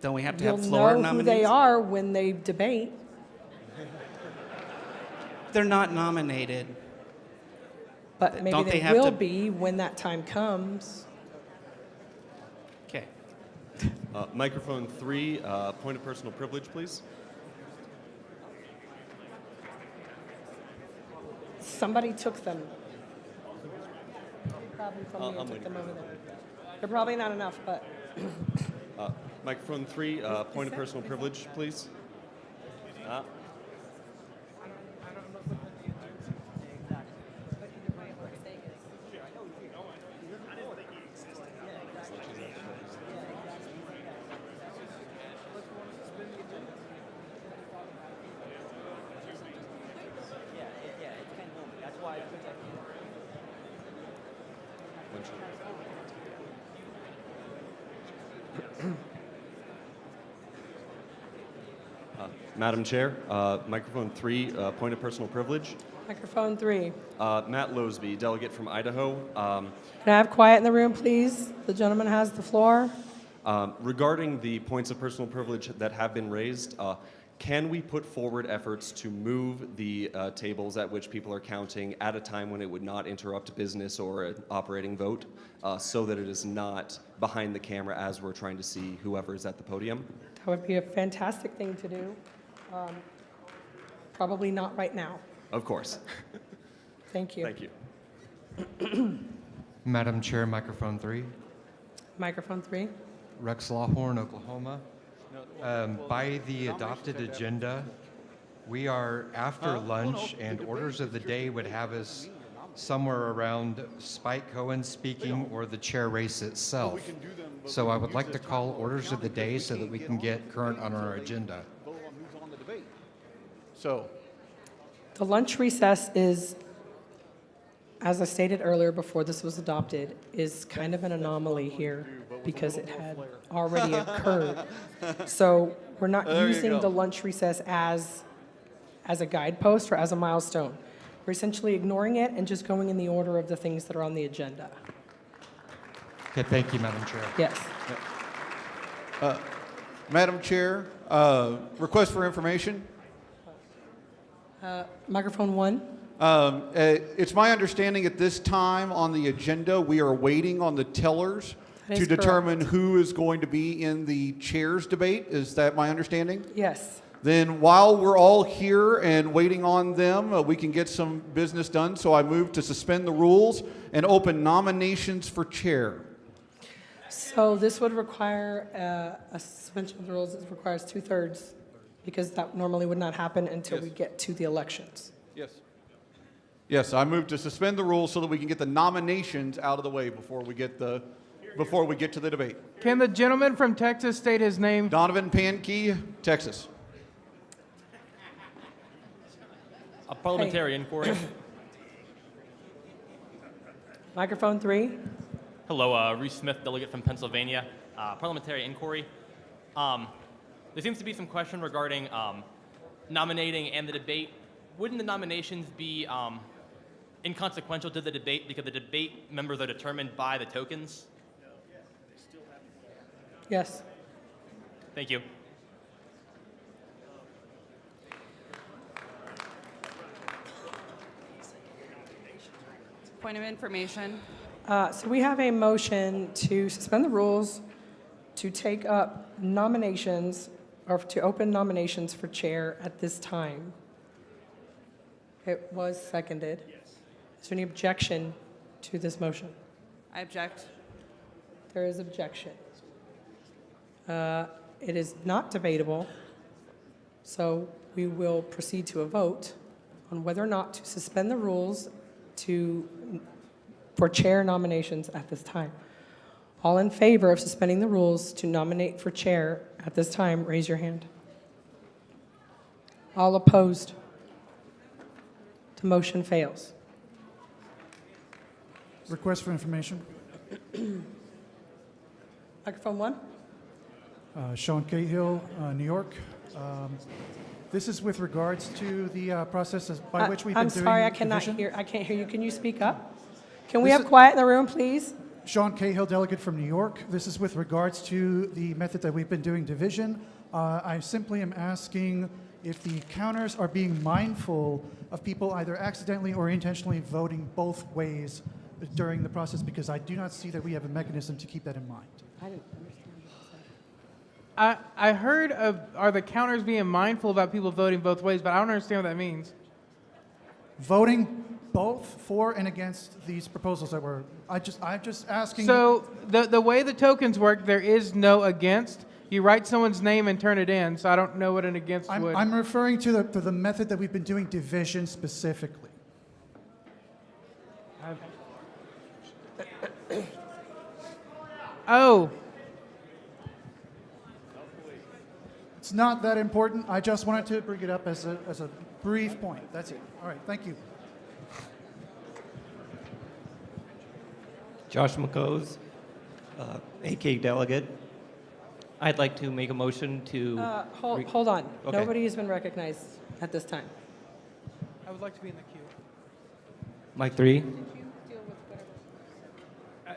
Don't we have to You'll have floor know nominees? who they are when they debate. They're not nominated. But maybe Don't they they have will to- be when that time comes. Okay. Microphone 3, point of personal privilege, please. Somebody took them. Probably from me and took them over there. They're probably not enough, but Microphone 3, point of personal privilege, please. Madam Chair, microphone 3, point of personal privilege. microphone 3. Matt Losby, delegate from Idaho. Can I have quiet in the room, please? The gentleman has the floor. Regarding the points of personal privilege that have been raised, can we put forward efforts to move the tables at which people are counting at a time when it would not interrupt business or an operating vote so that it is not behind the camera as we're trying to see whoever is at the podium? That would be a fantastic thing to do. Probably not right now. Of course. Thank you. Thank you. Madam Chair, microphone 3. Microphone 3. Rex Lawhorn, Oklahoma. By the adopted agenda, we are after lunch, and orders of the day would have us somewhere around Spike Cohen speaking or the chair race itself. So I would like to call orders of the day so that we can get current on our agenda. So, The lunch recess is, as I stated earlier before this was adopted, is kind of an anomaly here because it had already occurred. So we're not There you using go. the lunch recess as a guidepost or as a milestone. We're essentially ignoring it and just going in the order of the things that are on the agenda. Okay, thank you, Madam Chair. Yes. Madam Chair, request for information. Microphone 1. It's my understanding at this time on the agenda, we are waiting on the tellers That to is determine who is going to be in the chairs debate. Is that my understanding? Yes. Then while we're all here and waiting on them, we can get some business done. So I move to suspend the rules and open nominations for chair. So this would require a suspension of the rules. It requires 2/3 because that normally would not happen until we get to the elections. Yes. Yes, I move to suspend the rules so that we can get the nominations out of the way before we get to the debate. Can the gentleman from Texas state his name? Donovan Pankey, Texas. A parliamentary inquiry. Microphone 3. Hello, Reese Smith, delegate from Pennsylvania. Parliamentary inquiry. There seems to be some question regarding nominating and the debate. Wouldn't the nominations be inconsequential to the debate because the debate members are determined by the tokens? Yes. Thank you. Point of information. So we have a motion to suspend the rules, to take up nominations, or to open nominations for chair at this time. It was seconded. Is there any objection to this motion? I object. There is objection. It is not debatable, so we will proceed to a vote on whether or not to suspend the rules for chair nominations at this time. All in favor of suspending the rules to nominate for chair at this time, raise your hand. All opposed? The motion fails. Request for information. Microphone 1. Sean Cahill, New York. This is with regards to the process by which we've been doing I'm sorry, I cannot division. hear. I can't hear you. Can you speak up? Can we This have is- quiet in the room, please? Sean Cahill, delegate from New York. This is with regards to the method that we've been doing division. I simply am asking if the counters are being mindful of people either accidentally or intentionally voting both ways during the process, because I do not see that we have a mechanism to keep that in mind. I didn't understand I heard of, are the counters being mindful about people voting both ways, but I don't understand what that means. Voting both for and against these proposals that were, I'm just asking. So the way the tokens work, there is no against. You write someone's name and turn it in, so I don't know what an against would. I'm referring to the method that we've been doing division specifically. Oh. It's not that important. I just wanted to bring it up as a brief point. That's it. All right, thank you. Josh McCose, AK delegate. I'd like to make a motion to... Hold on. Okay. Nobody has been recognized at this time. I would like to be in the queue. Mike 3. I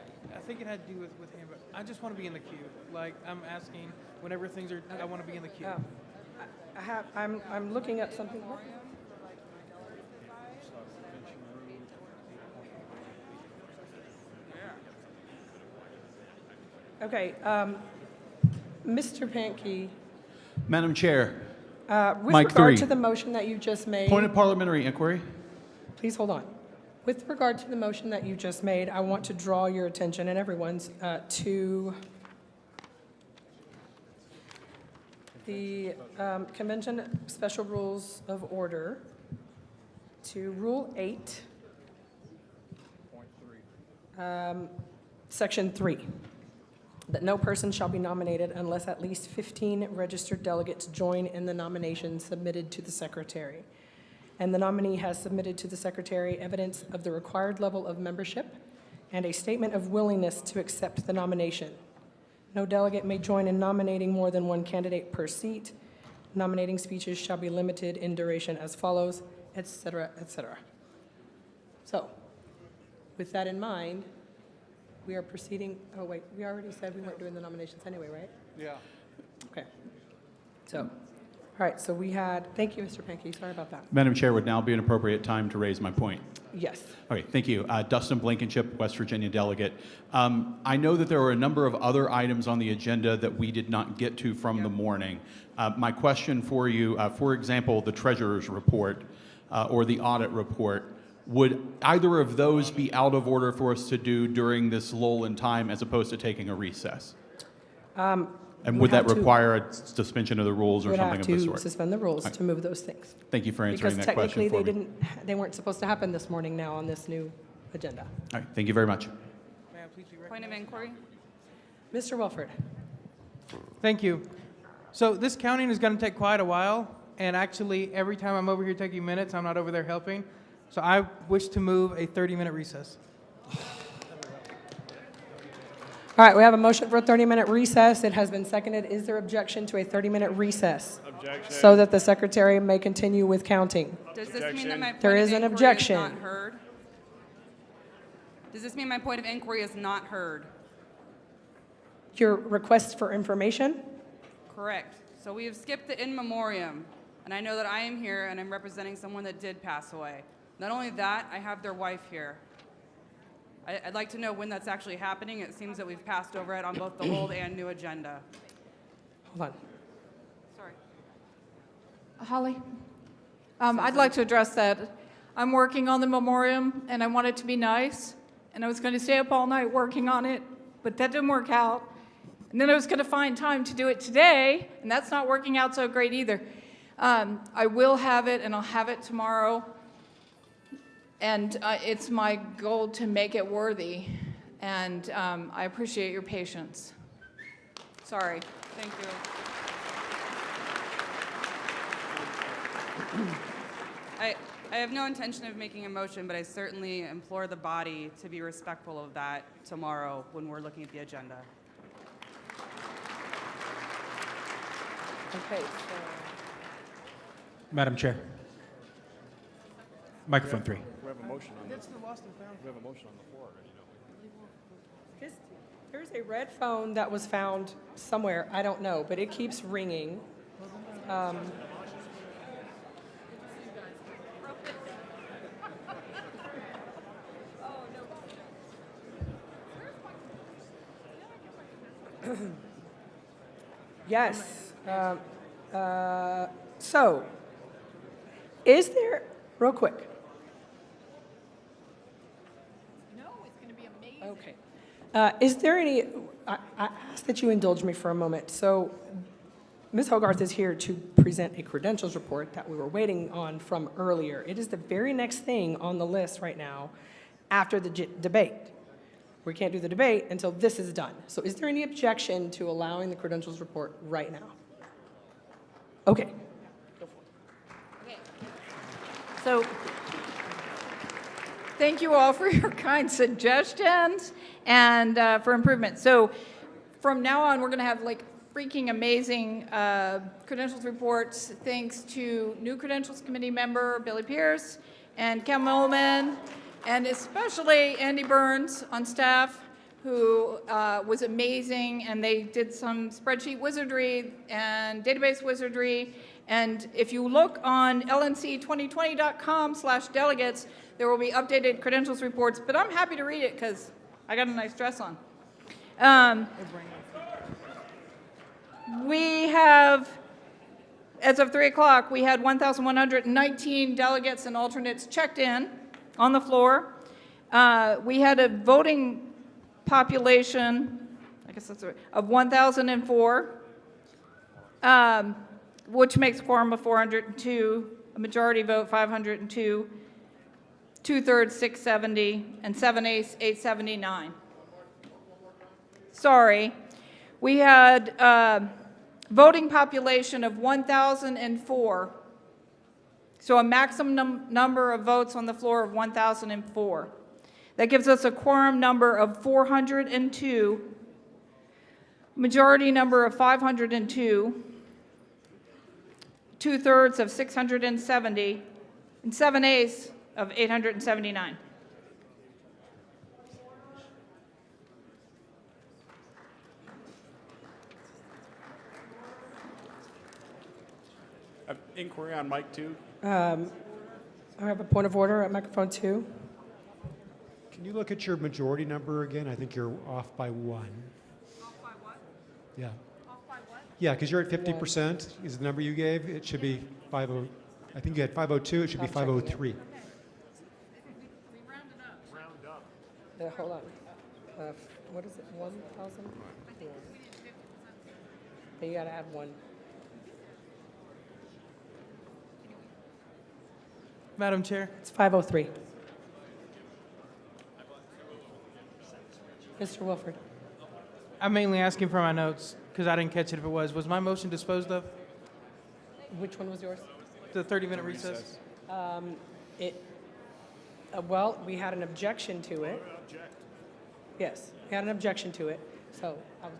think it had to do with him, but I just want to be in the queue. Like, I'm asking whenever things are, I want to be in the queue. I'm looking at something. Okay, Mr. Pankey, Madam Chair, with Mike regard 3. to the motion that you just made. Point of parliamentary inquiry. Please hold on. With regard to the motion that you just made, I want to draw your attention and everyone's to the Convention Special Rules of Order, to Rule 8, Section 3, that no person shall be nominated unless at least 15 registered delegates join in the nomination submitted to the Secretary. And the nominee has submitted to the Secretary evidence of the required level of membership and a statement of willingness to accept the nomination. No delegate may join in nominating more than one candidate per seat. Nominating speeches shall be limited in duration as follows, et cetera, et cetera. So, with that in mind, we are proceeding, oh wait, we already said we weren't doing the nominations anyway, right? Yeah. Okay. So, all right, so we had, thank you, Mr. Pankey, sorry about that. Madam Chair, would now be an appropriate time to raise my point. Yes. Okay, thank you. Dustin Blankenship, West Virginia delegate. I know that there were a number of other items on the agenda that we did not get to from the morning. My question for you, for example, the treasurer's report or the audit report, would either of those be out of order for us to do during this lull in time as opposed to taking a recess? And would that require a suspension of the rules or something of the We'd have sort? to suspend the rules to move those things. Thank you for answering Because that question technically for me. they weren't supposed to happen this morning now on this new agenda. All right, thank you very much. Point of inquiry. Mr. Wilford. Thank you. So this counting is going to take quite a while, and actually every time I'm over here taking minutes, I'm not over there helping. So I wish to move a 30-minute recess. All right, we have a motion for a 30-minute recess. It has been seconded. Is there objection to a 30-minute recess? Objection. So that the secretary may continue with counting. Does this mean that my point There of is an inquiry objection. is not heard? Does this mean my point of inquiry is not heard? Your request for information? Correct. So we have skipped the in memoriam, and I know that I am here and I'm representing someone that did pass away. Not only that, I have their wife here. I'd like to know when that's actually happening. It seems that we've passed over it on both the old and new agenda. Hold on. Sorry. Holly? I'd like to address that. I'm working on the memoriam, and I want it to be nice, and I was going to stay up all night working on it, but that didn't work out. And then I was going to find time to do it today, and that's not working out so great either. I will have it, and I'll have it tomorrow, and it's my goal to make it worthy, and I appreciate your patience. Sorry. Thank you. I have no intention of making a motion, but I certainly implore the body to be respectful of that tomorrow when we're looking at the agenda. Okay. Madam Chair. Microphone 3. We have a motion on That's the lost and found. We have a motion on the floor already, don't we? There's a red phone that was found somewhere, I don't know, but it keeps ringing. Yes. So, is there, real quick? No, it's going to be amazing. Okay. Is there any, I ask that you indulge me for a moment. So, Ms. Hogarth is here to present a credentials report that we were waiting on from earlier. It is the very next thing on the list right now after the debate. We can't do the debate until this is done. So is there any objection to allowing the credentials report right now? Okay. So, thank you all for your kind suggestions and for improvement. So, from now on, we're going to have like freaking amazing credentials reports, thanks to new credentials committee member Billy Pierce and Ken Millman, and especially Andy Burns on staff, who was amazing, and they did some spreadsheet wizardry and database wizardry. And if you look on lnc2020.com/delegates, there will be updated credentials reports, but I'm happy to read it because I got a nice dress on. We have, as of 3 o'clock, we had 1,119 delegates and alternates checked in on the floor. We had a voting population, I guess that's right, of 1,004, which makes a quorum of 402, a majority vote 502, 2/3 670, and 7/8 879. Sorry. We had voting population of 1,004, so a maximum number of votes on the floor of 1,004. That gives us a quorum number of 402, majority number of 502, 2/3 of 670, and 7/8 of 879. Inquiry on mic 2. I have a point of order at microphone 2. Can you look at your majority number again? I think you're off by 1. Off by what? Yeah. Off by what? Yeah, because you're at 50% is the number you gave. It should be 50. I think you had 502. It should be 503. We rounded up. Round up. Hold on. What is it? 1,000? You got to add 1. Madam Chair. It's 503. Mr. Wilford. I'm mainly asking for my notes because I didn't catch it if it was. Was my motion disposed of? Which one was yours? The 30-minute recess? Well, we had an objection to it. Yes, we had an objection to it. So I was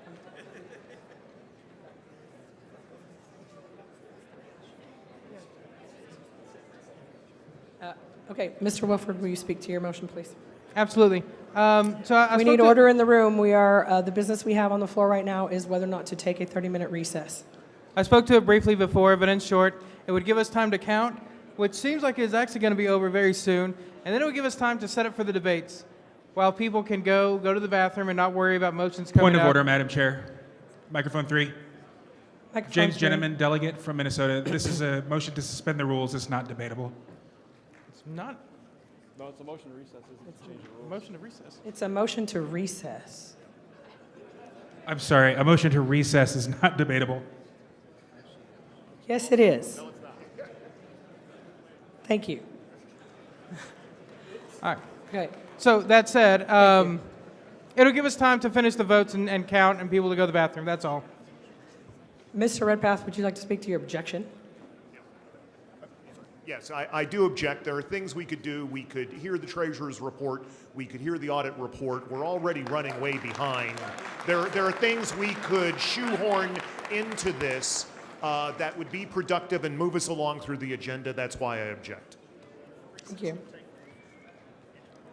okay, Mr. Wilford, will you speak to your motion, please? Absolutely. We need order in the room. We are the business we have on the floor right now is whether or not to take a 30-minute recess. I spoke to it briefly before, but in short, it would give us time to count, which seems like it's actually going to be over very soon, and then it would give us time to set up for the debates, while people can go to the bathroom and not worry about motions coming Point of up. order, Madam Chair. Microphone 3. Microphone James 3. Gentleman, delegate from Minnesota. This is a motion to suspend the rules. It's not debatable. It's not. No, it's a motion to recess. It's a change of rules. Motion to recess. It's a motion to recess. I'm sorry. A motion to recess is not debatable. Yes, it is. No, it's not. Thank you. All right. Okay. So that said, it'll give us time to finish the votes and count and people to go to the bathroom. That's all. Mr. Redpath, would you like to speak to your objection? Yes, I do object. There are things we could do. We could hear the treasurer's report. We could hear the audit report. We're already running way behind. There are things we could shoehorn into this that would be productive and move us along through the agenda. That's why I object. Thank you.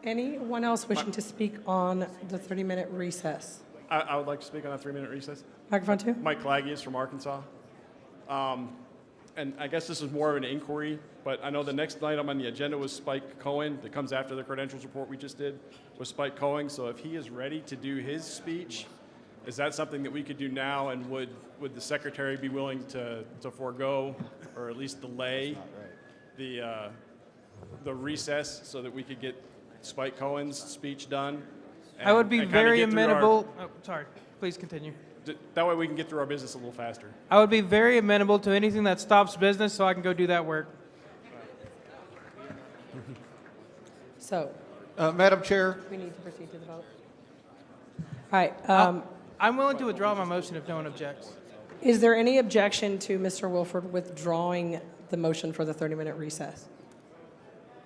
Anyone else wishing to speak on the 30-minute recess? I would like to speak on a 3-minute recess. Microphone 2. Mike Claggies from Arkansas. And I guess this is more of an inquiry, but I know the next item on the agenda was Spike Cohen, that comes after the credentials report we just did, was Spike Cohen. So if he is ready to do his speech, Is that something that we could do now, and would the secretary be willing to forego or at least delay the recess so that we could get Spike Cohen's speech done? I would be and kinda very get through our- amenable. Oh, sorry. Please continue. That way we can get through our business a little faster. I would be very amenable to anything that stops business so I can go do that work. So, Madam Chair, we need to proceed to the vote. All right. I'm willing to withdraw my motion if no one objects. Is there any objection to Mr. Wilford withdrawing the motion for the 30-minute recess?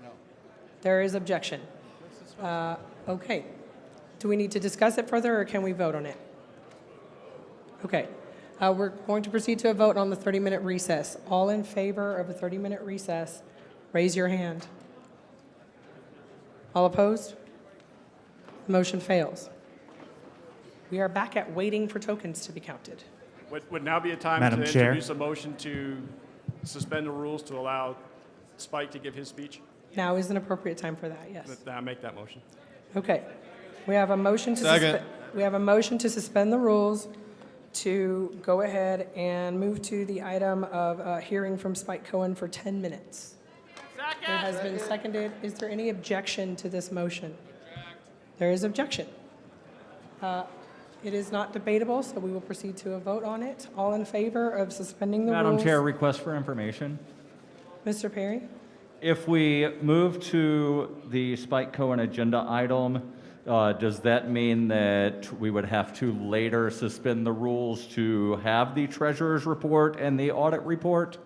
No. There is objection. Okay. Do we need to discuss it further, or can we vote on it? Okay. We're going to proceed to a vote on the 30-minute recess. All in favor of a 30-minute recess, raise your hand. All opposed? Motion fails. We are back at waiting for tokens to be counted. Would now be a time Madam to Chair. introduce a motion to suspend the rules to allow Spike to give his speech? Now is an appropriate time for that, yes. I'll make that motion. Okay. We have a motion to Second. we have a motion to suspend the rules to go ahead and move to the item of hearing from Spike Cohen for 10 minutes. It has been seconded. Is there any objection to this motion? There is objection. It is not debatable, so we will proceed to a vote on it. All in favor of suspending the Madam rules? Chair, request for information. Mr. Perry? If we move to the Spike Cohen agenda item, does that mean that we would have to later suspend the rules to have the treasurer's report and the audit report?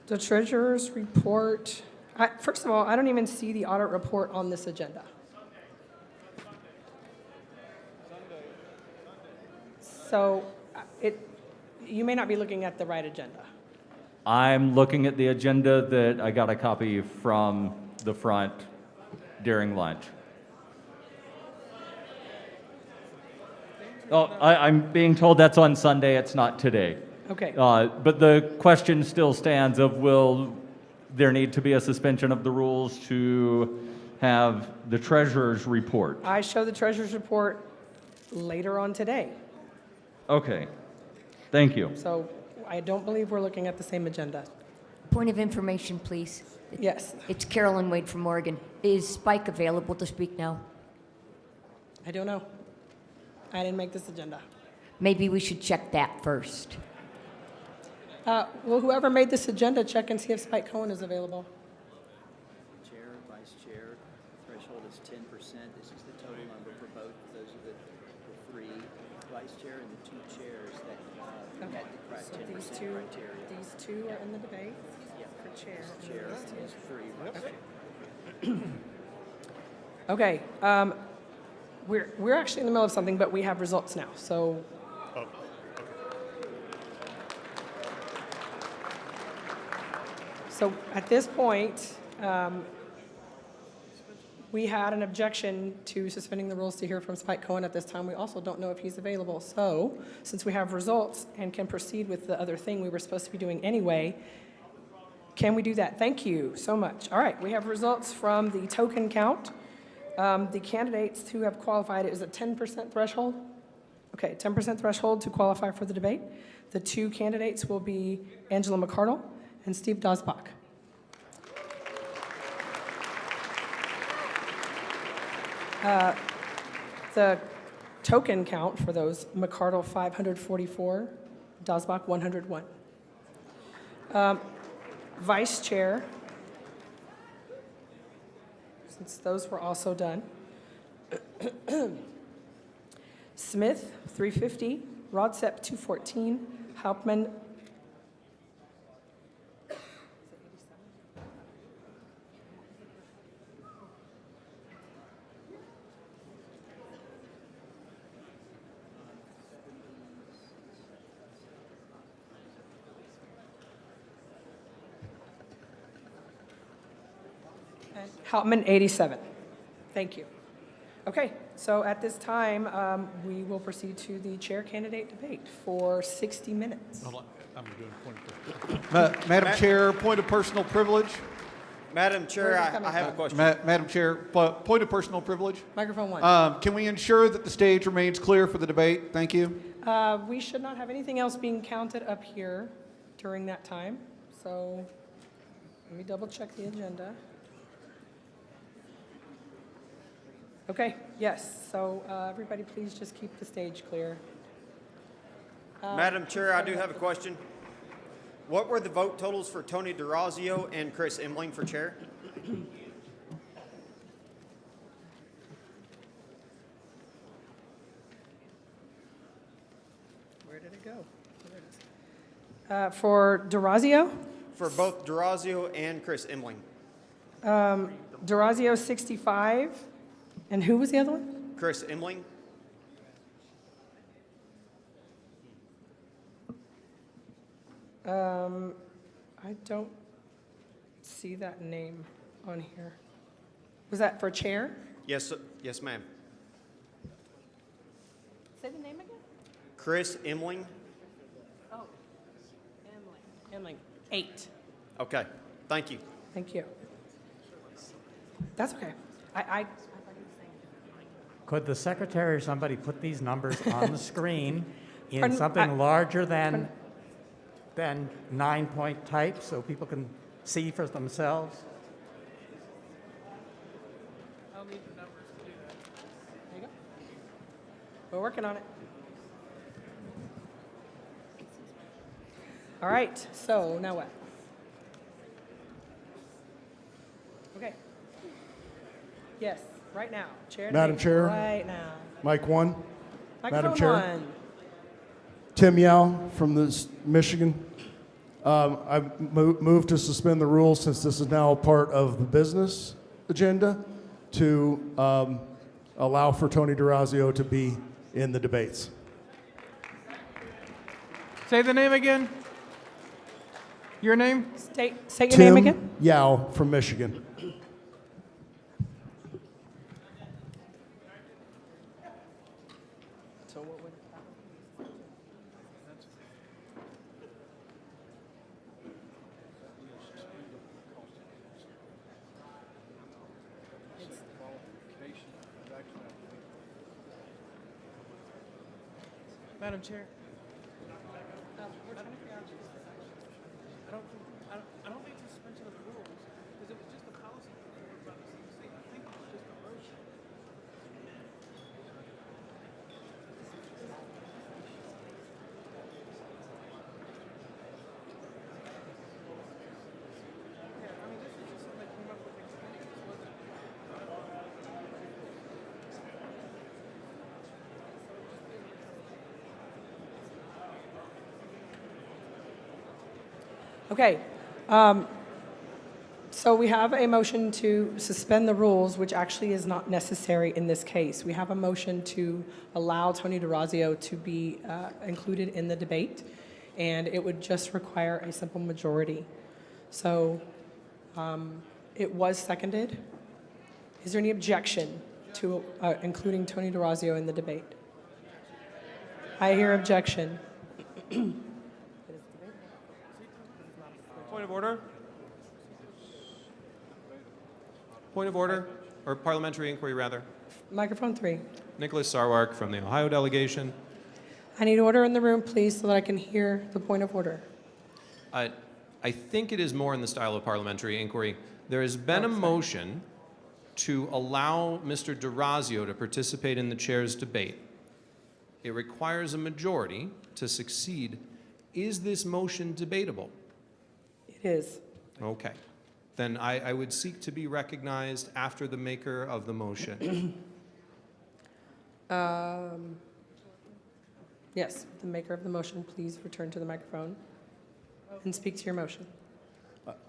The treasurer's report, first of all, I don't even see the audit report on this agenda. So you may not be looking at the right agenda. I'm looking at the agenda that I got a copy from the front during lunch. Oh, I'm being told that's on Sunday, it's not today. Okay. But the question still stands of will there need to be a suspension of the rules to have the treasurer's report? I show the treasurer's report later on today. Okay, thank you. So I don't believe we're looking at the same agenda. Point of information, please. Yes. It's Carolyn Wade from Oregon. Is Spike available to speak now? I don't know. I didn't make this agenda. Maybe we should check that first. Well, whoever made this agenda, check and see if Spike Cohen is available. Chair, Vice Chair, threshold is 10%. This is the total number for both. Those are the three Vice Chair and the two chairs that met the So 10% these criteria. two are in the debate for chair. Chair is three. Okay. We're actually in the middle of something, but we have results now. So So at this point, we had an objection to suspending the rules to hear from Spike Cohen at this time. We also don't know if he's available. So since we have results and can proceed with the other thing we were supposed to be doing anyway, can we do that? Thank you so much. All right, we have results from the token count. The candidates who have qualified, is a 10% threshold? Okay, 10% threshold to qualify for the debate. The two candidates will be Angela McCardle and Steve Dosbach. The token count for those, McCardle 544, Dosbach 101. Vice Chair, since those were also done. Smith 350, Rodsepp 214, Hauptmann Hauptmann 87. Thank you. Okay, so at this time, we will proceed to the chair candidate debate for 60 minutes. Hold on. I'm doing point of Madam Chair, point of personal privilege. Madam Chair, Where's this I coming have a from? question. Madam Chair, point of personal privilege. Microphone one. Can we ensure that the stage remains clear for the debate? Thank you. We should not have anything else being counted up here during that time. So let me double check the agenda. Okay, yes. So everybody please just keep the stage clear. Madam Chair, I do have a question. What were the vote totals for Tony DeRazio and Chris Emling for chair? Where did it go? There it is. For DeRazio? For both DeRazio and Chris Emling. DeRazio 65. And who was the other one? Chris Emling. I don't see that name on here. Was that for chair? Yes, yes, ma'am. Say the name again? Chris Emling. Oh, Emling. 8. Okay, thank you. Thank you. That's okay. I Could the secretary or somebody put these numbers on the screen in Pardon? something larger than 9-point type so people can see for themselves? I'll need the numbers to do that. There you go. We're working on it. All right, so now what? Okay. Yes, right now. Chair to Madam make- Chair. Right now. Mic 1. Madam Microphone Chair. 1. Tim Yao from Michigan. I've moved to suspend the rules since this is now a part of the business agenda to allow for Tony DeRazio to be in the debates. Say the name again. Your name? Say your Tim name again. Yao from Michigan. So what would Madam Chair. I don't think it's suspension of the rules, because it was just a policy about the CDC. I think it was just a motion. Yeah, I mean, this is just something that came up with experience, wasn't it? Okay. So we have a motion to suspend the rules, which actually is not necessary in this case. We have a motion to allow Tony DeRazio to be included in the debate, and it would just require a simple majority. So it was seconded. Is there any objection to including Tony DeRazio in the debate? I hear objection. Point of order? Point of order, or parliamentary inquiry, rather. Microphone 3. Nicholas Sarwark from the Ohio delegation. I need order in the room, please, so that I can hear the point of order. I think it is more in the style of parliamentary inquiry. There has been a motion to allow Mr. DeRazio to participate in the chair's debate. It requires a majority to succeed. Is this motion debatable? It is. Okay. Then I would seek to be recognized after the maker of the motion. Yes, the maker of the motion, please return to the microphone and speak to your motion.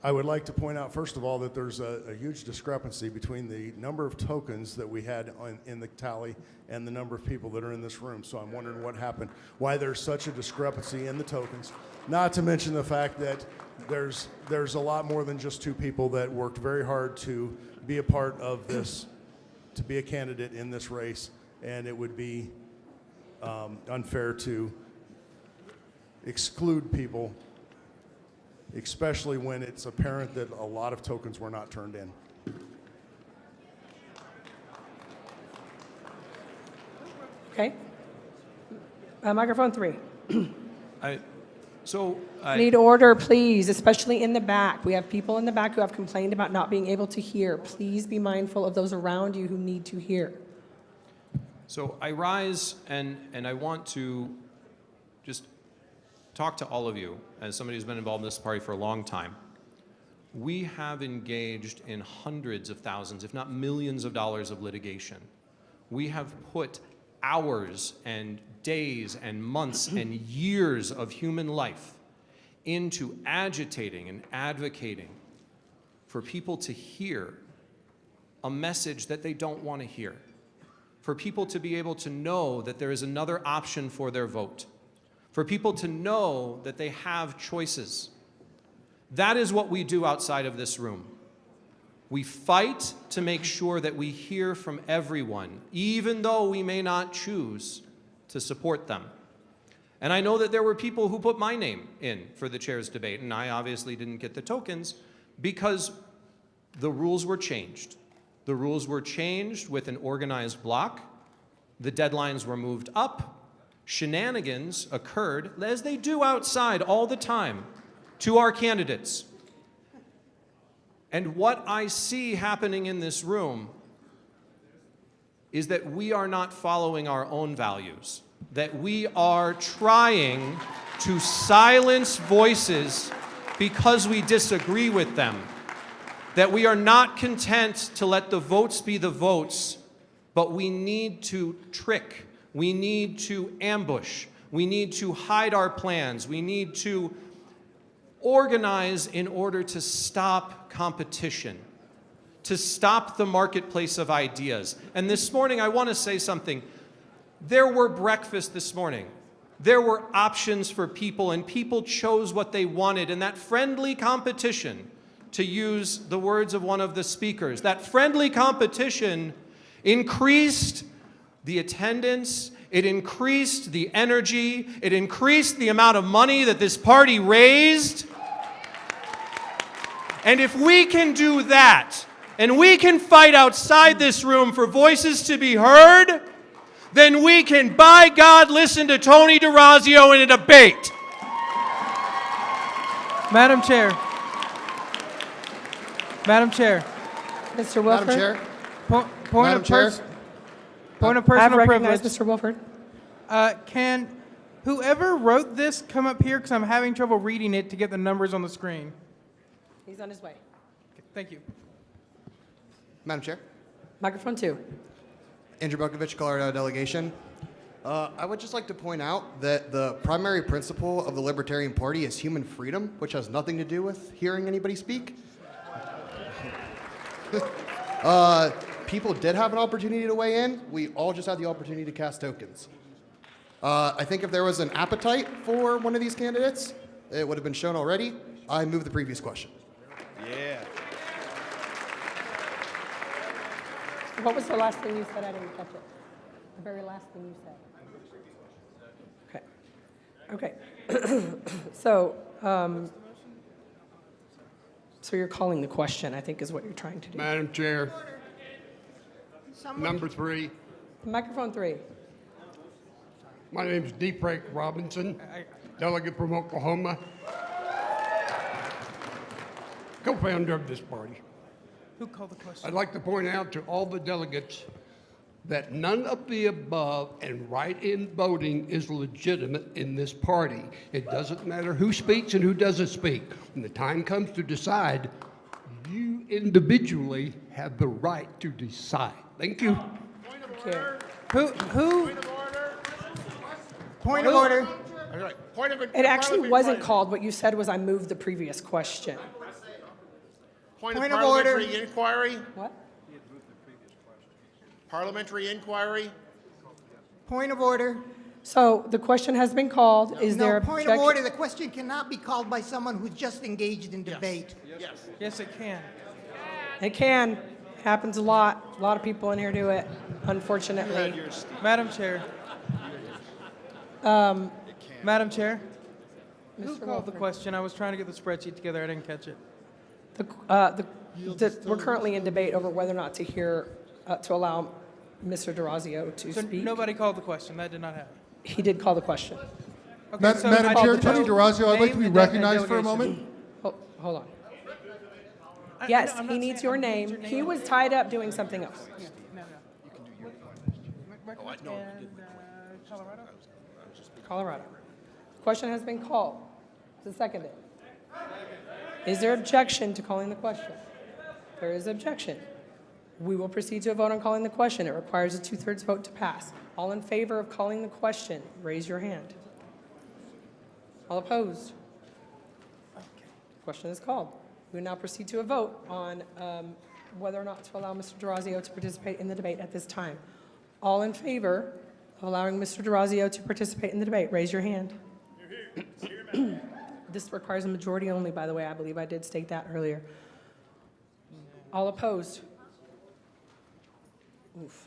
I would like to point out, first of all, that there's a huge discrepancy between the number of tokens that we had in the tally and the number of people that are in this room. So I'm wondering what happened, why there's such a discrepancy in the tokens. Not to mention the fact that there's a lot more than just 2 people that worked very hard to be a part of this, to be a candidate in this race, and it would be unfair to exclude people especially when it's apparent that a lot of tokens were not turned in. Okay. Microphone 3. I Need order, please, especially in the back. We have people in the back who have complained about not being able to hear. Please be mindful of those around you who need to hear. So I rise and I want to just talk to all of you as somebody who's been involved in this party for a long time. We have engaged in hundreds of thousands, if not millions of dollars of litigation. We have put hours and days and months and years of human life into agitating and advocating for people to hear a message that they don't want to hear, for people to be able to know that there is another option for their vote, for people to know that they have choices. That is what we do outside of this room. We fight to make sure that we hear from everyone, even though we may not choose to support them. And I know that there were people who put my name in for the chair's debate, and I obviously didn't get the tokens because the rules were changed. The rules were changed with an organized block. The deadlines were moved up. Shenanigans occurred, as they do outside all the time, to our candidates. And what I see happening in this room is that we are not following our own values, that we are trying to silence voices because we disagree with them, that we are not content to let the votes be the votes, but we need to trick, we need to ambush, we need to hide our plans, we need to organize in order to stop competition, to stop the marketplace of ideas. And this morning, I want to say something. There were breakfasts this morning. There were options for people, and people chose what they wanted. And that friendly competition, to use the words of one of the speakers, that friendly competition increased the attendance, it increased the energy, it increased the amount of money that this party raised. And if we can do that, and we can fight outside this room for voices to be heard, then we can, by God, listen to Tony DeRazio in a debate. Madam Chair. Madam Chair. Mr. Wilford. Madam Chair. Point Madam of Chair. Point of I have personal recognized privilege. Mr. Wilford. Can whoever wrote this come up here, because I'm having trouble reading it to get the numbers on the screen. He's on his way. Thank you. Madam Chair. Microphone 2. Andrew Bukovich, Colorado delegation. I would just like to point out that the primary principle of the Libertarian Party is human freedom, which has nothing to do with hearing anybody speak. People did have an opportunity to weigh in. We all just had the opportunity to cast tokens. I think if there was an appetite for one of these candidates, it would have been shown already. I move the previous question. Yeah. What was the last thing you said? I didn't catch it. The very last thing you said. Okay. So you're calling the question, I think, is what you're trying to do. Madam Chair, number 3. Microphone 3. My name is D. Frank Robinson, delegate from Oklahoma, co-founder of this party. Who called the question? I'd like to point out to all the delegates that none of the above and write-in voting is legitimate in this party. It doesn't matter who speaks and who doesn't speak. When the time comes to decide, you individually have the right to decide. Thank you. Point of order. Point of It actually wasn't called. What you said was I moved the previous question. Point of parliamentary inquiry. What? Parliamentary inquiry. Point of order. So the question has been called. Is there Point of order. The question cannot be called by someone who's just engaged in debate. Yes. Yes, it can. It can. Happens a lot. A lot of people in here do it, unfortunately. Madam Chair. Madam Chair. Who Mr. called the Walker. question? I was trying to get the spreadsheet together. I didn't catch it. We're currently in debate over whether or not to hear, to allow Mr. DeRazio to So speak. nobody called the question. That did not happen. He did call the question. Okay, so Madam I Chair, need to Tony know DeRazio, I'd like to name be and recognized for a delegation. moment. Hold on. Yes, he needs your name. He was tied up doing something else. Colorado. Question has been called. Is it seconded? Is there objection to calling the question? There is objection. We will proceed to a vote on calling the question. It requires a 2/3 vote to pass. All in favor of calling the question, raise your hand. All opposed? Question is called. We will now proceed to a vote on whether or not to allow Mr. DeRazio to participate in the debate at this time. All in favor of allowing Mr. DeRazio to participate in the debate, raise your hand. This requires a majority only, by the way. I believe I did state that earlier. All opposed? Oof.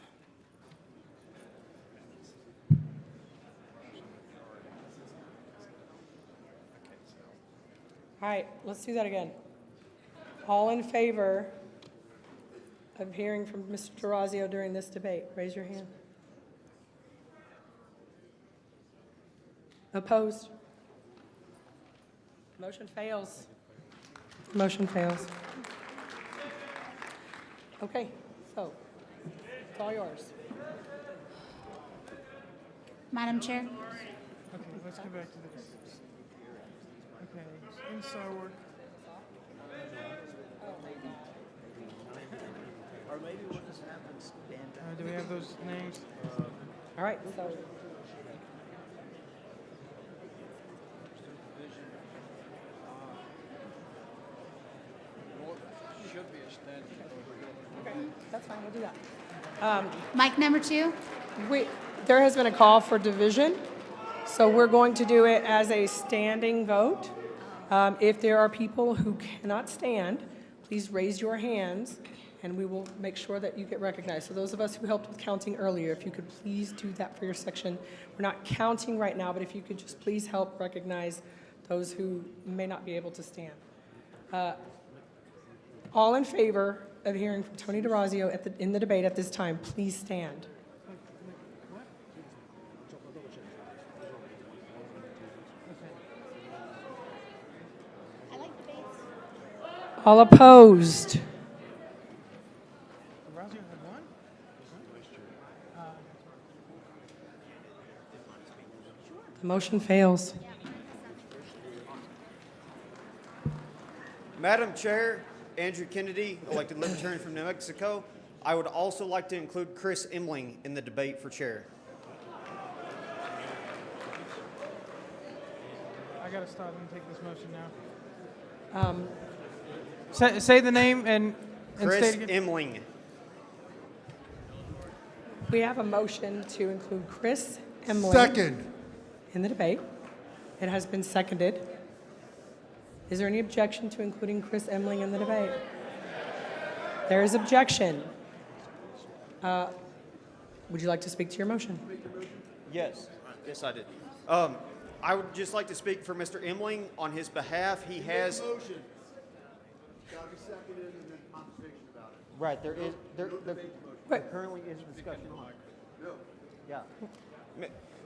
All right, let's do that again. All in favor of hearing from Mr. DeRazio during this debate, raise your hand. Opposed? Motion fails. Motion fails. Okay, so it's all yours. Madam Chair. Okay, let's go back to this. Okay, in-star work. Or maybe we'll just have them stand up. Do we have those names? All right, so that's fine, we'll do that. Mic number 2. There has been a call for division, so we're going to do it as a standing vote. If there are people who cannot stand, please raise your hands, and we will make sure that you get recognized. So those of us who helped with counting earlier, if you could please do that for your section. We're not counting right now, but if you could just please help recognize those who may not be able to stand. All in favor of hearing from Tony DeRazio in the debate at this time, please stand. All opposed? The motion fails. Madam Chair, Andrew Kennedy, elected Libertarian from New Mexico. I would also like to include Chris Emling in the debate for chair. I gotta stop and take this motion now. Say the name and Chris state again. Emling. We have a motion to include Chris Emling. Second. In the debate. It has been seconded. Is there any objection to including Chris Emling in the debate? There is objection. Would you like to speak to your motion? Yes. Yes, I did. I would just like to speak for Mr. Emling on his behalf. He has. Motion. Gotta be seconded and then conversation about it. Right. There currently is a discussion on it. No. Yeah.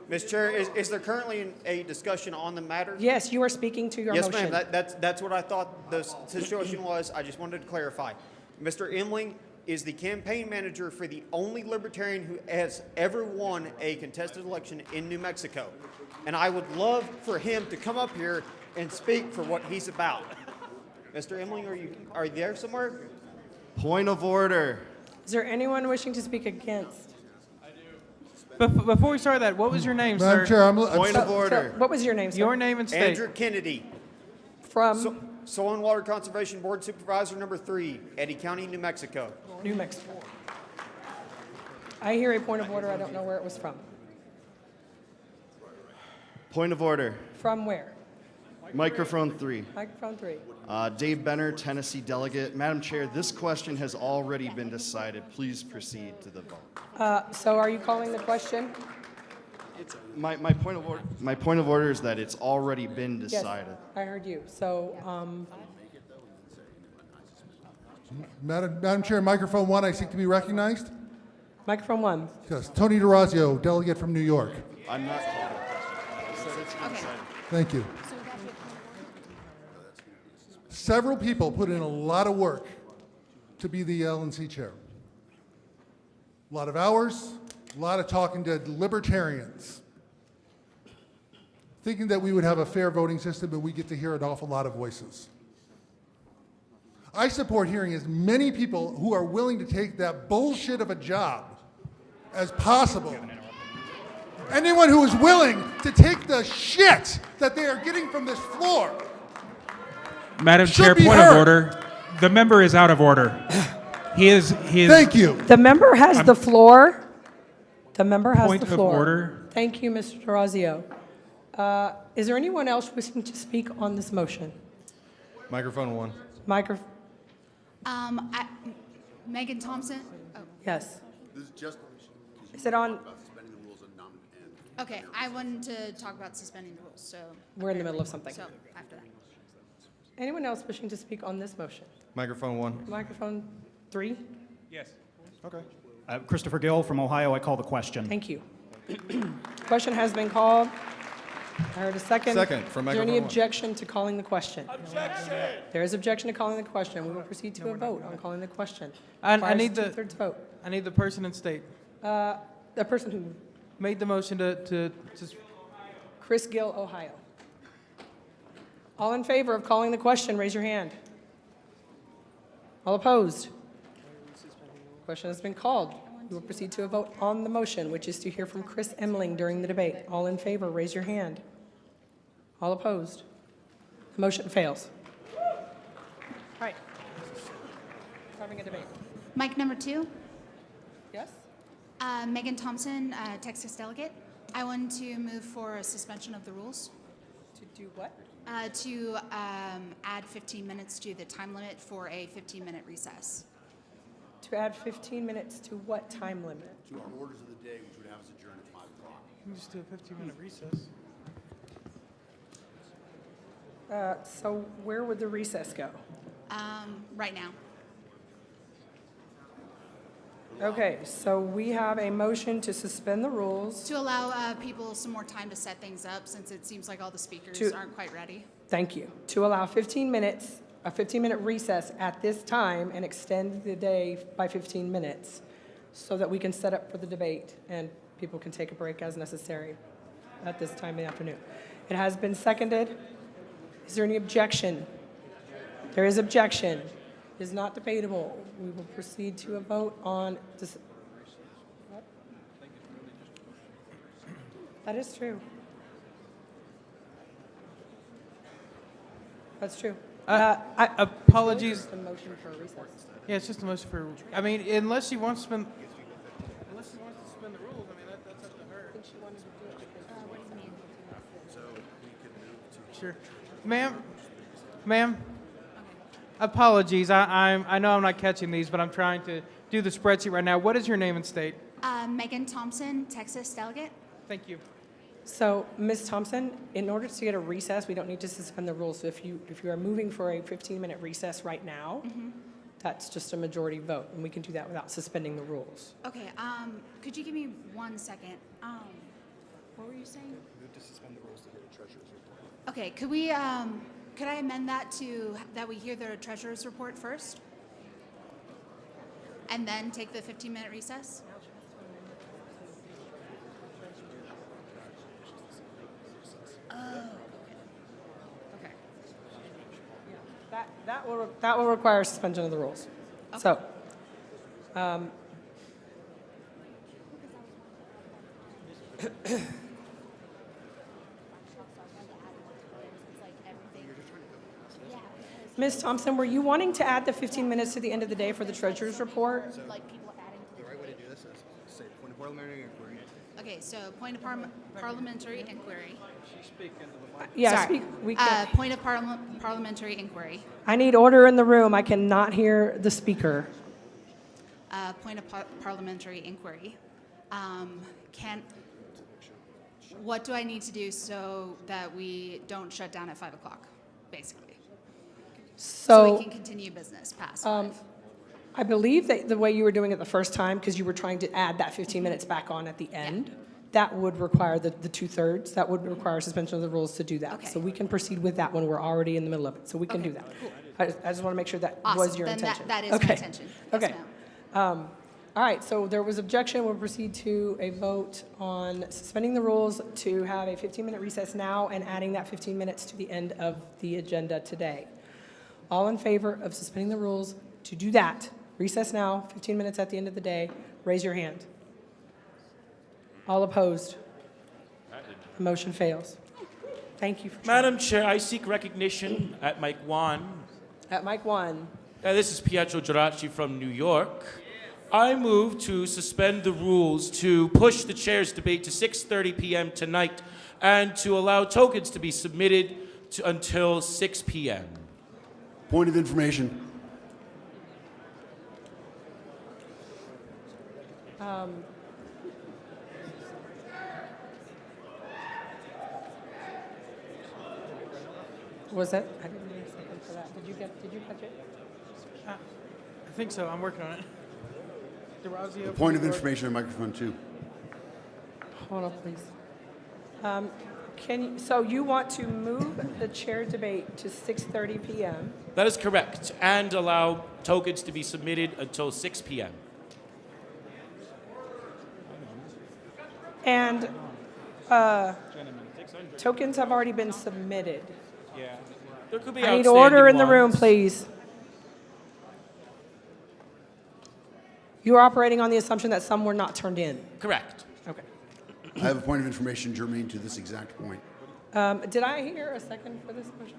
Ms. Chair, is there currently a discussion on the matter? Yes, you are speaking to your motion. Yes, ma'am. That's what I thought the situation was. I just wanted to clarify. Mr. Emling is the campaign manager for the only Libertarian who has ever won a contested election in New Mexico. And I would love for him to come up here and speak for what he's about. Mr. Emling, are you there somewhere? Point of order. Is there anyone wishing to speak against? Before we start that, what was your name, Madam sir? Chair, Point of order. What was your name, sir? Your name and state. Andrew Kennedy. From? Soil and Water Conservation Board Supervisor number 3, Eddy County, New Mexico. New Mexico. I hear a point of order. I don't know where it was from. Point of order. From where? Microphone 3. Microphone 3. Dave Benner, Tennessee delegate. Madam Chair, this question has already been decided. Please proceed to the vote. So are you calling the question? My point of order is that it's already been decided. Yes, I heard you. So, Madam Chair, microphone 1, I seek to be recognized. microphone 1. Yes, Tony DeRazio, delegate from New York. I'm not. Thank you. Several people put in a lot of work to be the LNC chair. A lot of hours, a lot of talking to libertarians, thinking that we would have a fair voting system, but we get to hear an awful lot of voices. I support hearing as many people who are willing to take that bullshit of a job as possible. Anyone who is willing to take the shit that they are getting from this floor. Madam should Chair, be point heard. of order. The member is out of order. He is. Thank you. The member has the floor. The member has Point the of floor. order. Thank you, Mr. DeRazio. Is there anyone else wishing to speak on this motion? Microphone 1. Megan Thompson. Oh, Yes. This is just. Is it on? Suspending the rules and okay. I wanted to talk about suspending the rules, so. We're in the middle of something. So after that. Anyone else wishing to speak on this motion? Microphone 1. Microphone 3. Yes. Okay. Christopher Gill from Ohio. I call the question. Thank you. Question has been called. I heard a second. Second, for Is there any microphone 1. objection to calling the question? Objection! There is objection to calling the question. We will proceed to a vote on calling the question. I Requires need the two-thirds vote. I need the person in state. The person who made the motion to Chris Gill, Ohio. All in favor of calling the question, raise your hand. All opposed? Question has been called. We will proceed to a vote on the motion, which is to hear from Chris Emling during the debate. All in favor, raise your hand. All opposed? The motion fails. All right. Having a debate. Mic number 2. Yes? Megan Thompson, Texas delegate. I wanted to move for a suspension of the rules. To do what? To add 15 minutes to the time limit for a 15-minute recess. To add 15 minutes to what time limit? To our orders of the day, which would have us adjourn at 5 o'clock. We can just do a 15-minute recess. So where would the recess go? Right now. Okay, so we have a motion to suspend the rules. To allow people some more time to set things up, since it seems like all the speakers aren't quite ready. Thank you. To allow 15 minutes, a 15-minute recess at this time and extend the day by 15 minutes so that we can set up for the debate and people can take a break as necessary at this time in the afternoon. It has been seconded. Is there any objection? There is objection. It is not debatable. We will proceed to a vote on this. What? That is true. That's true. Apologies. The motion for a recess. Yeah, it's just a motion for. I mean, unless she wants to spend. Unless she wants to suspend the rules, I mean that's up to her. Sure, ma'am. Apologies. I know I'm not catching these, but I'm trying to do the spreadsheet right now. What is your name and state? Megan Thompson, Texas delegate. Thank you. So, Ms. Thompson, in order to get a recess, we don't need to suspend the rules. So if you are moving for a 15-minute recess right now, that's just a majority vote, and we can do that without suspending the rules. Okay, could you give me 1 second? What were you saying? Move to suspend the rules to hear the treasurer's report. Okay, could I amend that to that we hear the treasurer's report first? And then take the 15-minute recess? Oh, okay. That will require suspension of the rules. So, Ms. Thompson, were you wanting to add the 15 minutes to the end of the day for the treasurer's report? The right way to do this is say point of parliamentary inquiry. Okay, so point of parliamentary inquiry. Yeah, Sorry. we can. Point of parliamentary inquiry. I need order in the room. I cannot hear the speaker. Point of parliamentary inquiry. what do I need to do so that we don't shut down at 5 o'clock, basically? So we can continue business past 5. I believe that the way you were doing it the first time, because you were trying to add that 15 minutes back on at the end, that would require the 2/3. That would require suspension of the rules to do that. Okay. So we can proceed with that when we're already in the middle of it. So we can do that. I just want to make sure that was Awesome. your Then intention. that is my intention. Yes, Okay. ma'am. All right, so there was objection. We'll proceed to a vote on suspending the rules to have a 15-minute recess now and adding that 15 minutes to the end of the agenda today. All in favor of suspending the rules to do that, recess now, 15 minutes at the end of the day, raise your hand. All opposed? The motion fails. Thank you for Madam Chair, I seek recognition at mic 1. At mic 1. This is Pietro Geraci from New York. I move to suspend the rules to push the chair's debate to 6:30 p.m. tonight and to allow tokens to be submitted until 6 p.m. Point of information. Was that? I didn't need a second for that. Did you catch it? I think so. I'm working on it. DeRazio. Point of information on microphone 2. Hold on, please. So you want to move the chair debate to 6:30 p.m. That is correct, and allow tokens to be submitted until 6 p.m. And tokens have already been submitted. Yeah. There could be I need order in the outstanding room, ones. please. You are operating on the assumption that some were not turned in. Correct. Okay. I have a point of information germane to this exact point. Did I hear a second for this motion?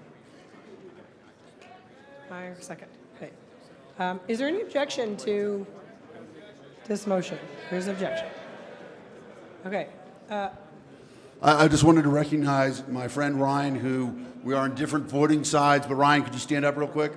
I hear a second. Okay. Is there any objection to this motion? There's an objection. Okay. I just wanted to recognize my friend Ryan, who we are on different voting sides, but Ryan, could you stand up real quick?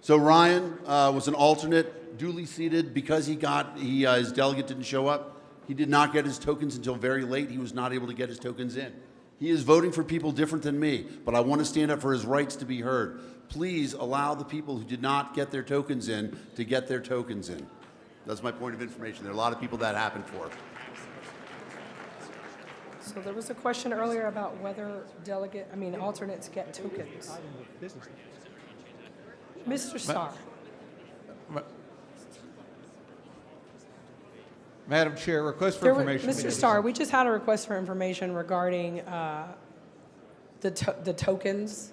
So Ryan was an alternate, duly seated, because his delegate didn't show up. He did not get his tokens until very late. He was not able to get his tokens in. He is voting for people different than me, but I want to stand up for his rights to be heard. Please allow the people who did not get their tokens in to get their tokens in. That's my point of information. There are a lot of people that happened for. So there was a question earlier about whether alternates get tokens. Mr. Starr. Madam Chair, request for information. Mr. Starr, we just had a request for information regarding the tokens.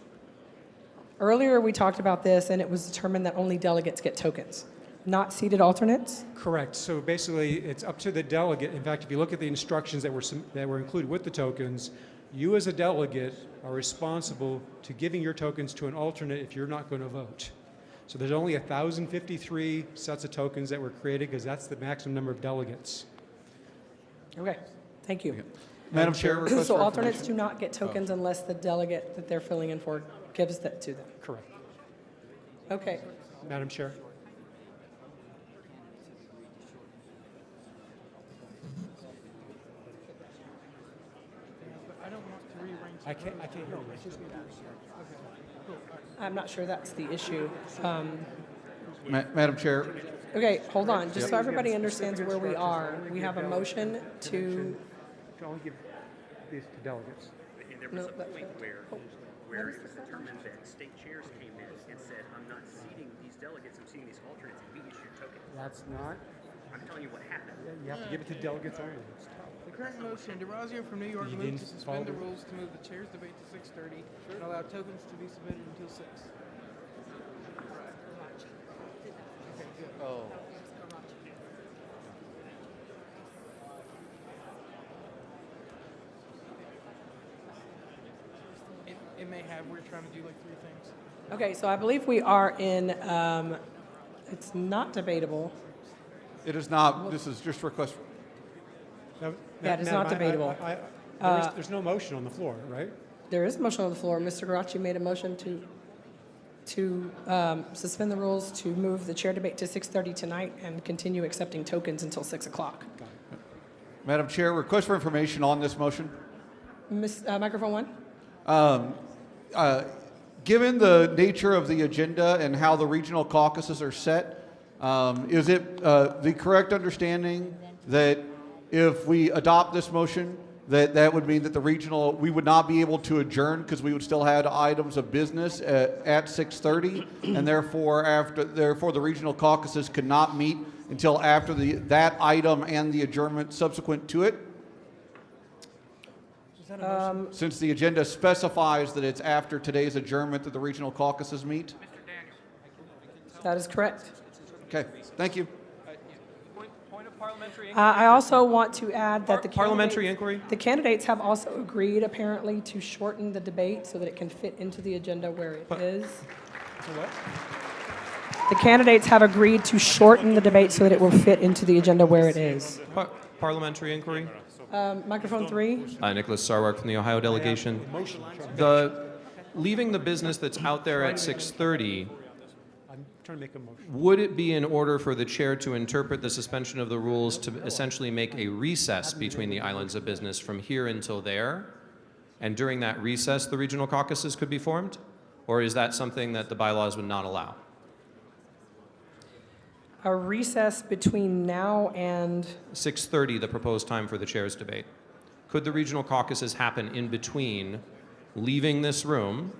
Earlier, we talked about this, and it was determined that only delegates get tokens, not seated alternates. Correct. So basically, it's up to the delegate. In fact, if you look at the instructions that were included with the tokens, you as a delegate are responsible to giving your tokens to an alternate if you're not going to vote. So there's only 1,053 sets of tokens that were created because that's the maximum number of delegates. Okay, thank you. Madam Chair, request So for alternates information. do not get tokens unless the delegate that they're filling in for gives that to them. Correct. Okay. Madam Chair. I can't hear you. I'm not sure that's the issue. Madam Chair. Okay, hold on. Just so everybody understands where we are, we have a motion to. To only give these to delegates. And there was a point where it was determined that state chairs came in and said, I'm not seating these delegates, I'm seating these alternates, and we issued tokens. That's not. I'm telling you what happened. You have to give it to delegates only. The current motion, DeRazio from New York You moved didn't to follow suspend the the- rules to move the chair's debate to 6:30 and allow tokens to be submitted until 6. Oh. It may have, we're trying to do like 3 things. Okay, so I believe we are in, it's not debatable. It is not. This is just request. Yeah, it is not debatable. There's no motion on the floor, right? There is a motion on the floor. Mr. Garachi made a motion to suspend the rules to move the chair debate to 6:30 tonight and continue accepting tokens until 6 o'clock. Madam Chair, request for information on this motion. Microphone one. Given the nature of the agenda and how the regional caucuses are set, is it the correct understanding that if we adopt this motion, that would mean that we would not be able to adjourn because we would still have items of business at 6:30, and therefore the regional caucuses could not meet until after that item and the adjournment subsequent to it? Since the agenda specifies that it's after today's adjournment that the regional caucuses meet? That is correct. Okay, thank you. I also want to add that Parliamentary inquiry? The candidates have also agreed, apparently, to shorten the debate so that it can fit into the agenda where it is. The candidates have agreed to shorten the debate so that it will fit into the agenda where it is. Parliamentary inquiry? Microphone 3. Nicholas Sarwark from the Ohio delegation. Leaving the business that's out there at 6:30, Trying to make a motion. would it be in order for the chair to interpret the suspension of the rules to essentially make a recess between the islands of business from here until there? And during that recess, the regional caucuses could be formed? Or is that something that the bylaws would not allow? A recess between now and 6:30, the proposed time for the chair's debate. Could the regional caucuses happen in between leaving this room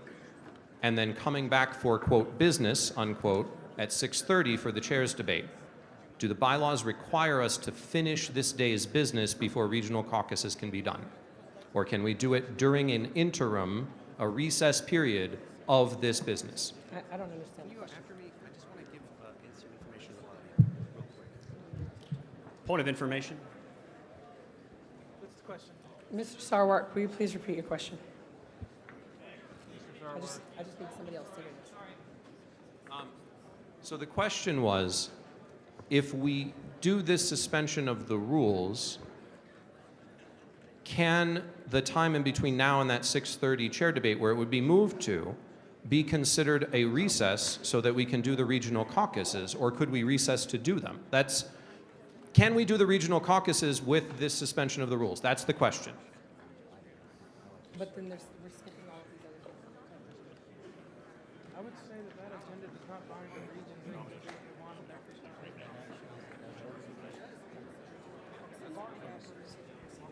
and then coming back for, quote, business, unquote, at 6:30 for the chair's debate? Do the bylaws require us to finish this day's business before regional caucuses can be done? Or can we do it during an interim, a recess period of this business? I don't understand the question. I just want to give instant information real quick. Point of information. What's the question? Mr. Sarwark, will you please repeat your question? I just need somebody else to hear this. So the question was, if we do this suspension of the rules, can the time in between now and that 6:30 chair debate where it would be moved to be considered a recess so that we can do the regional caucuses, or could we recess to do them? Can we do the regional caucuses with this suspension of the rules? That's the question. But then we're skipping all of these other things. I would say that agenda does not bind the regions.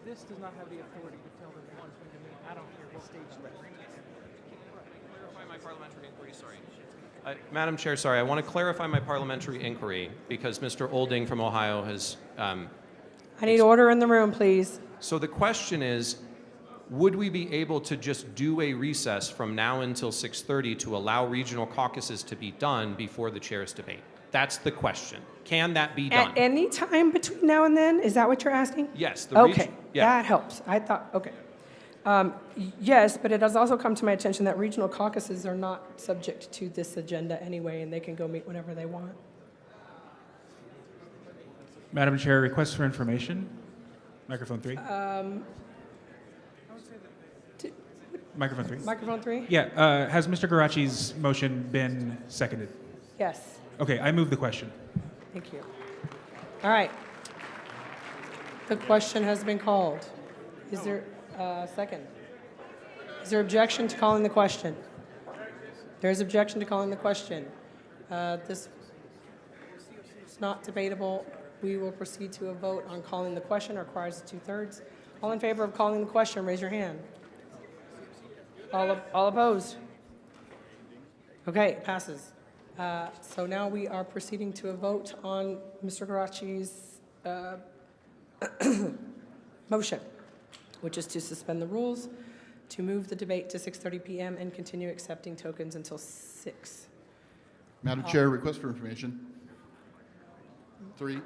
This does not have the authority to tell them one thing to me. I don't care what stage they're in. Clarify my parliamentary inquiry, sorry. Madam Chair, sorry, I want to clarify my parliamentary inquiry because Mr. Olding from Ohio has... I need order in the room, please. So the question is, would we be able to just do a recess from now until 6:30 to allow regional caucuses to be done before the chair's debate? That's the question. Can that be done? At any time between now and then? Is that what you're asking? Yes. Okay, that helps. I thought, okay. Yes, but it has also come to my attention that regional caucuses are not subject to this agenda anyway, and they can go meet whenever they want. Madam Chair, request for information. Microphone 3. Microphone 3. Microphone 3? Yeah. Has Mr. Garachi's motion been seconded? Yes. Okay, I move the question. Thank you. All right. The question has been called. Is there a second? Is there objection to calling the question? There is objection to calling the question. This is not debatable. We will proceed to a vote on calling the question. It requires 2/3. All in favor of calling the question, raise your hand. All opposed? Okay, it passes. So now we are proceeding to a vote on Mr. Garachi's motion, which is to suspend the rules, to move the debate to 6:30 p.m. and continue accepting tokens until 6. Madam Chair, request for information. 3.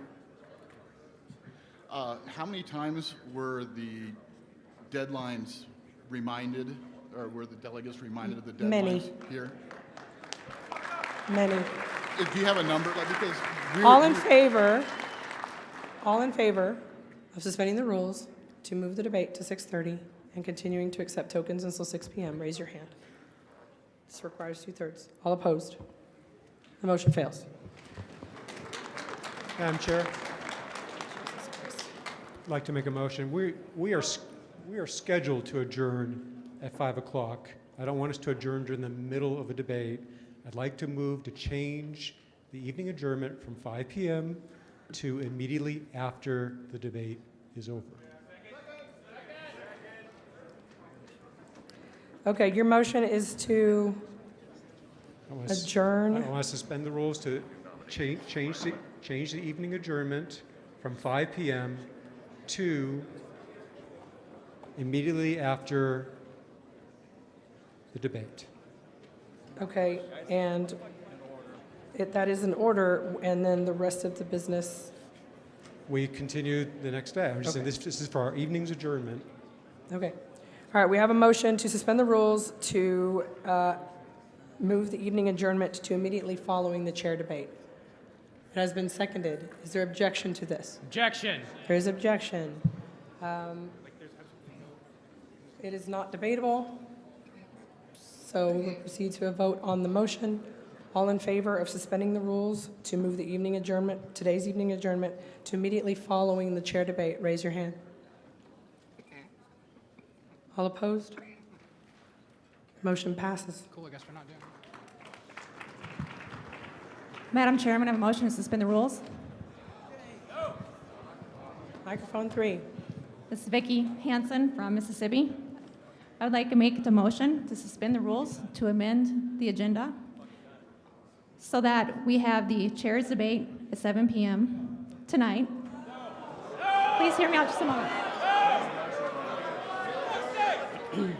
How many times were the deadlines reminded, or were the delegates reminded of the deadlines Many. here? Many. Do you have a number? Because All in favor of suspending the rules to move the debate to 6:30 and continuing to accept tokens until 6 p.m., raise your hand. This requires 2/3. All opposed? The motion fails. Madam Chair. like to make a motion. We are scheduled to adjourn at 5 o'clock. I don't want us to adjourn during the middle of a debate. I'd like to move to change the evening adjournment from 5 p.m. to immediately after the debate is over. Okay, your motion is to adjourn. I want to suspend the rules to change the evening adjournment from 5 p.m. to immediately after the debate. Okay, and that is an order, and then the rest of the business. We continue the next day. I'm just saying this is for our evening's adjournment. Okay. All right, we have a motion to suspend the rules to move the evening adjournment to immediately following the chair debate. It has been seconded. Is there objection to this? Objection. There is objection. It is not debatable, so we'll proceed to a vote on the motion. All in favor of suspending the rules to move the evening adjournment, today's evening adjournment, to immediately following the chair debate, raise your hand. All opposed? Motion passes. Cool, I guess we're not doing it. Madam Chairman, I have a motion to suspend the rules. Microphone 3. This is Vicki Hansen from Mississippi. I would like to make the motion to suspend the rules to amend the agenda so that we have the chair's debate at 7 p.m. tonight. Please hear me out just a moment.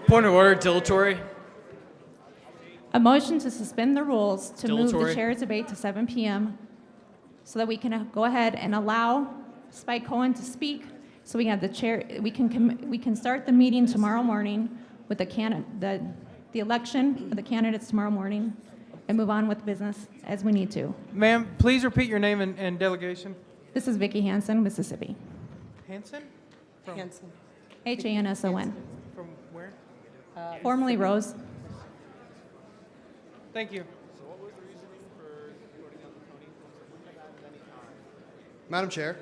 Point of order, dilatory. A motion to suspend the rules to move Dilatory. the chair's debate to 7 p.m. so that we can go ahead and allow Spike Cohen to speak, so we have the chair. We can start the meeting tomorrow morning with the election of the candidates tomorrow morning, and move on with business as we need to. Ma'am, please repeat your name and delegation. This is Vicki Hansen, Mississippi. Hanson? Hanson. Hanson. From where? Formerly Rose. Thank you. Madam Chair.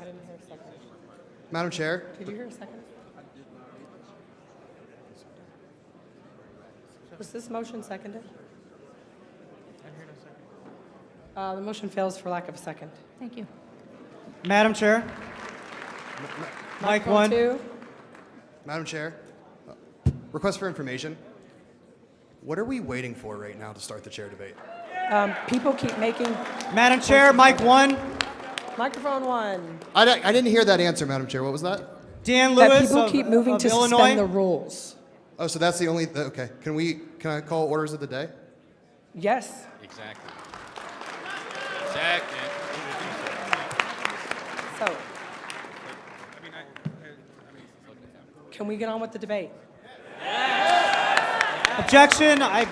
I didn't hear a second. Madam Chair. Did you hear a second? Was this motion seconded? The motion fails for lack of a second. Thank you. Madam Chair. Mike Microphone 1. 2. Madam Chair. Request for information. What are we waiting for right now to start the chair debate? People keep making. Madam Chair, Mike 1. Microphone 1. I didn't hear that answer, Madam Chair. What was that? Dan That Lewis people of, keep moving of to Illinois. suspend the rules. Oh, so that's the only, okay. Can I call orders of the day? Yes. Exactly. So. Can we get on with the debate? Objection. I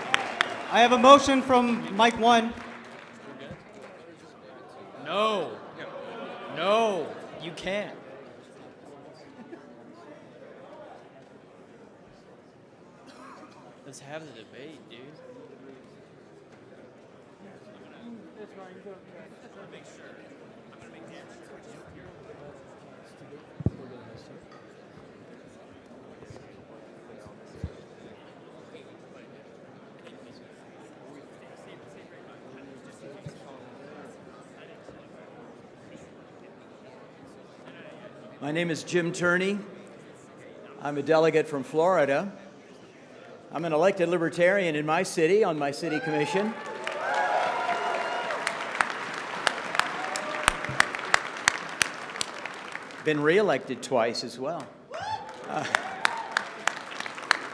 have a motion from Mike 1. No. No, you can't. Let's have the debate, dude. My name is Jim Turney. I'm a delegate from Florida. I'm an elected Libertarian in my city, on my city commission. Been reelected twice as well.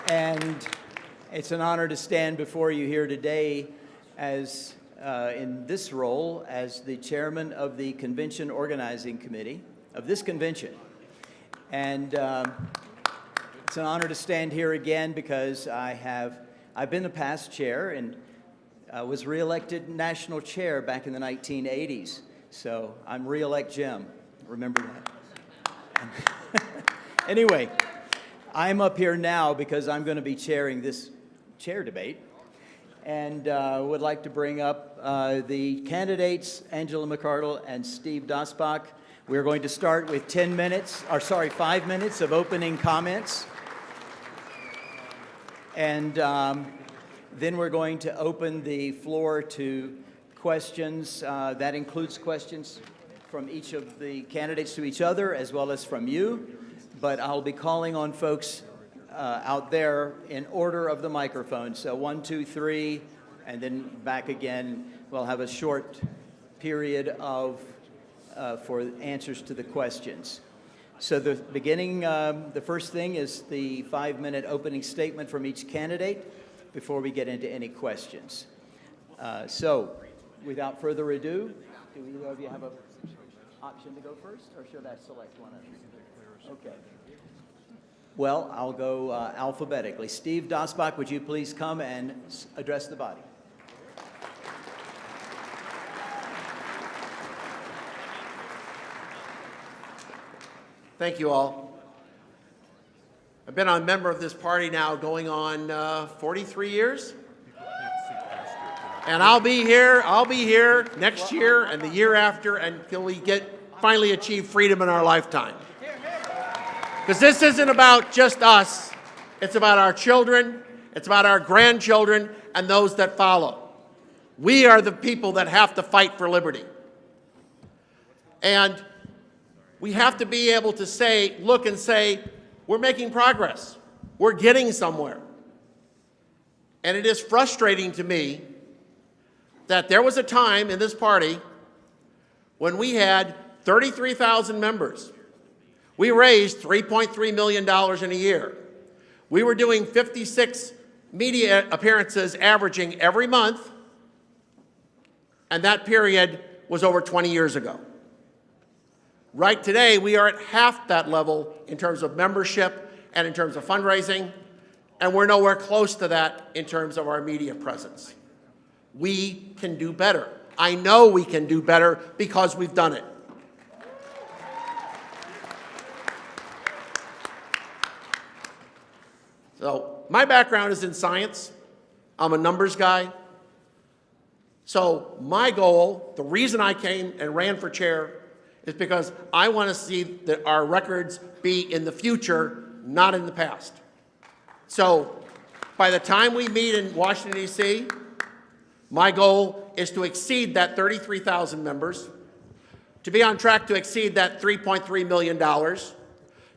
And it's an honor to stand before you here today as in this role as the chairman of the Convention Organizing Committee of this convention. And it's an honor to stand here again because I've been the past chair and was reelected national chair back in the 1980s. So I'm re-elect Jim, remember that. Anyway, I'm up here now because I'm going to be chairing this chair debate. and would like to bring up the candidates, Angela McArdle and Steve Dasbach. We're going to start with 5 minutes of opening comments. And then we're going to open the floor to questions. That includes questions from each of the candidates to each other, as well as from you. But I'll be calling on folks out there in order of the microphone. So 1, 2, 3, and then back again. We'll have a short period of for answers to the questions. So the beginning, the first thing is the 5-minute opening statement from each candidate before we get into any questions. So without further ado, do either of you have an option to go first, or should I select one of them? Okay. Well, I'll go alphabetically. Steve Dasbach, would you please come and address the body? Thank you all. I've been a member of this party now going on 43 years. And I'll be here next year and the year after until we finally achieve freedom in our lifetime. Because this isn't about just us. It's about our children, it's about our grandchildren, and those that follow. We are the people that have to fight for liberty. And we have to be able to look and say, we're making progress. We're getting somewhere. And it is frustrating to me that there was a time in this party when we had 33,000 members. We raised $3.3 million in a year. We were doing 56 media appearances averaging every month, and that period was over 20 years ago. Right today, we are at half that level in terms of membership and in terms of fundraising, and we're nowhere close to that in terms of our media presence. We can do better. I know we can do better because we've done it. So my background is in science. I'm a numbers guy. So my goal, the reason I came and ran for chair, is because I want to see that our records be in the future, not in the past. So by the time we meet in Washington, D.C., my goal is to exceed that 33,000 members, to be on track to exceed that $3.3 million,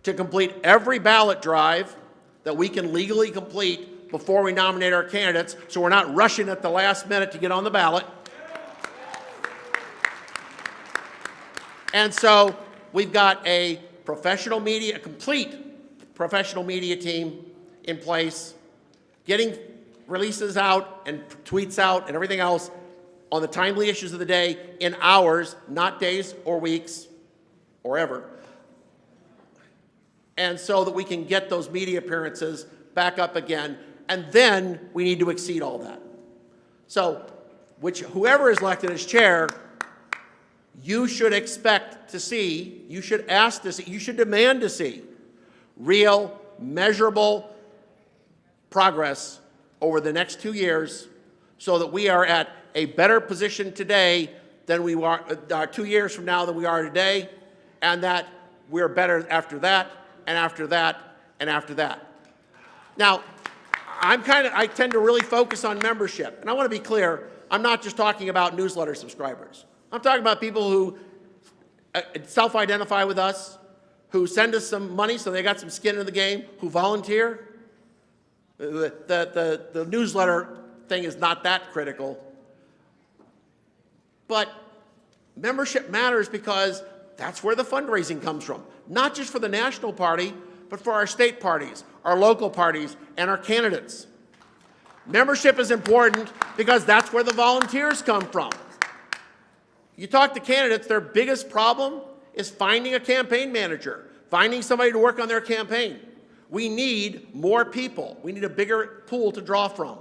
to complete every ballot drive that we can legally complete before we nominate our candidates, so we're not rushing at the last minute to get on the ballot. And so we've got a complete professional media team in place, getting releases out and tweets out and everything else on the timely issues of the day in hours, not days or weeks or ever. And so that we can get those media appearances back up again, and then we need to exceed all that. So whoever is elected as chair, you should expect to see, you should ask to see, you should demand to see real, measurable progress over the next 2 years so that we are at a better position today than we are 2 years from now than we are today, and that we're better after that, and after that, and after that. Now, I tend to really focus on membership, and I want to be clear, I'm not just talking about newsletter subscribers. I'm talking about people who self-identify with us, who send us some money so they got some skin in the game, who volunteer. The newsletter thing is not that critical. But membership matters because that's where the fundraising comes from. Not just for the national party, but for our state parties, our local parties, and our candidates. Membership is important because that's where the volunteers come from. You talk to candidates, their biggest problem is finding a campaign manager, finding somebody to work on their campaign. We need more people. We need a bigger pool to draw from.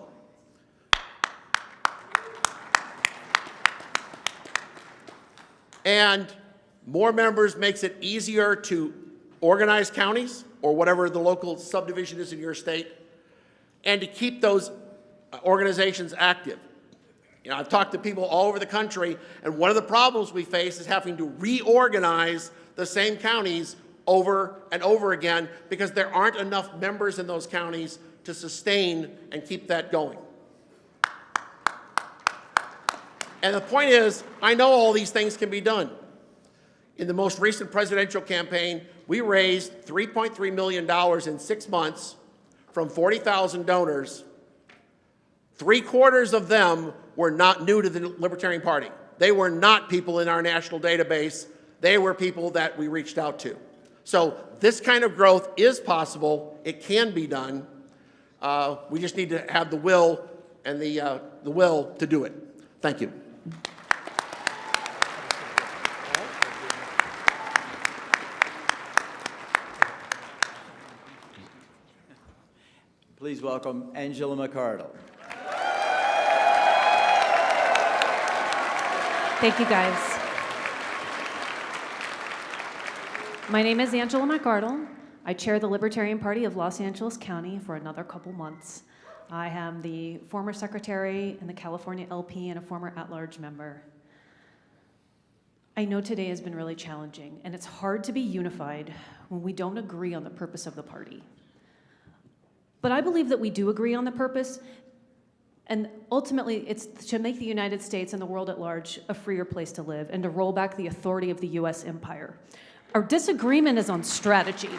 And more members makes it easier to organize counties or whatever the local subdivision is in your state, and to keep those organizations active. You know, I've talked to people all over the country, and one of the problems we face is having to reorganize the same counties over and over again because there aren't enough members in those counties to sustain and keep that going. And the point is, I know all these things can be done. In the most recent presidential campaign, we raised $3.3 million in 6 months from 40,000 donors. 3/4 of them were not new to the Libertarian Party. They were not people in our national database. They were people that we reached out to. So this kind of growth is possible. It can be done. We just need to have the will and the will to do it. Thank you. Please welcome Angela McArdle. Thank you, guys. My name is Angela McArdle. I chair the Libertarian Party of Los Angeles County for another couple months. I am the former secretary in the California LP and a former at-large member. I know today has been really challenging, and it's hard to be unified when we don't agree on the purpose of the party. But I believe that we do agree on the purpose, and ultimately it's to make the United States and the world at large a freer place to live and to roll back the authority of the US empire. Our disagreement is on strategy.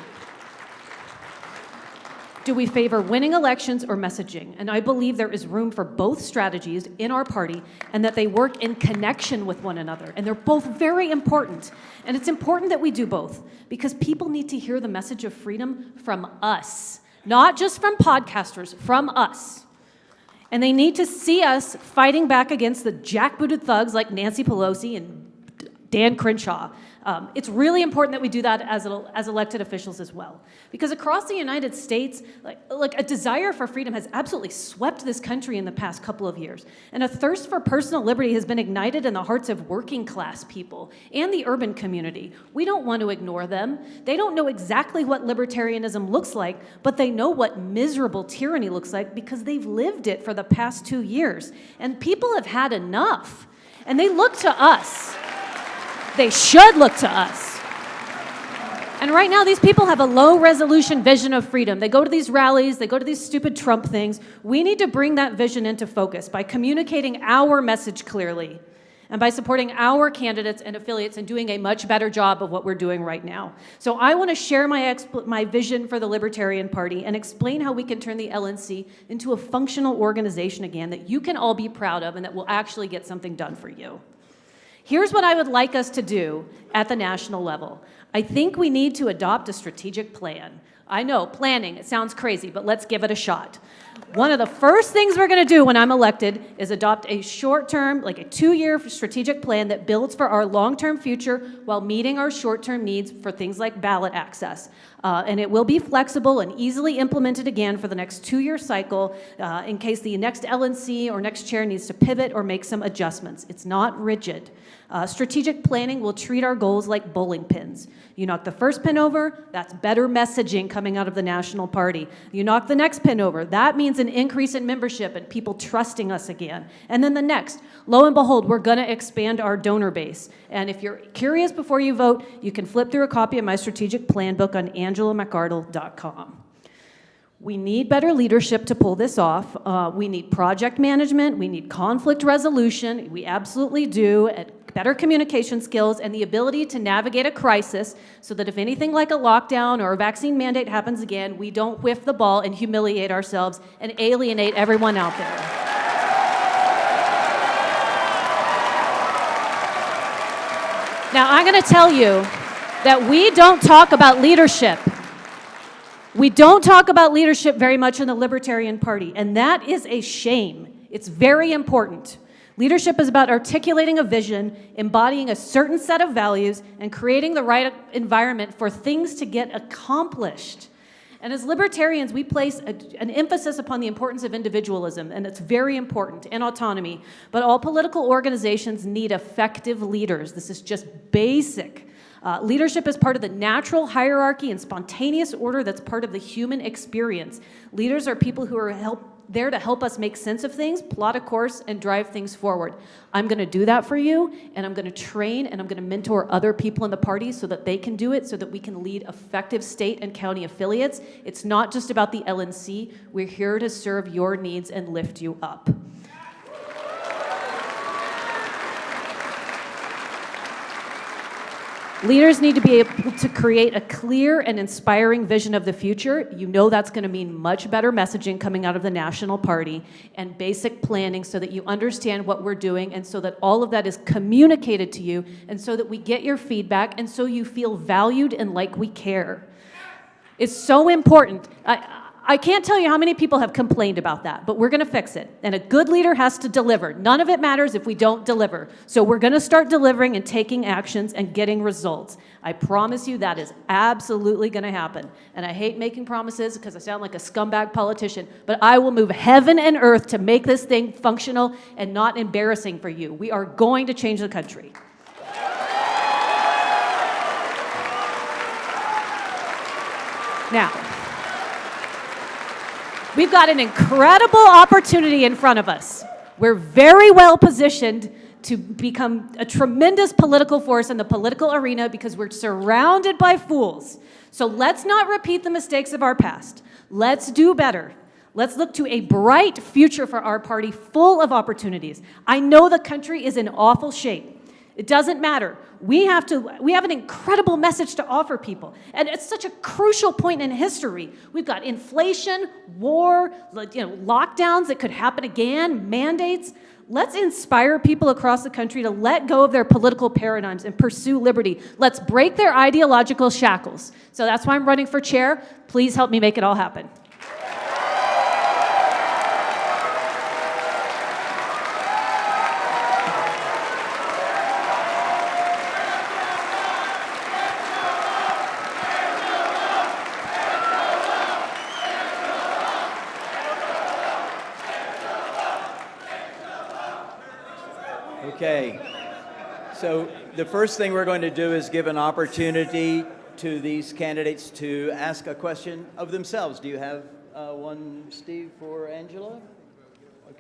Do we favor winning elections or messaging? And I believe there is room for both strategies in our party and that they work in connection with one another. And they're both very important. And it's important that we do both because people need to hear the message of freedom from us, not just from podcasters, from us. And they need to see us fighting back against the jackbooted thugs like Nancy Pelosi and Dan Crenshaw. It's really important that we do that as elected officials as well. Because across the United States, like a desire for freedom has absolutely swept this country in the past couple of years. And a thirst for personal liberty has been ignited in the hearts of working class people and the urban community. We don't want to ignore them. They don't know exactly what libertarianism looks like, but they know what miserable tyranny looks like because they've lived it for the past 2 years. And people have had enough. And they look to us. They should look to us. And right now, these people have a low-resolution vision of freedom. They go to these rallies, they go to these stupid Trump things. We need to bring that vision into focus by communicating our message clearly and by supporting our candidates and affiliates and doing a much better job of what we're doing right now. So I want to share my vision for the Libertarian Party and explain how we can turn the LNC into a functional organization again that you can all be proud of and that will actually get something done for you. Here's what I would like us to do at the national level. I think we need to adopt a strategic plan. I know, planning, it sounds crazy, but let's give it a shot. One of the first things we're going to do when I'm elected is adopt a short-term, like a 2-year strategic plan that builds for our long-term future while meeting our short-term needs for things like ballot access. And it will be flexible and easily implemented again for the next 2-year cycle in case the next LNC or next chair needs to pivot or make some adjustments. It's not rigid. Strategic planning will treat our goals like bowling pins. You knock the first pin over, that's better messaging coming out of the national party. You knock the next pin over, that means an increase in membership and people trusting us again. And then the next, lo and behold, we're gonna expand our donor base. And if you're curious before you vote, you can flip through a copy of my strategic plan book on angelamcardle.com. We need better leadership to pull this off. We need project management, we need conflict resolution, we absolutely do, and better communication skills and the ability to navigate a crisis so that if anything like a lockdown or a vaccine mandate happens again, we don't whiff the ball and humiliate ourselves and alienate everyone out there. Now, I'm going to tell you that we don't talk about leadership. We don't talk about leadership very much in the Libertarian Party, and that is a shame. It's very important. Leadership is about articulating a vision, embodying a certain set of values, and creating the right environment for things to get accomplished. And as libertarians, we place an emphasis upon the importance of individualism, and it's very important, and autonomy. But all political organizations need effective leaders. This is just basic. Leadership is part of the natural hierarchy and spontaneous order that's part of the human experience. Leaders are people who are there to help us make sense of things, plot a course, and drive things forward. I'm going to do that for you, and I'm going to train and I'm going to mentor other people in the party so that they can do it, so that we can lead effective state and county affiliates. It's not just about the LNC. We're here to serve your needs and lift you up. Leaders need to be able to create a clear and inspiring vision of the future. You know that's going to mean much better messaging coming out of the national party and basic planning so that you understand what we're doing and so that all of that is communicated to you and so that we get your feedback and so you feel valued and like we care. It's so important. I can't tell you how many people have complained about that, but we're going to fix it. And a good leader has to deliver. None of it matters if we don't deliver. So we're going to start delivering and taking actions and getting results. I promise you that is absolutely going to happen. And I hate making promises because I sound like a scumbag politician, but I will move heaven and earth to make this thing functional and not embarrassing for you. We are going to change the country. Now, we've got an incredible opportunity in front of us. We're very well positioned to become a tremendous political force in the political arena because we're surrounded by fools. So let's not repeat the mistakes of our past. Let's do better. Let's look to a bright future for our party full of opportunities. I know the country is in awful shape. It doesn't matter. We have an incredible message to offer people. And it's such a crucial point in history. We've got inflation, war, lockdowns that could happen again, mandates. Let's inspire people across the country to let go of their political paradigms and pursue liberty. Let's break their ideological shackles. So that's why I'm running for chair. Please help me make it all happen. Okay, so the first thing we're going to do is give an opportunity to these candidates to ask a question of themselves. Do you have one, Steve, for Angela?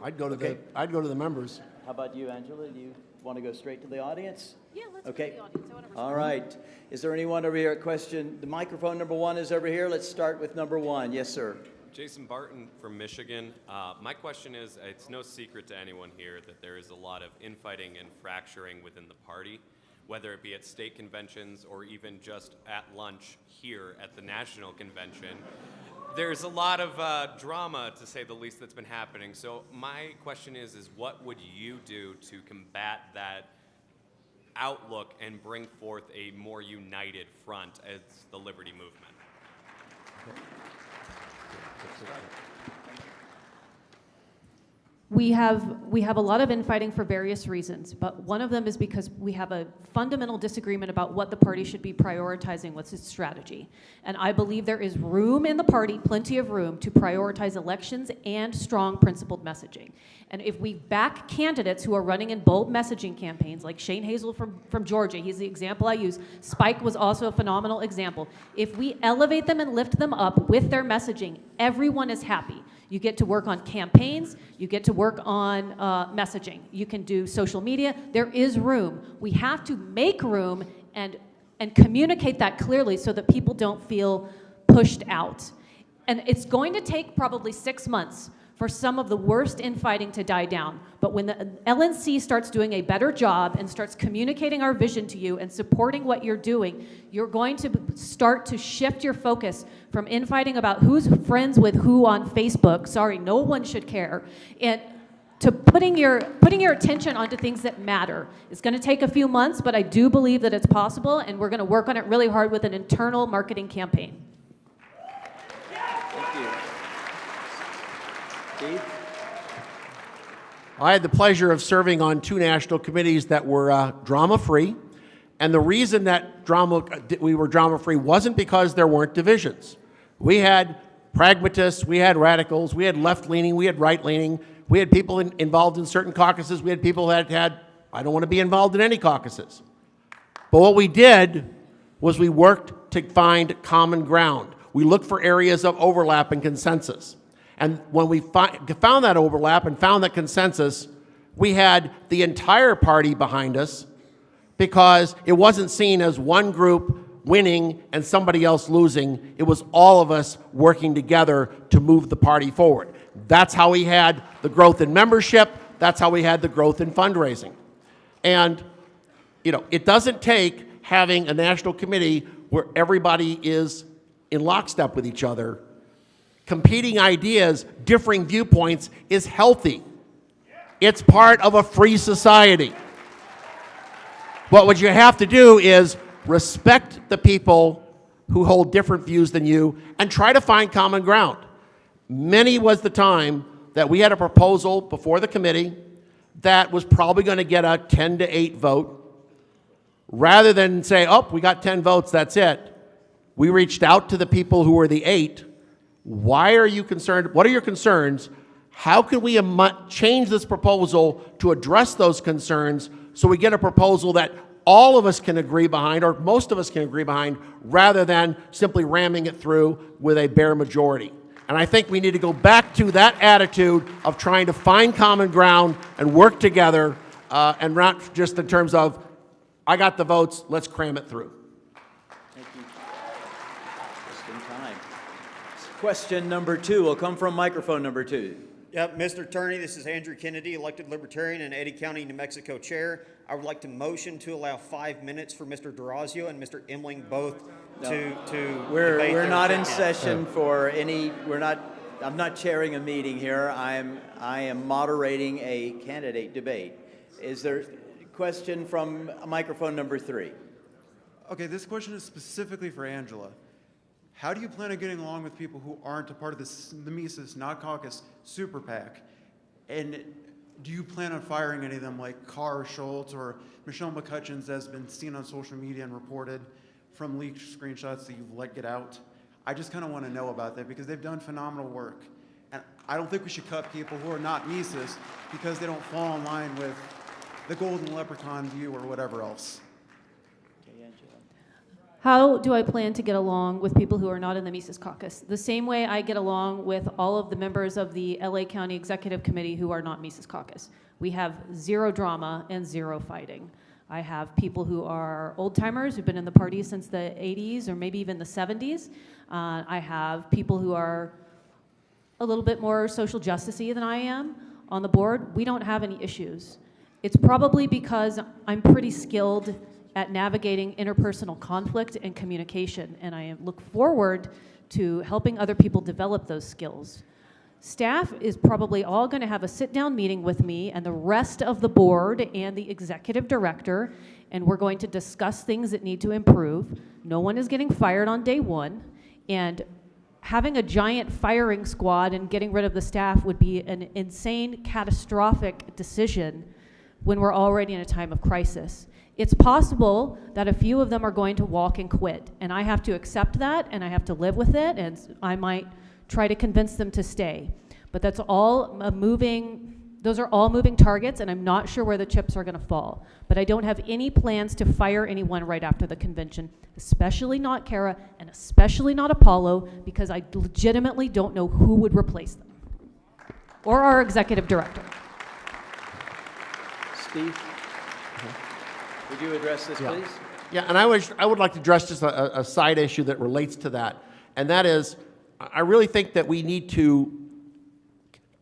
I'd go to the members. How about you, Angela? Do you want to go straight to the audience? Yeah, let's okay. go to the audience. All right. Is there anyone over here at question? The microphone number one is over here. Let's start with number one. Yes, sir. Jason Barton from Michigan. My question is, it's no secret to anyone here that there is a lot of infighting and fracturing within the party, whether it be at state conventions or even just at lunch here at the national convention. There's a lot of drama, to say the least, that's been happening. So my question is what would you do to combat that outlook and bring forth a more united front as the Liberty movement? We have a lot of infighting for various reasons, but one of them is because we have a fundamental disagreement about what the party should be prioritizing, what's its strategy. And I believe there is room in the party, plenty of room, to prioritize elections and strong principled messaging. And if we back candidates who are running in bold messaging campaigns, like Shane Hazel from Georgia, he's the example I use. Spike was also a phenomenal example. If we elevate them and lift them up with their messaging, everyone is happy. You get to work on campaigns, you get to work on messaging. You can do social media. There is room. We have to make room and communicate that clearly so that people don't feel pushed out. And it's going to take probably 6 months for some of the worst infighting to die down. But when the LNC starts doing a better job and starts communicating our vision to you and supporting what you're doing, you're going to start to shift your focus from infighting about who's friends with who on Facebook, sorry, no one should care, and to putting your attention onto things that matter. It's going to take a few months, but I do believe that it's possible, and we're going to work on it really hard with an internal marketing campaign. Thank you. Steve? I had the pleasure of serving on 2 national committees that were drama-free. And the reason that we were drama-free wasn't because there weren't divisions. We had pragmatists, we had radicals, we had left-leaning, we had right-leaning, we had people involved in certain caucuses, we had people that I don't want to be involved in any caucuses. But what we did was we worked to find common ground. We looked for areas of overlap and consensus. And when we found that overlap and found that consensus, we had the entire party behind us because it wasn't seen as one group winning and somebody else losing. It was all of us working together to move the party forward. That's how we had the growth in membership. That's how we had the growth in fundraising. And, you know, it doesn't take having a national committee where everybody is in lockstep with each other. Competing ideas, differing viewpoints is healthy. It's part of a free society. But what you have to do is respect the people who hold different views than you and try to find common ground. Many was the time that we had a proposal before the committee that was probably going to get a 10-8 vote. Rather than say, oh, we got 10 votes, that's it, we reached out to the people who were the 8. Why are you concerned? What are your concerns? How can we change this proposal to address those concerns so we get a proposal that all of us can agree behind, or most of us can agree behind, rather than simply ramming it through with a bare majority? And I think we need to go back to that attitude of trying to find common ground and work together, and not just in terms of, I got the votes, let's cram it through. Thank you. Just in time. Question number 2 will come from microphone number 2. Yep, Mr. Attorney, this is Andrew Kennedy, elected Libertarian and Eddy County, New Mexico Chair. I would like to motion to allow 5 minutes for Mr. D'Orazio and Mr. Emling both to debate We're their not in opinion. session for any, I'm not chairing a meeting here. I am moderating a candidate debate. Is there a question from microphone number 3? Okay, this question is specifically for Angela. How do you plan on getting along with people who aren't a part of the Mises, not caucus, super PAC? And do you plan on firing any of them like Carr Schultz or Michelle McCutcheons, as has been seen on social media and reported from leaked screenshots that you've let get out? I just kind of want to know about that because they've done phenomenal work. And I don't think we should cut people who are not Mises because they don't fall in line with the golden leprechaun view or whatever else. How do I plan to get along with people who are not in the Mises Caucus? The same way I get along with all of the members of the LA County Executive Committee who are not Mises Caucus. We have zero drama and zero fighting. I have people who are old-timers who've been in the party since the 80s or maybe even the 70s. I have people who are a little bit more social justice-y than I am on the board. We don't have any issues. It's probably because I'm pretty skilled at navigating interpersonal conflict and communication, and I look forward to helping other people develop those skills. Staff is probably all going to have a sit-down meeting with me and the rest of the board and the executive director, and we're going to discuss things that need to improve. No one is getting fired on day one, and having a giant firing squad and getting rid of the staff would be an insane, catastrophic decision when we're already in a time of crisis. It's possible that a few of them are going to walk and quit, and I have to accept that, and I have to live with it, and I might try to convince them to stay. But that's all those are all moving targets, and I'm not sure where the chips are gonna fall. But I don't have any plans to fire anyone right after the convention, especially not Kara, and especially not Apollo, because I legitimately don't know who would replace them. Or our executive director. Steve? Would you address this, please? Yeah, and I would like to address just a side issue that relates to that, and that is, I really think that we need to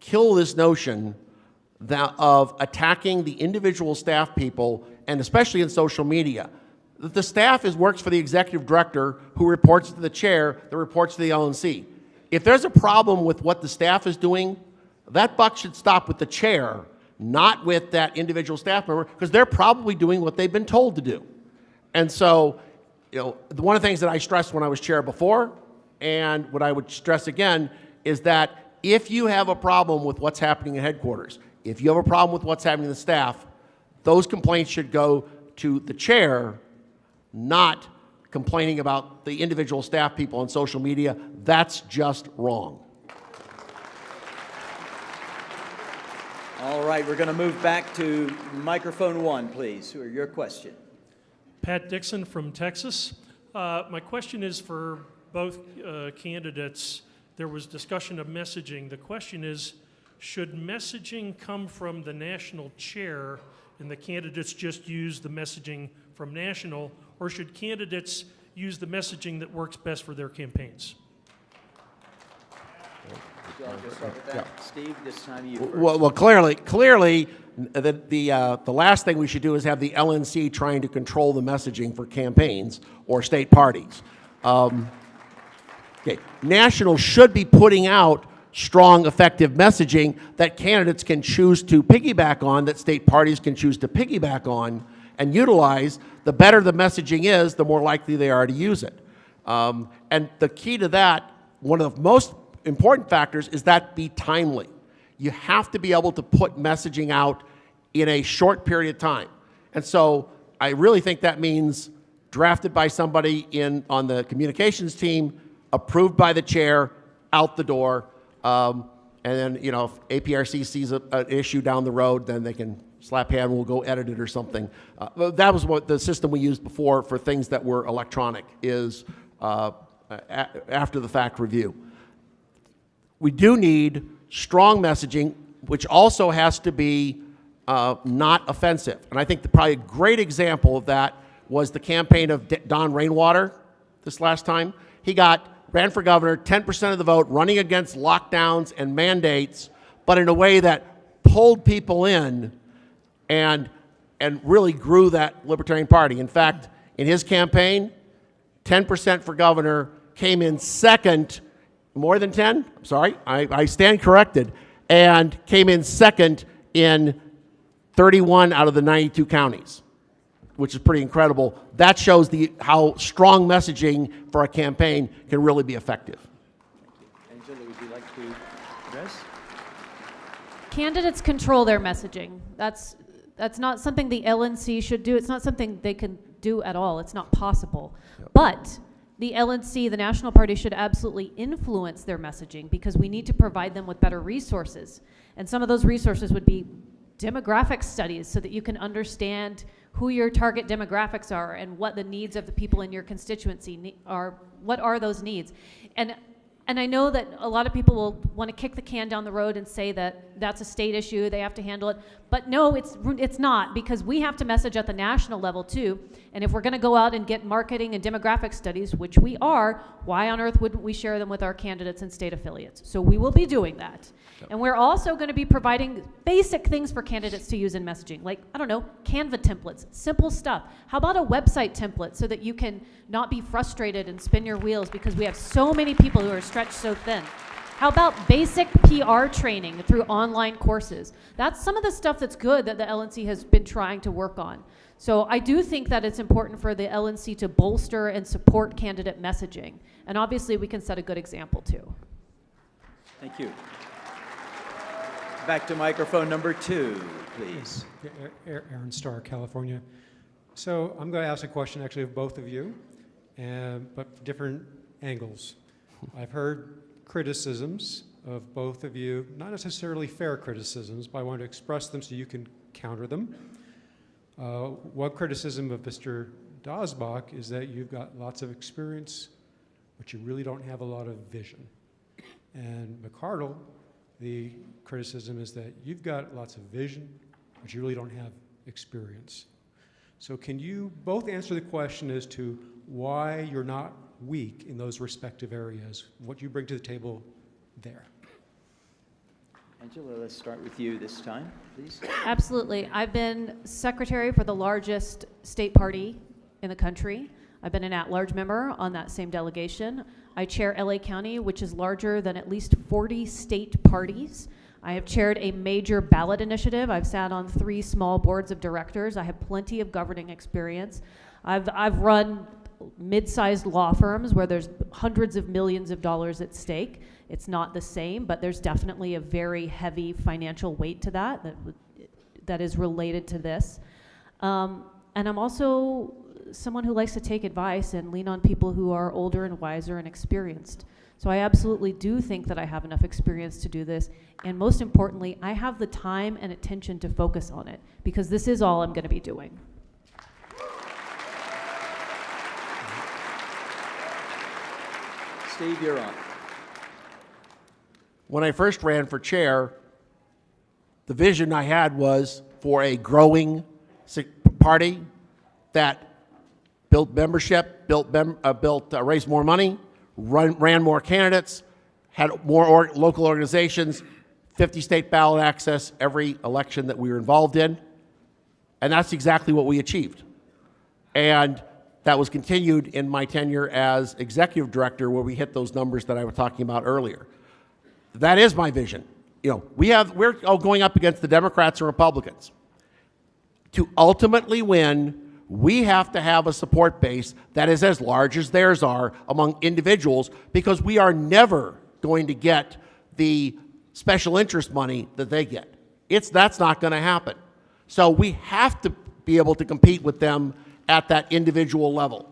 kill this notion of attacking the individual staff people, and especially in social media. The staff works for the executive director, who reports to the chair, that reports to the LNC. If there's a problem with what the staff is doing, that buck should stop with the chair, not with that individual staff member, because they're probably doing what they've been told to do. And so, you know, one of the things that I stressed when I was chair before, and what I would stress again, is that if you have a problem with what's happening at headquarters, if you have a problem with what's happening to the staff, those complaints should go to the chair, not complaining about the individual staff people on social media. That's just wrong. All right, we're going to move back to microphone 1, please, or your question. Pat Dixon from Texas. My question is for both candidates. There was discussion of messaging. The question is, should messaging come from the national chair and the candidates just use the messaging from national, or should candidates use the messaging that works best for their campaigns? Steve, this time you first. Well, clearly, the last thing we should do is have the LNC trying to control the messaging for campaigns or state parties. Okay, national should be putting out strong, effective messaging that candidates can choose to piggyback on, that state parties can choose to piggyback on and utilize. The better the messaging is, the more likely they are to use it. And the key to that, one of the most important factors, is that be timely. You have to be able to put messaging out in a short period of time. And so I really think that means drafted by somebody on the communications team, approved by the chair, out the door. And then, you know, if APRC sees an issue down the road, then they can slap hand, we'll go edit it or something. That was what the system we used before for things that were electronic, is after the fact review. We do need strong messaging, which also has to be not offensive. And I think probably a great example of that was the campaign of Don Rainwater this last time. He ran for governor, 10% of the vote, running against lockdowns and mandates, but in a way that pulled people in and really grew that Libertarian Party. In fact, in his campaign, 10% for governor, came in second, more than 10? I'm sorry, I stand corrected, and came in second in 31 out of the 92 counties, which is pretty incredible. That shows how strong messaging for a campaign can really be effective. Angela, would you like to address? Candidates control their messaging. That's not something the LNC should do. It's not something they can do at all. It's not possible. Yep. But the LNC, the National Party, should absolutely influence their messaging, because we need to provide them with better resources. And some of those resources would be demographic studies, so that you can understand who your target demographics are and what the needs of the people in your constituency are. What are those needs? And I know that a lot of people will want to kick the can down the road and say that that's a state issue, they have to handle it. But no, it's not, because we have to message at the national level too. And if we're going to go out and get marketing and demographic studies, which we are, why on earth wouldn't we share them with our candidates and state affiliates? So we will be doing that. Yep. And we're also going to be providing basic things for candidates to use in messaging, like, I don't know, Canva templates, simple stuff. How about a website template so that you can not be frustrated and spin your wheels because we have so many people who are stretched so thin? How about basic PR training through online courses? That's some of the stuff that's good that the LNC has been trying to work on. So I do think that it's important for the LNC to bolster and support candidate messaging. And obviously we can set a good example too. Thank you. Back to microphone number 2, please. Aaron Starr, California. So I'm going to ask a question actually of both of you, but different angles. I've heard criticisms of both of you, not necessarily fair criticisms, but I want to express them so you can counter them. One criticism of Mr. Dosbach is that you've got lots of experience, but you really don't have a lot of vision. And McCardle, the criticism is that you've got lots of vision, but you really don't have experience. So can you both answer the question as to why you're not weak in those respective areas, what you bring to the table there? Angela, let's start with you this time, please. Absolutely. I've been secretary for the largest state party in the country. I've been an at-large member on that same delegation. I chair LA County, which is larger than at least 40 state parties. I have chaired a major ballot initiative. I've sat on 3 small boards of directors. I have plenty of governing experience. I've run mid-sized law firms where there's hundreds of millions of dollars at stake. It's not the same, but there's definitely a very heavy financial weight to that is related to this. And I'm also someone who likes to take advice and lean on people who are older and wiser and experienced. So I absolutely do think that I have enough experience to do this. And most importantly, I have the time and attention to focus on it, because this is all I'm going to be doing. Steve, you're on. When I first ran for chair, the vision I had was for a growing party that built membership, raised more money, ran more candidates, had more local organizations, 50 state ballot access every election that we were involved in. And that's exactly what we achieved. And that was continued in my tenure as executive director, where we hit those numbers that I was talking about earlier. That is my vision. You know, we're going up against the Democrats and Republicans. To ultimately win, we have to have a support base that is as large as theirs are among individuals, because we are never going to get the special interest money that they get. That's not going to happen. So we have to be able to compete with them at that individual level.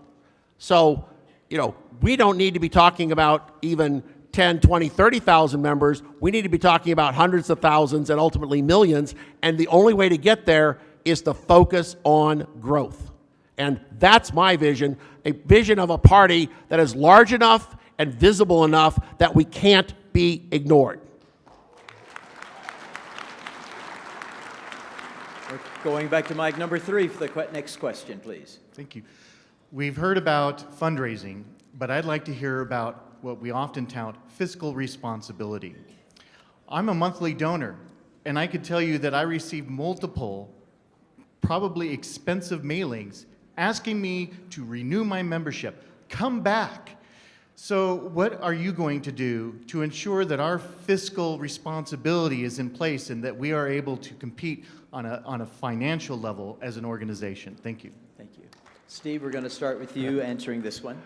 So, you know, we don't need to be talking about even 10, 20, 30,000 members. We need to be talking about hundreds of thousands and ultimately millions. And the only way to get there is to focus on growth. And that's my vision, a vision of a party that is large enough and visible enough that we can't be ignored. We're going back to mic number 3 for the next question, please. Thank you. We've heard about fundraising, but I'd like to hear about what we often tout, fiscal responsibility. I'm a monthly donor, and I could tell you that I receive multiple, probably expensive mailings asking me to renew my membership, come back. So what are you going to do to ensure that our fiscal responsibility is in place and that we are able to compete on a financial level as an organization? Thank you. Thank you. Steve, we're going to start with you answering this one.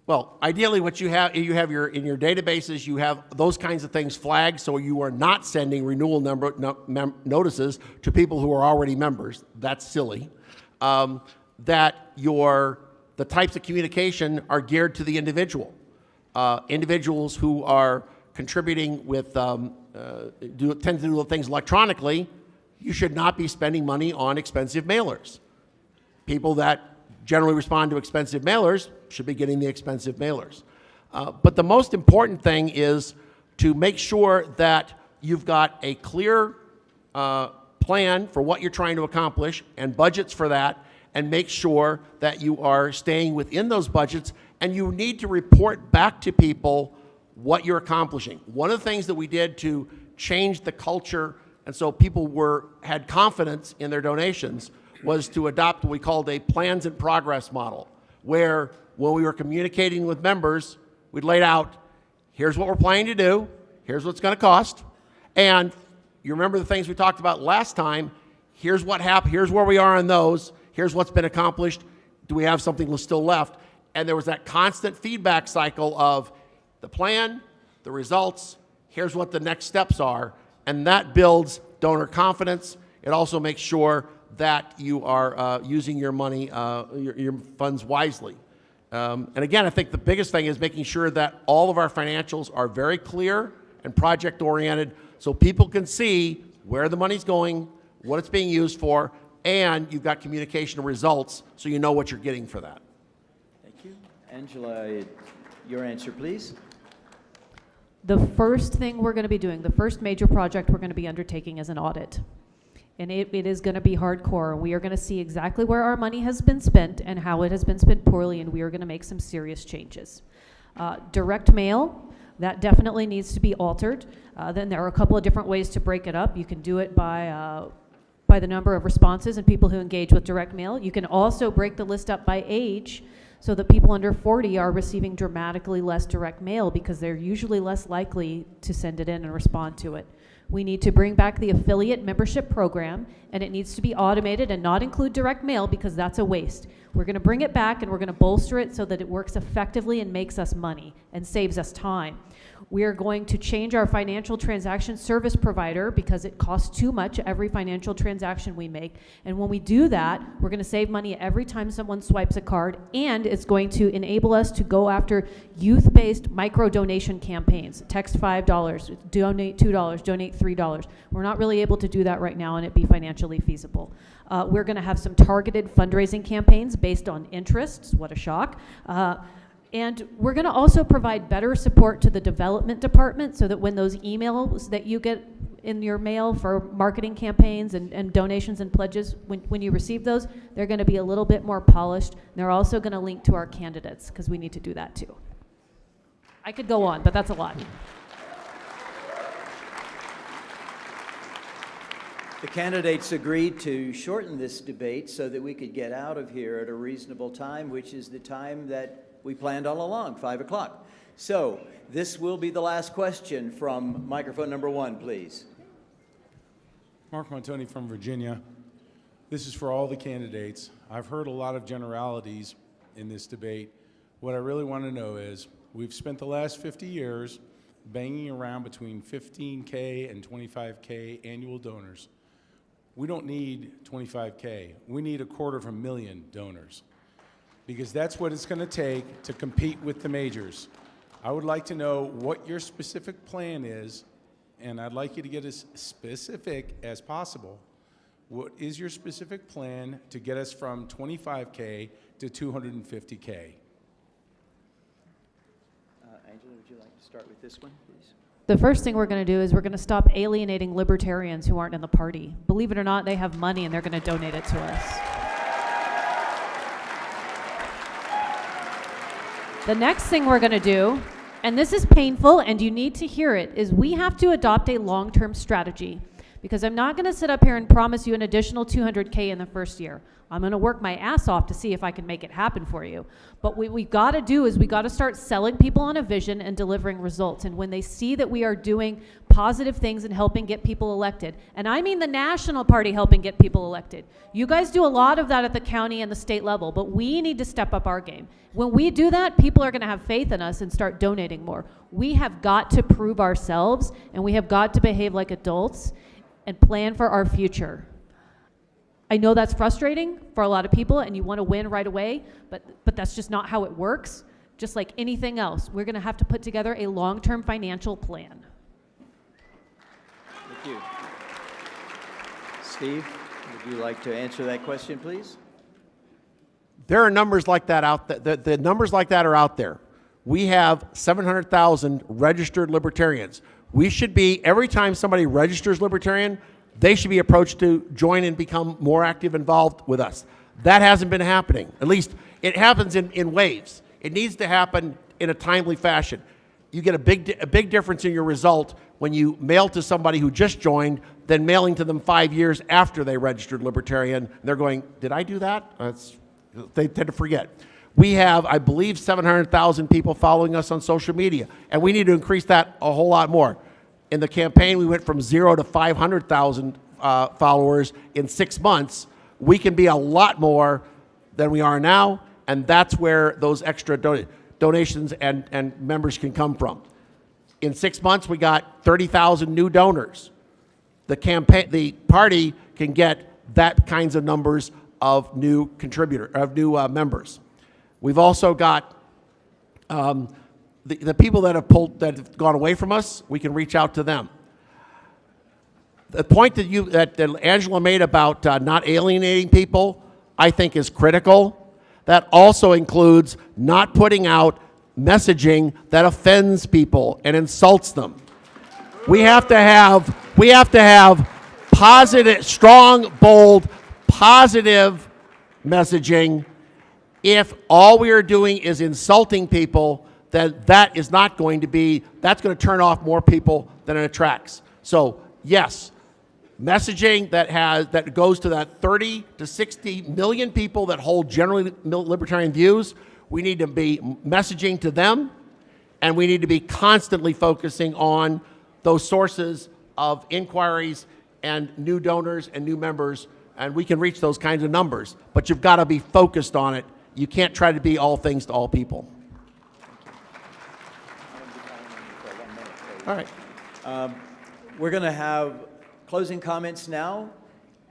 Well, ideally what you have in your databases, you have those kinds of things flagged, so you are not sending renewal notices to people who are already members. That's silly. That the types of communication are geared to the individual. Individuals who are contributing with, tend to do things electronically, you should not be spending money on expensive mailers. People that generally respond to expensive mailers should be getting the expensive mailers. But the most important thing is to make sure that you've got a clear plan for what you're trying to accomplish and budgets for that, and make sure that you are staying within those budgets, and you need to report back to people what you're accomplishing. One of the things that we did to change the culture, and so people had confidence in their donations, was to adopt what we called a plans and progress model, where when we were communicating with members, we'd laid out, here's what we're planning to do, here's what's going to cost, and you remember the things we talked about last time, here's what happened, here's where we are on those, here's what's been accomplished, do we have something still left? And there was that constant feedback cycle of the plan, the results, here's what the next steps are, and that builds donor confidence. It also makes sure that you are using your money, your funds wisely. And again, I think the biggest thing is making sure that all of our financials are very clear and project-oriented, so people can see where the money's going, what it's being used for, and you've got communication and results, so you know what you're getting for that. Thank you. Angela, your answer, please. The first thing we're going to be doing, the first major project we're going to be undertaking is an audit. And it is going to be hardcore. We are going to see exactly where our money has been spent and how it has been spent poorly, and we are going to make some serious changes. Direct mail, that definitely needs to be altered. Then there are a couple of different ways to break it up. You can do it by the number of responses and people who engage with direct mail. You can also break the list up by age, so that people under 40 are receiving dramatically less direct mail because they're usually less likely to send it in and respond to it. We need to bring back the affiliate membership program, and it needs to be automated and not include direct mail because that's a waste. We're going to bring it back and we're going to bolster it so that it works effectively and makes us money and saves us time. We are going to change our financial transaction service provider because it costs too much every financial transaction we make. And when we do that, we're going to save money every time someone swipes a card, and it's going to enable us to go after youth-based micro-donation campaigns. Text $5, donate $2, donate $3. We're not really able to do that right now, and it be financially feasible. We're going to have some targeted fundraising campaigns based on interests. What a shock. And we're going to also provide better support to the development department so that when those emails that you get in your mail for marketing campaigns and donations and pledges, when you receive those, they're going to be a little bit more polished. And they're also going to link to our candidates because we need to do that too. I could go on, but that's a lot. The candidates agreed to shorten this debate so that we could get out of here at a reasonable time, which is the time that we planned all along, 5 o'clock. So this will be the last question from microphone number 1, please. Mark Montoni from Virginia. This is for all the candidates. I've heard a lot of generalities in this debate. What I really want to know is, we've spent the last 50 years banging around between 15K and 25K annual donors. We don't need 25K. We need 250,000 donors, because that's what it's going to take to compete with the majors. I would like to know what your specific plan is, and I'd like you to get as specific as possible. What is your specific plan to get us from 25K to 250K? Angela, would you like to start with this one, please? The first thing we're going to do is we're going to stop alienating libertarians who aren't in the party. Believe it or not, they have money and they're going to donate it to us. The next thing we're going to do, and this is painful and you need to hear it, is we have to adopt a long-term strategy. Because I'm not going to sit up here and promise you an additional 200K in the first year. I'm going to work my ass off to see if I can make it happen for you. But what we've got to do is we got to start selling people on a vision and delivering results. And when they see that we are doing positive things and helping get people elected, and I mean the national party helping get people elected. You guys do a lot of that at the county and the state level, but we need to step up our game. When we do that, people are going to have faith in us and start donating more. We have got to prove ourselves, and we have got to behave like adults and plan for our future. I know that's frustrating for a lot of people and you want to win right away, but that's just not how it works. Just like anything else, we're going to have to put together a long-term financial plan. Thank you. Steve, would you like to answer that question, please? There are numbers like that out there. The numbers like that are out there. We have 700,000 registered libertarians. We should be, every time somebody registers libertarian, they should be approached to join and become more active involved with us. That hasn't been happening. At least it happens in waves. It needs to happen in a timely fashion. You get a big difference in your result when you mail to somebody who just joined than mailing to them 5 years after they registered libertarian. They're going, did I do that? They tend to forget. We have, I believe, 700,000 people following us on social media, and we need to increase that a whole lot more. In the campaign, we went from 0 to 500,000 followers in 6 months. We can be a lot more than we are now, and that's where those extra donations and members can come from. In 6 months, we got 30,000 new donors. The party can get that kinds of numbers of new members. We've also got the people that have gone away from us. We can reach out to them. The point that Angela made about not alienating people, I think, is critical. That also includes not putting out messaging that offends people and insults them. We have to have positive, strong, bold, positive messaging. If all we are doing is insulting people, then that is not going to be, that's going to turn off more people than it attracts. So yes, messaging that goes to that 30 to 60 million people that hold generally libertarian views, we need to be messaging to them, and we need to be constantly focusing on those sources of inquiries and new donors and new members, and we can reach those kinds of numbers, but you've got to be focused on it. You can't try to be all things to all people. All right. We're going to have closing comments now,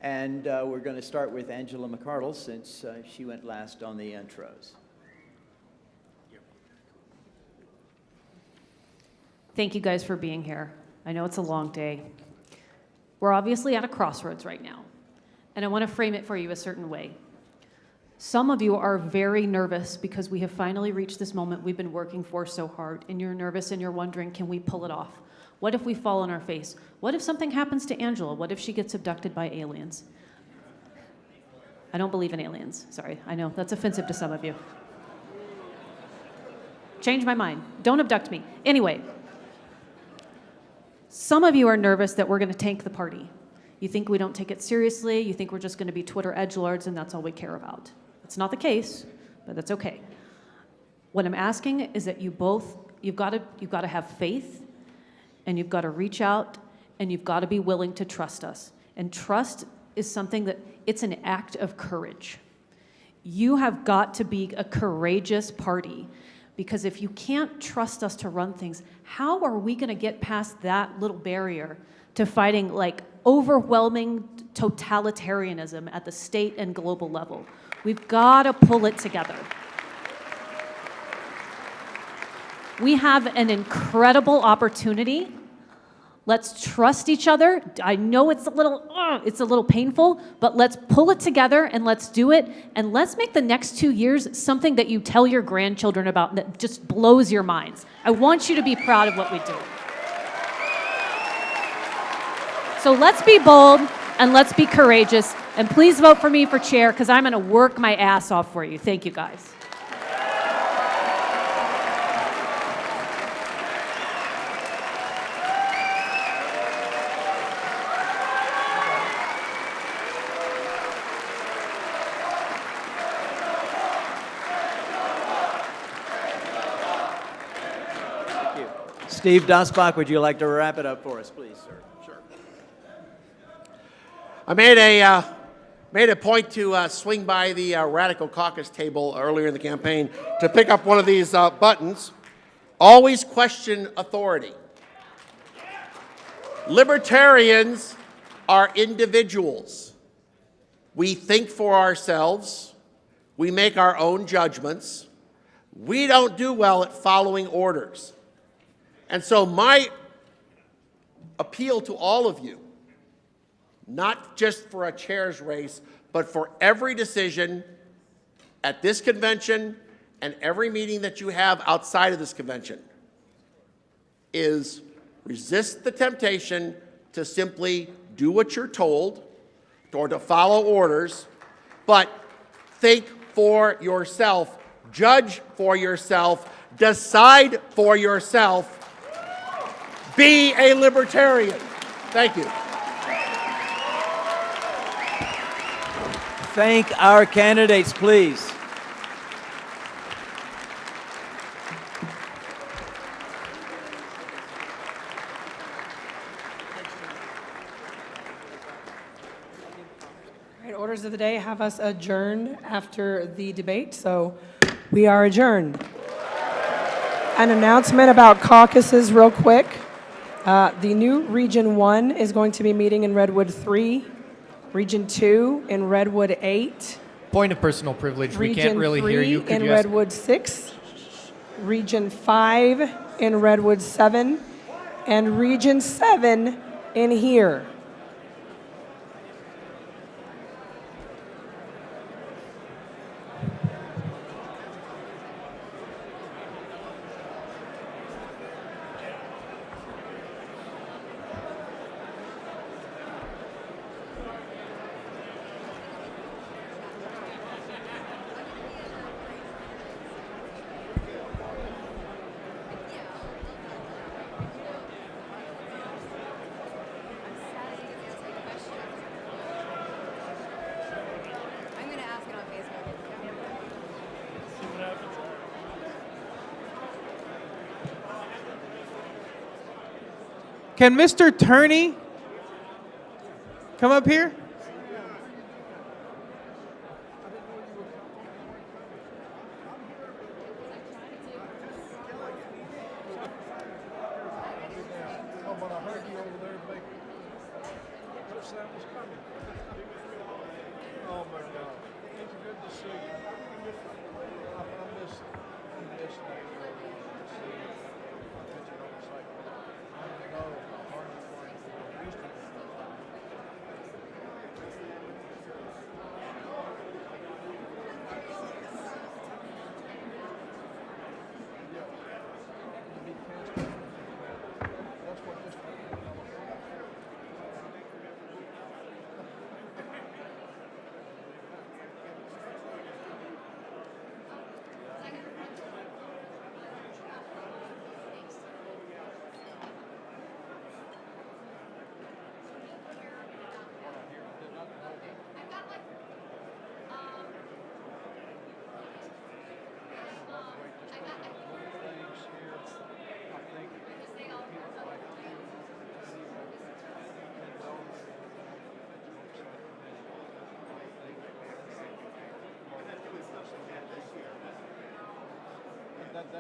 and we're going to start with Angela McArdle since she went last on the intros. Thank you guys for being here. I know it's a long day. We're obviously at a crossroads right now, and I want to frame it for you a certain way. Some of you are very nervous because we have finally reached this moment we've been working for so hard, and you're nervous and you're wondering, can we pull it off? What if we fall on our face? What if something happens to Angela? What if she gets abducted by aliens? I don't believe in aliens. Sorry, I know that's offensive to some of you. Change my mind. Don't abduct me. Anyway, some of you are nervous that we're going to tank the party. You think we don't take it seriously. You think we're just going to be Twitter edgelords and that's all we care about. It's not the case, but that's okay. What I'm asking is that you've got to have faith, and you've got to reach out, and you've got to be willing to trust us. And trust is something that it's an act of courage. You have got to be a courageous party, because if you can't trust us to run things, how are we going to get past that little barrier to fighting like overwhelming totalitarianism at the state and global level? We've got to pull it together. We have an incredible opportunity. Let's trust each other. I know it's a little painful, but let's pull it together and let's do it. And let's make the next 2 years something that you tell your grandchildren about that just blows your minds. I want you to be proud of what we do. So let's be bold and let's be courageous. And please vote for me for chair, because I'm going to work my ass off for you. Thank you, guys. Steve Dasbach, would you like to wrap it up for us, please, sir? Sure. I made a point to swing by the Radical Caucus table earlier in the campaign to pick up one of these buttons. Always question authority. Libertarians are individuals. We think for ourselves. We make our own judgments. We don't do well at following orders. And so my appeal to all of you, not just for a chair's race, but for every decision at this convention and every meeting that you have outside of this convention, is resist the temptation to simply do what you're told or to follow orders, but think for yourself, judge for yourself, decide for yourself. Be a libertarian. Thank you. Thank our candidates, please. All right, orders of the day have us adjourned after the debate, so we are adjourned. An announcement about caucuses real quick. The new Region 1 is going to be meeting in Redwood 3, Region 2 in Redwood 8. Point of personal privilege, we Region can't really hear you. 3 in Redwood 6, Region 5 in Redwood 7, and Region 7 in here. Can Mr. Turney come up here? I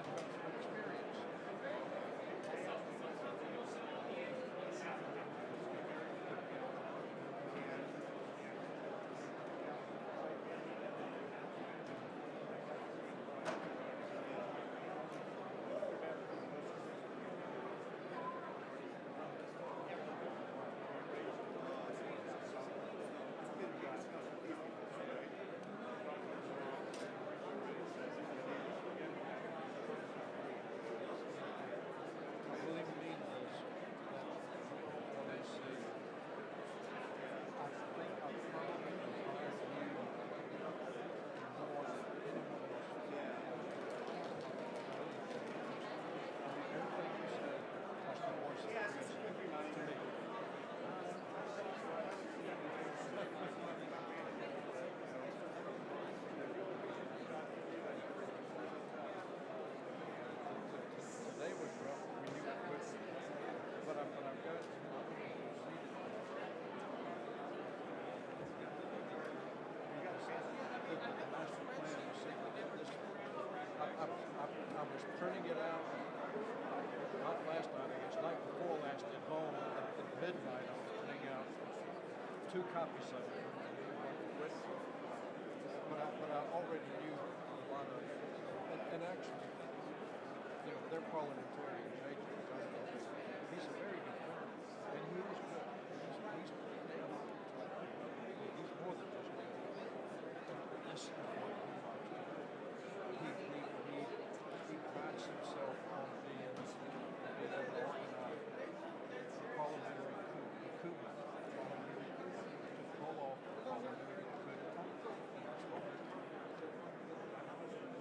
was printing it out, not last night, I guess, night before last at home at midnight. I was printing out 2 copies of it. But I already knew a lot of it. And actually, you know, they're parliamentarian nature. He's a very good friend, and he is good. He's more than just good. This is what he wants to do. He prides himself on being able to organize the parliamentary coup to pull off the parliamentary coup.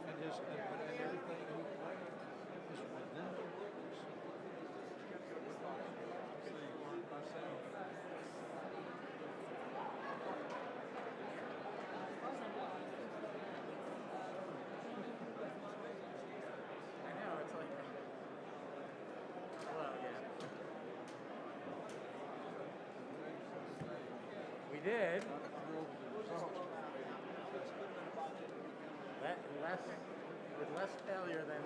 And everything he planned is within the rules. See, myself. We did. With less failure than.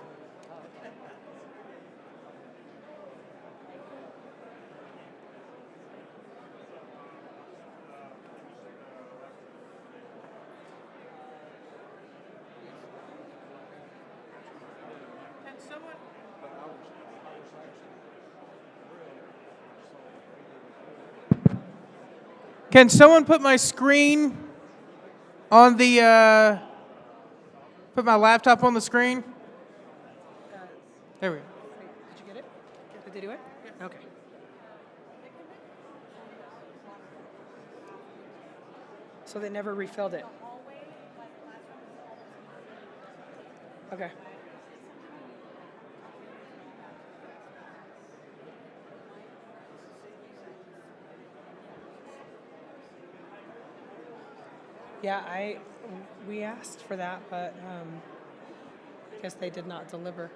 Can someone? Can someone put my screen on the, put my laptop on the screen? There we go. Did you get it? Did they do it? Yeah. Okay. So they never refilled it? Okay. Yeah, we asked for that, but I guess they did not deliver.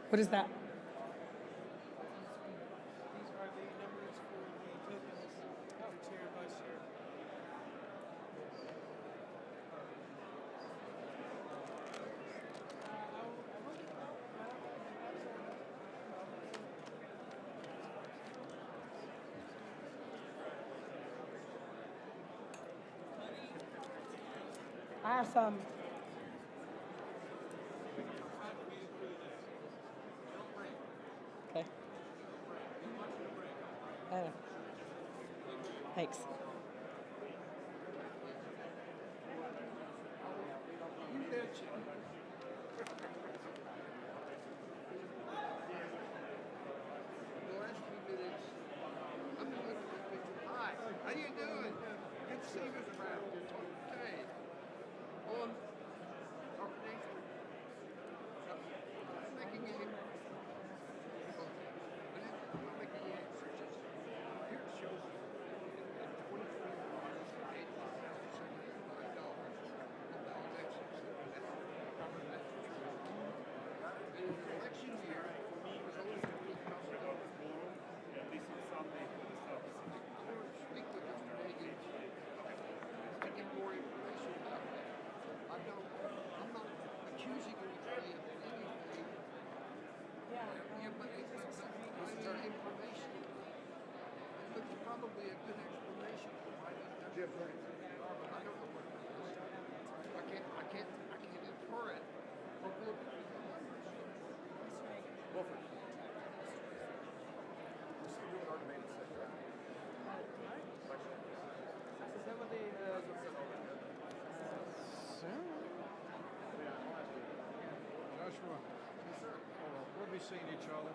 What is that? These are the numbers for the tokens for chair, vice chair. I have some. Okay. I know. Thanks. The last few minutes, I'm just looking at this picture. Hi, how you doing? Good to see you, Mr. Brown. Okay. On our prediction, making it. Making it searches. Here it shows in 23 $8,785 on the elections. probably a good explanation. Jim, I don't know what it is. I can't infer it. Wilford. Is that what they, Joshua. We'll be seeing each other.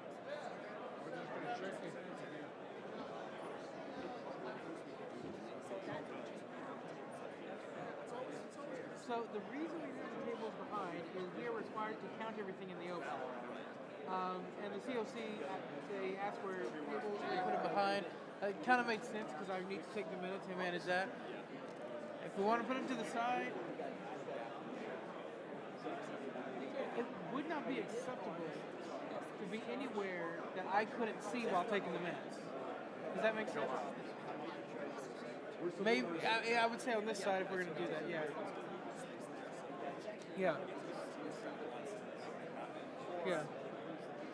We're just going to shake your hands again. So the reason we have the tables behind is we are required to count everything in the open. And the COC, they asked for tables, we put them behind. It kind of made sense because I need to take the minutes and manage that. If we want to put them to the side, it would not be acceptable to be anywhere that I couldn't see while taking the minutes. Does that make sense? Maybe I would say on this side if we're going to do that. Yeah. Yeah. Yeah.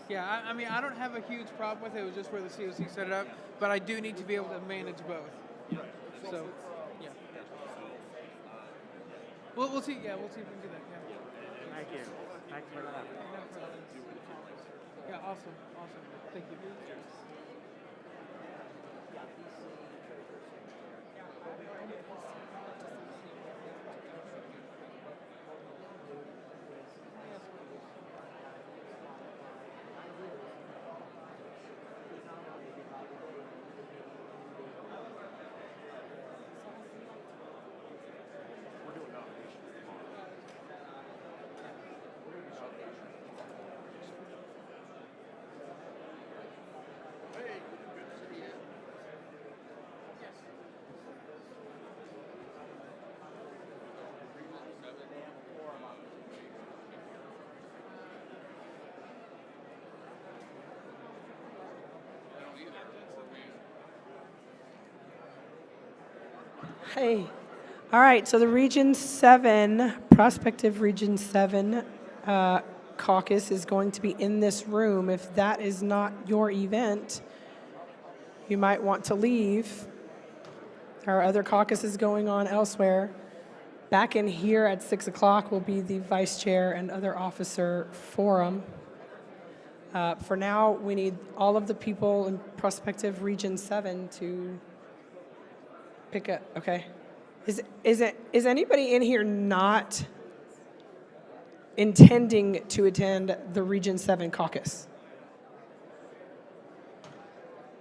Yeah. I mean, I don't have a huge problem with it. It was just where the COC set it up, but I do need to be able to manage both. So, yeah. We'll see. Yeah, we'll see if we can do that. Yeah. Thank you. Thanks for that. Yeah. Awesome. Awesome. Thank you. Hey. All right, so the Region 7, prospective Region 7 caucus is going to be in this room. If that is not your event, you might want to leave. There are other caucuses going on elsewhere. Back in here at 6 o'clock will be the vice chair and other officer forum. For now, we need all of the people in prospective Region 7 to pick up. Okay. Is anybody in here not intending to attend the Region 7 caucus?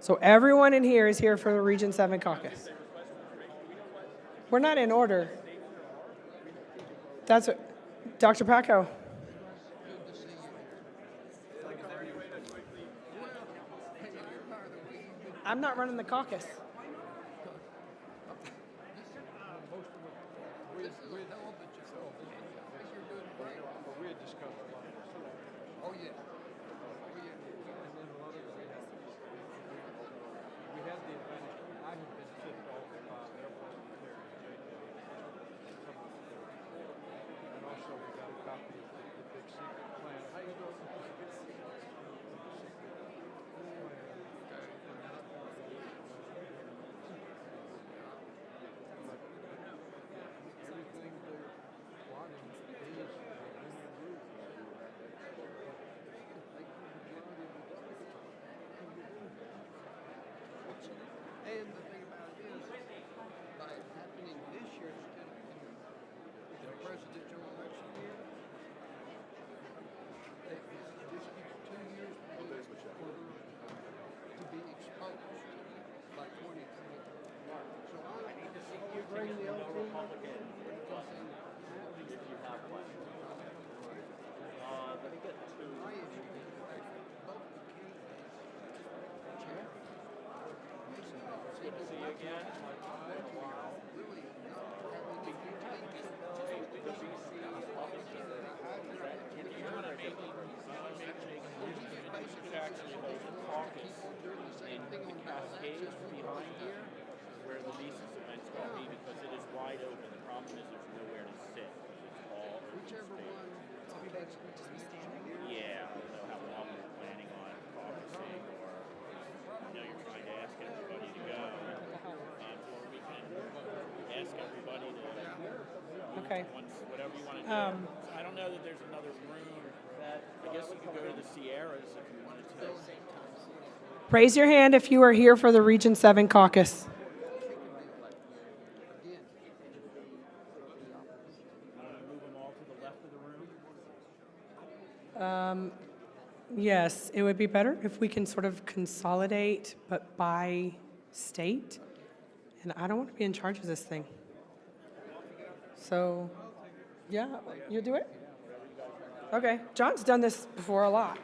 So everyone in here is here for the Region 7 caucus. We're not in order. That's what, Dr. Paco. I'm not running the caucus. Oh, yeah. And then a lot of we had the advantage. I have been tipped off by airport and also we got a copy of the big secret plan. How you doing? Everything they're plotting is and the thing about it is, by it happening this year instead of the presidential election year, this gives 2 years to be exposed by 2020. So I need to see you bring the LT. Let me get two. My issue is the fact that both the candidates, Chair, Good to see you again. really not having to do anything. The VC officer, is that in here? Or is it- It's actually the caucus in Cascade behind here, where the leases event's going to be, because it is wide open. The problem is there's nowhere to sit. It's all open Whichever space. one takes Yeah, I don't know how long you're planning on caucusing, or you're trying to ask everybody to go. Okay. once, whatever you want to do. I don't know that there's another room. I guess you could go to the Sierras if you wanted to. Raise your hand if you are here for the Region 7 caucus. Move them all to the left of the room. Yes, it would be better if we can sort of consolidate, but by state. And I don't want to be in charge of this thing. So, yeah, you'll do it? Okay. John's done this before a lot.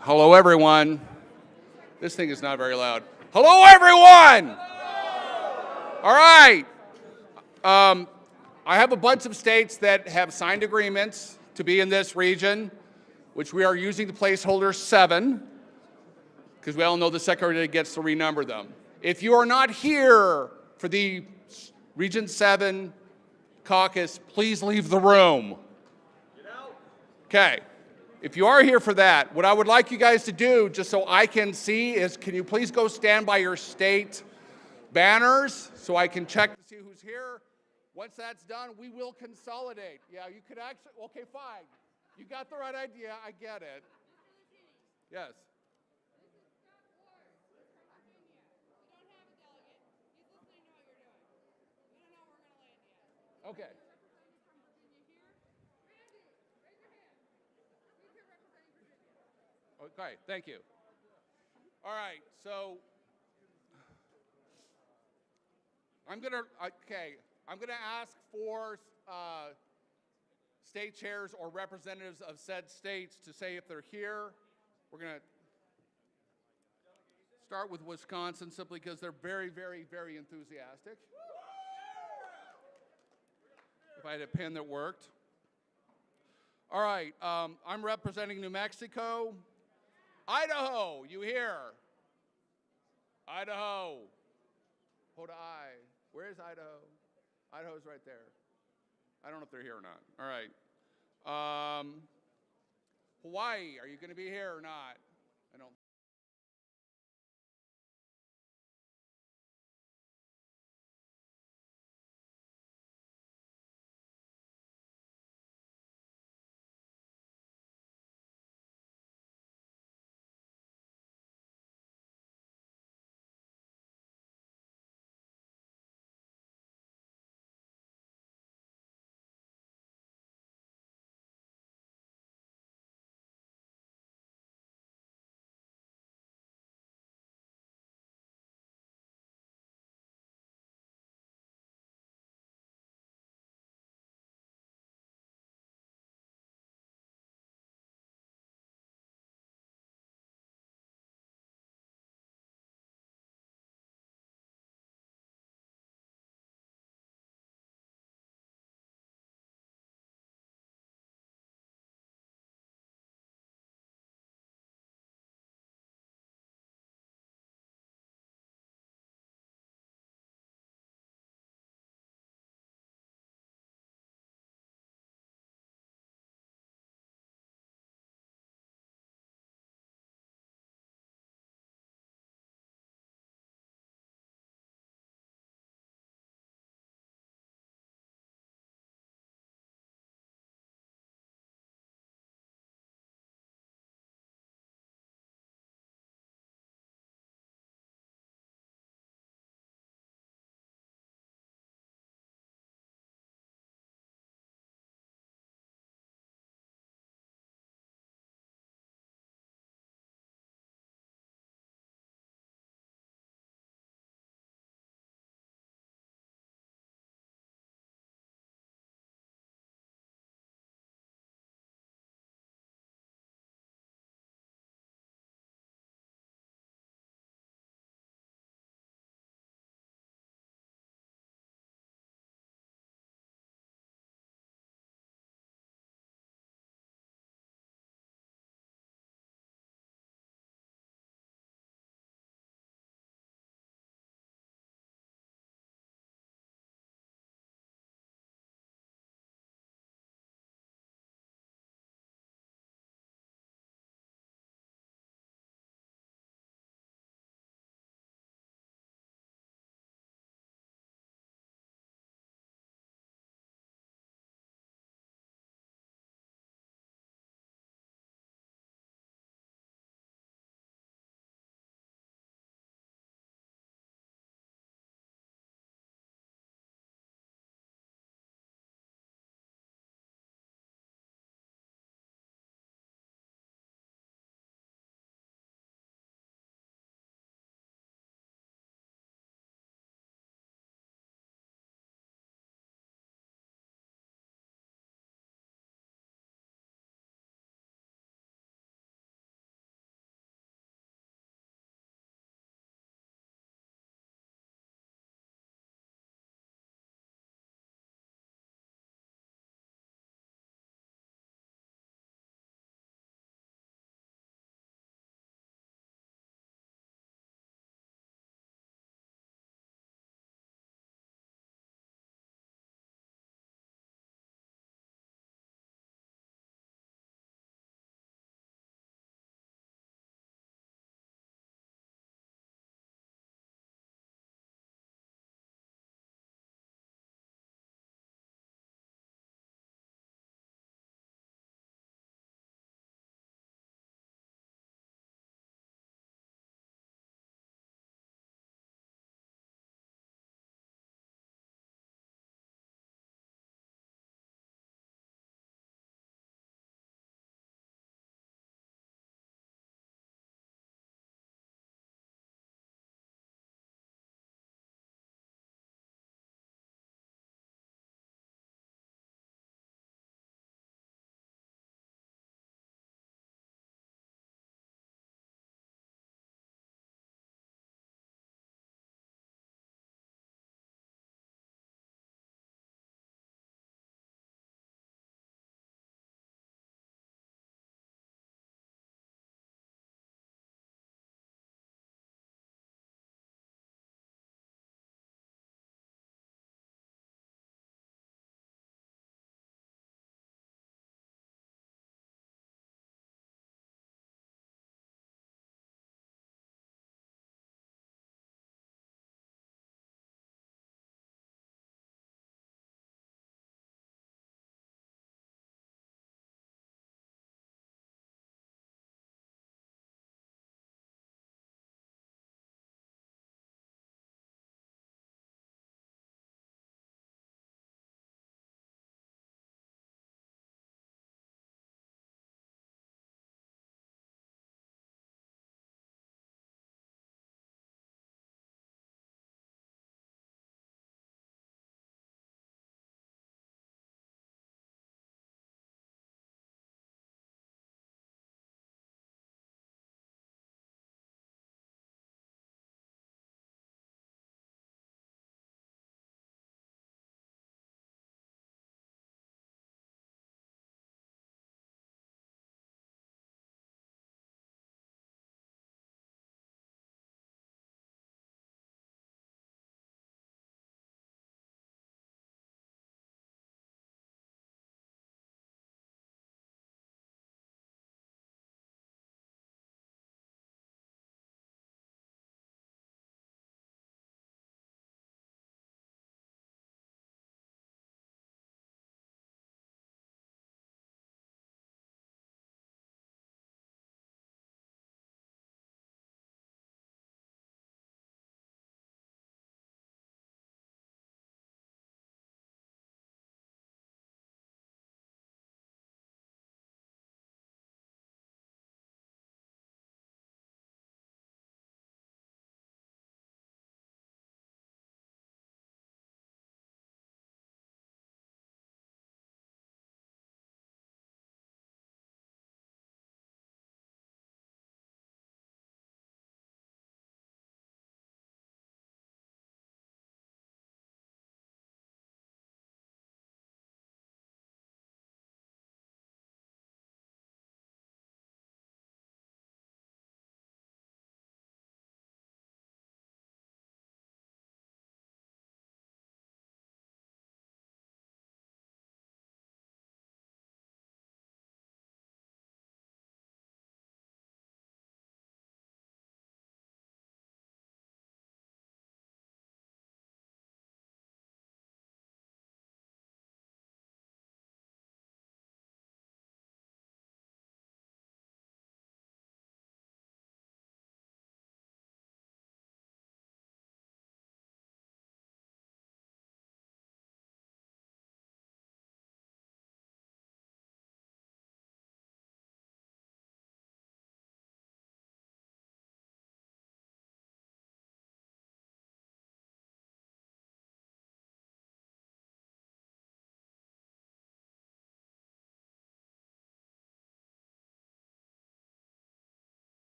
Hello, everyone. This thing is not very loud. Hello, everyone! All right. I have a bunch of states that have signed agreements to be in this region, which we are using the placeholder 7, because we all know the Secretary gets to renumber them. If you are not here for the Region 7 caucus, please leave the room. Okay. If you are here for that, what I would like you guys to do, just so I can see, is can you please go stand by your state banners so I can check to see who's here. Once that's done, we will consolidate. Yeah, you could actually, okay, fine. You got the right idea, I get it. Yes. Okay. Okay, thank you. All right, so I'm gonna ask for state chairs or representatives of said states to say if they're here. We're gonna start with Wisconsin simply because they're very, very, very enthusiastic. If I had a pen that worked. All right, I'm representing New Mexico. Idaho, you here? Idaho. Hold I. Where is Idaho? Idaho's right there. I don't know if they're here or not. All right. Hawaii, are you going to be here or not? I don't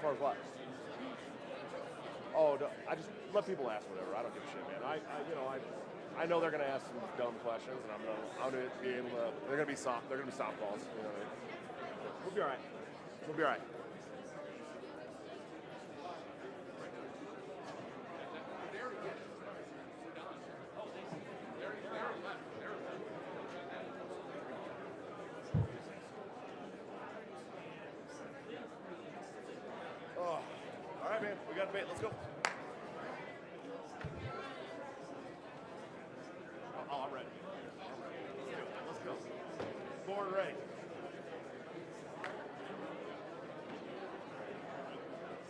far as what? Oh, no, I just let people ask whatever. I don't give a shit, man. I know they're gonna ask some dumb questions, and I'm gonna be able to. They're gonna be softballs. You know what I mean? We'll be all right. We'll be all right. Oh, all right, man. We got a debate. Let's go. Oh, I'm ready. Let's go. Born ready.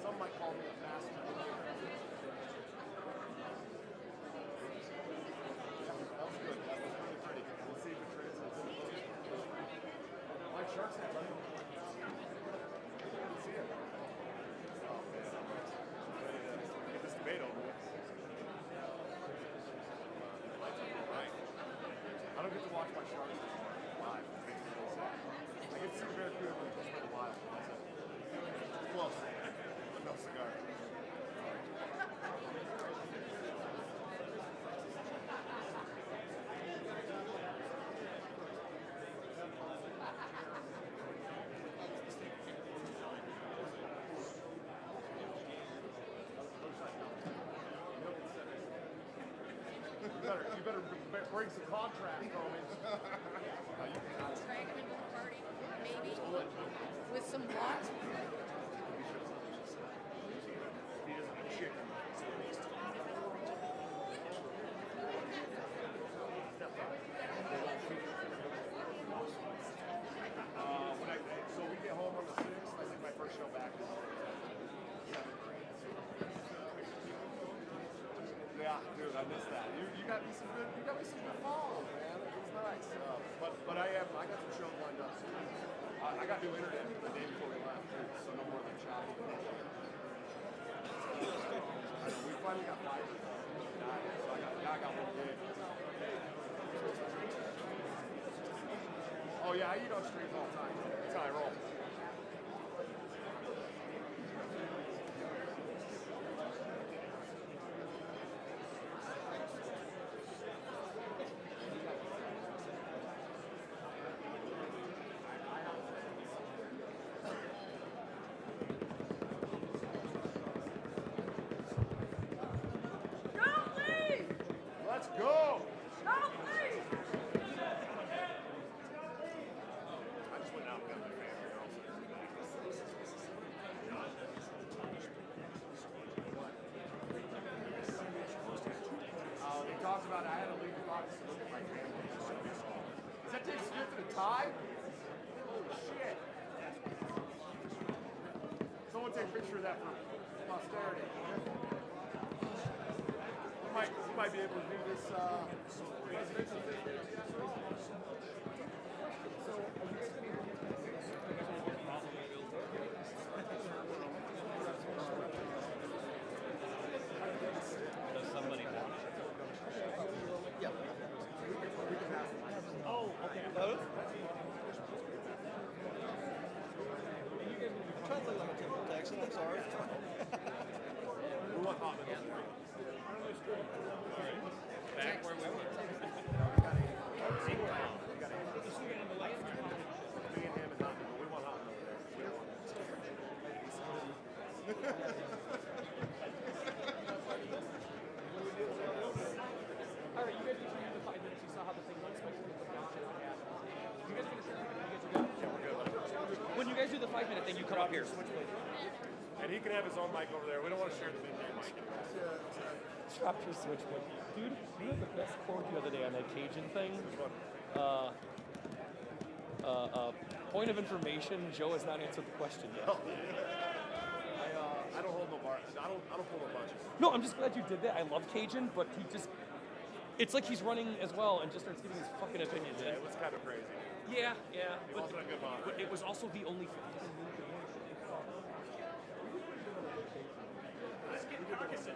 Some might call me a master. That was good. That was really pretty. Let's see if it translates into those. Like Shark's head, right? Let's see it. Oh, man. I'm ready to get this debate over with. Right. I don't get to watch my Sharks anymore live. It makes me really sad. I get to see Barracuda when it's for a while. That's it. Close. But no cigar. You better bring some contracts, homies. Drag him into the party, maybe, with some what? He doesn't eat chicken. So we get home on the 6th. I think my first show back is 7th. Yeah, dude, I missed that. You got me some good follows, man. It was nice. But I got some shows lined up soon. I got new internet the day before we left, too, so no more than choppy. We finally got fiber. So I got one gig. Oh yeah, I eat on streams all the time. That's how I roll. Let's go! I just went out and got my favorite girl. They talked about I had to leave the box to look at my family. Is that Dave Smith in a tie? Holy shit. Someone take a picture of that for posterity. You might be able to do this presidential thing. Does somebody want it? Yeah. Oh, okay. Those? Translate like a typical Texan, that's ours. We want hot middle. Back where we were. All right, you guys can share the 5 minutes. You saw how the thing went, especially with the function. You guys are going to share the 5 minutes. You guys are good? Yeah, we're good. When you guys do the 5-minute thing, you come up here. And he can have his own mic over there. We don't want to share the midday mic. Drop your switchboard. Dude, you had the best quote the other day on that Cajun thing. Point of information, Joe has not answered the question yet. I don't hold no bar. I don't pull no punches. No, I'm just glad you did that. I love Cajun, but he just, it's like he's running as well and just starts giving his fucking opinions. Yeah, it was kind of crazy. Yeah. He wasn't a good moderator. But it was also the only Let's get Carcassonne.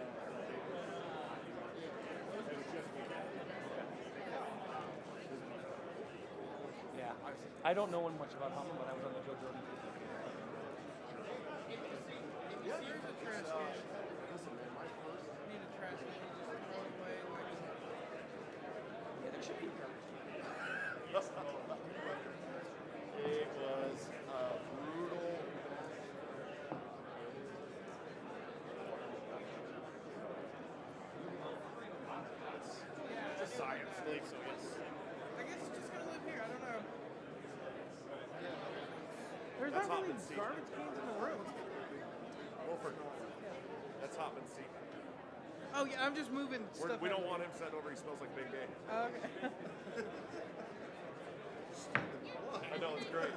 Yeah, I don't know much about Huffman, but I was on the Joe Jordan. There's a trash can. Listen, man, my first. Need a trash can. You just throw it away. Yeah, there should be. It was brutal. It's a science thing, so yes. I guess it's just gonna live here. I don't know. There's That's not really Hopman's seat. garbage cans in the room. Wolford. That's Hopman's seat. Oh yeah, I'm just moving stuff. We don't want him sent over. He smells like Big Gay. Okay. I know, it's great.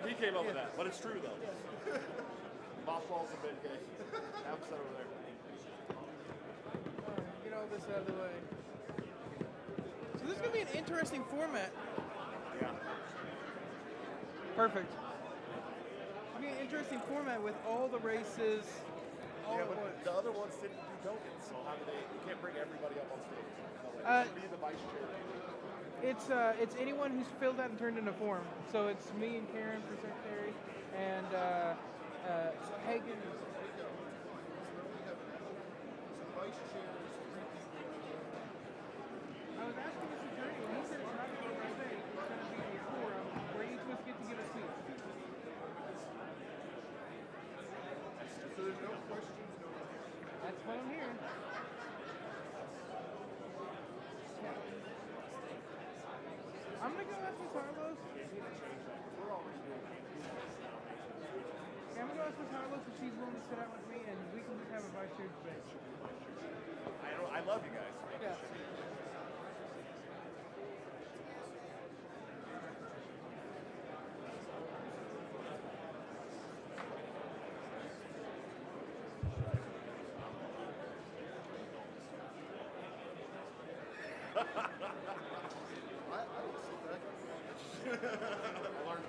He came up with that, but it's true though. Mothballs and Big Gay. Have him sent over there. Get all this out of the way. So this is gonna be an interesting format. Yeah. Perfect. It'll be an interesting format with all the races. All Yeah, at but once. the other ones didn't do tokens, so how do they? You can't bring everybody up on stage. So like, be the vice chair. It's anyone who's filled out and turned in a form. So it's me and Karen for secretary, and Hagen. I was asking this attorney, and he said it's not going to be a debate. It's going to be a forum where each of us get to give a speech. So there's no questions, no. That's what I'm hearing. I'm gonna go ask Miss Harlow. Yeah, I'm gonna go ask Miss Harlow if she's willing to sit out with me, and we can just have a vice chair debate. I love you guys. Yeah.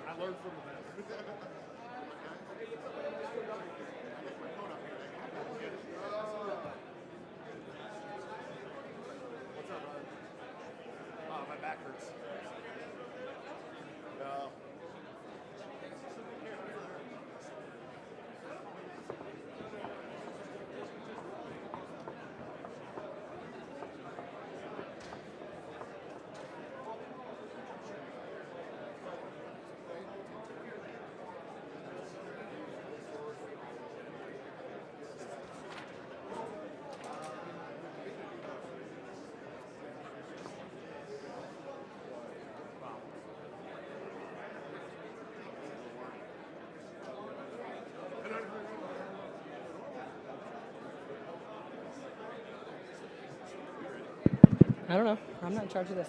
I learned from the best. What's up, brother? Oh, my back hurts. No. I don't know. I'm not in charge of this.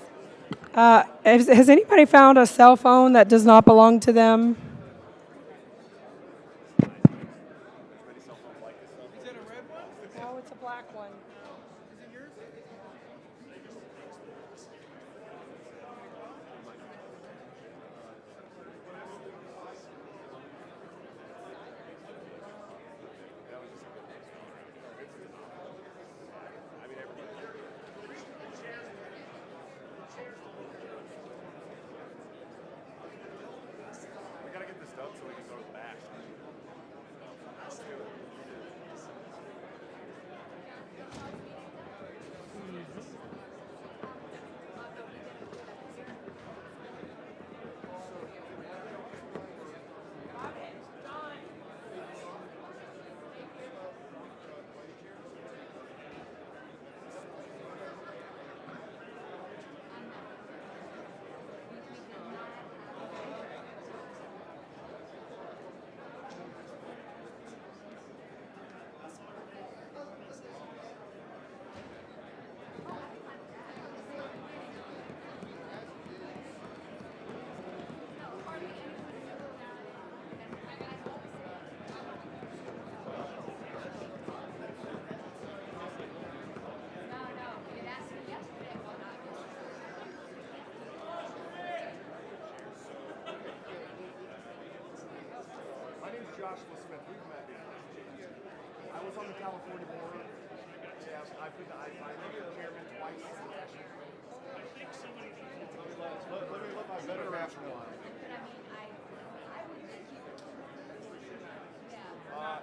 Has anybody found a cell phone that does not belong to them? Is it a red one? No, it's a black one. Is it yours? We gotta get this done so we can go to the bash. Let's do it. My name's Joshua Smith. We've met. I was on the California board. Yeah, I've been the chairman twice. Let me let my better after one.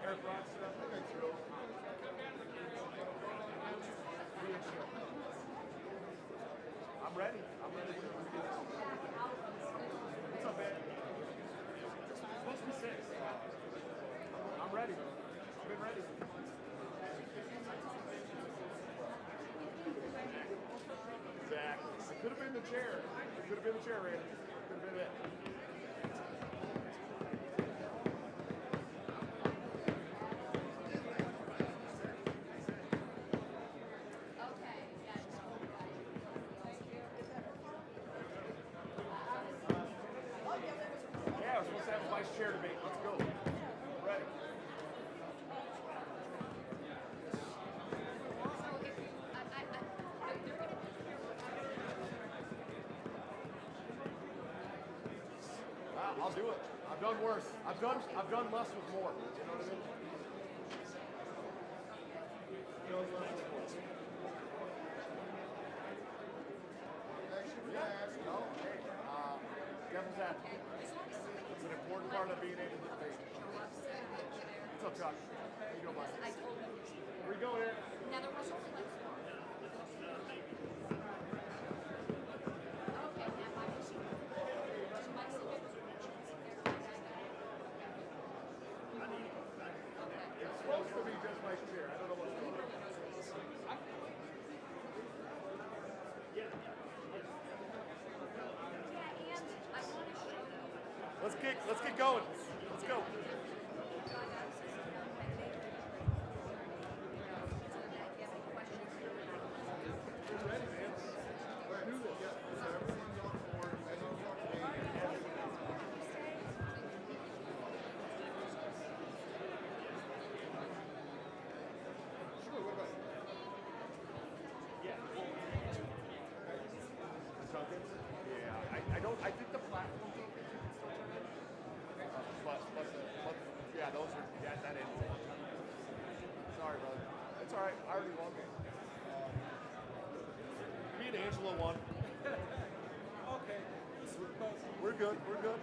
Eric Rochester. ready. What's up, man? It's supposed to be 6. I'm ready. I've been ready. Exactly. It could have been the chair. It could have been the chair, Randy. Could have been it. Yeah, we're supposed to have a vice chair debate. Let's go. Ready. I'll do it. I've done worse. I've done less with more. You know what I mean? Done less with more. Yeah, no, hey, devil's advocate. It's an important part of being able to debate. What's up, Chuck? How you doing, bud? Where you going, Eric? Now there was only like 4. Okay, now my machine. It's supposed to be just vice chair. I don't know what's going on. Let's get going. Let's go. I think the platform tokens you can still turn in. Yeah, those are, that is. Sorry, brother. It's all right. I already won. Me and Angela won. Okay. We're good. We're good.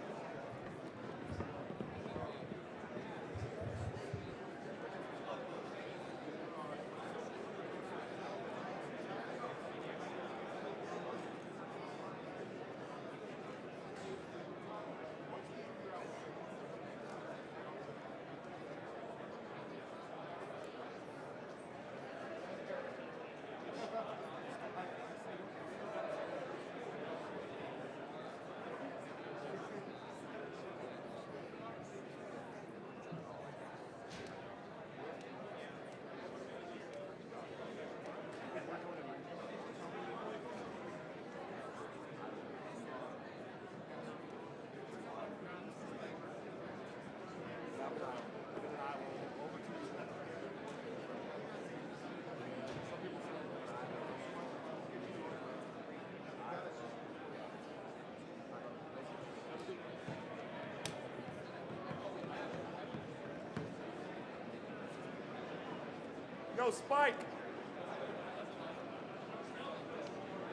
Yo, Spike!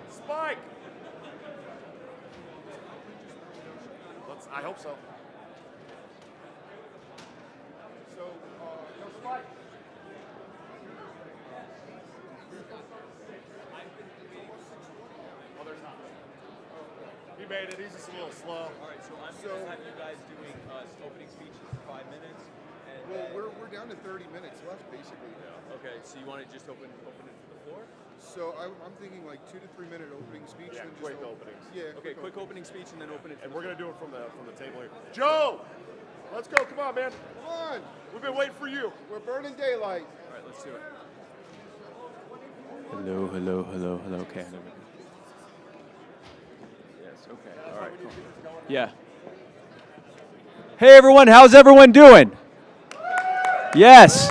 Spike! I hope so. So, yo, Spike! Oh, there's not. He made it. He's just a little slow. All right, so I'm going to have you guys doing opening speeches for 5 minutes. And Well, we're down to 30 minutes left, basically. Okay, so you want to just open it to the floor? So I'm thinking like 2 to 3 minute opening speech. Yeah, then just quick openings. Yeah. Okay, quick opening speech and then open it. And we're gonna do it from the table here. Joe, let's go. Come on, man. Come on. We've been waiting for you. We're burning daylight. All right, let's do it. Hello, hello, hello, hello, Canada. Yes, okay. All right, cool. Yeah. Hey everyone, how's everyone doing? Yes.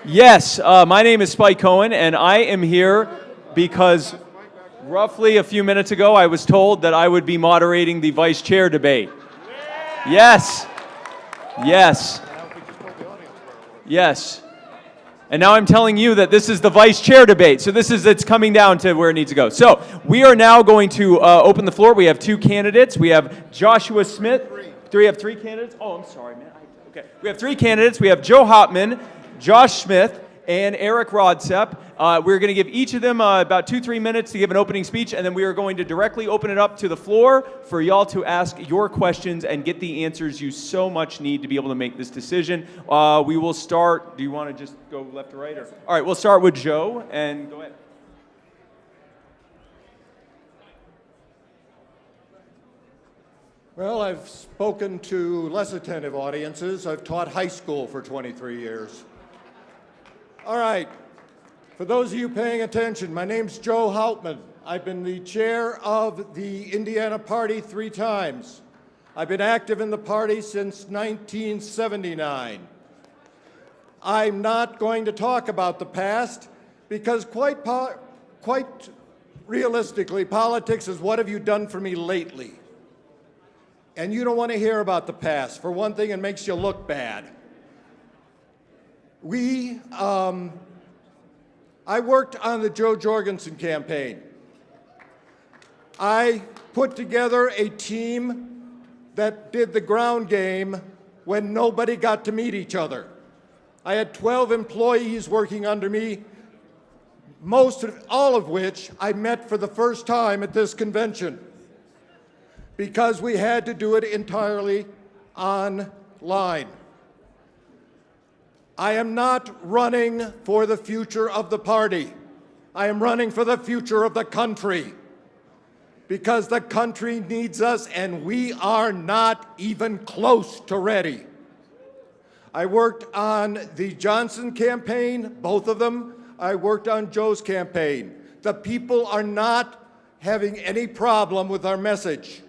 Yes, my name is Spike Cohen, and I am here because roughly a few minutes ago I was told that I would be moderating the vice chair debate. Yes. Yes. Yes. And now I'm telling you that this is the vice chair debate. So it's coming down to where it needs to go. So we are now going to open the floor. We have 2 candidates. We have Joshua Smith. We have 3 candidates. Oh, I'm sorry, man. Okay. We have 3 candidates. We have Joe Hopman, Josh Smith, and Eric Rodsep. We're going to give each of them about 2-3 minutes to give an opening speech, and then we are going to directly open it up to the floor for y'all to ask your questions and get the answers you so much need to be able to make this decision. We will start. Do you want to just go left to right? Or? All right, we'll start with Joe, and go ahead. Well, I've spoken to less attentive audiences. I've taught high school for 23 years. All right, for those of you paying attention, my name's Joe Hauptman. I've been the chair of the Indiana Party 3 times. I've been active in the party since 1979. I'm not going to talk about the past because quite realistically, politics is what have you done for me lately? And you don't want to hear about the past. For one thing, it makes you look bad. I worked on the Joe Jorgensen campaign. I put together a team that did the ground game when nobody got to meet each other. I had 12 employees working under me, all of which I met for the first time at this convention, because we had to do it entirely online. I am not running for the future of the party. I am running for the future of the country, because the country needs us and we are not even close to ready. I worked on the Johnson campaign, both of them. I worked on Joe's campaign. The people are not having any problem with our message.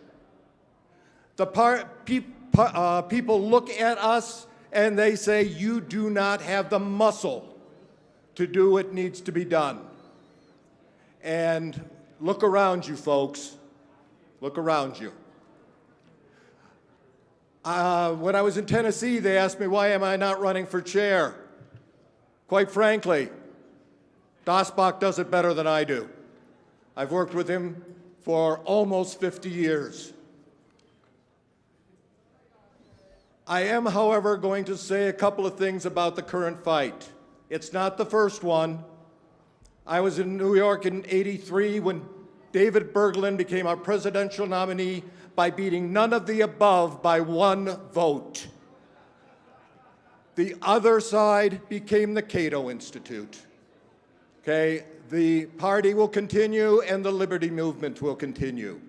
People look at us and they say, you do not have the muscle to do what needs to be done. And look around you, folks. Look around you. When I was in Tennessee, they asked me, why am I not running for chair? Quite frankly, Dasbach does it better than I do. I've worked with him for almost 50 years. I am, however, going to say a couple of things about the current fight. It's not the first one. I was in New York in '83 when David Bergland became our presidential nominee by beating none of the above by 1 vote. The other side became the Cato Institute. Okay, the party will continue and the liberty movement will continue.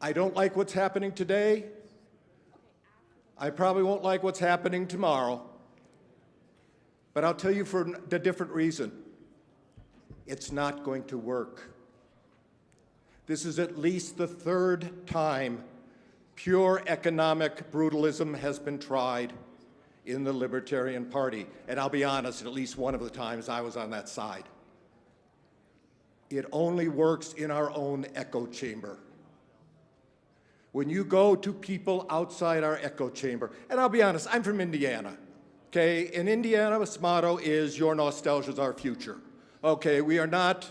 I don't like what's happening today. I probably won't like what's happening tomorrow. But I'll tell you for a different reason. It's not going to work. This is at least the 3rd time pure economic brutalism has been tried in the Libertarian Party. And I'll be honest, at least one of the times I was on that side. It only works in our own echo chamber. When you go to people outside our echo chamber, and I'll be honest, I'm from Indiana, okay? In Indiana, this motto is, your nostalgia is our future. Okay, we are not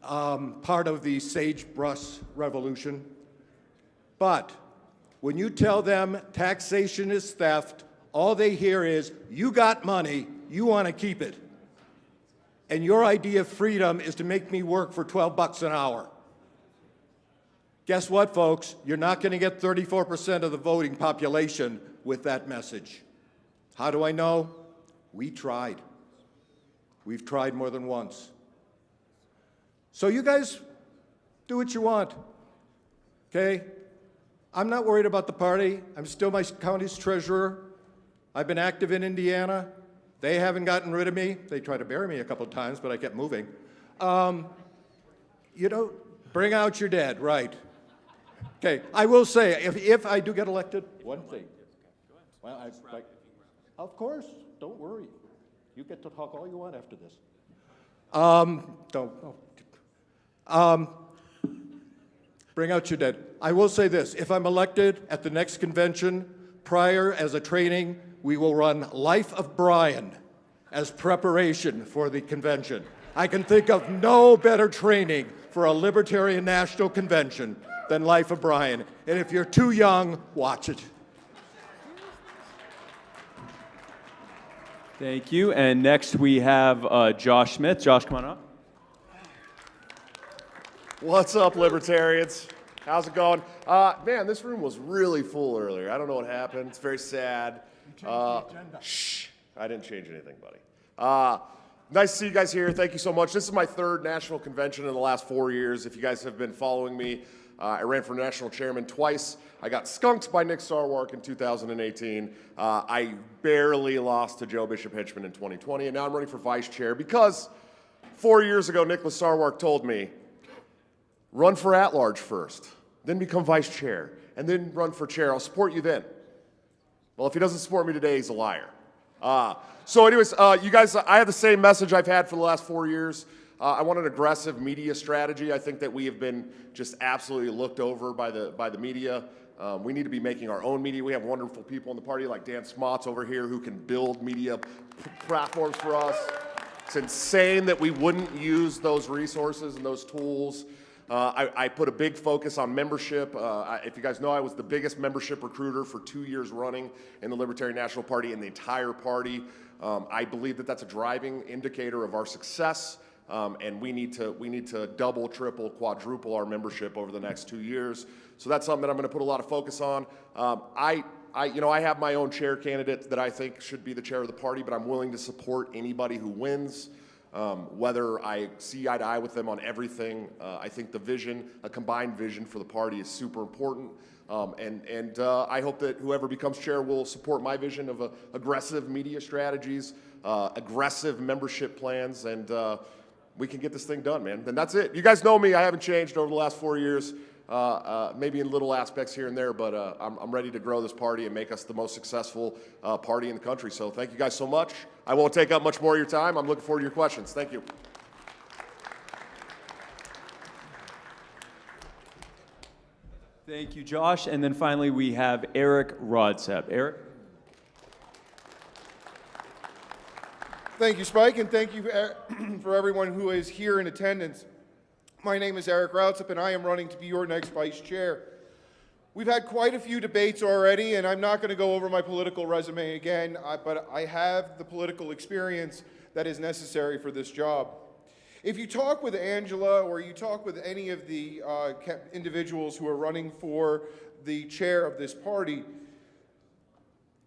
part of the sagebrush revolution, but when you tell them taxation is theft, all they hear is, you got money, you want to keep it. And your idea of freedom is to make me work for 12 bucks an hour. Guess what, folks? You're not going to get 34% of the voting population with that message. How do I know? We tried. We've tried more than once. So you guys do what you want, okay? I'm not worried about the party. I'm still my county's treasurer. I've been active in Indiana. They haven't gotten rid of me. They tried to bury me a couple of times, but I kept moving. You know, bring out your dead, right? Okay, I will say, if I do get elected, one thing. Well, of course, don't worry. You get to talk all you want after this. Bring out your dead. I will say this, if I'm elected at the next convention, prior as a training, we will run Life of Brian as preparation for the convention. I can think of no better training for a Libertarian National Convention than Life of Brian. And if you're too young, watch it. Thank you. And next we have Josh Smith. Josh, come on up. What's up, Libertarians? How's it going? Man, this room was really full earlier. I don't know what happened. It's very sad. You changed the agenda. Shh. I didn't change anything, buddy. Nice to see you guys here. Thank you so much. This is my third national convention in the last 4 years. If you guys have been following me, I ran for national chairman twice. I got skunked by Nick Sarwark in 2018. I barely lost to Joe Bishop Hitchman in 2020, and now I'm running for vice chair because 4 years ago, Nicholas Sarwark told me, run for at-large first, then become vice chair, and then run for chair. I'll support you then. Well, if he doesn't support me today, he's a liar. So anyways, you guys, I have the same message I've had for the last 4 years. I want an aggressive media strategy. I think that we have been just absolutely looked over by the media. We need to be making our own media. We have wonderful people in the party like Dan Smots over here who can build media platforms for us. It's insane that we wouldn't use those resources and those tools. I put a big focus on membership. If you guys know, I was the biggest membership recruiter for 2 years running in the Libertarian National Party and the entire party. I believe that that's a driving indicator of our success, and we need to double, triple, quadruple our membership over the next 2 years. So that's something that I'm going to put a lot of focus on. I have my own chair candidate that I think should be the chair of the party, but I'm willing to support anybody who wins. Whether I see eye to eye with them on everything, I think the vision, a combined vision for the party is super important. And I hope that whoever becomes chair will support my vision of aggressive media strategies, aggressive membership plans, and we can get this thing done, man. And that's it. You guys know me. I haven't changed over the last 4 years, maybe in little aspects here and there, but I'm ready to grow this party and make us the most successful party in the country. So thank you guys so much. I won't take up much more of your time. I'm looking forward to your questions. Thank you. Thank you, Josh. And then finally, we have Eric Rodsep. Eric? Thank you, Spike, and thank you for everyone who is here in attendance. My name is Eric Rodsep, and I am running to be your next vice chair. We've had quite a few debates already, and I'm not going to go over my political resume again, but I have the political experience that is necessary for this job. If you talk with Angela or you talk with any of the individuals who are running for the chair of this party,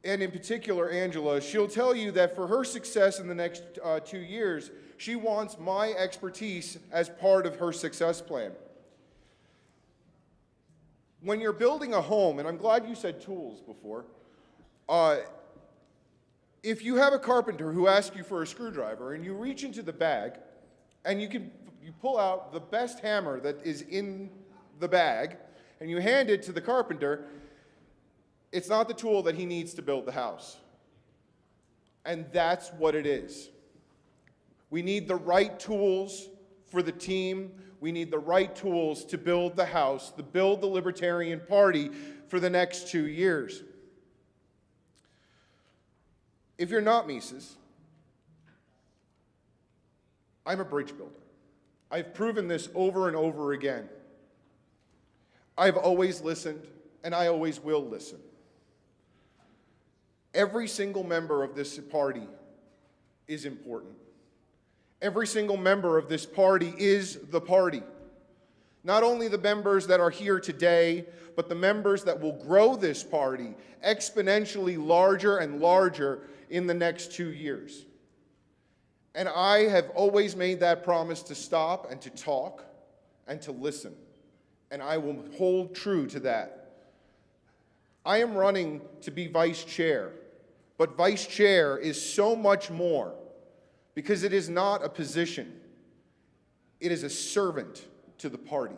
and in particular Angela, she'll tell you that for her success in the next 2 years, she wants my expertise as part of her success plan. When you're building a home, and I'm glad you said tools before, if you have a carpenter who asks you for a screwdriver and you reach into the bag and you pull out the best hammer that is in the bag and you hand it to the carpenter, it's not the tool that he needs to build the house. And that's what it is. We need the right tools for the team. We need the right tools to build the house, to build the Libertarian Party for the next 2 years. If you're not Mises, I'm a bridge builder. I've proven this over and over again. I've always listened, and I always will listen. Every single member of this party is important. Every single member of this party is the party. Not only the members that are here today, but the members that will grow this party exponentially larger and larger in the next 2 years. And I have always made that promise to stop and to talk and to listen. And I will hold true to that. I am running to be vice chair, but vice chair is so much more. Because it is not a position. It is a servant to the party.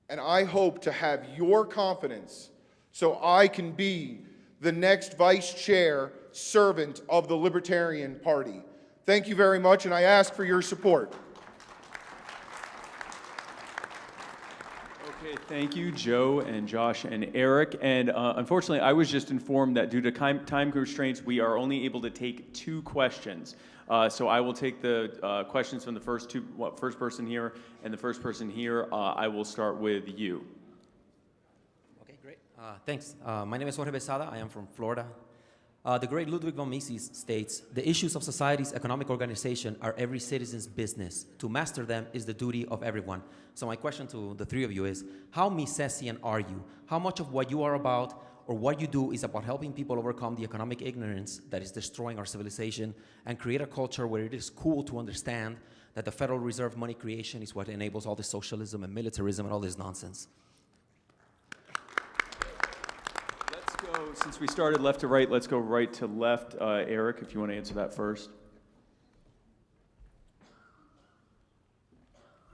And I hope to have your confidence so I can be the next vice chair servant of the Libertarian Party. Thank you very much, and I ask for your support. Okay, thank you, Joe and Josh and Eric. And unfortunately, I was just informed that due to time constraints, we are only able to take 2 questions. So I will take the questions from the first person here and the first person here. I will start with you. Okay, great. Thanks. My name is Jorge Besada. I am from Florida. The great Ludwig von Mises states, "The issues of society's economic organization are every citizen's business. To master them is the duty of everyone." So my question to the three of you is, how Misesian are you? How much of what you are about or what you do is about helping people overcome the economic ignorance that is destroying our civilization and create a culture where it is cool to understand that the Federal Reserve money creation is what enables all this socialism and militarism and all this nonsense? Let's go, since we started left to right, let's go right to left. Eric, if you want to answer that first.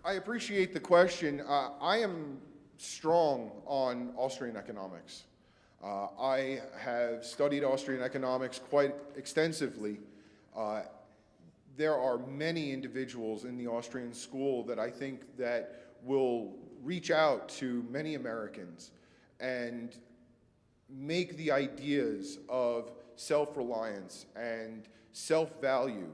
I appreciate the question. I am strong on Austrian economics. I have studied Austrian economics quite extensively. There are many individuals in the Austrian school that I think that will reach out to many Americans and make the ideas of self-reliance and self-value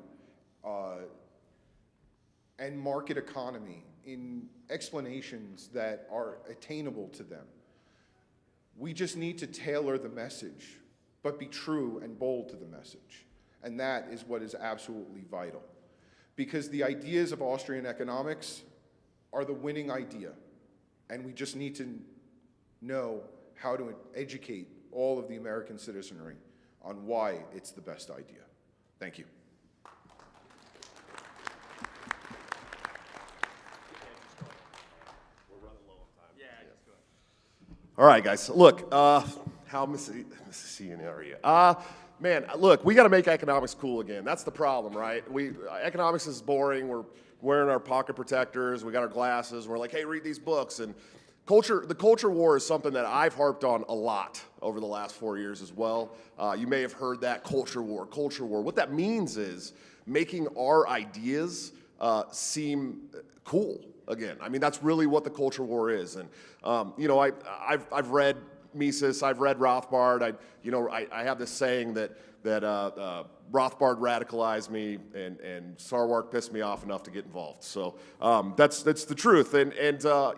and market economy in explanations that are attainable to them. We just need to tailor the message, but be true and bold to the message. And that is what is absolutely vital. Because the ideas of Austrian economics are the winning idea. And we just need to know how to educate all of the American citizenry on why it's the best idea. Thank you. All right, guys. Look, how Mississippian are you? Man, look, we got to make economics cool again. That's the problem, right? Economics is boring. We're wearing our pocket protectors. We got our glasses. We're like, hey, read these books. And the culture war is something that I've harped on a lot over the last 4 years as well. You may have heard that culture war. What that means is making our ideas seem cool again. I mean, that's really what the culture war is. And you know, I've read Mises, I've read Rothbard. I have this saying that Rothbard radicalized me and Sarwark pissed me off enough to get involved. So that's the truth. And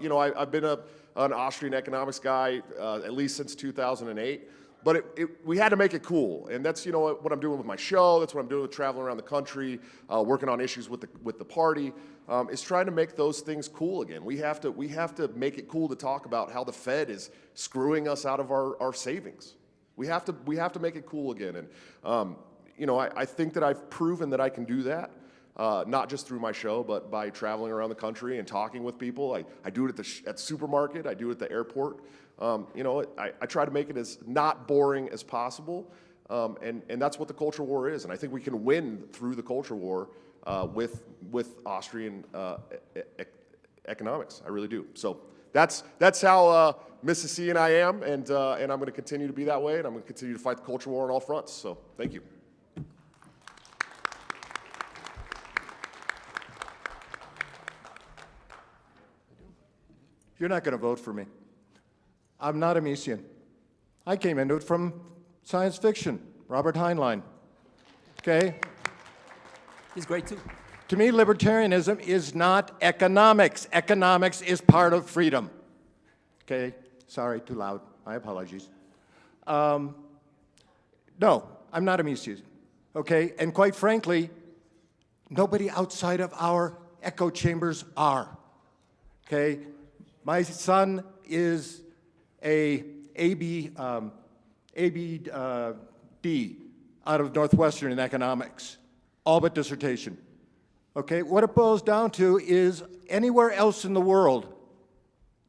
you know, I've been an Austrian economics guy at least since 2008. But we had to make it cool, and that's what I'm doing with my show. That's what I'm doing with traveling around the country, working on issues with the party. Is trying to make those things cool again. We have to make it cool to talk about how the Fed is screwing us out of our savings. We have to make it cool again, and you know, I think that I've proven that I can do that. Not just through my show, but by traveling around the country and talking with people. I do it at the supermarket. I do it at the airport. You know, I try to make it as not boring as possible, and that's what the culture war is. And I think we can win through the culture war with Austrian economics. I really do. So that's how Mississippi and I am, and I'm going to continue to be that way, and I'm going to continue to fight the culture war on all fronts. So thank you. You're not going to vote for me. I'm not a Misesian. I came into it from science fiction, Robert Heinlein. Okay? He's great too. To me, libertarianism is not economics. Economics is part of freedom. Okay? Sorry, too loud. My apologies. No, I'm not a Misesian. Okay? And quite frankly, nobody outside of our echo chambers are. Okay? My son is a AB D out of Northwestern in economics, all but dissertation. Okay, what it boils down to is anywhere else in the world,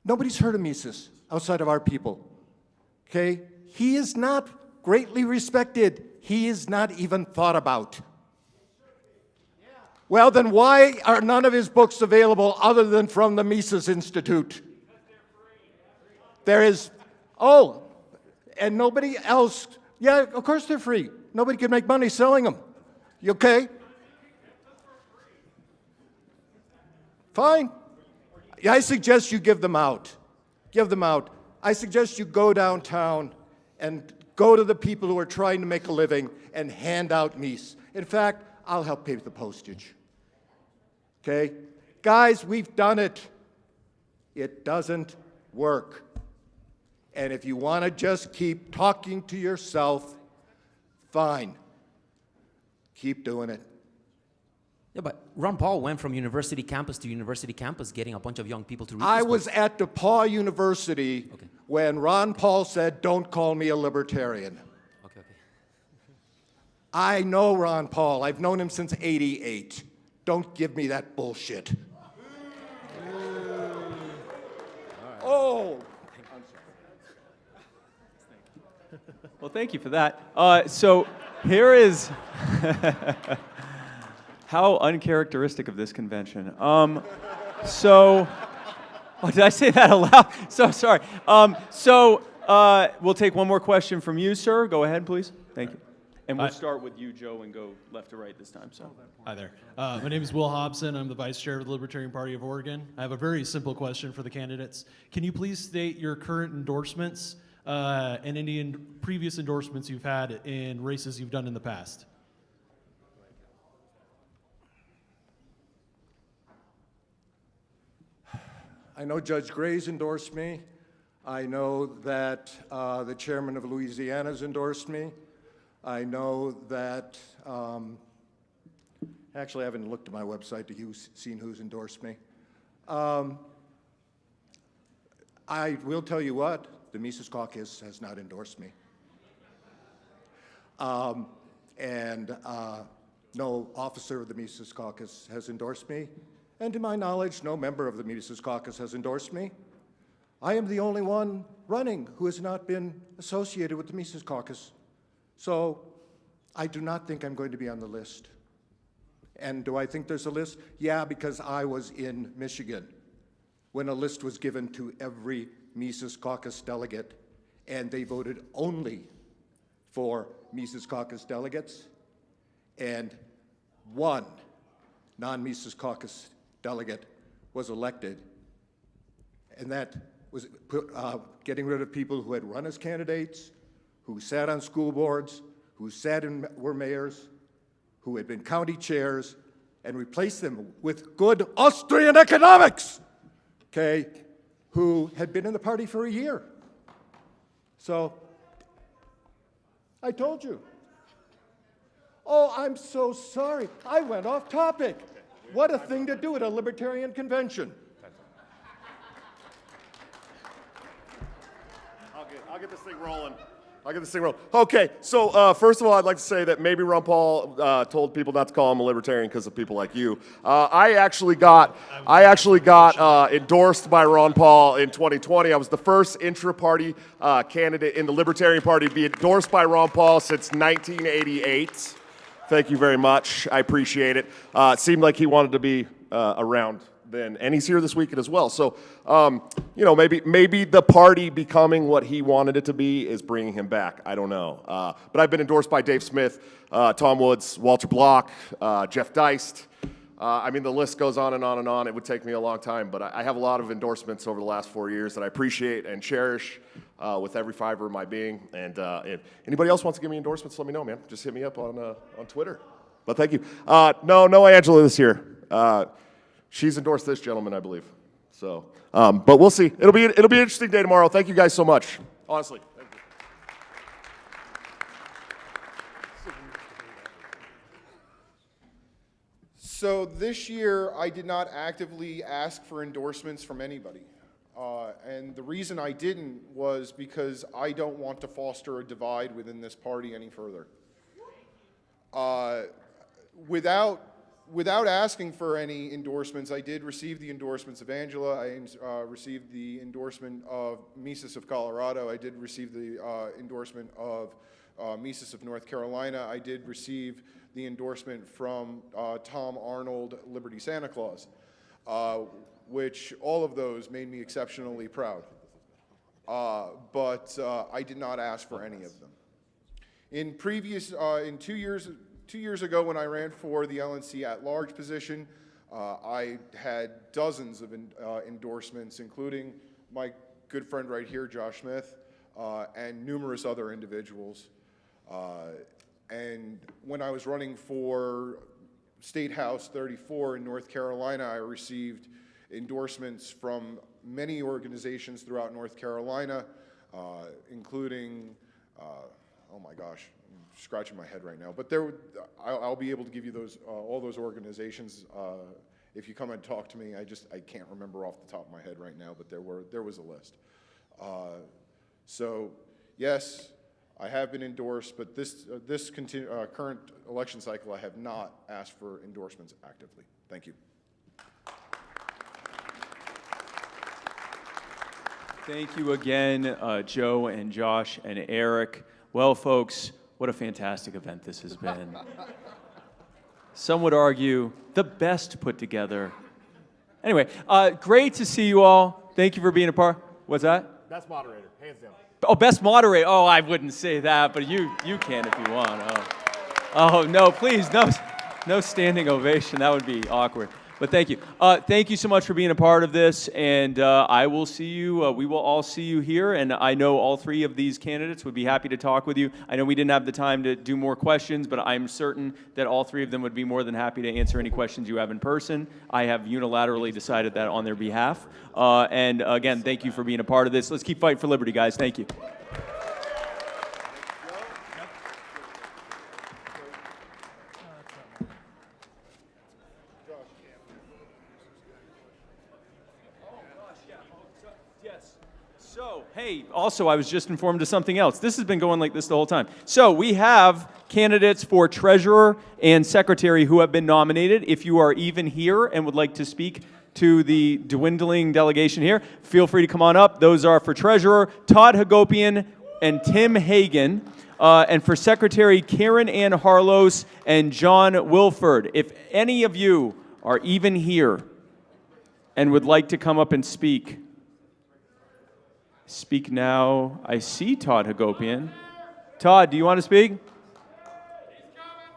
nobody's heard of Mises outside of our people. Okay, he is not greatly respected. He is not even thought about. Well, then why are none of his books available other than from the Mises Institute? There is, oh, and nobody else, yeah, of course they're free. Nobody can make money selling them. You okay? Fine. Yeah, I suggest you give them out. Give them out. I suggest you go downtown and go to the people who are trying to make a living and hand out Mies. In fact, I'll help pay the postage. Okay? Guys, we've done it. It doesn't work. And if you want to just keep talking to yourself, Fine. Keep doing it. Yeah, but Ron Paul went from university campus to university campus getting a bunch of young people to read I his was books. at DePaul University when Ron Paul said, "Don't call me a libertarian." Okay. I know Ron Paul. I've known him since '88. Don't give me that bullshit. Oh. Well, thank you for that. So here is how uncharacteristic of this convention. Oh, did I say that aloud? So sorry. We'll take one more question from you, sir. Go ahead, please. Thank you. And we'll start with you, Joe, and go left to right this time. So. Hi there. My name is Will Hobson. I'm the Vice Chair of the Libertarian Party of Oregon. I have a very simple question for the candidates. Can you please state your current endorsements and any previous endorsements you've had in races you've done in the past? I know Judge Gray's endorsed me. I know that the chairman of Louisiana's endorsed me. I know that, actually I haven't looked at my website to see who's endorsed me. I will tell you what, the Mises Caucus has not endorsed me. No officer of the Mises Caucus has endorsed me. And to my knowledge, no member of the Mises Caucus has endorsed me. I am the only one running who has not been associated with the Mises Caucus. So I do not think I'm going to be on the list. And do I think there's a list? Yeah, because I was in Michigan when a list was given to every Mises Caucus delegate, and they voted only for Mises Caucus delegates, and one non-Mises Caucus delegate was elected, and that was getting rid of people who had run as candidates, who sat on school boards, who were mayors, who had been county chairs, and replaced them with good Austrian economics, okay, who had been in the party for a year. So, I told you. Oh, I'm so sorry. I went off topic. What a thing to do at a libertarian convention. I'll get this thing rolling. Okay, so first of all, I'd like to say that maybe Ron Paul told people not to call him a libertarian because of people like you. I actually got endorsed by Ron Paul in 2020. I was the first intra-party candidate in the Libertarian Party to be endorsed by Ron Paul since 1988. Thank you very much. I appreciate it. It seemed like he wanted to be around then, and he's here this weekend as well. So, maybe the party becoming what he wanted it to be is bringing him back. I don't know. But I've been endorsed by Dave Smith, Tom Woods, Walter Block, Jeff Deist. The list goes on and on and on. It would take me a long time, but I have a lot of endorsements over the last 4 years that I appreciate and cherish with every fiber of my being. And if anybody else wants to give me endorsements, let me know, man. Just hit me up on Twitter. But thank you. No Angela this year. She's endorsed this gentleman, I believe. So, but we'll see. It'll be an interesting day tomorrow. Thank you guys so much. Honestly. Thank you. So this year, I did not actively ask for endorsements from anybody. And the reason I didn't was because I don't want to foster a divide within this party any further. Without asking for any endorsements, I did receive the endorsements of Angela. I received the endorsement of Mises of Colorado. I did receive the endorsement of Mises of North Carolina. I did receive the endorsement from Tom Arnold, Liberty Santa Claus, which all of those made me exceptionally proud. But I did not ask for any of them. In 2 years ago when I ran for the LNC at-large position, I had dozens of endorsements, including my good friend right here, Josh Smith, and numerous other individuals. And when I was running for State House 34 in North Carolina, I received endorsements from many organizations throughout North Carolina, including oh my gosh, I'm scratching my head right now. But I'll be able to give you those, all those organizations. If you come and talk to me, I can't remember off the top of my head right now, but there was a list. So yes, I have been endorsed, but this current election cycle, I have not asked for endorsements actively. Thank you. Thank you again, Joe and Josh and Eric. Well, folks, what a fantastic event this has been. Some would argue the best put together. Anyway, great to see you all. Thank you for being a part. What's that? Best moderator, hands down. Oh, best moderator. Oh, I wouldn't say that, but you can if you want. Oh, no, please, no standing ovation. That would be awkward. But thank you. Thank you so much for being a part of this, and I will see you, we will all see you here, and I know all three of these candidates would be happy to talk with you. I know we didn't have the time to do more questions, but I'm certain that all three of them would be more than happy to answer any questions you have in person. I have unilaterally decided that on their behalf. And again, thank you for being a part of this. Let's keep fighting for liberty, guys. Thank you. Hey, also, I was just informed of something else. This has been going like this the whole time. So we have candidates for treasurer and secretary who have been nominated. If you are even here and would like to speak to the dwindling delegation here, feel free to come on up. Those are for treasurer, Todd Hagopian and Tim Hagan. And for secretary, Karen Ann Harlos and John Wilford. If any of you are even here and would like to come up and speak now. I see Todd Hagopian. Todd, do you want to speak?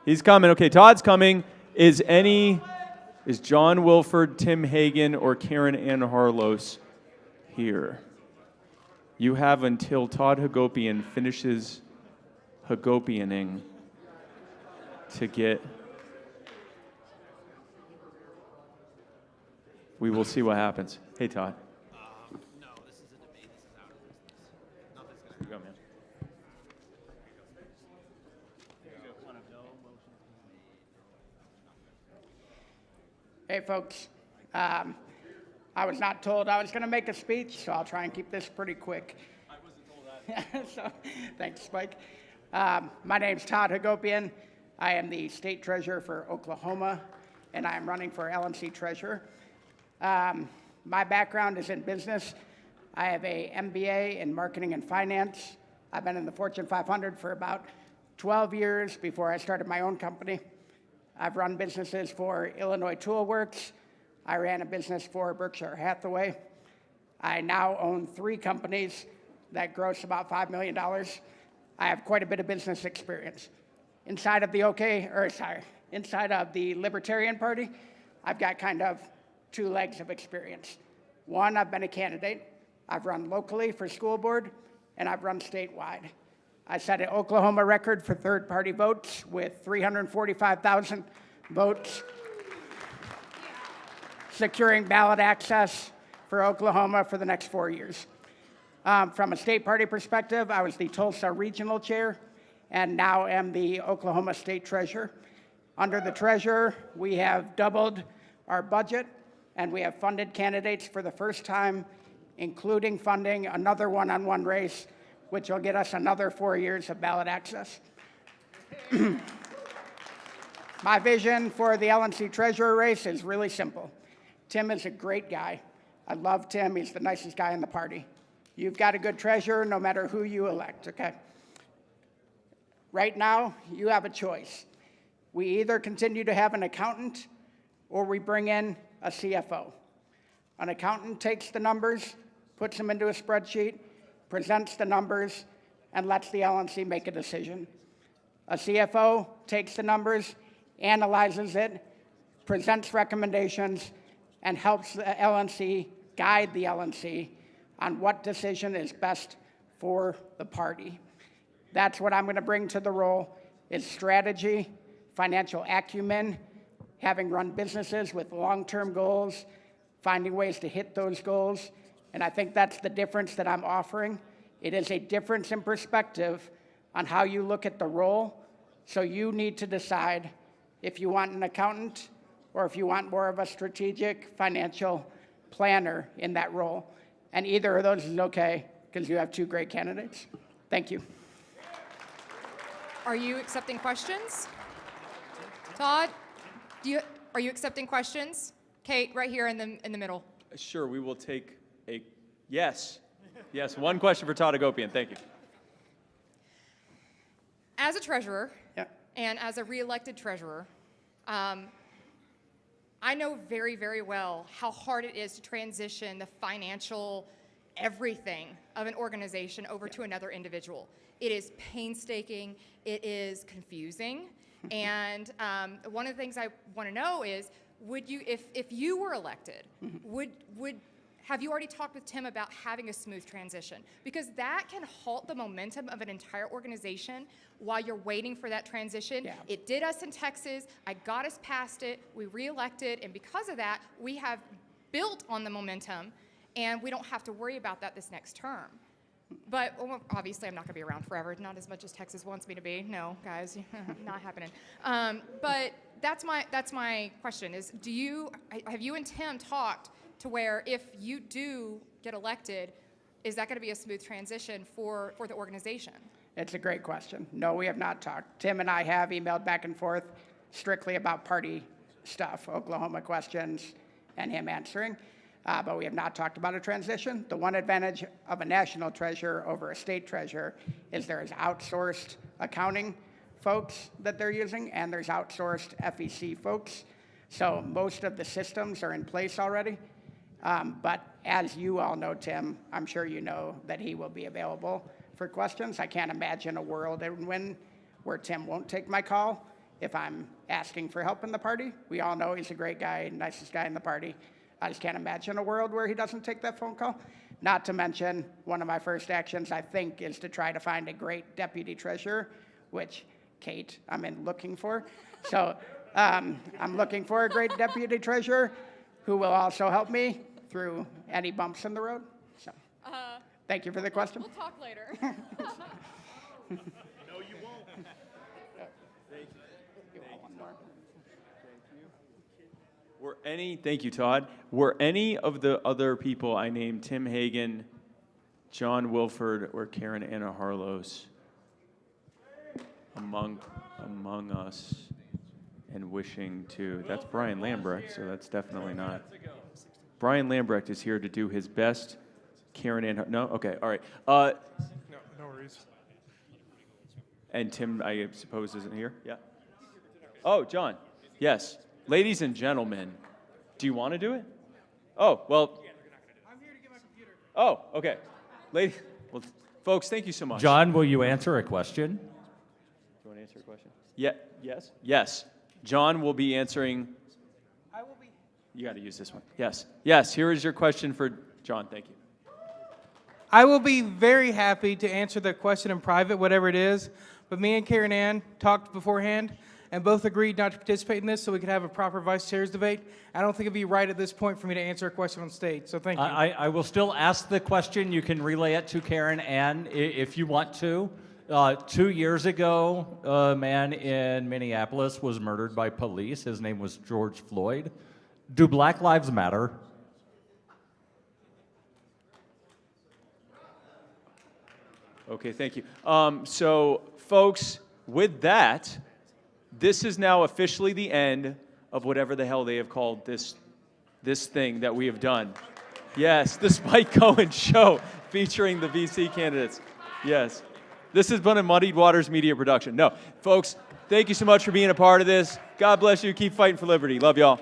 He's coming. Okay, Todd's coming. Is John Wilford, Tim Hagan, or Karen Ann Harlos here? You have until Todd Hagopian finishes Hagopianing to get. We will see what happens. Hey, Todd. Go, man. Hey, folks. I was not told I was going to make a speech, so I'll try and keep this pretty quick. I wasn't told that. So, thanks, Spike. My name's Todd Hagopian. I am the state treasurer for Oklahoma, and I am running for LNC treasurer. My background is in business. I have an MBA in marketing and finance. I've been in the Fortune 500 for about 12 years before I started my own company. I've run businesses for Illinois Tool Works. I ran a business for Berkshire Hathaway. I now own 3 companies that gross about $5 million. I have quite a bit of business experience. Inside of the Libertarian Party, I've got kind of 2 legs of experience. One, I've been a candidate. I've run locally for school board, and I've run statewide. I set an Oklahoma record for third-party votes with 345,000 votes, securing ballot access for Oklahoma for the next 4 years. From a state party perspective, I was the Tulsa regional chair, and now am the Oklahoma state treasurer. Under the treasurer, we have doubled our budget, and we have funded candidates for the first time, including funding another one-on-one race, which will get us another 4 years of ballot access. My vision for the LNC treasurer race is really simple. Tim is a great guy. I love Tim. He's the nicest guy in the party. You've got a good treasurer no matter who you elect, okay? Right now, you have a choice. We either continue to have an accountant or we bring in a CFO. An accountant takes the numbers, puts them into a spreadsheet, presents the numbers, and lets the LNC make a decision. A CFO takes the numbers, analyzes it, presents recommendations, and helps the LNC guide the LNC on what decision is best for the party. That's what I'm going to bring to the role, is strategy, financial acumen, having run businesses with long-term goals, finding ways to hit those goals, and I think that's the difference that I'm offering. It is a difference in perspective on how you look at the role. So you need to decide if you want an accountant or if you want more of a strategic financial planner in that role. And either of those is okay, because you have two great candidates. Thank you. Are you accepting questions? Todd, are you accepting questions? Kate, right here in the middle. Sure, we will take a yes. Yes, one question for Todd Agopian. Thank you. As a treasurer, and as a re-elected treasurer, I know very, very well how hard it is to transition the financial everything of an organization over to another individual. It is painstaking, it is confusing, and one of the things I want to know is, would you, if you were elected, have you already talked with Tim about having a smooth transition? Because that can halt the momentum of an entire organization while you're waiting for that transition. Yeah. It did us in Texas. I got us past it. We re-elected. And because of that, we have built on the momentum, and we don't have to worry about that this next term. But obviously, I'm not going to be around forever, not as much as Texas wants me to be. No, guys, not happening. But that's my question is, have you and Tim talked to where if you do get elected, is that going to be a smooth transition for the organization? It's a great question. No, we have not talked. Tim and I have emailed back and forth strictly about party stuff, Oklahoma questions, and him answering. But we have not talked about a transition. The one advantage of a national treasurer over a state treasurer is there is outsourced accounting folks that they're using, and there's outsourced FEC folks. So most of the systems are in place already. But as you all know, Tim, I'm sure you know that he will be available for questions. I can't imagine a world where Tim won't take my call if I'm asking for help in the party. We all know he's a great guy, nicest guy in the party. I just can't imagine a world where he doesn't take that phone call. Not to mention, one of my first actions, I think, is to try to find a great deputy treasurer, which, Kate, I'm looking for. So I'm looking for a great deputy treasurer who will also help me through any bumps in the road. So thank you for the question. We'll talk later. No, you won't. Thank you. Thank you, Todd. Were any of the other people I named, Tim Hagan, John Wilford, or Karen Anna Harlos, among us and wishing to? That's Brian Lambrecht, so that's definitely not. Brian Lambrecht is here to do his best. Karen Ann, no? Okay, all right. No worries. And Tim, I suppose, isn't here? Yeah. Oh, John. Yes. Ladies and gentlemen, do you want to do it? Oh, well. I'm here to get my computer. Oh, okay. Well, folks, thank you so much. John, will you answer a question? Do you want to answer a question? Yeah. Yes? Yes. John will be answering. I will be. You got to use this one. Yes. Yes. Here is your question for John. Thank you. I will be very happy to answer the question in private, whatever it is. But me and Karen Ann talked beforehand and both agreed not to participate in this so we could have a proper vice chair's debate. I don't think it'd be right at this point for me to answer a question on stage. So thank you. I will still ask the question. You can relay it to Karen Ann if you want to. 2 years ago, a man in Minneapolis was murdered by police. His name was George Floyd. Do Black Lives Matter? Okay, thank you. So, folks, with that, this is now officially the end of whatever the hell they have called this thing that we have done. Yes, the Spike Cohen Show featuring the VC candidates. Yes. This has been a Muddied Waters Media production. No, folks, thank you so much for being a part of this. God bless you. Keep fighting for liberty. Love y'all.